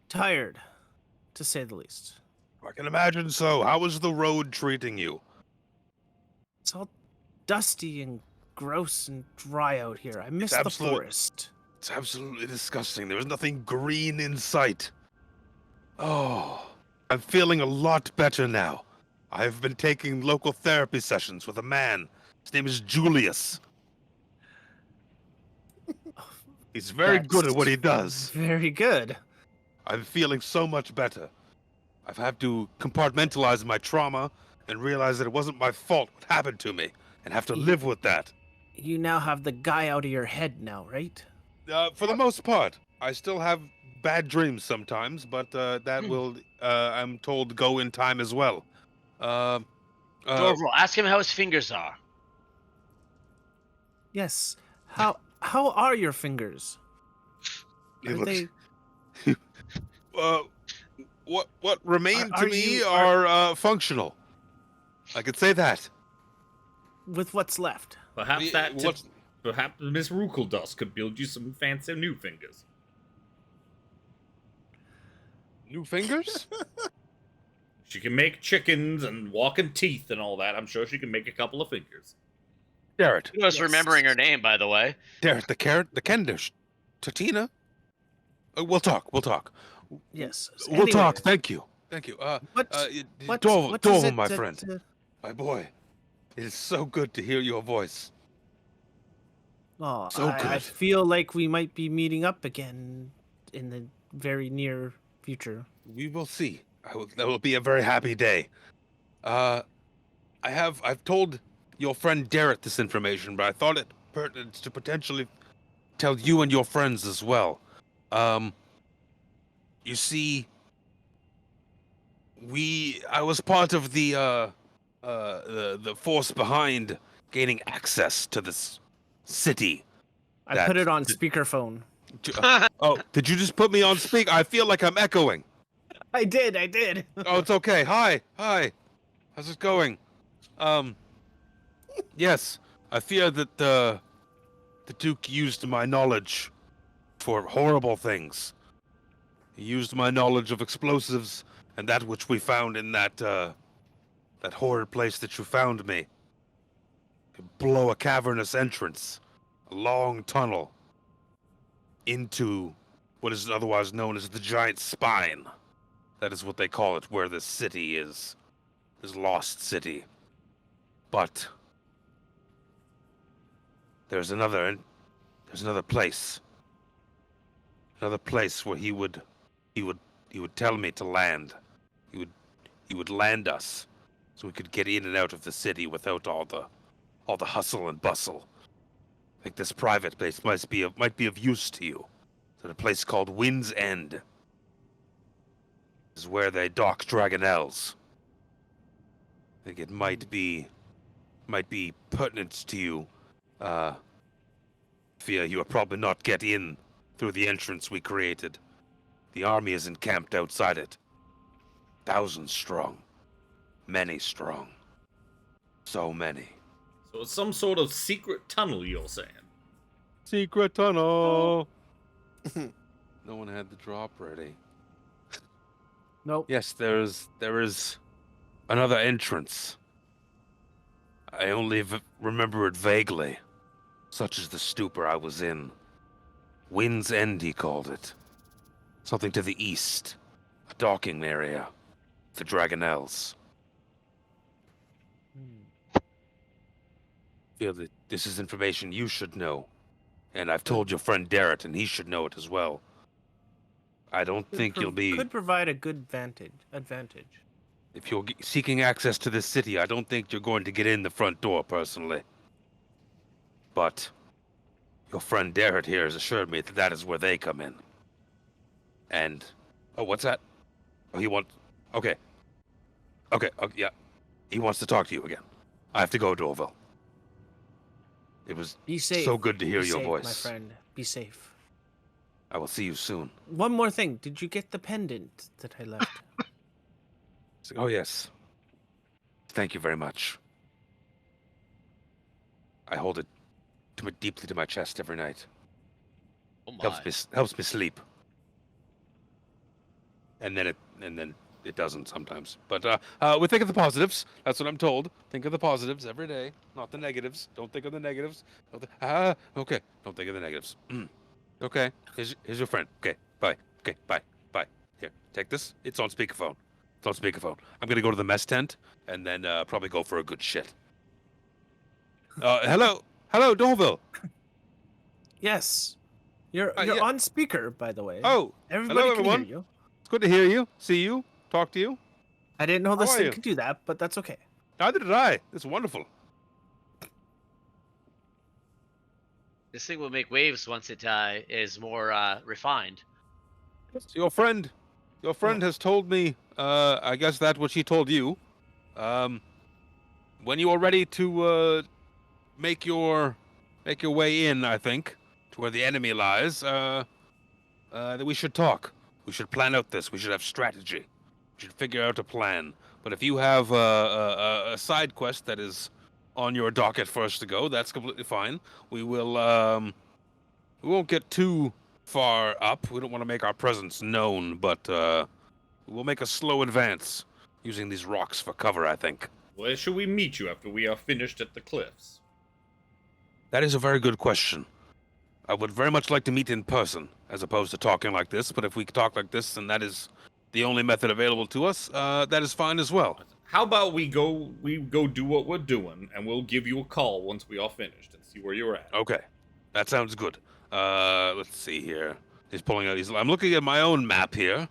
Tired, to say the least. I can imagine so. How is the road treating you? It's all dusty and gross and dry out here. I miss the forest. It's absolutely disgusting. There is nothing green in sight. Oh, I'm feeling a lot better now. I've been taking local therapy sessions with a man. His name is Julius. He's very good at what he does. Very good. I'm feeling so much better. I've had to compartmentalize my trauma and realize that it wasn't my fault what happened to me and have to live with that. You now have the guy out of your head now, right? For the most part. I still have bad dreams sometimes, but that will, I'm told, go in time as well. Dorville, ask him how his fingers are. Yes. How are your fingers? Are they... What remain to Are me you- are functional. I could say that. with what's left? Perhaps What's- perhaps Miss Rukeldust could build you some fancy new fingers. New fingers? She can make chickens and walking teeth and all that. I'm sure she can make a couple of fingers. Garrett. Who knows remembering her name, by the way? Garrett, the carrot, the Kendish. Tatina? We'll talk. Yes. We'll talk. Anyways, Thank you. what Dorval, is it my that, friend. My boy. It is so good to hear your voice. Oh, So I good. feel like we might be meeting up again in the very near future. We will see. That will be a very happy day. I've told your friend Derek this information, but I thought it pertinent to potentially tell you and your friends as well. You see, I was part of the force behind gaining access to this city. I put it on speakerphone. Oh, did you just put me on speak? I feel like I'm echoing. I did. Oh, it's okay. Hi. How's it going? Yes, I fear that the Duke used my knowledge for horrible things. He used my knowledge of explosives and that which we found in that horrid place that you found me. To blow a cavernous entrance, a long tunnel, into what is otherwise known as the Giant Spine. That is what they call it, where this city is. This lost city. But there's another place. Another place where he would tell me to land. He would land us so we could get in and out of the city without all the hustle and bustle. I think this private place might be of use to you. It's at a place called Wind's End. This is where they dock Dragonelles. I think it might be pertinent to you. Fear you will probably not get in through the entrance we created. The army is encamped outside it. 1,000 strong. Many strong. So many. So it's some sort of secret tunnel, you're saying? Secret tunnel. No one had the drop ready. Nope. Yes, there is another entrance. I only remember it vaguely. Such as the stupor I was in. Wind's End, he called it. Something to the east. A docking area. The Dragonlance. Feel that this is information you should know. And I've told your friend Darrett, and he should know it as well. I don't think you'll be... Could provide a good advantage. If you're seeking access to this city, I don't think you're going to get in the front door, personally. But your friend Darrett here has assured me that that is where they come in. And... Oh, what's that? Oh, he wants... Okay. Okay, yeah. He wants to talk to you again. I have to go, Dorville. It was Be safe. so good to hear Be your safe, voice. my friend. Be safe. I will see you soon. One more thing. Did you get the pendant that I left? Oh, yes. Thank you very much. I hold it deeply to my chest every night. Oh my. Helps me sleep. And then it doesn't sometimes. But we think of the positives. That's what I'm told. Think of the positives every day, not the negatives. Don't think of the negatives. Okay. Don't think of the negatives. Okay. Here's your friend. Okay. Bye. Okay. Bye. Bye. Here. Take this. It's on speakerphone. It's on speakerphone. I'm gonna go to the mess tent and then probably go for a good shit. Hello, Dorville. Yes. You're Yeah. on speaker, by the way. Oh, Everybody hello, can everyone. hear you. It's good to hear you, see you, talk to you. I didn't know this How are thing you? could do that, but that's okay. Neither did I. It's wonderful. This thing will make waves once it is more refined. So your friend has told me. I guess that's what she told you. When you are ready to make your way in, I think, to where the enemy lies, that we should talk. We should plan out this. We should have strategy. We should figure out a plan. But if you have a side quest that is on your docket first to go, that's completely fine. We will. We won't get too far up. We don't want to make our presence known, but we'll make a slow advance using these rocks for cover, I think. Where should we meet you after we are finished at the cliffs? That is a very good question. I would very much like to meet in person, as opposed to talking like this, but if we talk like this and that is the only method available to us, that is fine as well. How about we go do what we're doing, and we'll give you a call once we are finished and see where you're at. Okay, that sounds good. Let's see here. He's pulling out. I'm looking at my own map here.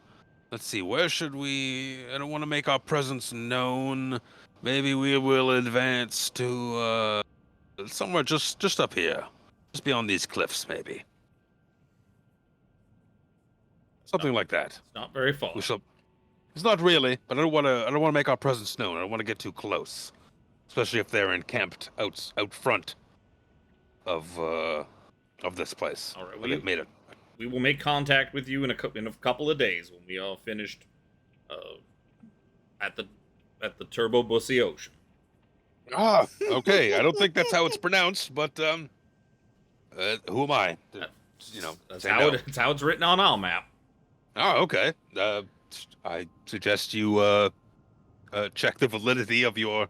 Let's see. Where should we? I don't want to make our presence known. Maybe we will advance to somewhere just up here, just beyond these cliffs, maybe. Something like that. It's not very far. We shall. It's not really, but I don't want to make our presence known. I don't want to get too close, especially if they're encamped out front of this place. All right, Where they've made it. We will make contact with you in a couple of days when we are finished at the Turbo Bussy Ocean. Ah, okay. I don't think that's how it's pronounced, but who am I? That's say how no. it's how it's written on our map. Oh, okay. I suggest you check the validity of your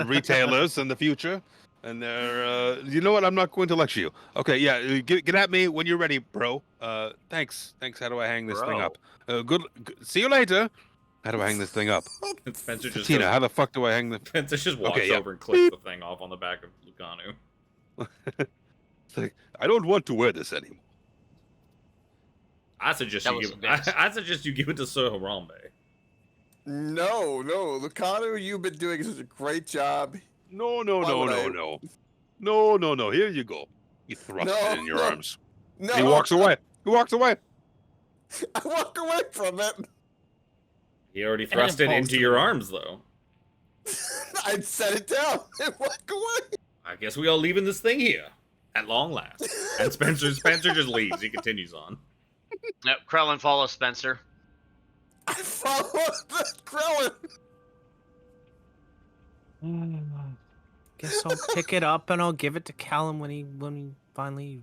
retailers in the future. And they're, you know what? I'm not going to lecture you. Okay, yeah, get at me when you're ready, bro. Thanks. How do I hang this thing up? Good. See you later. How do I hang this thing up? Spencer just Tina, how the fuck do I hang the? Spencer just walks Okay, yeah. over and clicks the thing off on the back of Lucanu. It's like, I don't want to wear this anymore. I suggest That you was give. a miss. I suggest you give it to Sir Harambe. No, Lucano, you've been doing such a great job. No. Why would I- No. Here you go. He thrusts it in your No. arms. No, And he walks away. He walks away. I walk away from it. He already thrust it into your arms, though. I'd set it down and walk away. I guess we are leaving this thing here at long last. And Spencer just leaves. He continues on. Yep, Krellin follows Spencer. I follow the Krellin. guess I'll pick it up and I'll give it to Callum when he finally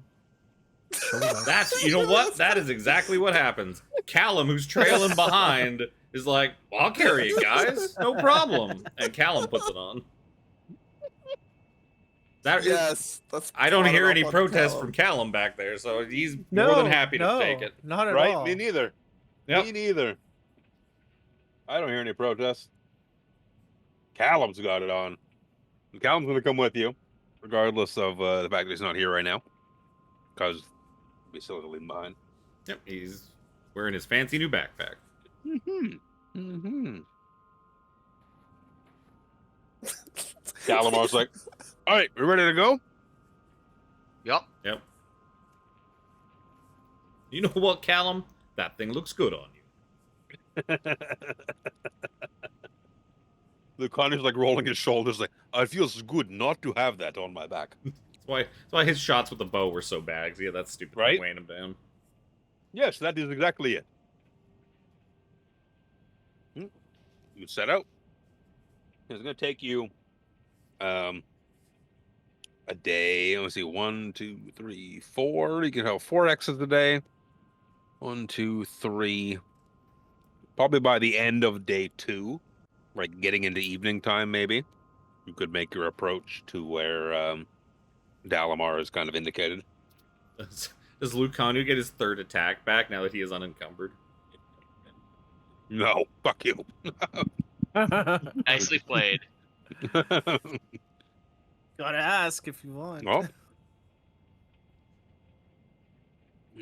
shows up. That's, you know what? That is exactly what happens. Callum, who's trailing behind, is like, well, I'll carry it, guys. No problem. And Callum puts it on. That is, Yes. Let's I don't plot it hear off any on protests Callum. from Callum back there, so he's more than happy to take it. Not at Right? all. Me neither. Yep. Me neither. I don't hear any protests. Callum's got it on. And Callum's going to come with you, regardless of the fact that he's not here right now. Because we still have to leave him behind. Yep, he's wearing his fancy new backpack. Calamar's like, all right, we ready to go? Yup. Yep. You know what, Callum? That thing looks good on you. Lucanio's like rolling his shoulders like, it feels good not to have that on my back. That's why his shots with the bow were so bad. 'Cause he had that stupid thing Right? weighing him down. Yes, that is exactly it. You set out. It's going to take you a day. Let me see. 1, 2, 3, 4. You can have 4 X's a day. 1, 2, 3. Probably by the end of day 2, like getting into evening time, maybe you could make your approach to where Dalamar is kind of indicated. Does Lucanu get his 3rd attack back now that he is unencumbered? No, fuck you. Nicely played. Gotta ask if you want. Well,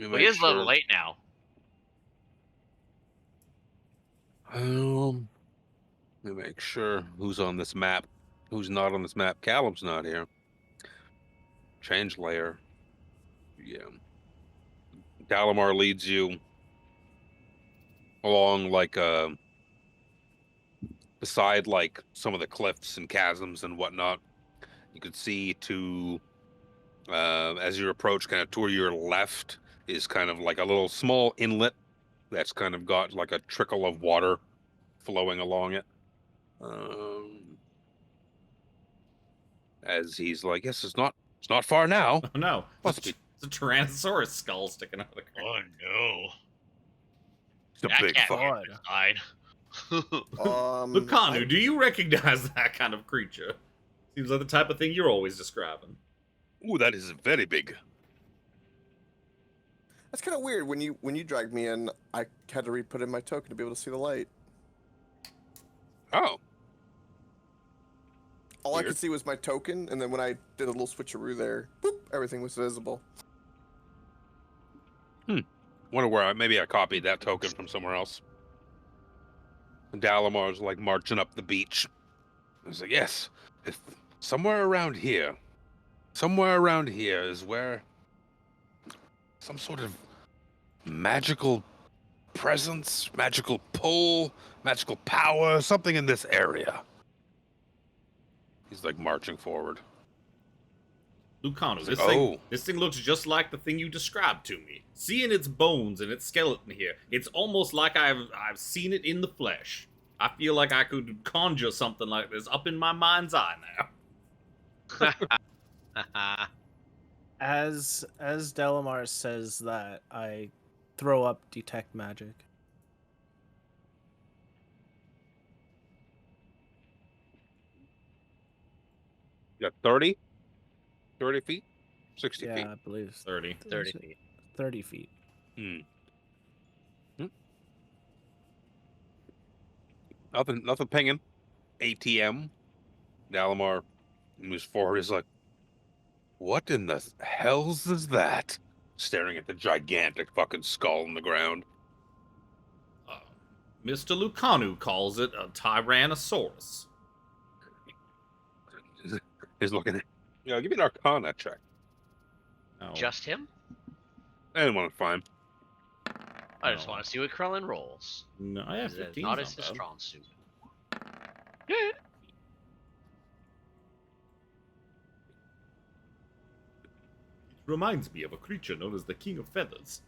Well, he is level 8 now. Let me make sure who's on this map, who's not on this map. Callum's not here. Change layer. Yeah. Dalamar leads you along like beside like some of the cliffs and chasms and whatnot. You could see to as you approach, kind of to your left is kind of like a little small inlet that's kind of got like a trickle of water flowing along it. As he's like, yes, it's not far now. Oh no. Must be. It's a Tyrannosaurus skull sticking out of the ground. Oh no. It's a That big can't fuck. be inside. Lucanu, do you recognize that kind of creature? Seems like the type of thing you're always describing. Ooh, that is very big. That's kind of weird. When you dragged me in, I had to re-put in my token to be able to see the light. Oh. All I Weird. could see was my token, and then when I did a little switcheroo there, boop, everything was visible. Wonder where maybe I copied that token from somewhere else. And Dalamar's like marching up the beach. I was like, yes, it's somewhere around here. Somewhere around here is where some sort of magical presence, magical pull, magical power, something in this area. He's like marching forward. Lucanu, It's this like, thing oh. this thing looks just like the thing you described to me. Seeing its bones and its skeleton here, it's almost like I've seen it in the flesh. I feel like I could conjure something like this up in my mind's eye now. As Delamar says that, I throw up detect magic. You got 30? 30 feet? 60 Yeah, feet? I believe it's 30. 30 feet. 30 feet. Nothing pinging. ATM. Dalamar moves forward. Is like, what in the hells is that? Staring at the gigantic fucking skull in the ground. Mr. Lucanu calls it a Tyrannosaurus. He's looking at. Yeah, give me an Arcana check. Oh, Just him? Anyone fine. I just No. want to see what Krellin rolls. no, I have 15. Not as his strong suit. Reminds me of a creature known as the King of Feathers.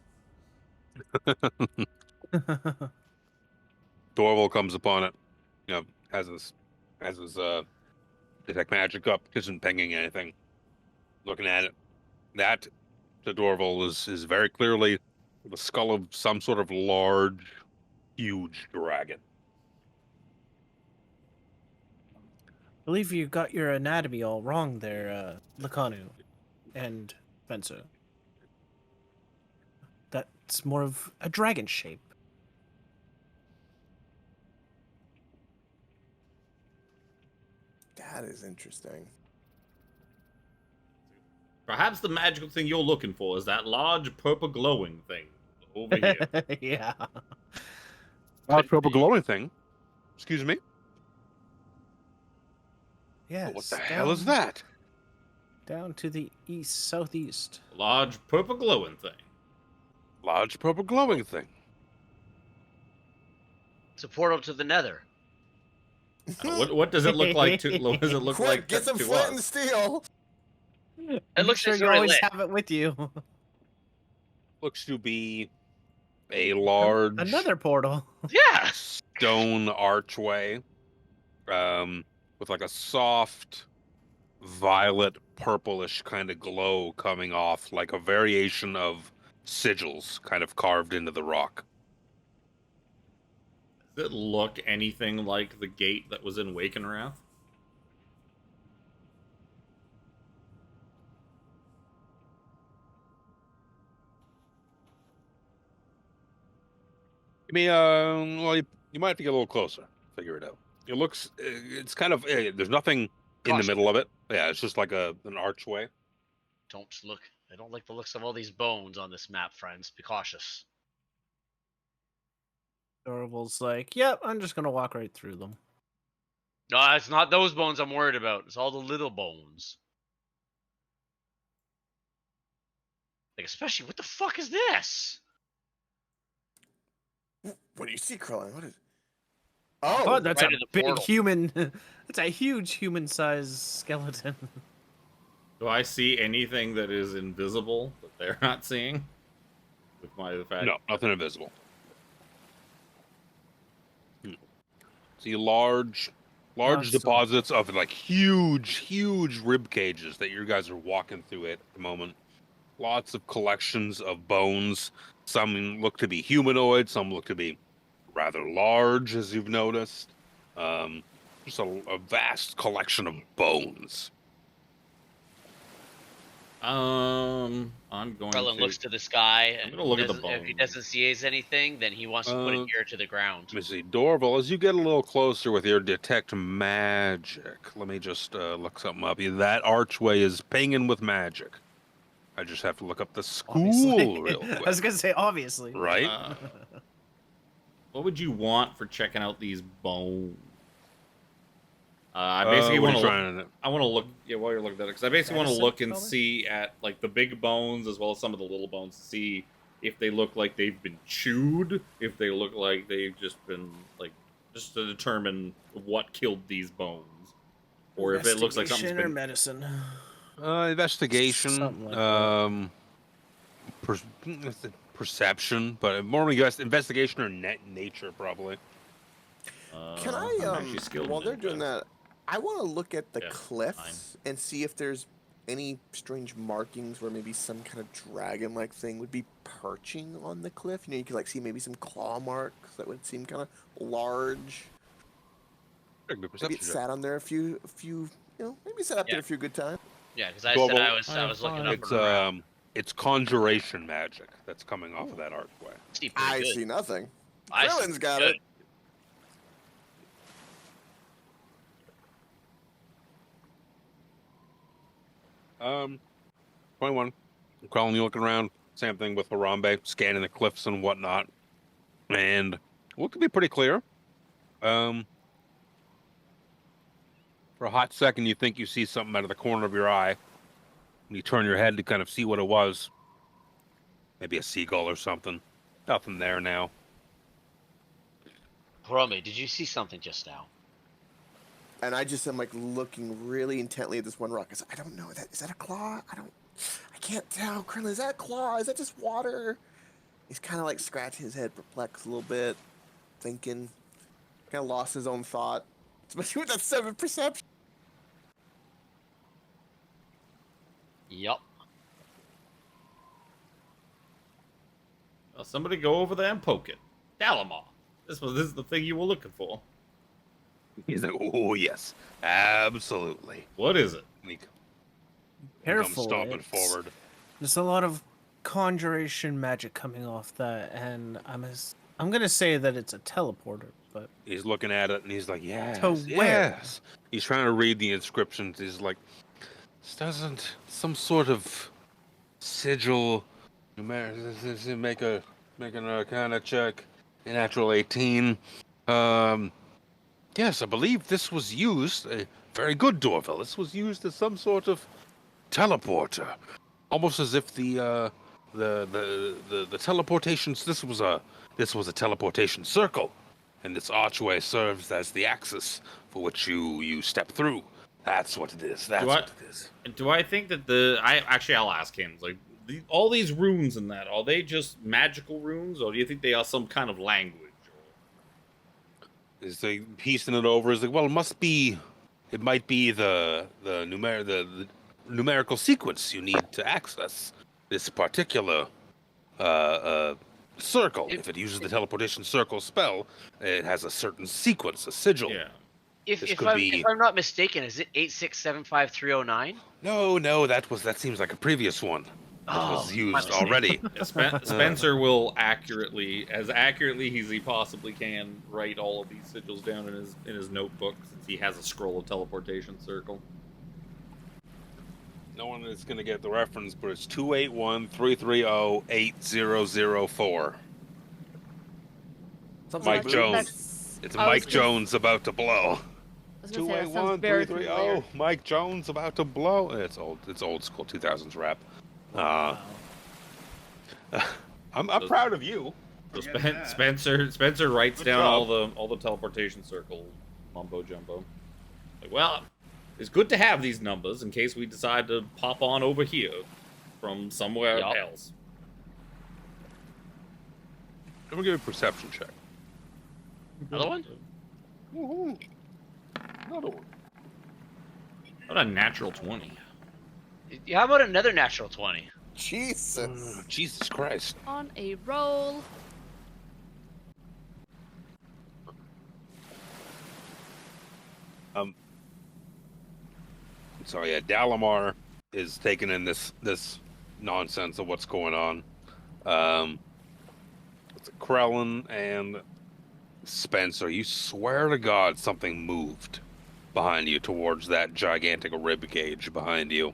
Dorval comes upon it. You know, has his detect magic up, isn't pinging anything. Looking at it, that to Dorval is very clearly the skull of some sort of large, huge dragon. I believe you got your anatomy all wrong there, Lakanu and Spencer. That's more of a dragon shape. That is interesting. Perhaps the magical thing you're looking for is that large purple glowing thing over here. Yeah. Large purple glowing thing. Excuse me. Yes. What the hell is that? Down to the east, southeast. Large purple glowing thing. Large purple glowing thing. It's a portal to the Nether. What does it look like to? What does it look Quick, like get some to flint us? and steel. It Make looks sure like you it's always lit. have it with you. Looks to be a large Another portal. Yeah. stone archway, with like a soft violet purplish kind of glow coming off, like a variation of sigils kind of carved into the rock. Does it look anything like the gate that was in Wakenrath? I mean, well, you might have to get a little closer, figure it out. It looks, it's kind of, there's nothing in the Caution. middle of it. Yeah, it's just like an archway. Don't look. I don't like the looks of all these bones on this map, friends. Be cautious. Dorval's like, yep, I'm just gonna walk right through them. No, it's not those bones I'm worried about. It's all the little bones. Like, especially, what the fuck is this? What do you see, Krillin? What is? Oh, Oh, that's right a in the big portal. human. That's a huge human-sized skeleton. Do I see anything that is invisible that they're not seeing? With my fact, No, nothing invisible. See large Awesome. deposits of like huge rib cages that you guys are walking through at the moment. Lots of collections of bones. Some look to be humanoid, some look to be rather large, as you've noticed. Just a vast collection of bones. I'm going Krellin to looks to the sky, I'm and gonna look at the if he bones. doesn't see anything, then he wants to put an ear to the ground. Let me see, Dorval, as you get a little closer with your detect magic, let me just look something up. That archway is pinging with magic. I just have to look up the school Obviously. real quick. I was gonna say obviously. Right? What would you want for checking out these bones? I basically what want are to you look. trying to... I want to look. Yeah, while you're looking at it, because I basically want to Medicine, look and probably? see at like the big bones as well as some of the little bones to see if they look like they've been chewed, if they look like they've just been like just to determine what killed these bones, or if it looks like something's Investigation or been. medicine. investigation. Something like that. Perception, but more investigation or nature, probably. can I'm I? actually skilled While in they're doing that. that, I want to look at the Yeah, cliffs and see if there's any strange markings where maybe some kind of dragon-like thing would be perching on the cliff. You know, you could like see maybe some claw marks that would seem kind of large. Good Maybe perception it check. sat on there a few, maybe sat up there a few good times. Yeah, because I Go said about- I was looking up It's and around. it's conjuration magic that's coming off of that archway. See pretty I good. see nothing. I see Krillin's got good. it. Um, 21. Colin, you looking around. Same thing with Harambe, scanning the cliffs and whatnot. And what could be pretty clear. For a hot second, you think you see something out of the corner of your eye. And you turn your head to kind of see what it was. Maybe a seagull or something. Nothing there now. Harambe, did you see something just now? And I just am like looking really intently at this one rock. I don't know. Is that a claw? I can't tell. Krillin, is that a claw? Is that just water? He's kind of like scratching his head, perplexed a little bit, thinking. Kind of lost his own thought, especially with that 7 perception. Yup. Well, somebody go over there and poke it. Dalamar, this is the thing you were looking for. He's like, oh yes, absolutely. What is it? And he Careful. comes stomping it's- forward. There's a lot of conjuration magic coming off that, and I'm gonna say that it's a teleporter, but He's looking at it and he's like, yes, To where? yes. He's trying to read the inscriptions. He's like, this doesn't, some sort of sigil. Make an arcana check. A natural 18. Yes, I believe this was used. Very good, Dorville. This was used as some sort of teleporter, almost as if the teleportations. This was a teleportation circle, and this archway serves as the axis for which you step through. That's what it is. That's what it is. Do I think that I'll ask him, like, all these runes and that, are they just magical runes, or do you think they are some kind of language? Is they piecing it over? Is like, well, it might be the numerical sequence you need to access this particular circle. If it uses the teleportation circle spell, it has a certain sequence, a sigil. Yeah. If I'm not mistaken, is it 8675309? No, that seems like a previous one. That was used already. Yeah, Spencer will accurately as he possibly can, write all of these sigils down in his notebook, since he has a scroll of teleportation circle. No one is going to get the reference, but it's 281-330-8004. Mike Jones. It's Mike Jones about to blow. I was gonna say, that sounds very familiar. 281-330. Mike Jones about to blow. It's old school 2000s rap. I'm proud of you. So Spencer writes Good down job. all the teleportation circle mumbo jumbo. Like, well, it's good to have these numbers in case we decide to pop on over here from somewhere else. I'm gonna give a perception check. Another one? Woohoo. Another one. What a natural 20. How about another natural 20? Jesus. Jesus Christ. On a roll. So yeah, Dalamar is taking in this nonsense of what's going on. It's Krellin and Spencer. You swear to God something moved behind you towards that gigantic rib cage behind you.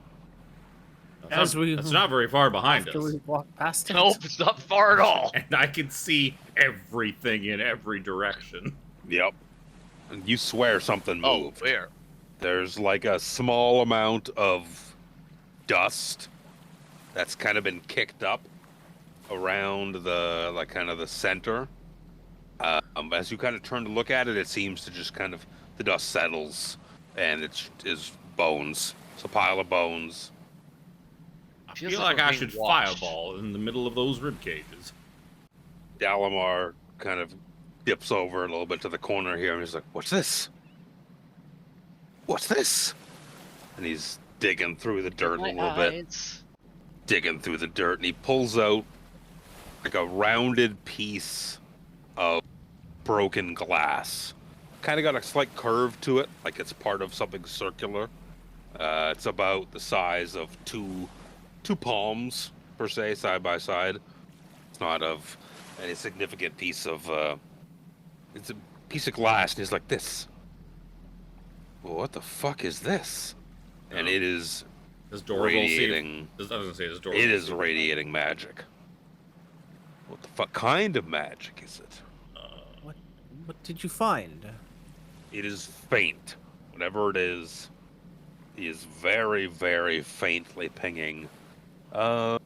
As That's not very far behind after us. we walk past it. Nope, it's not far at all. And I can see everything in every direction. Yep. And you swear something moved. Where? There's like a small amount of dust that's kind of been kicked up around the center. As you kind of turn to look at it, it seems to just kind of, the dust settles and it is bones. It's a pile of bones. I Feels feel like like we're I being should watched. fireball in the middle of those rib cages. Dalamar kind of dips over a little bit to the corner here and he's like, what's this? What's this? And he's digging through the dirt a little bit. Digging through the dirt, and he pulls out like a rounded piece of broken glass. Kind of got a slight curve to it, like it's part of something circular. It's about the size of two palms, per se, side by side. It's not of any significant piece of... it's a piece of glass, and he's like, this. Well, what the fuck is this? And it is Does Dorval radiating... see? I was gonna say, does Dorval It is see? radiating magic. What the fuck kind of magic is it? What did you find? It is faint. Whatever it is very, very faintly pinging. I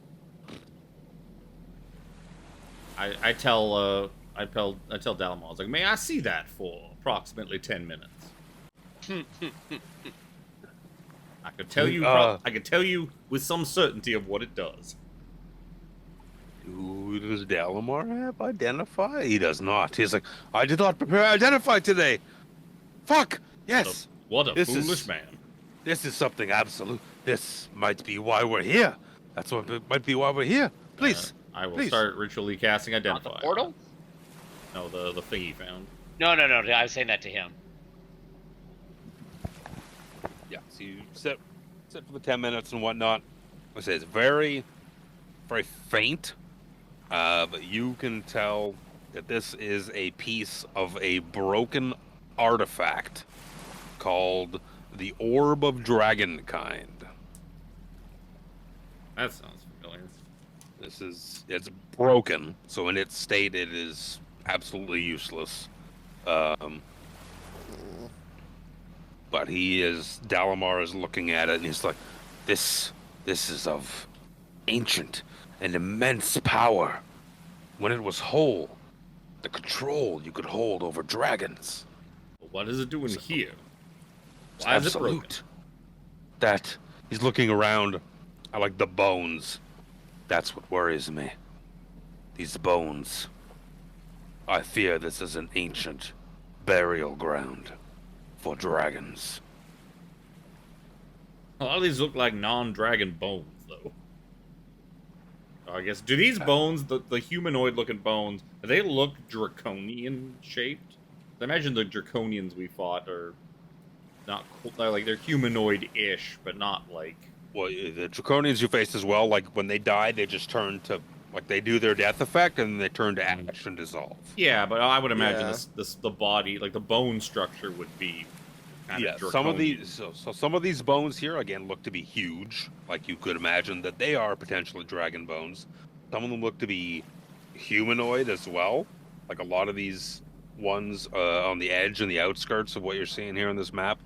tell Dalamar, I was like, may I see that for approximately 10 minutes? I could tell you. I could tell you with some certainty of what it does. Who does Dalamar have identify? He does not. He's like, I did not prepare identify today. Fuck. Yes. What a This foolish is- man. This is something absolute. this might be why we're here. That's what might be why we're here. Please. I will please. start ritually casting Not identify. the portal? No, the thing he found. No. I was saying that to him. Yeah, so you sit for the 10 minutes and whatnot. I say it's very, very faint, but you can tell that this is a piece of a broken artifact called the Orb of Dragonkind. That sounds familiar. It's broken, so in its state it is absolutely useless. But Dalamar is looking at it and he's like, this is of ancient and immense power. When it was whole, the control you could hold over dragons. What is it doing here? Why is it broken? Absolute. That he's looking around. I like the bones. That's what worries me. These bones. I fear this is an ancient burial ground for dragons. A lot of these look like non-dragon bones, though. I guess, do these bones, the humanoid-looking bones, do they look draconian-shaped? I imagine the draconians we fought are not like they're humanoid-ish, but not like. Well, the draconians you faced as well, like when they die, they just turn to, like they do their death effect and they turn to ash and dissolve. Yeah, but I would imagine Yeah. the body, like the bone structure, would be. Yeah, some of these so some of these bones here again look to be huge, like you could imagine that they are potentially dragon bones. Some of them look to be humanoid as well, like a lot of these ones on the edge and the outskirts of what you're seeing here on this map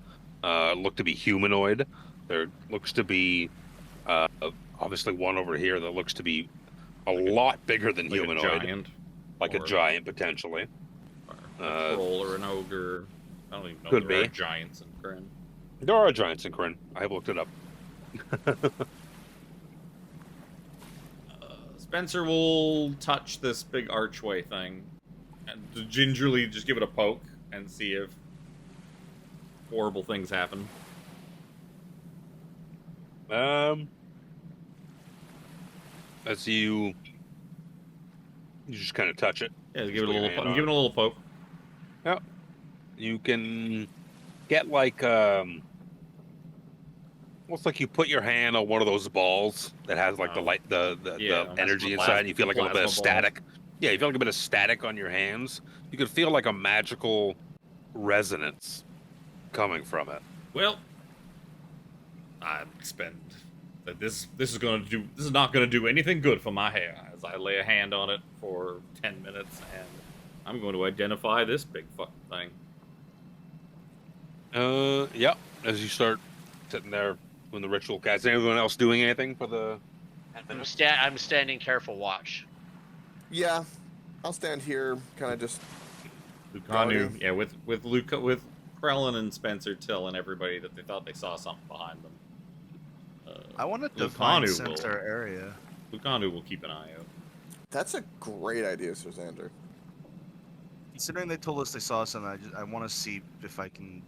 look to be humanoid. There looks to be obviously one over here that looks to be a lot bigger than like humanoid, a giant, like a giant potentially. a troll or an ogre. I don't even know Could if there are be. giants in Kryn. There are giants in Kryn. I have looked it up. Spencer will touch this big archway thing and gingerly just give it a poke and see if horrible things happen. As you just kind of touch it. Yeah, give it a Put your little. hand I'm on giving it a little poke. Yep. You can get like almost like you put your hand on one of those balls that has like the light, the energy inside. And you feel like a little bit of static. Yeah, you feel like a bit of static on your hands. You can feel like a magical resonance coming from it. Well, I spend that this is not gonna do anything good for my hair as I lay a hand on it for 10 minutes and I'm going to identify this big fucking thing. Yep. As you start sitting there doing the ritual cast, is anyone else doing anything for the 10 minutes? I'm standing careful watch. Yeah, I'll stand here, kind of just. Lucanu, yeah, with Krellin and Spencer telling everybody that they thought they saw something behind them. I want to define Lucanu sense our area. Lucanu will keep an eye out. That's a great idea, Sir Xander. Considering they told us they saw something, I want to see if I can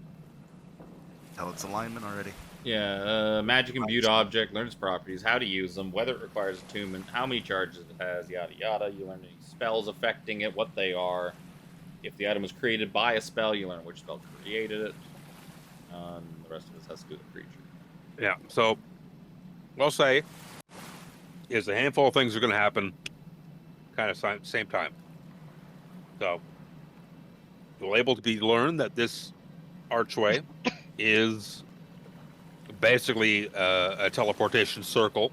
tell its alignment already. Yeah, magic imbued object, learn its properties, how to use them, whether it requires attunement, how many charges it has, yada yada. You learn any spells affecting it, what they are. If the item was created by a spell, you learn which spell created it. And the rest of this has to do with the creature. Yeah, so what I'll say is a handful of things are going to happen kind of same time. So you'll able to be learned that this archway is basically a teleportation circle,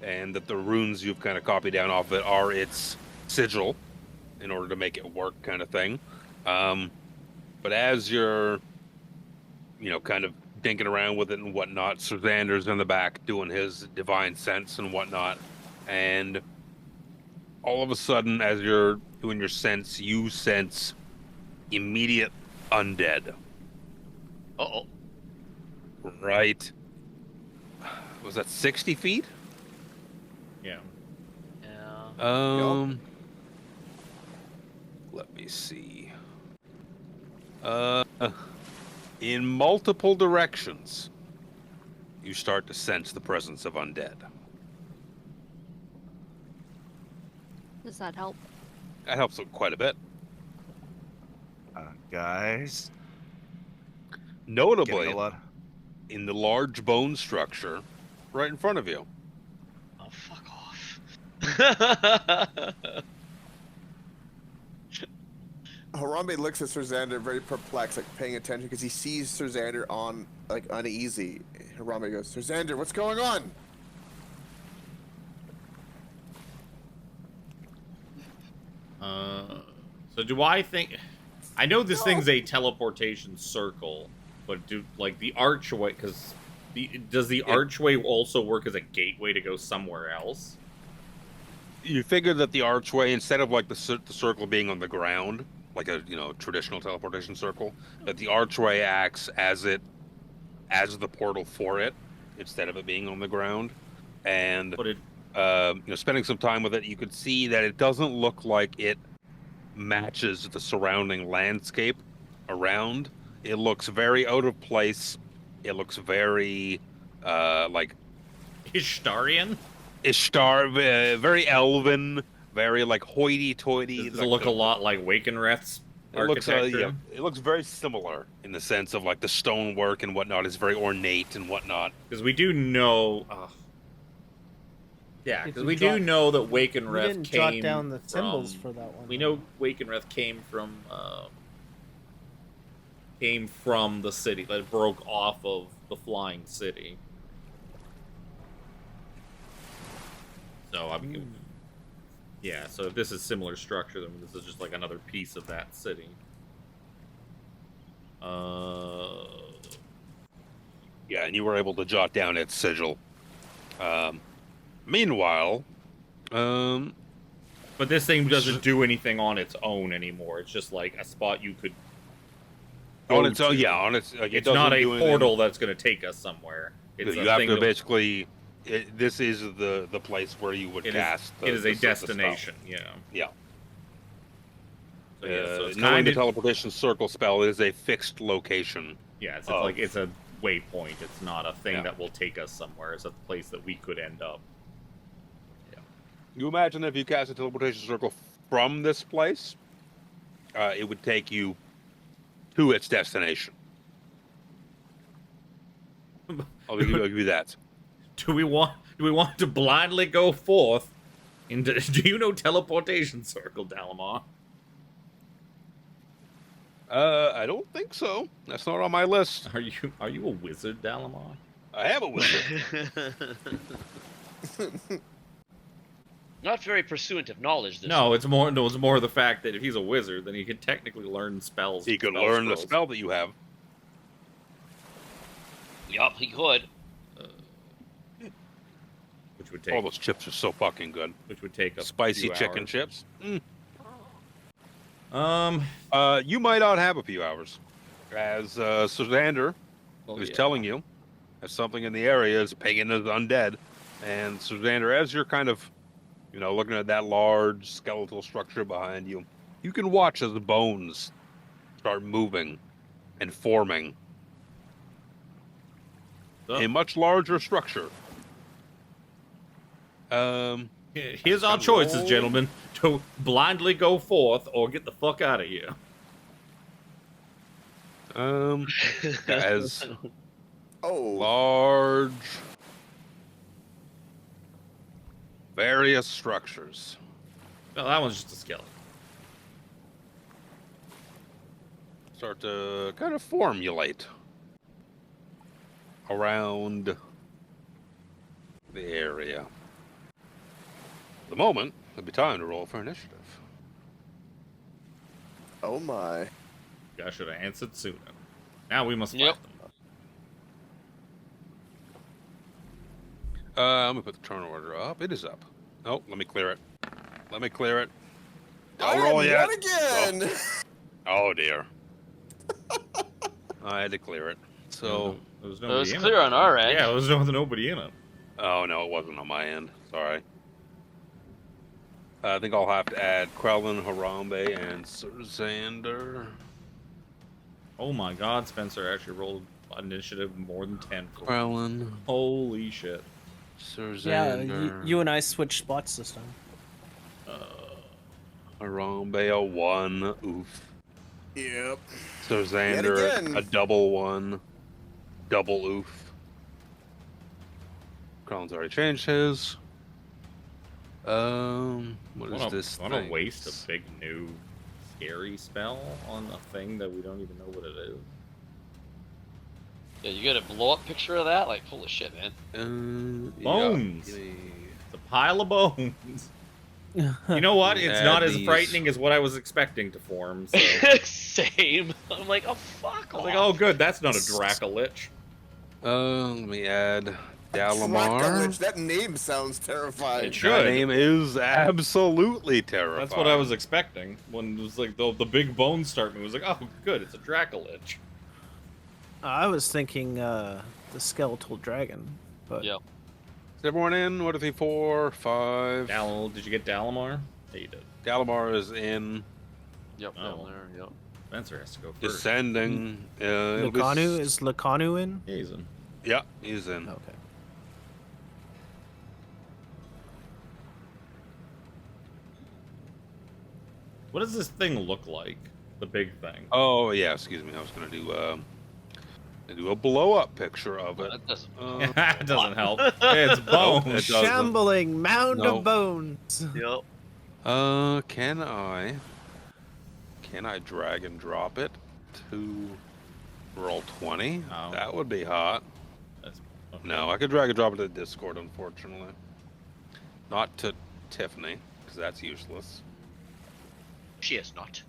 and that the runes you've kind of copied down off it are its sigil in order to make it work, kind of thing. But as you're, kind of dinking around with it and whatnot, Sir Xander's in the back doing his divine sense and whatnot, and all of a sudden, as you're doing your sense, you sense immediate undead. Uh-oh. Right. Was that 60 feet? Yeah. Yeah. Let me see. In multiple directions, you start to sense the presence of undead. Does that help? That helps quite a bit. Guys, getting Notably, a lot. in the large bone structure right in front of you. Oh, fuck off. Harambe looks at Sir Xander very perplexed, like paying attention because he sees Sir Xander on like uneasy. Harambe goes, Sir Xander, what's going on? So do I think... I know this thing's a teleportation circle, but do, like, the archway... Because does the archway also work as a gateway to go somewhere else? You figure that the archway, instead of like the circle being on the ground, like a traditional teleportation circle, that the archway acts as the portal for it, instead of it being on the ground. And But it... spending some time with it, you could see that it doesn't look like it matches the surrounding landscape around. It looks very out of place. It looks very like Ishtarian? Very elven, very like hoity-toity. Does it look a lot like Wakenrath's architecture? It looks very similar in the sense of like the stonework and whatnot is very ornate and whatnot. Because we do know... yeah, because we do know that We Wakenrath didn't came jot down the symbols from... for that one. We know Wakenrath came from the city that broke off of the Flying City. So I'm, yeah. So if this is similar structure, then this is just like another piece of that city. Yeah, and you were able to jot down its sigil. Meanwhile, but this thing doesn't do anything on its own anymore. It's just like a spot you could. On its own, yeah. On its, like, it's not a portal that's going to take us somewhere. It's you have to basically. This is the place where you would cast. It is a destination. Yeah. Yeah. So, yeah, so it's knowing the teleportation circle spell is a fixed location. Yeah, it's like it's a waypoint. It's not a thing that will take us somewhere. It's a place that we could end up. Yeah. You imagine if you cast a teleportation circle from this place, it would take you to its destination. I'll give you that. Do we want to blindly go forth into? Do you know teleportation circle, Dalamar? I don't think so. That's not on my list. Are you a wizard, Dalamar? I am a wizard. Not very pursuant of knowledge. No, it's more the fact that if he's a wizard, then he can technically learn spells. He could learn the spell that you have. Yup, he could. Which would take. All those chips are so fucking good. Which would take a spicy few chicken hours. chips. Mm. You might not have a few hours, as Sir Xander is telling you, as something in the area is pagan as undead, and Sir Xander, as you're kind of, looking at that large skeletal structure behind you, you can watch as the bones start moving and forming a much larger structure. Here's our choices, gentlemen: to blindly go forth or get the fuck out of here. As large various structures. Well, that one's just a skeleton. Start to kind of formulate around the area. At the moment, it'd be time to roll for initiative. Oh my. I should have answered sooner. Now we must fight them. I'm gonna put the turn order up. It is up. Oh, let me clear it. Let me clear it. Don't roll yet. Again. Oh dear. I had to clear it. So there was it was clear on our end. Yeah, there was nobody in it. Oh no, it wasn't on my end. Sorry. I think I'll have to add Krellin, Harambe, and Sir Xander. Oh my God, Spencer actually rolled Initiative more than 10. Krellin, Holy shit. Yeah, Surzander, you and I switched spots this time. Harambe a 1. Oof. Yep. Surzander again. a double 1. Double oof. Krellin's already changed his. What is this I want to thing? waste a big new scary spell on a thing that we don't even know what it is. Yeah, you get a blow up picture of that? Like, holy shit, man. Bones. Yeah. It's a pile of bones. You know what? It's Add not as these. frightening as what I was expecting to form. So. Same. I'm like, oh, fuck I was off. like, oh, good. That's not a Dracolich. Let me add Dalamar. Dracolich, that name sounds terrifying. It That should. name is absolutely terrifying. That's what I was expecting when it was like the big bones start moving. It was like, oh, good. It's a Dracolich. I was thinking the skeletal dragon, but Yep. Is everyone in? 1, 2, 3, 4, 5. Did you get Dalamar? Yeah, you did. Dalamar is in. Yep, Oh. down there, yep. Spencer has to go first. Descending. It'll be Lakanu is Lakanu in? Yeah, he's in. Yeah, he's in. Okay. What does this thing look like? The big thing. Oh yeah, excuse me. I was gonna do a blow up picture of it. That doesn't. That doesn't help. It's bones. It doesn't. Shambling mound No. of bones. Yep. Can I drag and drop it to roll 20? Oh. That would be hot. That's- okay. No, I could drag and drop it to Discord, unfortunately. Not to Tiffany, because that's useless. She is not.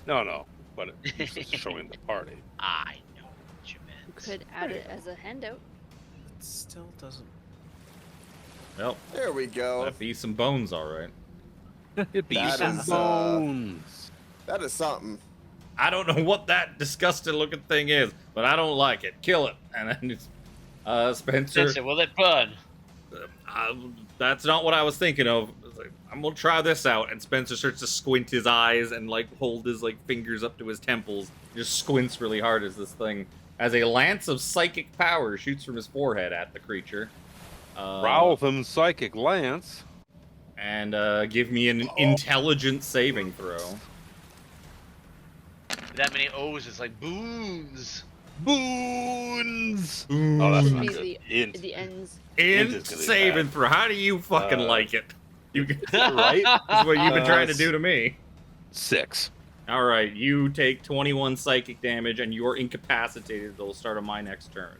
No, but it's useless showing the party. I know what you meant. Could add it as a handout. It still doesn't. Well, There we go. that'd be some bones, all right. It'd be That some is, bones. That is something. I don't know what that disgusting looking thing is, but I don't like it. Kill it. And then it's, Spencer. Spencer, will it burn? That's not what I was thinking of. I was like, I'm gonna try this out. And Spencer starts to squint his eyes and like hold his like fingers up to his temples. Just squints really hard as this thing, as a lance of psychic power shoots from his forehead at the creature. Ralpham Psychic Lance. And give me an intelligence saving throw. That many O's, it's like boons. Boons! Ooh. Oh, that's Should not be good. the Int. the ends. Int is Int gonna be saving bad. throw. How do you fucking like it? You Right? That's what you've been trying to do to me. 6. All right, you take 21 psychic damage, and you're incapacitated. They'll start on my next turn.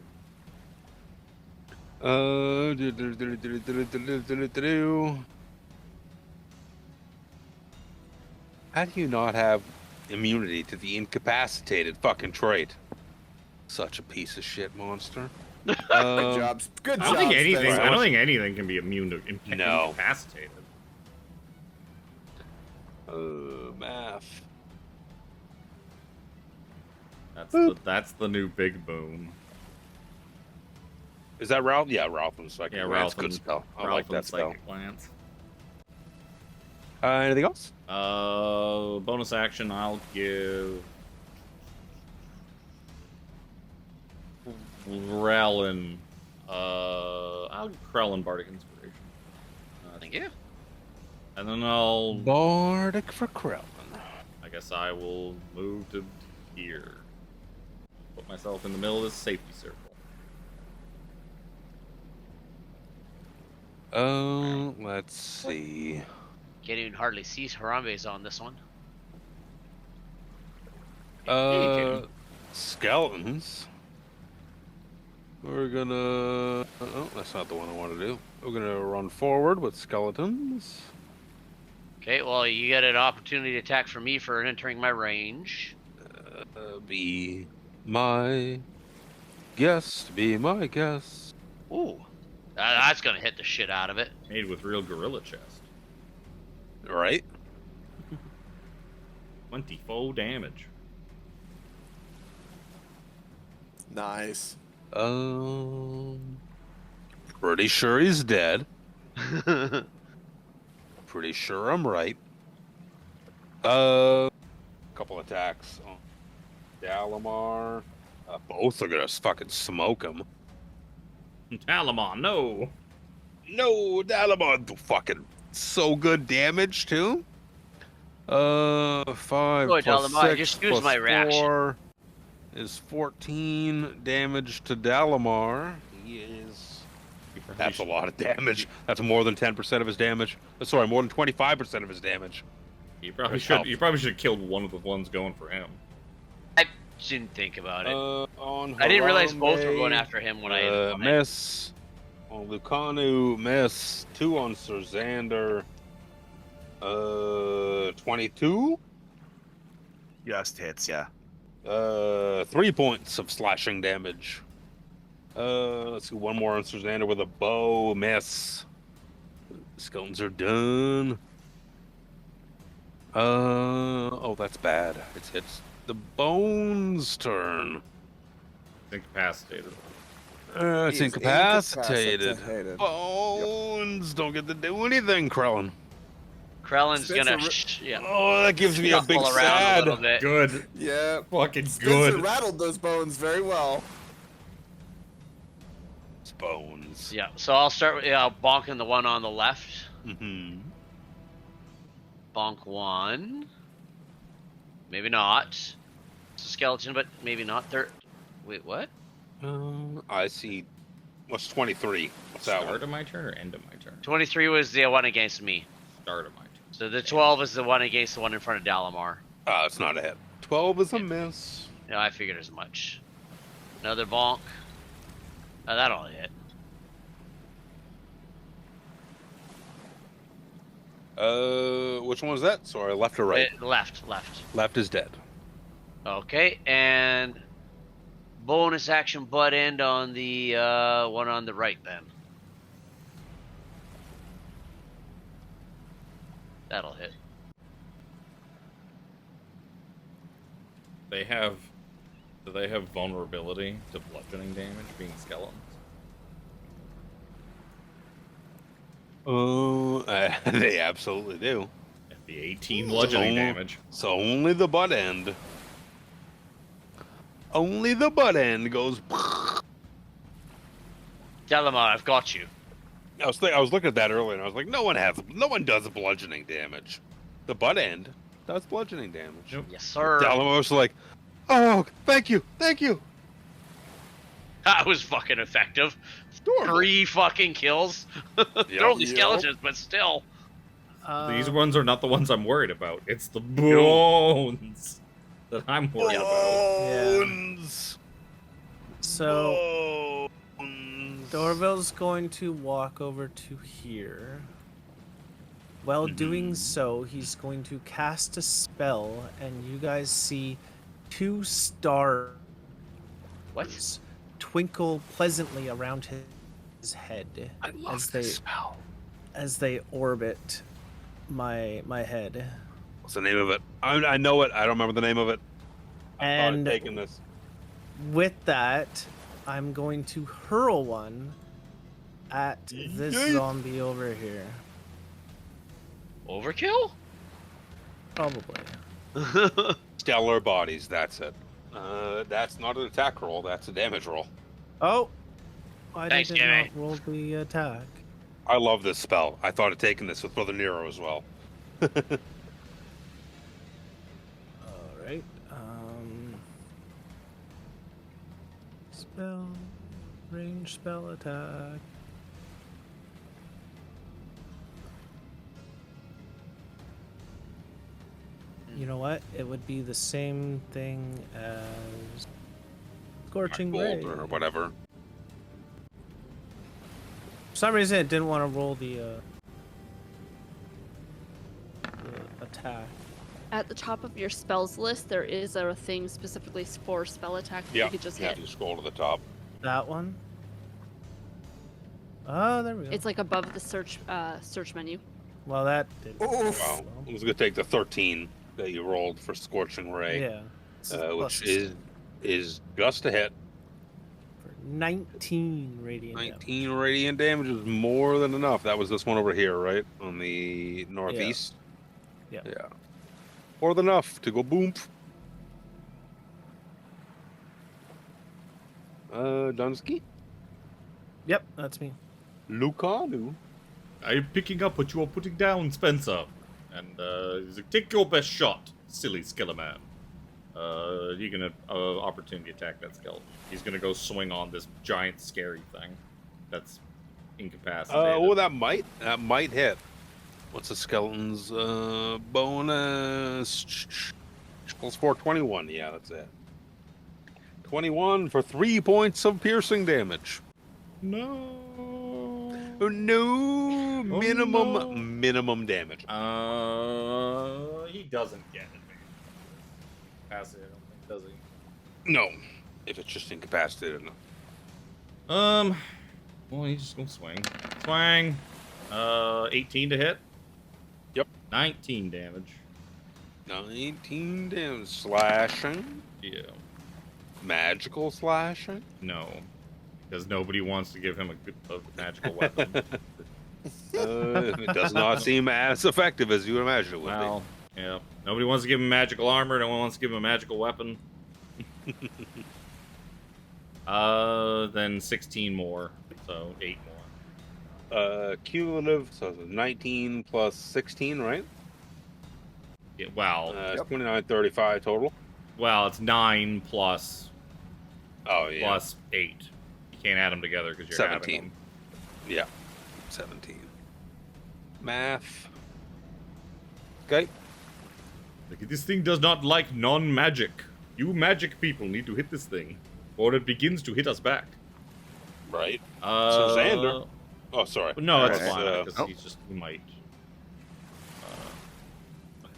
How do you not have immunity to the incapacitated fucking trait? Such a piece of shit monster. Good job. Good I job. don't think anything. Spencer. I don't think anything can be immune to No. incapacitated. Math. That's the new big boom. Is that Ralph? Yeah, Ralpham Psychic Yeah, Lance. Ralpham. Good spell. I Ralph like and that spell. psychic lance. Anything else? Bonus action. I'll give Krellin. I'll give Krellin Bardic Inspiration. Thank you. And then I'll. Bardic for Krellin. I guess I will move to here. Put myself in the middle of this safety circle. Let's see. Can't even hardly see Harambe's on this one. Skeletons. We're gonna. Oh, that's not the one I want to do. We're gonna run forward with skeletons. Okay, well, you get an opportunity to attack from me for entering my range. Be my guest. Be my guest. Ooh. That's gonna hit the shit out of it. Made with real gorilla chest. Right? 24 damage. Nice. Pretty sure he's dead. Pretty sure I'm right. Couple attacks on Dalamar. Both are gonna fucking smoke him. Talamon, no. No, Dalamon, fucking so good damage too. 5 Boy, plus Dalamar, 6 just use plus my reaction. 4 is 14 damage to Dalamar. He is. That's a lot of damage. That's more than 10% of his damage. Sorry, more than 25% of his damage. You probably That's should. help. You probably should have killed one of the ones going for him. I didn't think about it. On I didn't realize both were going Harambe, after him when I hit him. miss. On Lucanu, miss. 2 on Sir Xander. 22. Just hits, yeah. 3 points of slashing damage. Let's see, one more on Sir Xander with a bow, miss. Skeletons are done. Oh, that's bad. It's the bones' turn. Incapacitated. It's He's incapacitated. incapacitated. Bones don't get to do anything, Krellin. Krellin's Spencer gonna, ri- yeah, Oh, that gives me a big shuffle around a sad. little bit. Good. Yeah. Fucking Spencer good. rattled those bones very well. It's bones. Yeah, so I'll start with bonking the one on the left. Mm-hmm. Bonk one. Maybe not. It's a skeleton, but maybe not. Wait, what? I see. What's 23? What's that Start one? of my turn or end of my turn? 23 was the one against me. Start of my turn. So the 12 is the one against the one in front of Dalamar. It's not a hit. 12 is a miss. Yeah, I figured as much. Another bonk. That'll hit. Which one was that? Sorry, left or right? Left. Left is dead. Okay, and bonus action butt end on the one on the right then. That'll hit. Do they have vulnerability to bludgeoning damage being skeletons? They absolutely do. The 18 bludgeoning damage. So only the butt end. Only the butt end goes. Dalamar, I've got you. I was looking at that earlier, and I was like, no one does bludgeoning damage. The butt end does bludgeoning damage. Nope. Yes, sir. Dalamar was like, oh, thank you. That was fucking effective. Adorable. 3 fucking kills. They're only skeletons, but still. These ones are not the ones I'm worried about. It's the bones that I'm worried about. Bones. So Bones. Dorville's going to walk over to here. While doing so, he's going to cast a spell, and you guys see 2 stars twinkle pleasantly around his head I love this spell. as they orbit my head. What's the name of it? I know it. I don't remember the name of it. I thought And I'd taken this. with that, I'm going to hurl one at this Yeet. zombie over here. Overkill? Probably. Stellar bodies. That's it. That's not an attack roll. That's a damage roll. Oh! I Thanks, did Jimmy. not roll the attack. I love this spell. I thought of taking this with Brother Nero as well. Alright. Spell. Range spell attack. You know what? It would be the same thing as Scorching Ray. Gold or whatever. For some reason, it didn't want to roll the attack. At the top of your spells list, there is a thing specifically for spell attack that Yeah. you could just hit. You scroll to the top. That one. Oh, there we go. It's like above the search menu. Well, that did. Oof. Wow. I was gonna take the 13 that you rolled for Scorching Ray, Yeah. which Plus is just a hit. for 19 radiant damage. 19 radiant damage is more than enough. That was this one over here, right? On the northeast? Yeah. Yeah. More than enough to go boom. Dunsky? Yep, that's me. Lucanu? I'm picking up what you are putting down, Spencer. And he's like, take your best shot, silly Skeleman. You're gonna opportunity attack that skeleton. He's gonna go swing on this giant scary thing that's incapacitated. Oh, that might hit. What's the skeleton's bonus? Plus 421. Yeah, that's it. 21 for 3 points of piercing damage. No. Oh, no. no. Minimum damage. He doesn't get it. Incapacitated, I don't think, does he? No, if it's just incapacitated. No. Well, he's just gonna swing. Swing. 18 to hit. Yep. 19 damage. 19 damage. Slashing. Yeah. Magical slashing. No, because nobody wants to give him a magical weapon. It does not seem as effective as you would imagine it would Well, yeah. Nobody wants to give him magical armor. No one wants to give him a magical weapon. Then 16 more, so 8 more. Cumulative, so it's 19 plus 16, right? Yeah, well, It's 29, 35 total. well, it's 9 plus Oh, yeah. plus 8. You can't add them together because you're 17. having them. Yeah. 17. Math. Okay. Like, this thing does not like non-magic. You magic people need to hit this thing, or it begins to hit us back. Right. So Xander. Oh, sorry. No, it's That's, fine, because he might.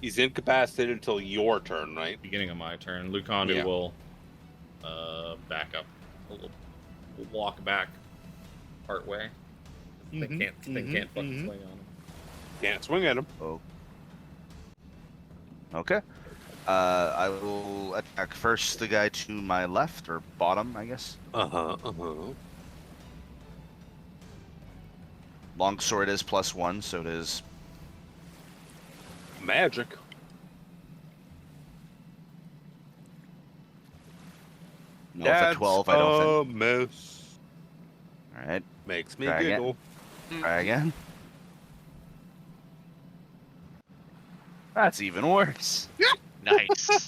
He's incapacitated until your turn, right? Beginning of my turn. Lucandu Yeah. will back up. We'll walk back part way. They can't fucking swing on him. Can't swing at him. Oh. Okay. I will attack first the guy to my left, or bottom, I guess. Longsword is +1, so it is Magic. no, it's a 12. I don't think. Miss. All right. Makes me Try again. giggle. Try again. That's even worse. Nice.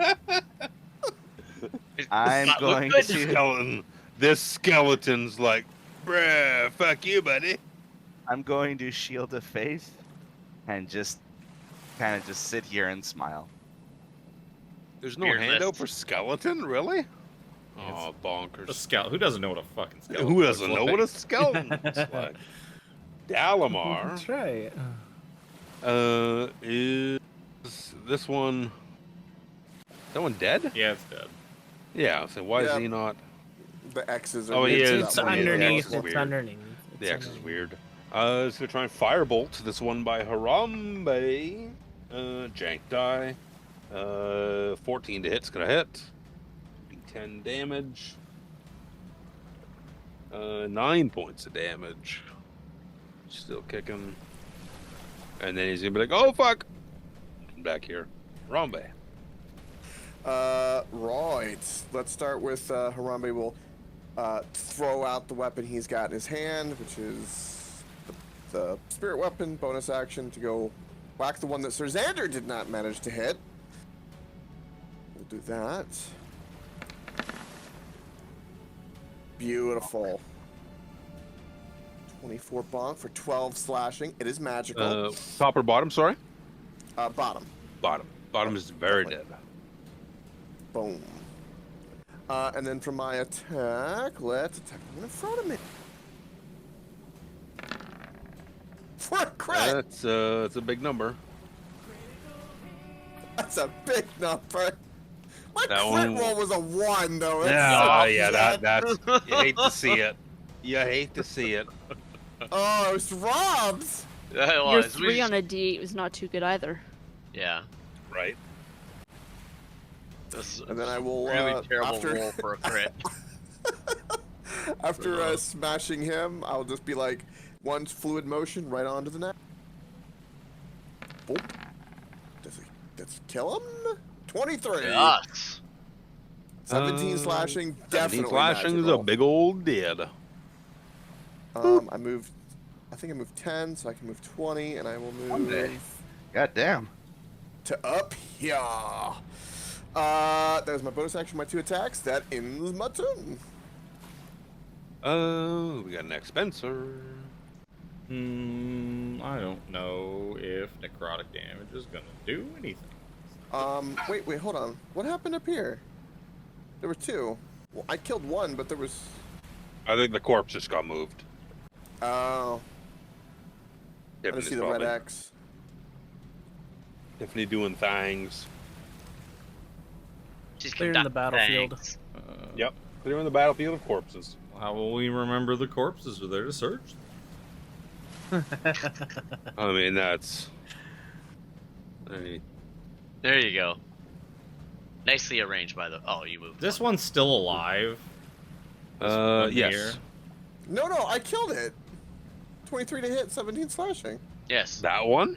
I'm Not look going good. to. Skeleton. This skeleton's like, bruh, fuck you, buddy. I'm going to shield of faith, and just kind of just sit here and smile. There's no Fearless. handout for skeleton, really? Yeah, Oh, bonkers. A scout. Who doesn't know what a fucking skeleton Who doesn't looks know like? what a skeleton looks like? Dalamar That's right. is this one? Is that one dead? Yeah, it's dead. Yeah. So why is Yeah. he not? The X's are Oh, he weird to is. It's that one. Yeah, underneath. it's It's weird. underneath. The It's X is underneath. weird. It's gonna try and firebolt this one by Harambe. Jank die. 14 to hit's gonna hit. 10 damage. 9 points of damage. Still kicking. And then he's gonna be like, oh fuck! Back here. Harambe. Right. Let's start with Harambe will throw out the weapon he's got in his hand, which is the spirit weapon. Bonus action to go whack the one that Sir Xander did not manage to hit. We'll do that. Beautiful. 24 bonk for 12 slashing. It is magical. Top or bottom, sorry? Bottom. Bottom. Bottom is very dead. Boom. And then for my attack, let's attack the one in front of me. For a crit! That's a big number. That's a big number. My That crit one- roll was a 1, though. That's you hate to see it. You hate to see it. Oh, it was robbed! That Your was. 3 on a D8 was not too good either. Yeah. Right. That's And then I will, really terrible after- roll for a crit. After smashing him, I'll just be like, one fluid motion right onto the net. Boom. Does it kill him? 23! Yes. 17 slashing, 17 definitely slashing is a magical. big old dead. I think I moved 10, so I can move 20, and I will One day. move God damn. to up here. That was my bonus action, my 2 attacks. That ends my turn. We got an expenser. I don't know if necrotic damage is gonna do anything. Wait, hold on. What happened up here? There were 2. Well, I killed 1, but there was... I think the corpse just got moved. Oh. I didn't Tiffany's see the red X. Tiffany doing things. Just Clearing the conduct battlefield. things. Yep. Clearing the battlefield of corpses. How will we remember the corpses are there to search? I mean, that's... I mean, There you go. Nicely arranged by the. Oh, you moved. This one's still alive. This one yes. here. No, I killed it. 23 to hit, 17 slashing. Yes. That one?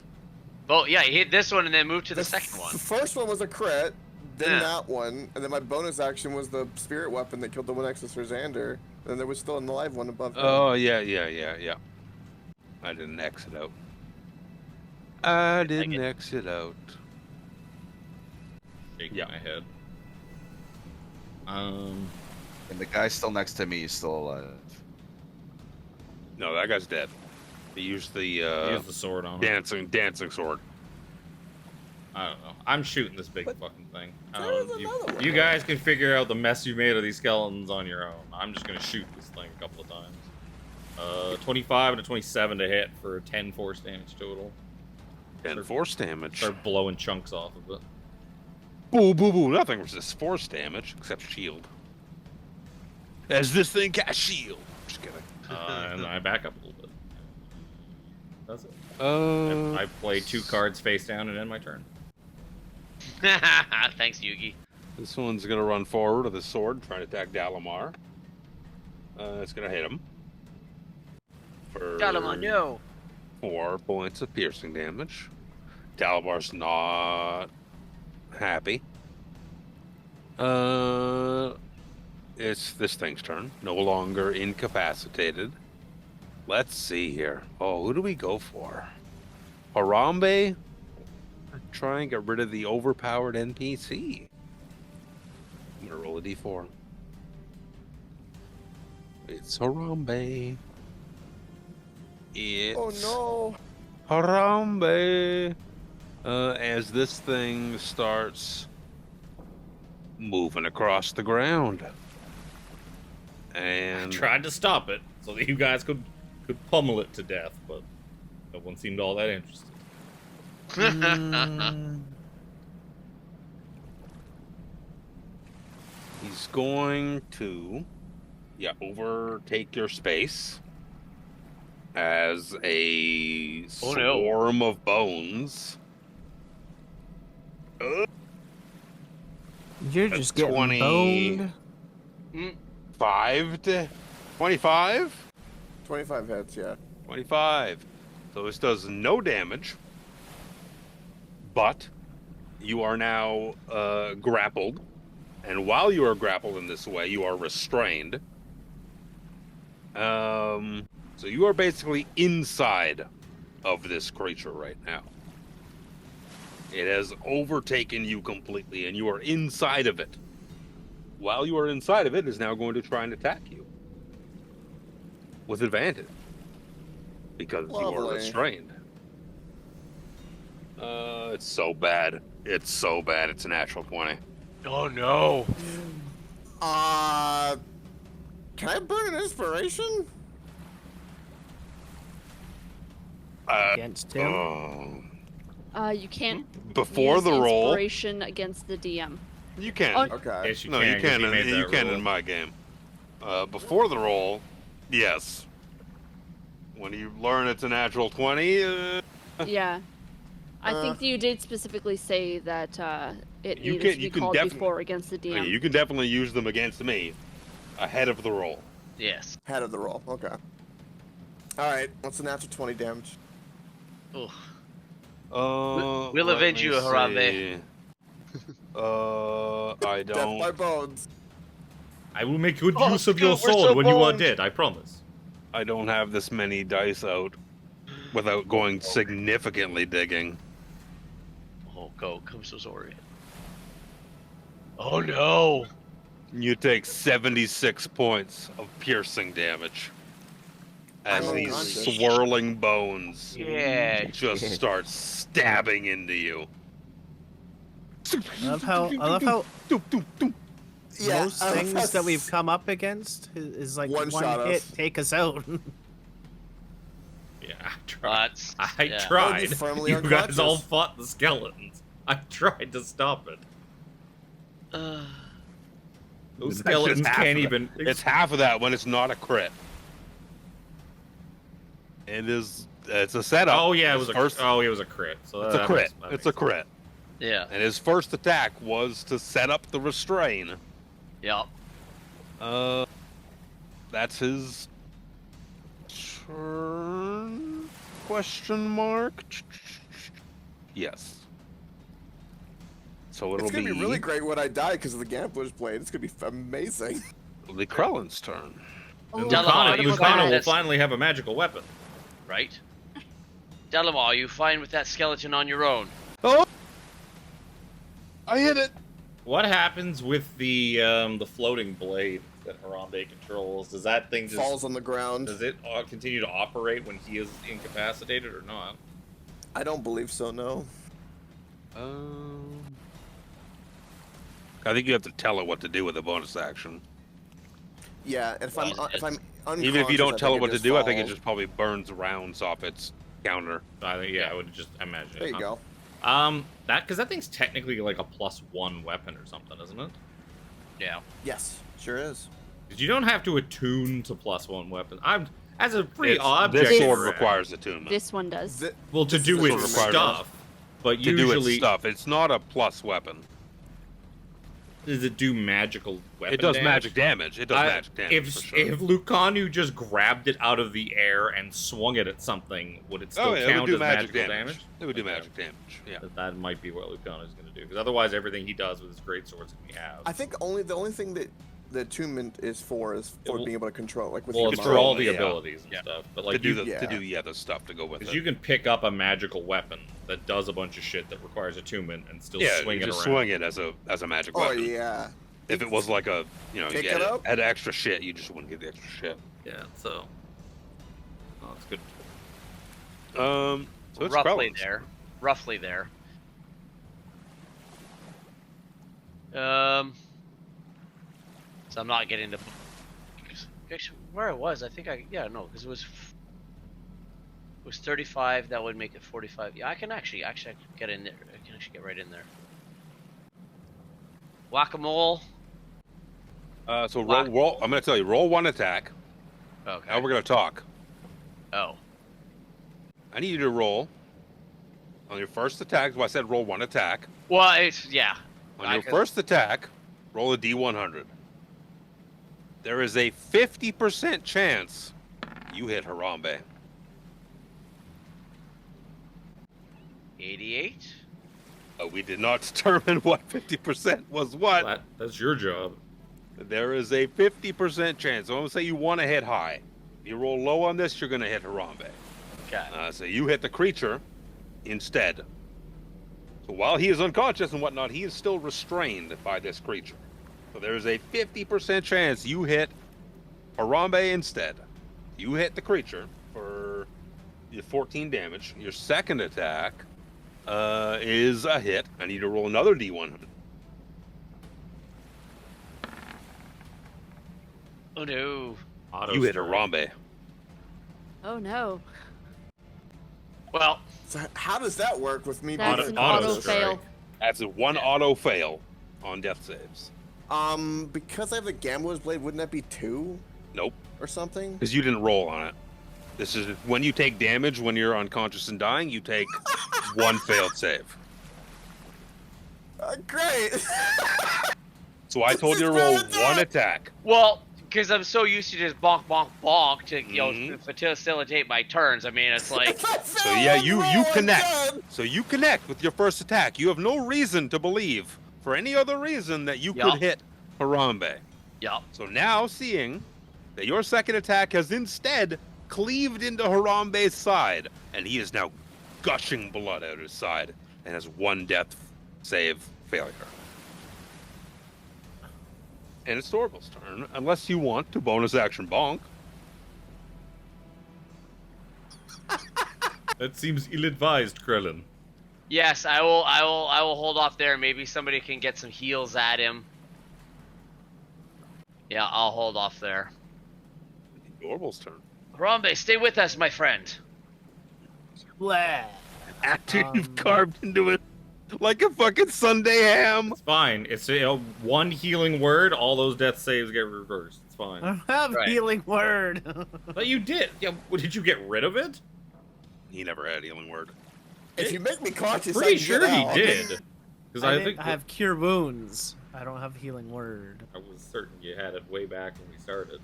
Oh yeah, he hit this one and then moved to the second one. The first one was a crit, then Yeah. that one, and then my bonus action was the spirit weapon that killed the one next to Sir Xander. And then there was still an alive one above him. Oh, yeah. I didn't exit out. I didn't exit out. Shaking Yeah. my head. And the guy still next to me is still alive. No, that guy's dead. He used the Use the sword on him. dancing sword. I don't know. I'm shooting this big fucking thing. There's another one. You guys can figure out the mess you made of these skeletons on your own. I'm just gonna shoot this thing a couple of times. 25 and a 27 to hit for 10 force damage total. 10 force damage. Start blowing chunks off of it. Boo, boo, boo. Nothing resists force damage except shield. As this thing casts shield. Just kidding. And I back up a little bit. That's it. Uh, I play 2 cards face down and end my turn. Thanks, Yugi. This one's gonna run forward with his sword, trying to attack Dalamar. It's gonna hit him. For Dalamar, no. 4 points of piercing damage. Dalamar's not happy. It's this thing's turn. No longer incapacitated. Let's see here. Oh, who do we go for? Harambe? Try and get rid of the overpowered NPC. I'm gonna roll a d4. It's Harambe. It's Oh no. Harambe. As this thing starts moving across the ground. And Tried to stop it so that you guys could pummel it to death, but no one seemed all that interested. He's going to, overtake your space as a Oh, no. swarm of bones. You're just getting 20. boned. 5 to 25? 25 hits, yeah. 25. So this does no damage, but you are now grappled. And while you are grappled in this way, you are restrained. So you are basically inside of this creature right now. It has overtaken you completely, and you are inside of it. While you are inside of it, is now going to try and attack you with advantage because you are Lovely. restrained. It's so bad. It's so bad. It's a natural 20. Oh no. Can I burn an inspiration? Against him. You can't Before use the roll, inspiration against the DM. you can. Oh, Okay. Yes, you No, can. you 'cause can. he made You that can roll. in my game. Before the roll, yes. When you learn it's a natural 20, Yeah. I think you did specifically say that it You needed can- to be you can called definitely- before against the DM. you can definitely use them against me ahead of the roll. Yes. Head of the roll. Okay. Alright, what's the natural 20 damage? Ooh. We'll avenge you, Harambe. I Death by don't. bones. I will make good Oh, use of your Scoot, we're sword so when you are boned. dead, I promise. I don't have this many dice out without going significantly digging. Oh, go. Come so sorry. Oh, no. You take 76 points of piercing damage as I'm these unconscious. swirling bones Yeah. just start stabbing into you. I love how Yeah, most I love things how that we've come up against is like One one shot hit us. take us out. Yeah, I tried. That's, I yeah. tried. firmly You guys all unconscious. fought the skeletons. I tried to stop it. Those That's just skeletons half can't of it. even. It's half of that when it's not a crit. It's a setup. Oh yeah, it was His a first. it was a crit. So It's a that crit. makes It's a crit. Yeah. And his first attack was to set up the restrain. Yep. That's his turn? Question mark? Yes. So it'll It's gonna be really great when I die because of the Gambler's Blade. It's gonna be amazing. It'll be Krellin's turn. Oh, And Delamar, Lucana will that's- finally have a magical weapon. Right? Delamar, are you fine with that skeleton on your own? Oh! I hit it! What happens with the floating blade that Harambe controls? Does that thing just Falls on the ground. does it continue to operate when he is incapacitated or not? I don't believe so. No. I think you have to tell it what to do with a bonus action. Yeah, and if I'm unconscious, Even if you don't I tell it think what to do, I think it falls. just probably burns rounds off its counter. I think I would just imagine. There you go. Because that thing's technically like a +1 weapon or something, isn't it? Yeah. Yes, sure is. Because you don't have to attune to +1 weapons. As a free This object. sword weapon, requires attunement. This one does. Well, to this do is its what requires stuff, but To do usually its stuff. It's not a plus weapon. does it do magical weapon? It does damage? magic damage. It does magic damage for sure. If Lucanu just grabbed it out of the air and swung it at something, would it still Oh, yeah, it would count do as magic magical damage. damage? It would do Okay. magic damage. Yeah. That might be what Lucanu's going to do. Because otherwise, everything he does with his great swords that we have. I think the only thing that the attunement is for being able to control, like with Well, your it's mind. for all the yeah. abilities and stuff. But like to do you, the stuff to go with because it. you can pick up a magical weapon that does a bunch of shit that requires attunement and still yeah, swing you it just around. swing it as a magic Oh weapon. yeah. If it was like a, you Pick get it up? had extra shit, you just wouldn't get the extra shit. Yeah, so. Oh, that's good. So it's Roughly Krellin's. there. Roughly there. So I'm not getting the. Actually, where I was, I think because it was 35. That would make it 45. Yeah, I can actually get in there. I can actually get right in there. Whack-a-mole. So roll. I'm gonna tell you, roll one attack. Okay. Now we're gonna talk. Oh. I need you to roll on your first attack. So I said roll one attack. Well, yeah. On your first attack, roll a D100. There is a 50% chance you hit Harambe. 88. We did not determine what 50% was what. That's your job. There is a 50% chance. So I'm going to say you want to hit high. If you roll low on this, you're going to hit Harambe. Okay. So you hit the creature instead. So while he is unconscious and whatnot, he is still restrained by this creature. So there is a 50% chance you hit Harambe instead. You hit the creature for your 14 damage. Your second attack is a hit. I need to roll another D100. Oh no. You hit Harambe. Oh no. Well, So how does that work with me? That's being an unconscious? auto fail. That's a one auto fail on death saves. Because I have the Gambler's Blade, wouldn't that be 2 Nope, or something? because you didn't roll on it. This is when you take damage when you're unconscious and dying. You take one failed save. Great. So I told you to roll one attack. well, because I'm so used to just bonk, bonk, bonk to Mhm. facilitate my turns. I mean, it's like So yeah, you connect. So you connect with your first attack. You have no reason to believe for any other reason that you Yeah. could hit Harambe. Yup. So now, seeing that your second attack has instead cleaved into Harambe's side, and he is now gushing blood out his side, and has 1 death save failure. And it's Dorval's turn, unless you want to bonus action bonk. That seems ill-advised, Krellin. Yes, I will hold off there. Maybe somebody can get some heals at him. Yeah, I'll hold off there. Dorval's turn. Harambe, stay with us, my friend. Blah. After you've carved into it like a fucking Sunday ham. It's fine. It's one healing word. All those death saves get reversed. It's I fine. don't have Right. healing word. But you did. Yeah. Did you get rid of it? He never had healing word. If you make me cautious, I Pretty can sure get he out. did. Because I think I have cure wounds. I don't have healing word. I was certain you had it way back when we started.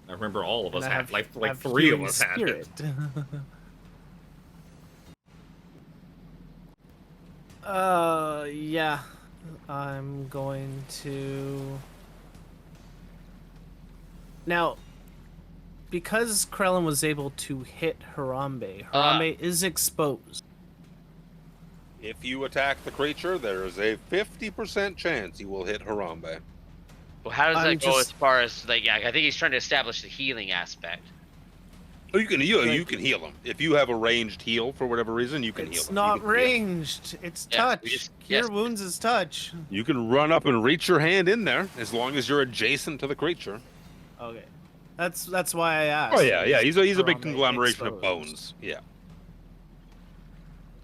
I remember all of us And I had have- I like have 3 of healing us had it. spirit. Yeah. I'm going to... Now, because Krellin was able to hit Harambe, Harambe is exposed. If you attack the creature, there is a 50% chance you will hit Harambe. Well, how does I'm that go just- as far as like? Yeah, I think he's trying to establish the healing aspect. Oh, you can heal him. If you have a ranged heal for whatever reason, you can heal him. It's You not can heal him. ranged. It's Yeah, touch. we just- Cure yes. wounds is touch. You can run up and reach your hand in there as long as you're adjacent to the creature. Okay. That's why I asked. Oh yeah, he's a big Harambe conglomeration of exposed. bones. Yeah.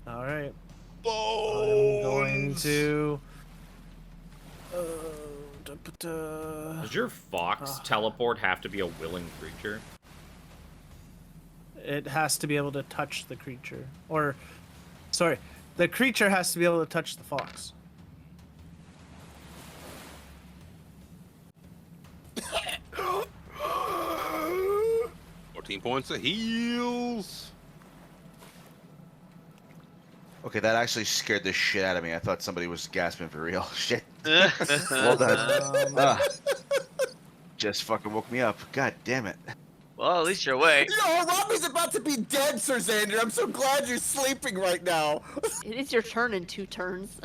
All right. Bones. I'm going to. Does your fox teleport have to be a willing creature? It has to be able to touch the creature, or, sorry, the creature has to be able to touch the fox. Oh, 14 points of heals. Okay, that actually scared the shit out of me. I thought somebody was gasping for real. Shit. Well done. Ah. Just fucking woke me up. God damn it. Well, at least you're awake. You know, Robbie's about to be dead, Sir Xander. I'm so glad you're sleeping right now. It is your turn in 2 turns.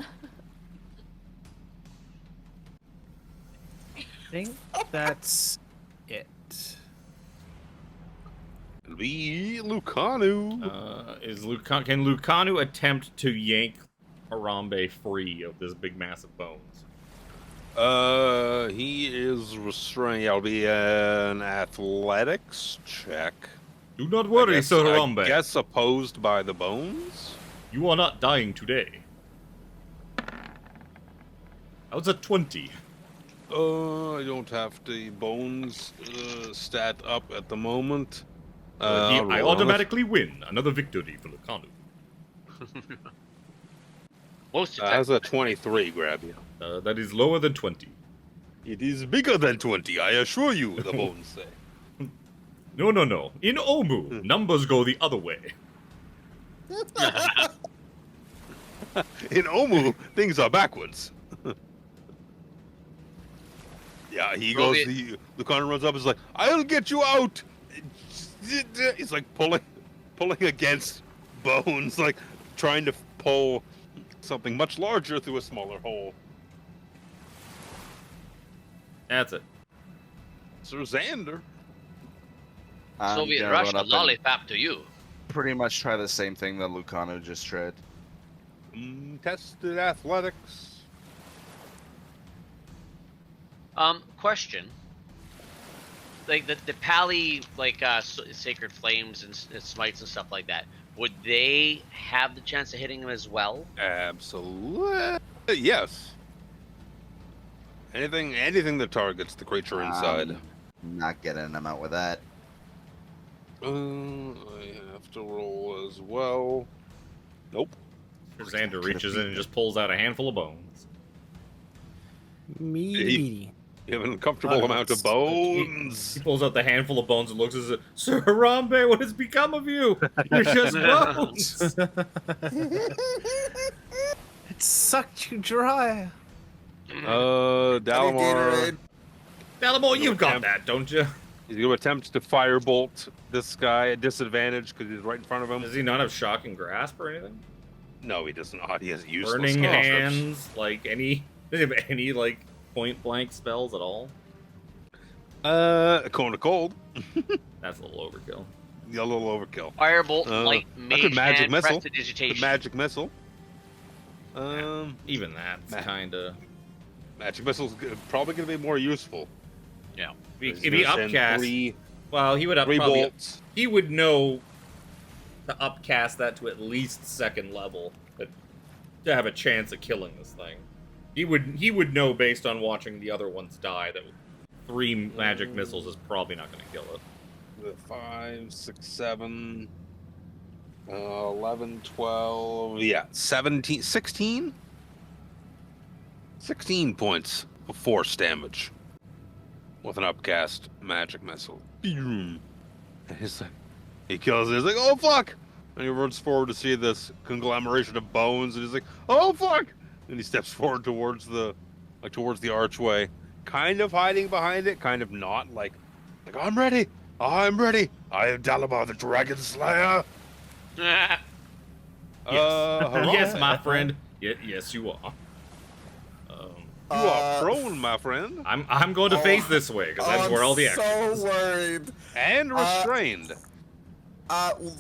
I think that's it. It'll be Lucanu. Can Lucanu attempt to yank Harambe free of this big mass of bones? He is restrained. Yeah, it'll be an athletics check. Do not worry, Sir I Harambe. guess opposed by the bones. You are not dying today. That was a 20. I don't have the bones stat up at the moment. I I'll roll on it. automatically win. Another victory for Lucanu. Most of How's a 23 grab you? That is lower than 20. It is bigger than 20, I assure you, the bones say. No. In Omu, numbers go the other way. In Omu, things are backwards. Yeah, he Roll goes, Lucanu runs up and is like, I'll get you out! He's like pulling against bones, like trying to pull something much larger through a smaller hole. That's it. Sir Xander. I'm Soviet gonna Russia run up and lollipop to you. pretty much try the same thing that Lucano just tried. Tested athletics. Question. Like the Pali, like Sacred Flames and Smites and stuff like that, would they have the chance of hitting him as well? Absolutely. Yes. Anything that targets the creature inside. Not getting him out with that. I have to roll as well. Nope. Xander reaches in and just pulls out a handful of bones. Meaty. You have an uncomfortable amount of bones. He pulls out the handful of bones and looks at it. Sir Harambe, what has become of you? You're just bones. It sucked you dry. Gatorade. Dalamore, you've got attempt- that, don't you? He's going to attempt to firebolt this guy at disadvantage because he's right in front of him. Does he not have shocking grasp or anything? No, he does not. He has useless Burning cantrips. hands, like any? Does he have any like point blank spells at all? A cone of cold. That's a little overkill. Yeah, a little overkill. Firebolt, light, I mage could magic hand, missile. prestidigitation. Could magic missile. Even that's kind of. Magic missile's probably going to be more useful. Yeah. If He's he gonna send upcast, three well, he would three probably bolts. he would know to upcast that to at least second level to have a chance of killing this thing. He would know based on watching the other ones die that 3 magic missiles is probably not going to kill it. The 5, 6, 7, 11, 12, yeah, 17, 16? 16 points of force damage with an upcast magic missile. And he's like, he kills it. He's like, oh fuck! And he runs forward to see this conglomeration of bones, and he's like, oh fuck! And he steps forward towards the archway, kind of hiding behind it, kind of not. Like I'm ready. I'm ready. I am Dalamar the Dragon Slayer. Yes, hurrah. yes, my friend. Yes, you are. You are prone, my friend. I'm going to face this way because that's where all the action is. So worried. And restrained.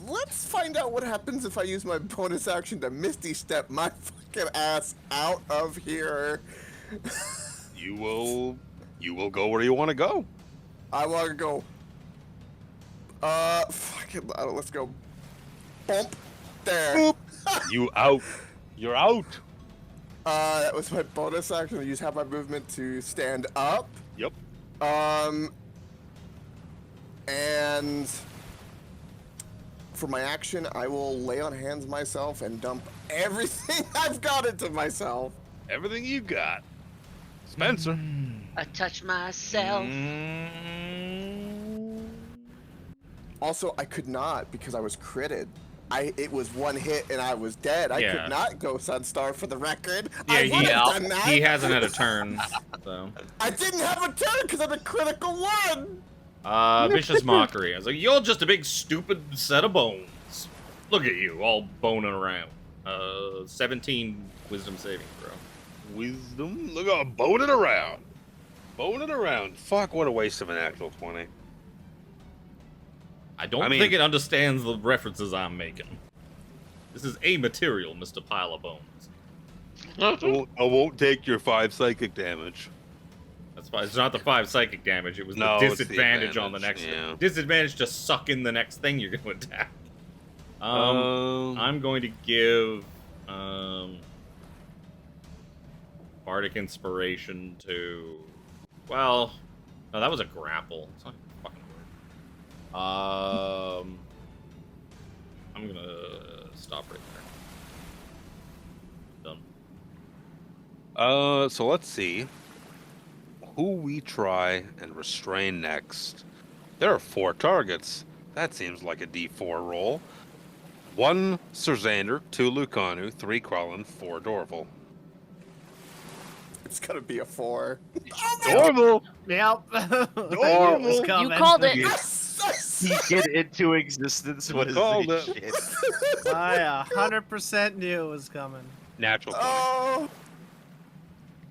Let's find out what happens if I use my bonus action to Misty Step my fucking ass out of here. You will go where you want to go. I want to go. Fucking, let's go. Bump. There. Boop. You out. You're out. That was my bonus action. I use half my movement to stand up. Yep. And for my action, I will lay on hands myself and dump everything I've got into myself. Everything you got. Spencer. I touch myself. Also, I could not because I was critted. It was one hit and I was dead. I Yeah. could not go Sunstar for the record. Yeah, I would have done that. he hasn't had a turn, so. I didn't have a turn because I'm a critical one. Vicious mockery. I was like, you're just a big stupid set of bones. Look at you, all boning around. 17 wisdom saving throw. Wisdom. Look at boning around. Boning around. Fuck, what a waste of an actual 20. I don't think it understands the references I'm making. This is amaterial, Mr. Pile of Bones. I won't take your 5 psychic damage. That's fine. It's not the 5 psychic damage. It was No, the it's the disadvantage on the advantage, next yeah. disadvantage to suck in the next thing you're going to attack. I'm going to give Bardic Inspiration to. Well, no, that was a grapple. It's not fucking word. I'm gonna stop right there. Done. So let's see who we try and restrain next. There are 4 targets. That seems like a D4 roll. 1 Serzander, 2 Lucanu, 3 Krellin, 4 Dorval. It's gonna be a 4. Dorval! Yep. Normal. You called it. Speak it into existence. What is called this it. shit? I 100% knew it was coming. Natural 20. Oh,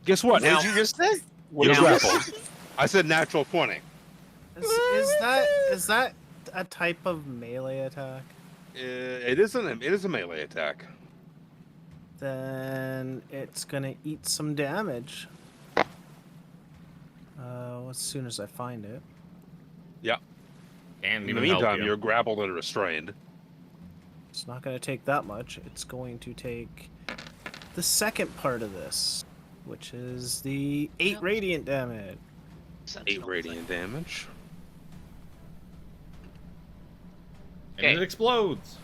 Guess what? What did you just say? You're grappled. I said natural 20. Is that a type of melee attack? It is a melee attack. Then it's gonna eat some damage. As soon as I find it. Yeah. Can't In the even help meantime, you. you're grappled and restrained. It's not gonna take that much. It's going to take the second part of this, which is the 8 radiant damage. 8 radiant damage. And it explodes.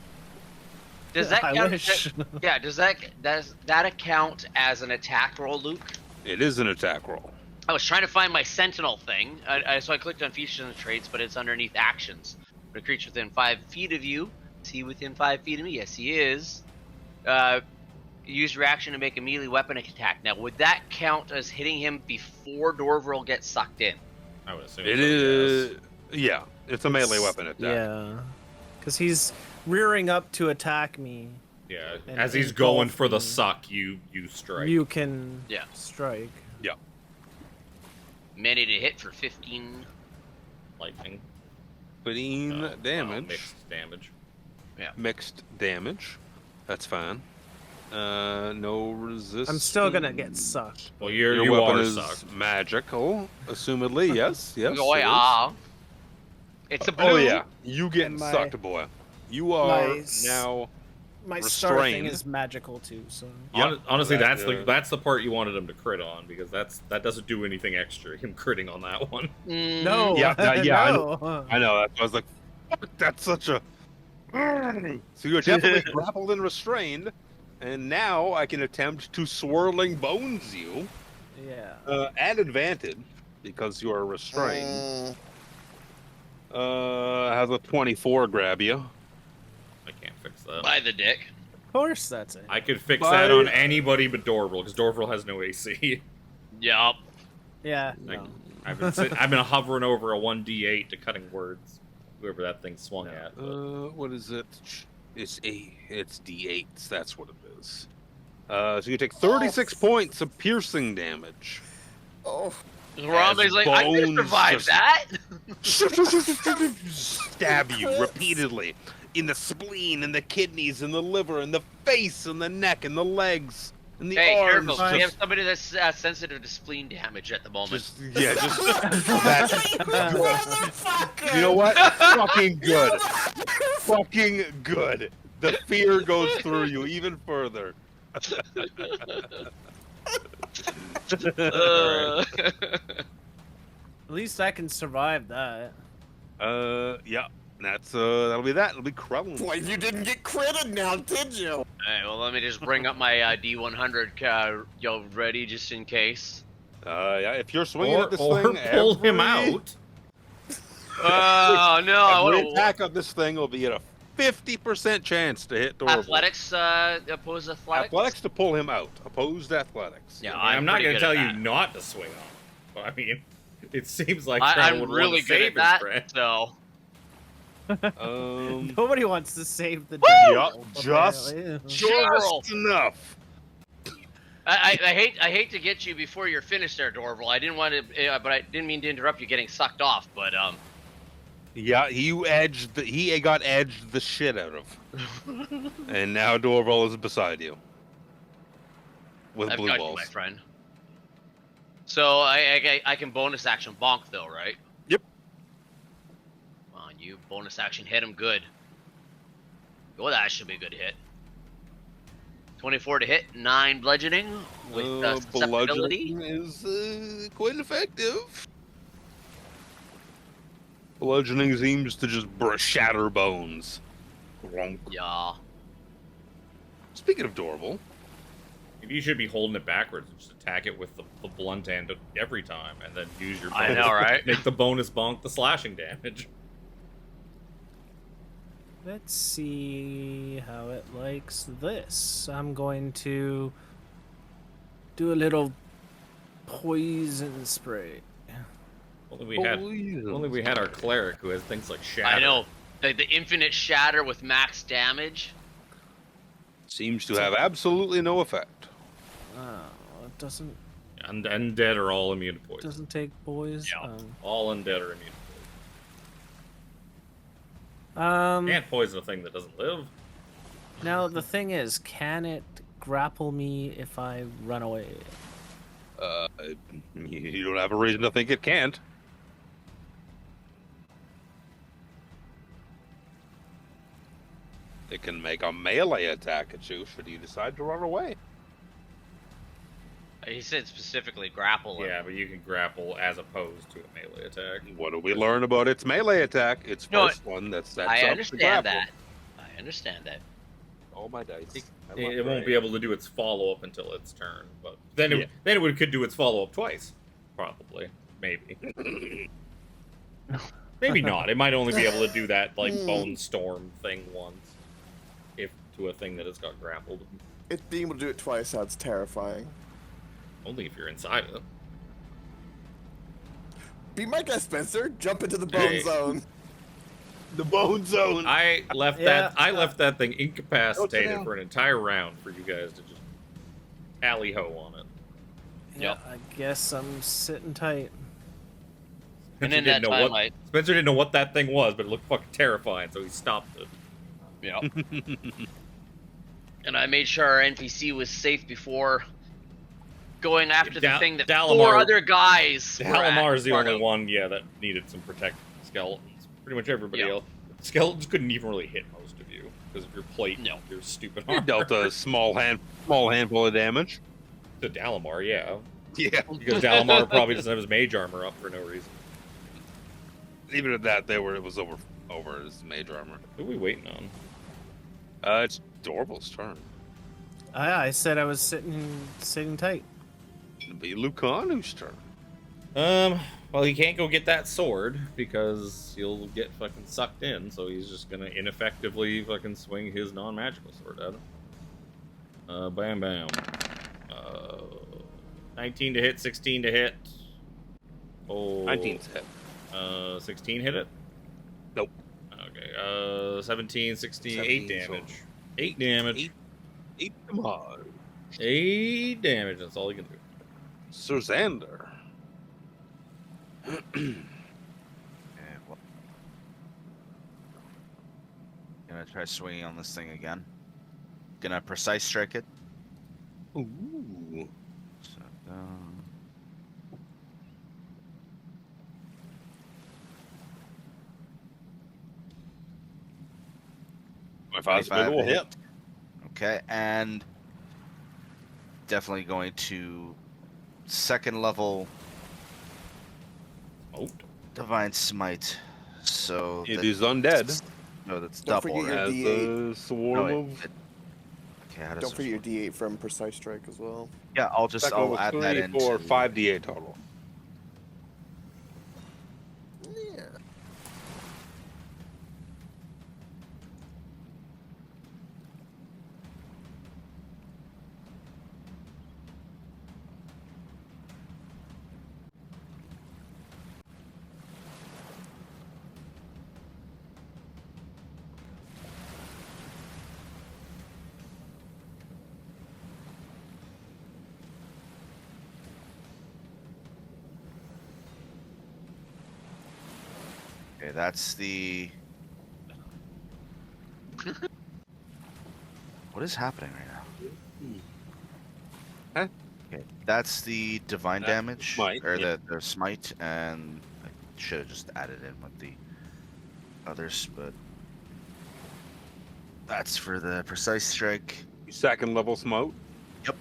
Does that I count? wish. Yeah. Does that account as an attack roll, Luke? It is an attack roll. I was trying to find my Sentinel thing, so I clicked on features and traits, but it's underneath actions. But a creature within 5 feet of you, is he within 5 feet of me? Yes, he is. use your action to make a melee weapon attack. Now, would that count as hitting him before Dorvril gets sucked in? I would assume It so, is. yes. Yeah, it's a melee weapon attack. Yeah, because he's rearing up to attack me. Yeah, And as he's going engulf for the me. suck, you strike. You can Yeah. strike. Yeah. Melee to hit for 15. Lightning. 15 Oh, damage. mixed damage. Mixed damage. That's fine. No resistance. I'm still gonna get sucked. Well, Your you weapon are is sucked. magical, assumedly. Yes, yes. Oh, it is. yeah. It's a blue. Oh yeah, you getting And my- sucked, boy. You are my s- now. My star thing Restrained. is magical too, so Yep. Honestly, That's, that's the part you wanted him to crit on, because that doesn't do anything extra. Him critting on that one. no. Yeah, yeah, I know. no. I know. I was like, fuck, that's such a. So you're definitely grappled and restrained, and now I can attempt to swirling bones you Yeah. at advantage because you are restrained. Has a 24 grab you. I can't fix that. By the dick. Of course, that's it. I could fix By- that on anybody but Dorvril, because Dorvril has no AC. Yup. Yeah. Like, No. I've been hovering over a 1d8 to cutting words. Whoever that thing swung at. but- What is it? It's D8s. That's what it is. So you take 36 points of piercing damage. Oh, Rambe's like, I could bones survive just- that. Stab you repeatedly in the spleen, in the kidneys, in the liver, in the face, in the neck, in the legs, in the Hey, arms. careful. We have somebody that's sensitive to spleen damage at the moment. just that's you know what? Fucking good. Fucking good. The fear goes through you even further. At least I can survive that. Yeah. That's that'll be that. It'll be Krellin. boy, you didn't get critted now, did you? Alright, well, let me just bring up my D100 yo ready just in case. Yeah, if you're swinging at this or thing, pull him every- out. Oh, no. I Every want attack of this thing will be at a 50% chance to hit Dorval. athletics, opposed athletics? Athletics to pull him out. Opposed athletics. Yeah, I'm not going to tell you not to swing on. But I mean, it seems like Krell I'm would really want to good save at his that, friend. so. Nobody wants to save the. Yup, just Dorval. enough. I hate to get you before you're finished there, Dorval. I didn't want to, but I didn't mean to interrupt you getting sucked off. But Yeah, he got edged the shit out of. And now Dorval is beside you. With I've blue got balls. you, my friend. So I can bonus action bonk though, right? Yep. Come on, you bonus action hit him good. Oh, that should be a good hit. 24 to hit, 9 bludgeoning with susceptibility. Bludgeoning is quite effective. Bludgeoning seems to just shatter bones. Grunk. Yeah. Speaking of Dorval, Maybe you should be holding it backwards and just attack it with the blunt end every time, and then use your bonus I know, right? make the bonus bonk the slashing damage. Let's see how it likes this. I'm going to do a little poison spray. Only we had our cleric who has things like shatter. I know. The infinite shatter with max damage. seems to have absolutely no effect. Oh, it doesn't And undead are all immune to poison. doesn't take boys. Yeah. All undead are immune to Um. poison. Can't poison a thing that doesn't live. Now the thing is, can it grapple me if I run away? You don't have a reason to think it can't. It can make a melee attack at you should you decide to run away. He said specifically grapple him. Yeah, but you can grapple as opposed to a melee attack. What do we learn about its melee attack? Its No, first one. That's I up to understand grapple. that. I understand that. All my dice. It won't be able to do its follow up until its turn, but then it could do its follow up twice, probably, maybe. Maybe not. It might only be able to do that like bone storm thing once, if to a thing that has got grappled. being able to do it twice sounds terrifying. Only if you're inside it. Be my guest, Spencer. Jump into the bone Hey. zone. The bone zone. I left Yeah, I left that thing Don't you incapacitated know? for an entire round for you guys to just tally ho on it. Yeah, I guess I'm sitting tight. And Spencer in didn't that know time, what Spencer didn't know what that thing was, but it looked fucking terrifying, so he stopped it. yeah. And I made sure our NPC was safe before going after the thing that Dalamar- 4 other guys were at Halamar's the part only of. one, that needed some protecting skeletons. Pretty much everybody Yeah. else. Skeletons couldn't even really hit most of you because of your plate No. and your stupid You armor. dealt a small handful of damage. To Dalamar, yeah. Yeah. Because Dalamar probably doesn't have his mage armor up for no reason. Even at that, it was over his mage armor. Who are we waiting on? It's Dorval's turn. I said I was sitting tight. It'll be Lucanu's turn. Well, he can't go get that sword because he'll get fucking sucked in, so he's just gonna ineffectively fucking swing his non-magical sword at him. Bam bam. 19 to hit, 16 to hit. Oh. 19's hit. 16 hit it? Nope. Okay, 17, 16, 8 17, so- damage. 8 damage. 8 damage. 8 damage, that's all he can do. Sir Xander. Okay, well, gonna try swinging on this thing again. Gonna precise strike it. Ooh. So, My father's big ol' hit. Okay, and definitely going to second level Divine Smite. So It is undead. No, that's Don't double. forget your Right? As D8. a swarm No, of. Okay, how does Don't this forget your work? D8 from Precise Strike as well. Yeah, I'll add that in. 4, 5 D8 total. Yeah. Okay, that's the. What is happening right now? Huh? Okay, that's the divine That's damage, smite, or yeah. the smite, and I should have just added in with the others, but that's for the precise strike. Second level smote. Yep.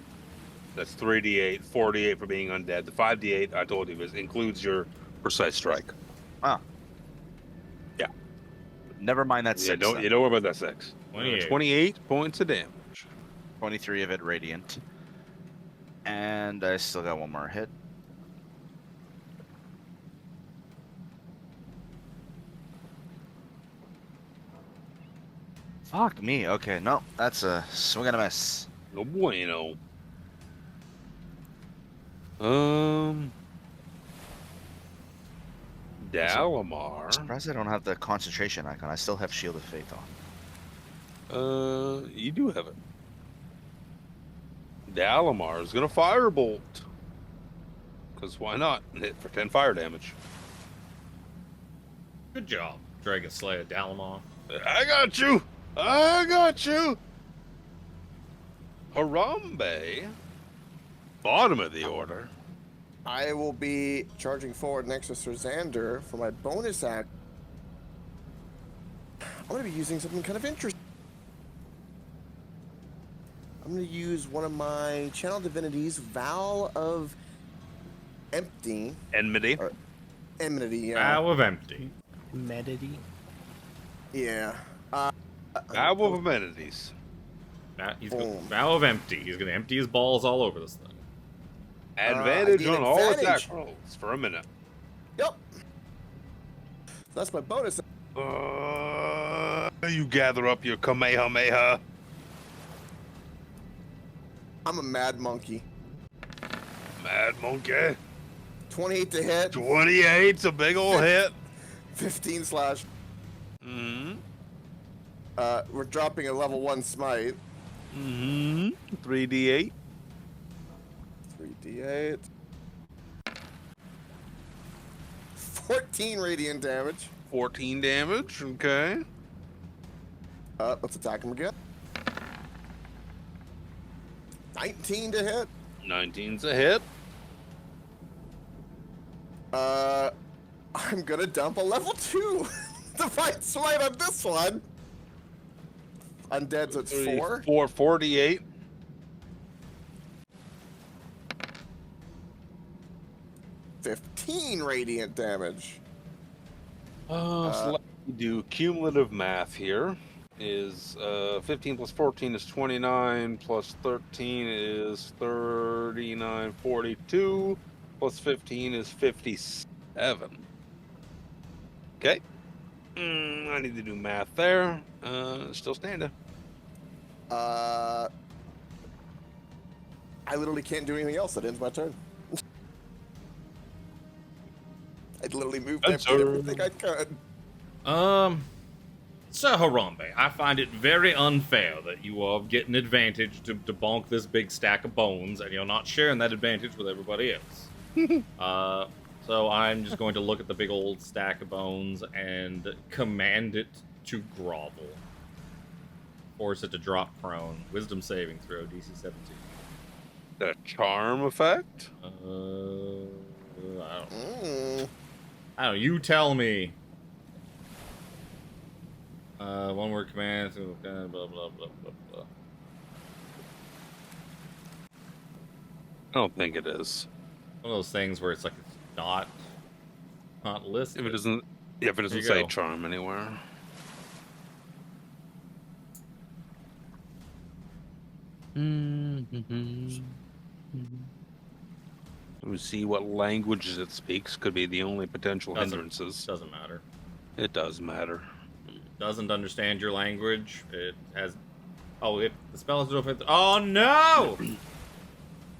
That's 3d8, 4d8 for being undead. The 5d8 I told you includes your precise strike. Ah. Yeah. Never mind that Yeah, six. don't then. you don't worry about that 6. 28. 28 points of damage. 23 of it radiant, and I still got one more hit. Fuck me. Okay, no, that's a swing and a miss. No bueno. Dalamar. Surprised I don't have the concentration icon. I still have Shield of Faith on. You do have it. Dalamar is gonna firebolt. Cause why not? Hit for 10 fire damage. Good job, Dragon Slayer Dalamar. I got you! I got you! Harambe. Bottom of the order. I will be charging forward next to Sir Xander for my bonus act. I'm going to be using something kind of interesting. I'm going to use one of my channel divinities, Vow of Empty. Enmity. Or Enmity, yeah. Vow of Empty. Medity. Yeah. Vow of Amenities. He's gonna, Boom. Vow of Empty. He's gonna empty his balls all over this thing. Advantage I on need all advantage. attack rolls for a minute. Yep. That's my bonus. You gather up your Kamehameha. I'm a mad monkey. Mad monkey. 28 to hit. 28's a big ol' hit. 15 slash. Mm-hmm. We're dropping a level 1 smite. Mm-hmm. 3d8. 3d8. 14 radiant damage. 14 damage. Okay. Let's attack him again. 19 to hit. 19's a hit. I'm gonna dump a level 2 Divine Smite on this one. Undead, so it's 4. 448. 15 radiant damage. So let me do cumulative math here. Is 15 plus 14 is 29, plus 13 is 39, 42, plus 15 is 57. Okay. I need to do math there. Still standing. I literally can't do anything else. That ends my turn. I literally moved everything I could. So Harambe, I find it very unfair that you are getting advantage to bonk this big stack of bones, and you're not sharing that advantage with everybody else. So I'm just going to look at the big old stack of bones and command it to grovel. Force it to drop prone. Wisdom saving throw, DC 17. The charm effect? I don't know. You tell me. One word command, blah, blah, blah, blah, blah. I don't think it is. One of those things where it's like it's not listed. If it doesn't, yeah, if it doesn't say charm anywhere. Let me see what languages it speaks. Could be the only potential hindrances. Doesn't matter. It does matter. Doesn't understand your language. It has. Oh, if the spell is offensive. Oh no!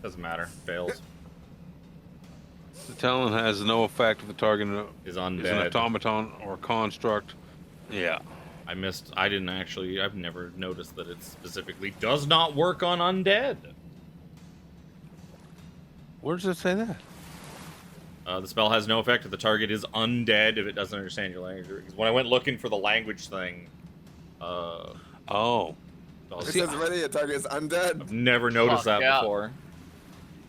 Doesn't matter. Fails. The talent has no effect if the target is undead. Is an automaton or construct. Yeah. I missed. I didn't actually. I've never noticed that it specifically does not work on undead. Where does it say that? The spell has no effect if the target is undead if it doesn't understand your language. Because when I went looking for the language thing, oh, it says already a target is undead. I've never noticed that before.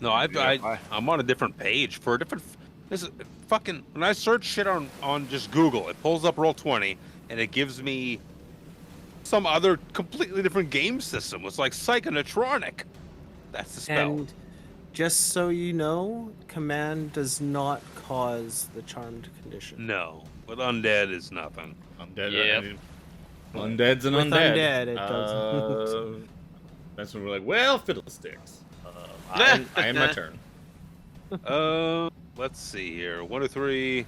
No, I'm on a different page for a different. This is fucking. When I search shit on just Google, it pulls up Roll20 and it gives me some other completely different game system. It's like Psychonetronic. That's the spell. And just so you know, command does not cause the charmed condition. No, with undead is nothing. Undead. Yep. Undead's an With undead. undead, it doesn't. That's when we're like, well, fiddlesticks. I am my turn. Let's see here. 1 to 3.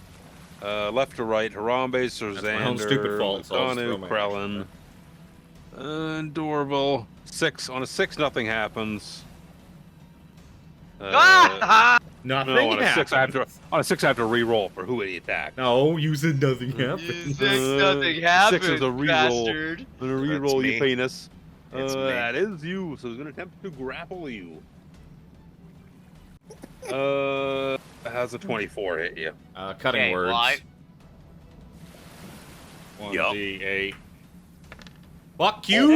Left to right. Harambe, Serzander, my own stupid fault, so I'll just throw Danu, my Krellin, and Dorval. 6 on a 6, nothing happens. Nothing No, on a happens. 6 I have to re-roll for who he attacked. No, you said nothing happens. You said nothing happened, 6 is a re-roll. bastard. I'm gonna re-roll That's you, me. penis. It's me. That is you. So he's gonna attempt to grapple you. Has a 24 hit you? Cutting Okay, words. well, I- 1d8. Fuck you!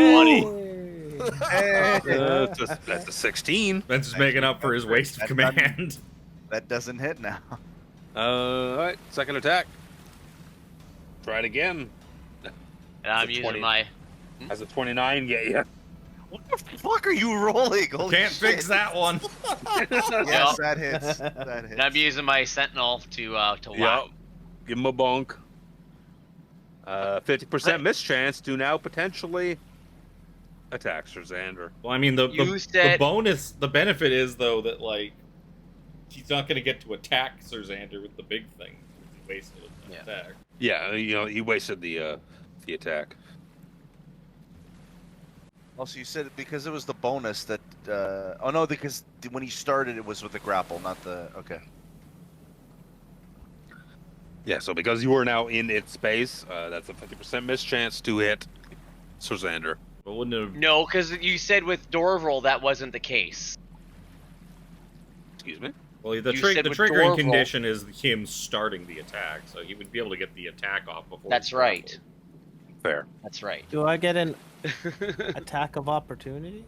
That's a 16. Ben's just making up for his waste of command. That doesn't hit now. Alright, second attack. Try it again. And I'm It's a using 20. my. Has a 29 get you? What the fuck are you rolling? Holy Can't shit. fix that one. Yes, that hits. That And hits. I'm using my sentinel to whack. Yep. Give him a bonk. 50% mischance to now potentially attack Serzander. Well, I mean, the bonus, the benefit is, though, that, like, he's not going to get to attack Serzander with the big thing. He wasted an attack. Yeah, you know, he wasted the attack. Also, you said because it was the bonus that. Oh no, because when he started, it was with the grapple, not the. Okay. Yeah, so because you are now in its space, that's a 50% mischance to hit Sir Xander. But wouldn't it have... No, because you said with Dorval that wasn't the case. Excuse me? Well, the You said with triggering Dorval- condition is him starting the attack, so he would be able to get the attack off before. That's he's right. grappled. Fair. That's right. Do I get an attack of opportunity?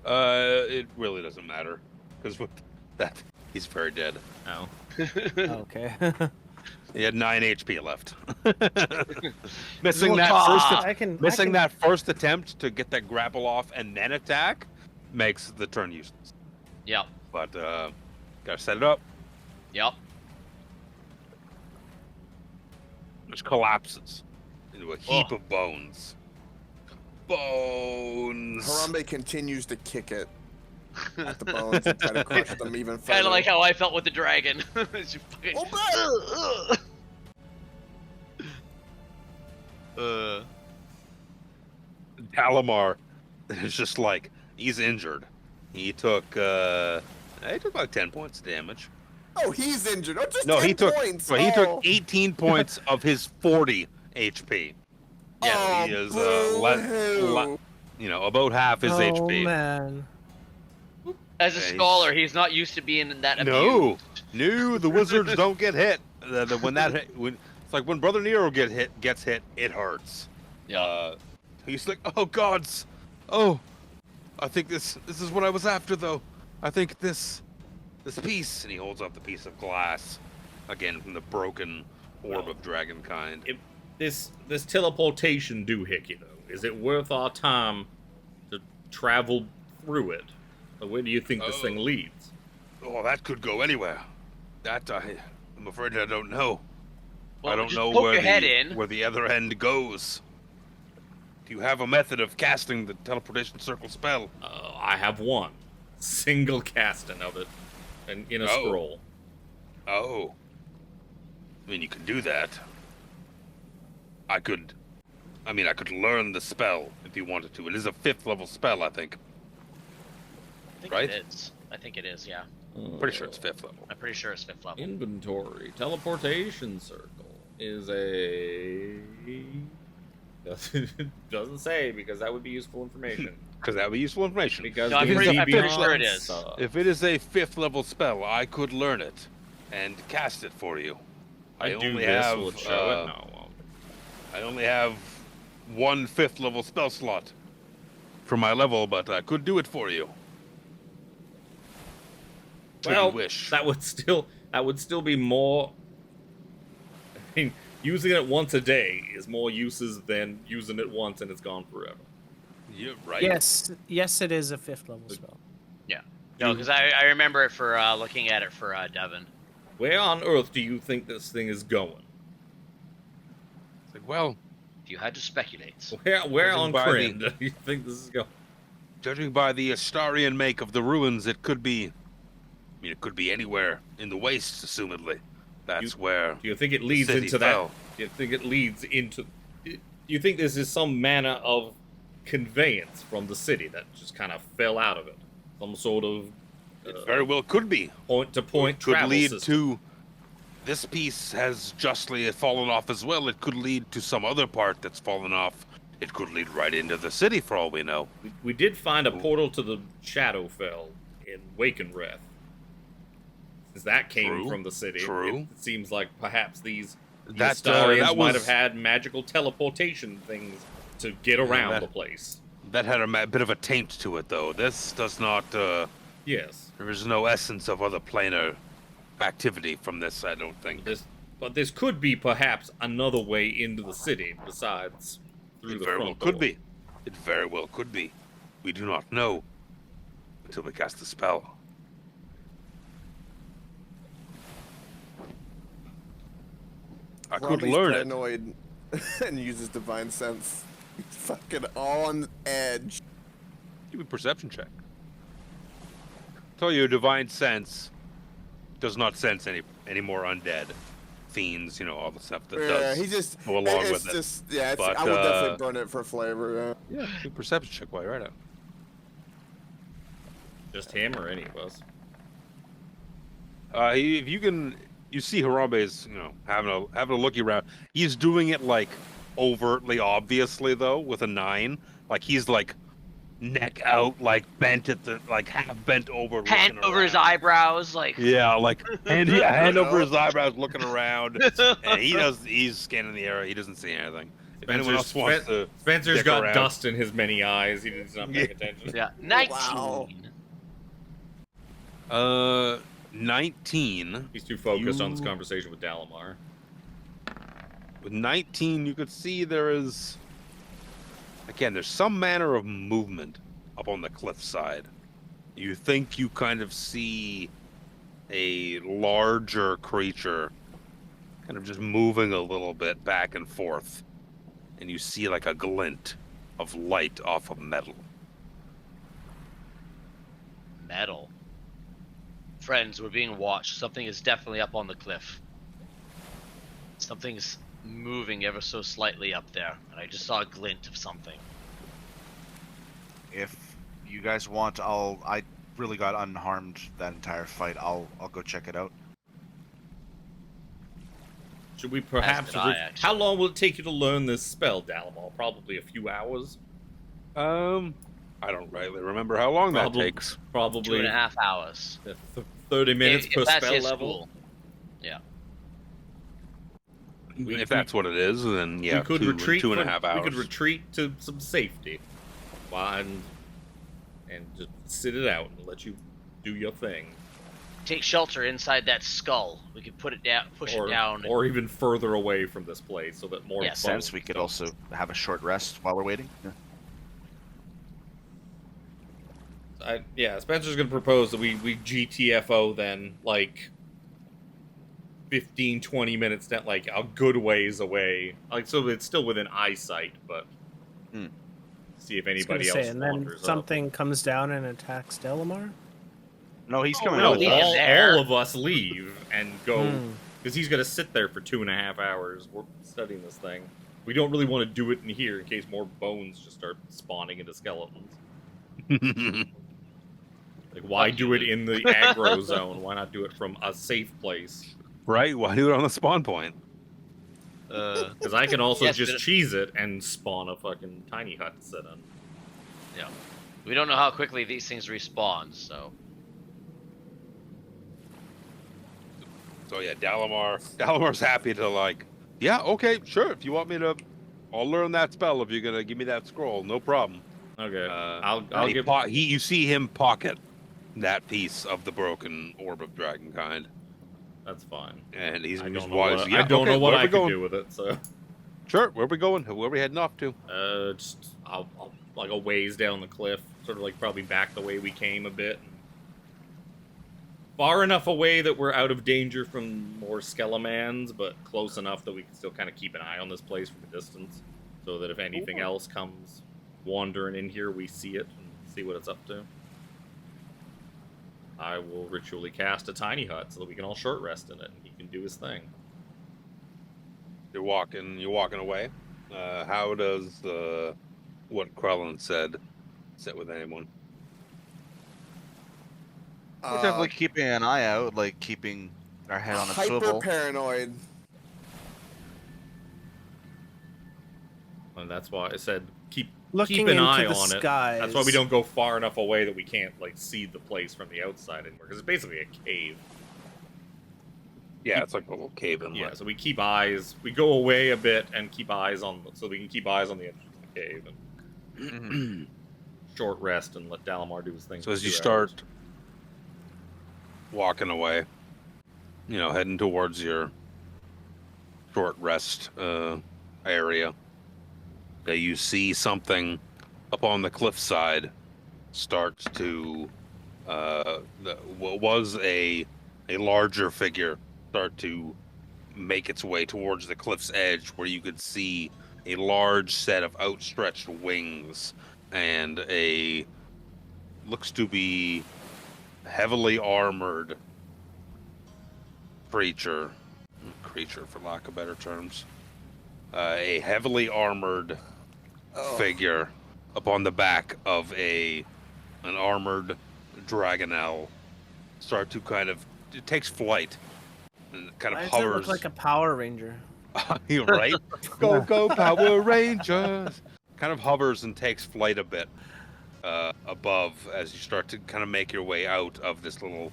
It really doesn't matter. Because with that, he's very dead. Oh. Okay. He had 9 HP left. Missing Look that off. missing that first attempt to get that grapple off and then attack makes the turn useless. Yep. But gotta set it up. Yep. Which collapses into a heap of bones. Bones. Harambe continues to kick it at the bones and try to crush them even further. Kind of like how I felt with the dragon. It's just fucking- Dalamar is just like, he's injured. He took like 10 points of damage. Oh, he's injured. Oh, just No, 10 he took points. well, he Oh. took 18 points of his 40 HP. Yeah, Oh, he is boo-hoo. about half his Oh HP. man. As a Yeah, scholar, he's not used to being in that No, abused. no, the wizards don't get hit. When it's like when Brother Nero gets hit, it hurts. Yeah. He's like, oh gods, oh, I think this is what I was after though. I think this piece, and he holds up the piece of glass, again from the broken orb of dragonkind. If this teleportation doohickey though, is it worth our time to travel through it? Or where do you think this thing leads? Oh, that could go anywhere. That I'm afraid I don't know. Well, I don't just know poke where your head in. where the other end goes. Do you have a method of casting the teleportation circle spell? I have one single casting of it, and in a Oh. scroll. Oh. I mean, you can do that. I could learn the spell if you wanted to. It is a 5th level spell, I think. I think Right? it is. I think it is, yeah. Pretty sure it's 5th level. I'm pretty sure it's 5th level. Inventory. Teleportation circle is a... Doesn't say, because that would be useful information. Because that would be useful information. Because No, I'm the pretty DB sure it is. If it is a 5th level spell, I could learn it and cast it for you. I do only this, have, will it show it? No, it won't. I only have one 5th level spell slot for my level, but I could do it for you. Should Well, you wish. that would still be more. I mean, using it once a day is more uses than using it once and it's gone forever. You're right. Yes, it is a 5th level spell. No, because I remember it for looking at it for Devin. Where on earth do you think this thing is going? It's like, well, If you had to speculate. Where Judging on by Kryn do you think this is going? judging by the Astarian make of the ruins, it could be. I mean, it could be anywhere in the wastes, assumedly. That's where. Do you think it leads city into fell. that? Do you think it leads into? Do you think this is some manner of conveyance from the city that just kind of fell out of it? Some sort of It very well could be. point-to-point Could travel lead system. to. This piece has justly fallen off as well. It could lead to some other part that's fallen off. It could lead right into the city, for all we know. We did find a portal to the Shadowfell in Wakenwrath. Since that came True, from the city, true. it seems like perhaps the That, Astarians that might was- have had magical teleportation things to get around that- the place. That had a bit of a taint to it, though. This does not. Yes. There is no essence of other planar activity from this, I don't think. But this could be perhaps another way into the city besides through It the very well front could door. be. It very well could be. We do not know until we cast the spell. I could Robbie's learn it. paranoid and uses divine sense. He's fucking on edge. Give me a perception check. Tell you, divine sense does not sense any more undead. fiends, all the stuff that Yeah, does he just go along it's with it. just yeah. It's, But, I would definitely burn it for flavor. Yeah, do perception check while you're at it. Just him or any of us? If you can, you see Harambe's, having a looky around. He's doing it like overtly, obviously though, with a 9. Like he's like neck out, like bent at the, like half bent over, Hand looking over his around. eyebrows, like. Yeah, like hand over his eyebrows, looking around, and he's scanning the area. He doesn't see anything. If anyone else wants to, Spencer's dick got around. dust in his many eyes. He's not paying attention. Yeah, 19. Wow. 19. He's too focused on this conversation with Dalamar. With 19, you could see there's some manner of movement up on the cliffside. You think you kind of see a larger creature kind of just moving a little bit back and forth. And you see like a glint of light off of metal. Metal. Friends, we're being watched. Something is definitely up on the cliff. Something's moving ever so slightly up there, and I just saw a glint of something. If you guys want, I really got unharmed that entire fight. I'll go check it out. Should we perhaps... did I, actually. How long will it take you to learn this spell, Dalamar? Probably a few hours? I don't rightly remember how long that takes. Probably 2.5 hours. 30 minutes per that's spell his level. school. Yeah. If that's what it is, then yeah, we could 2 retreat 2.5 hours. We could retreat to some safety, and just sit it out and let you do your thing. Take shelter inside that skull. We could put it down, push it down. Or even further away from this place, so that more. Yeah, Sense we could also have a short rest while we're waiting. Yeah. Spencer's gonna propose that we GTFO then, like 15-20 minutes down, like a good ways away, like so it's still within eyesight, but see if anybody else and then wanders something comes down and attacks Dalamar. No, he's coming No, out. all of us leave and go, because he's gonna sit there for 2.5 hours. We're studying this thing. We don't really want to do it in here in case more bones just start spawning into skeletons. Like, why do it in the aggro zone? Why not do it from a safe place? Right? Why do it on the spawn point? Because I can also Yes, just but cheese it and spawn a fucking tiny hut to sit in. Yeah. We don't know how quickly these things respawn, so. So yeah, Dalamar's happy to like, yeah, okay, sure. If you want me to, I'll learn that spell. If you're gonna give me that scroll, no problem. Okay, you see him pocket that piece of the broken orb of dragonkind. That's fine. And he's I don't know wise. what, Yeah, I don't okay, know what where I we can going? do with it, so. Sure, where are we going? Where are we heading off to? Just I'll like a ways down the cliff, sort of like probably back the way we came a bit. Far enough away that we're out of danger from more Skelemans, but close enough that we can still kind of keep an eye on this place from a distance, so that if anything else comes wandering in here, we see it and see what it's up to. I will ritually cast a tiny hut so that we can all short rest in it, and he can do his thing. You're walking away. How does what Krellin said sit with anyone? We're definitely keeping an eye out, like keeping our head on a hyper swivel. paranoid. And that's why I said keep Looking an into eye the on it. skies. That's why we don't go far enough away that we can't like see the place from the outside anymore, because it's basically a cave. Yeah, it's like a little cave inlet. Yeah, so we keep eyes. We go away a bit and keep eyes on, so we can keep eyes on the entrance of the cave and short rest and let Dalamar do his thing. So for as you 2 start hours. walking away, heading towards your short rest area, you see something up on the cliffside starts to what was a larger figure start to make its way towards the cliff's edge, where you could see a large set of outstretched wings and a looks to be heavily armored creature. creature, for lack of better terms. A heavily armored figure upon the back of an armored dragonel start to it takes flight and kind Why of does it look hovers. like a Power Ranger? You're right. Go, go, Power Rangers! Kind of hovers and takes flight a bit above as you start to kind of make your way out of this little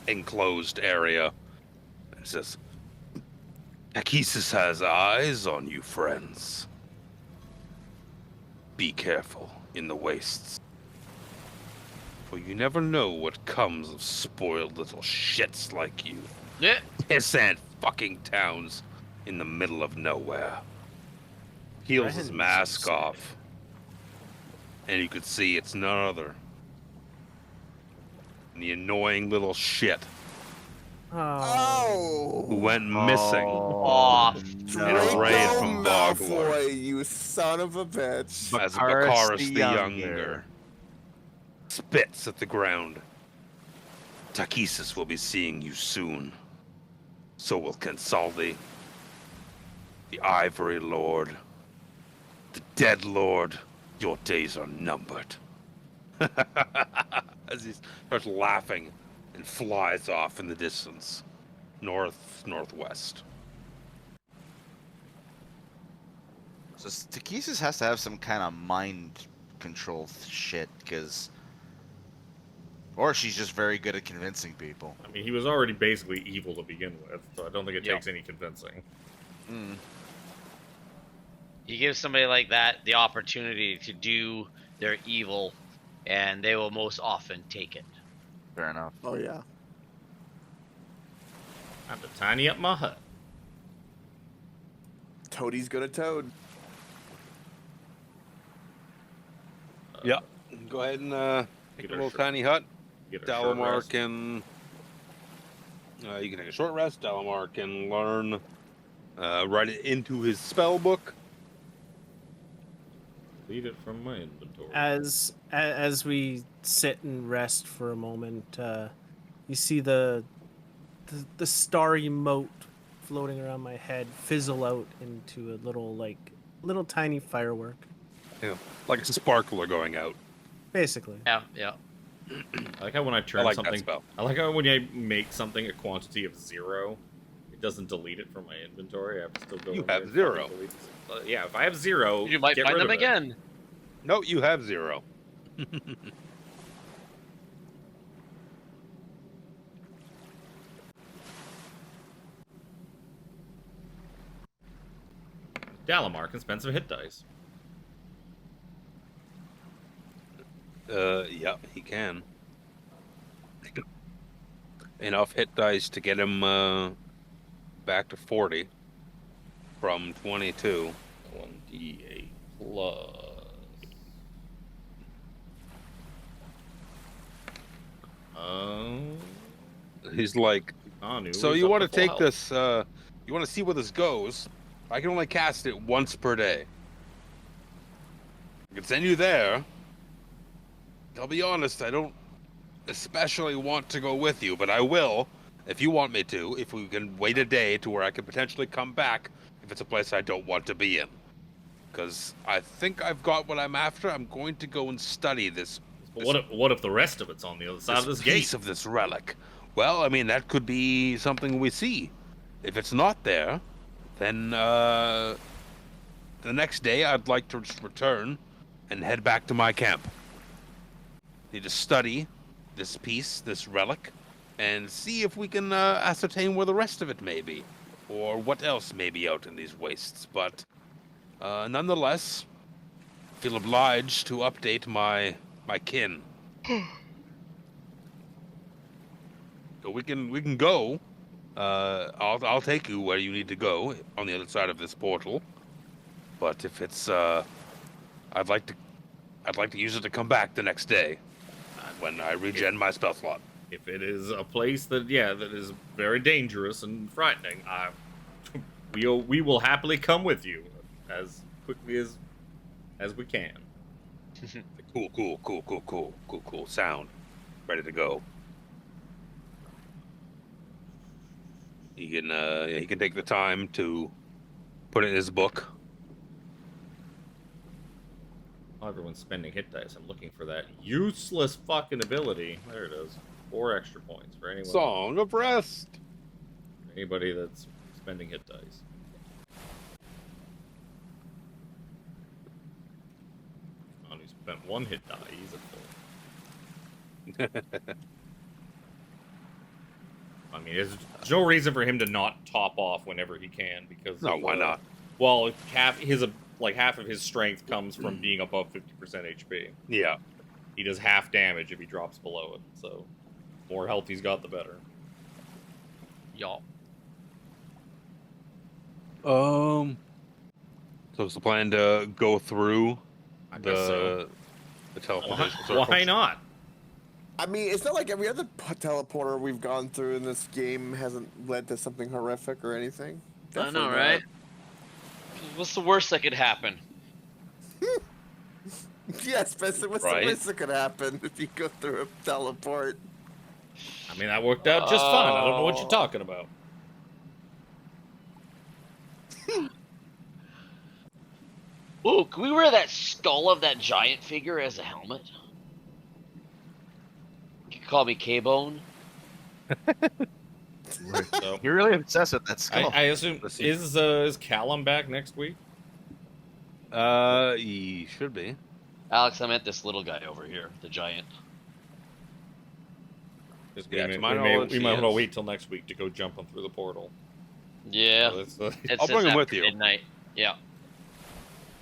enclosed area. It says, Takesis has eyes on you, friends. Be careful in the wastes. For you never know what comes of spoiled little shits like you. Yeah. Pissant fucking towns in the middle of nowhere. Peels his mask off. And you could see it's none other than the annoying little shit Oh. who went missing Oh, in a raid from Bogwar Malfoy, you son of a bitch. as Bakaris Bakaris the the Younger Younger spits at the ground. Takesis will be seeing you soon. So will Kensaldi, the Ivory Lord, the Dead Lord. Your days are numbered. As he starts laughing and flies off in the distance, northwest. So Takesis has to have some kind of mind control shit, because, or she's just very good at convincing people. I mean, he was already basically evil to begin with, so I don't think it Yep. takes any convincing. you give somebody like that the opportunity to do their evil, and they will most often take it. Fair enough. Oh yeah. I have to tiny up my hut. Toadie's gonna toad. Yeah. Go ahead and take Get a our little short- tiny hut. Get a short Dalamar rest. can. You can take a short rest. Dalamar can learn. Write it into his spell book. Delete it from my inventory. As we sit and rest for a moment, you see the starry moat floating around my head fizzle out into a little tiny firework. Yeah, like a sparkler going out. Basically. Yeah, yeah. I like how when I turn I like something. that spell. I like how when I make something a quantity of 0, it doesn't delete it from my inventory. I have to still go. You in there have and 0. fucking delete it. Yeah, if I have 0, You might get find rid them of it. again. No, you have 0. Dalamar can spend some hit dice. Yeah, he can. Enough hit dice to get him back to 40 from 22. 1d8 plus. He's like, Anu so is you up want to to full take health. this, you want to see where this goes? I can only cast it once per day. I can send you there. I'll be honest, I don't especially want to go with you, but I will, if you want me to, if we can wait a day to where I could potentially come back if it's a place I don't want to be in. Because I think I've got what I'm after. I'm going to go and study this. But what if the rest of it's on the other side of this piece gate? of this relic. Well, I mean, that could be something we see. If it's not there, then the next day I'd like to just return and head back to my camp. Need to study this piece, this relic, and see if we can ascertain where the rest of it may be, or what else may be out in these wastes. But nonetheless, feel obliged to update my kin. So we can go. I'll take you where you need to go on the other side of this portal. But if it's I'd like to use it to come back the next day when I regen my spell slot. If it is a place that is very dangerous and frightening, we will happily come with you as quickly as we can. Cool. Sound. Ready to go. He can take the time to put it in his book. Oh, everyone's spending hit dice. I'm looking for that useless fucking ability. There it is. 4 extra points for anyone. Song of Rest. Anybody that's spending hit dice. Oh, he spent 1 hit die. He's at full. I mean, there's no reason for him to not top off whenever he can because. No, why not? Well, half of his strength comes from being above 50% HP. Yeah. He does half damage if he drops below it. So, more health he's got, the better. Y'all. So it's the plan to go through I guess so. the teleportation circle? Why not? I mean, it's not like every other teleporter we've gone through in this game hasn't led to something horrific or anything. I know, Definitely right? What's the worst that could happen? Yeah, Spencer, what's Right. the worst that could happen if you go through a teleport? I mean, that worked out just fine. I don't know what you're talking about. Ooh, can we wear that skull of that giant figure as a helmet? You can call me K-Bone. So, You're really obsessed with that skull. I assume Let's see. is Callum back next week? He should be. Alex, I meant this little guy over here, the giant. Yeah, to my we knowledge, might he want to is. wait till next week to go jumping through the portal. Yeah. So that's, It I'll says bring him with after you. Midnight. Yeah.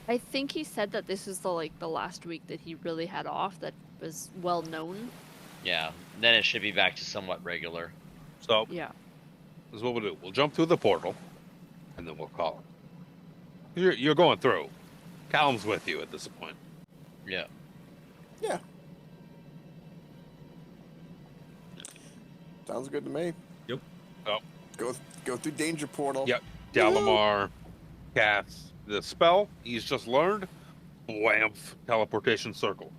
I think he said that this was the last week that he really had off that was well known. Yeah. Then it should be back to somewhat regular. So Yeah. this is what we'll do. We'll jump through the portal, and then we'll call him. You're going through. Callum's with you at this point. Yeah. Yeah. Sounds good to me. Yep. Oh. Go through danger portal. Yep. Dalamar casts the spell he's just learned. Wham! Teleportation circle.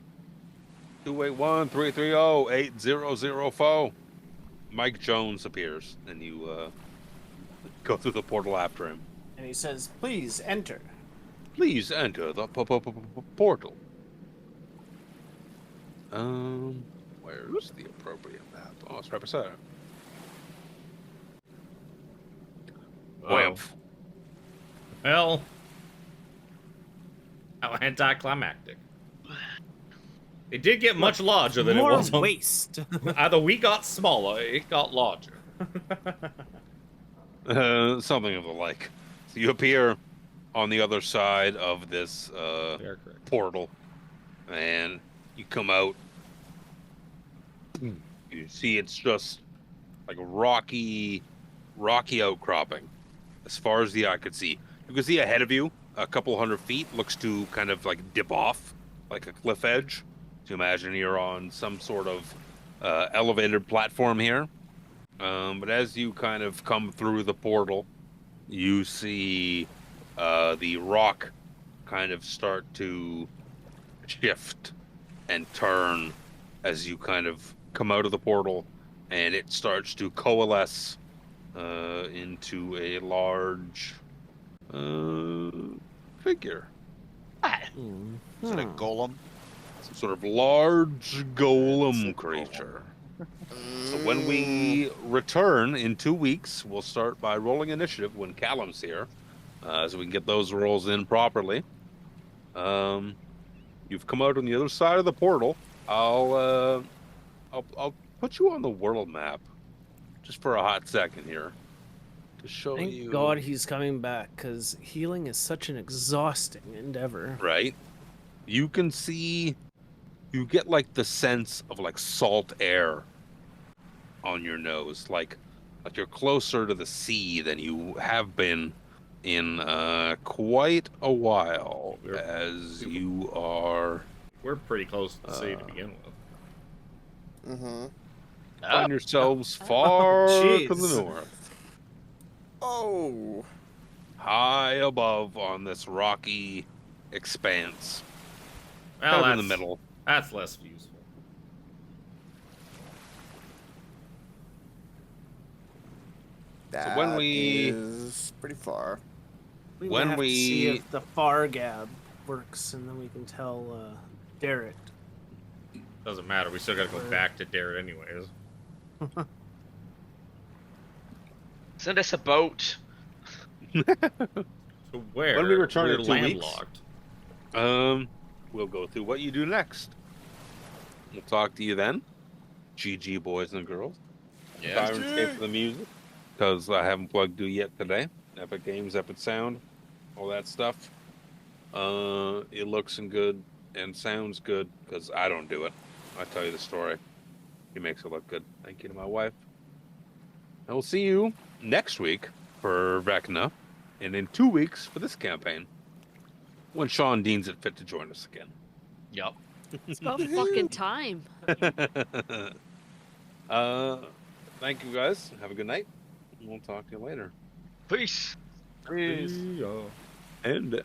281-330-8004. Mike Jones appears, and you go through the portal after him. And he says, "Please enter." Please enter the portal. Where's the appropriate map? Oh, it's right beside it. Wham! Well, how anticlimactic. It did get much larger than it More was. waste. Either we got smaller, it got larger. Something of the like. So you appear on the other side of this portal, and you come out. You see it's just like a rocky outcropping as far as the eye could see. You can see ahead of you, a couple hundred feet, looks to kind of like dip off like a cliff edge. So imagine you're on some sort of elevated platform here. But as you kind of come through the portal, you see the rock kind of start to shift and turn as you kind of come out of the portal, and it starts to coalesce into a large figure. Is it a golem? Some sort of large golem creature. So when we return in 2 weeks, we'll start by rolling initiative when Callum's here, so we can get those rolls in properly. You've come out on the other side of the portal. I'll put you on the world map just for a hot second here to show Thank you. God he's coming back, because healing is such an exhausting endeavor. Right? You can see, you get like the sense of like salt air on your nose, like you're closer to the sea than you have been in quite a while, as you are. We're pretty close to the sea to begin with. Mm-hmm. Find yourselves far to the jeez. north, Oh. high above on this rocky expanse, Well, kind of in that's the middle. That's less useful. That when we- is pretty far. We When might have to see we- if the far gab works, and then we can tell Derek. Doesn't matter. We still gotta go Or- back to Darren anyways. Send us a boat. So where? When we return We're in 2 weeks. landlocked. We'll go through what you do next. We'll talk to you then. GG, boys and girls. Byron, stay for the music, because I haven't plugged you yet today. Epic Games, Epic Sound, all that stuff. It looks and good and sounds good, because I don't do it. I tell you the story. He makes it look good. Thank you to my wife. And we'll see you next week for Vecna, and in 2 weeks for this campaign, when Sean deems it fit to join us again. Yup. It's about fucking time. Thank you guys. Have a good night. We'll talk to you later. Peace. Peace. See ya. And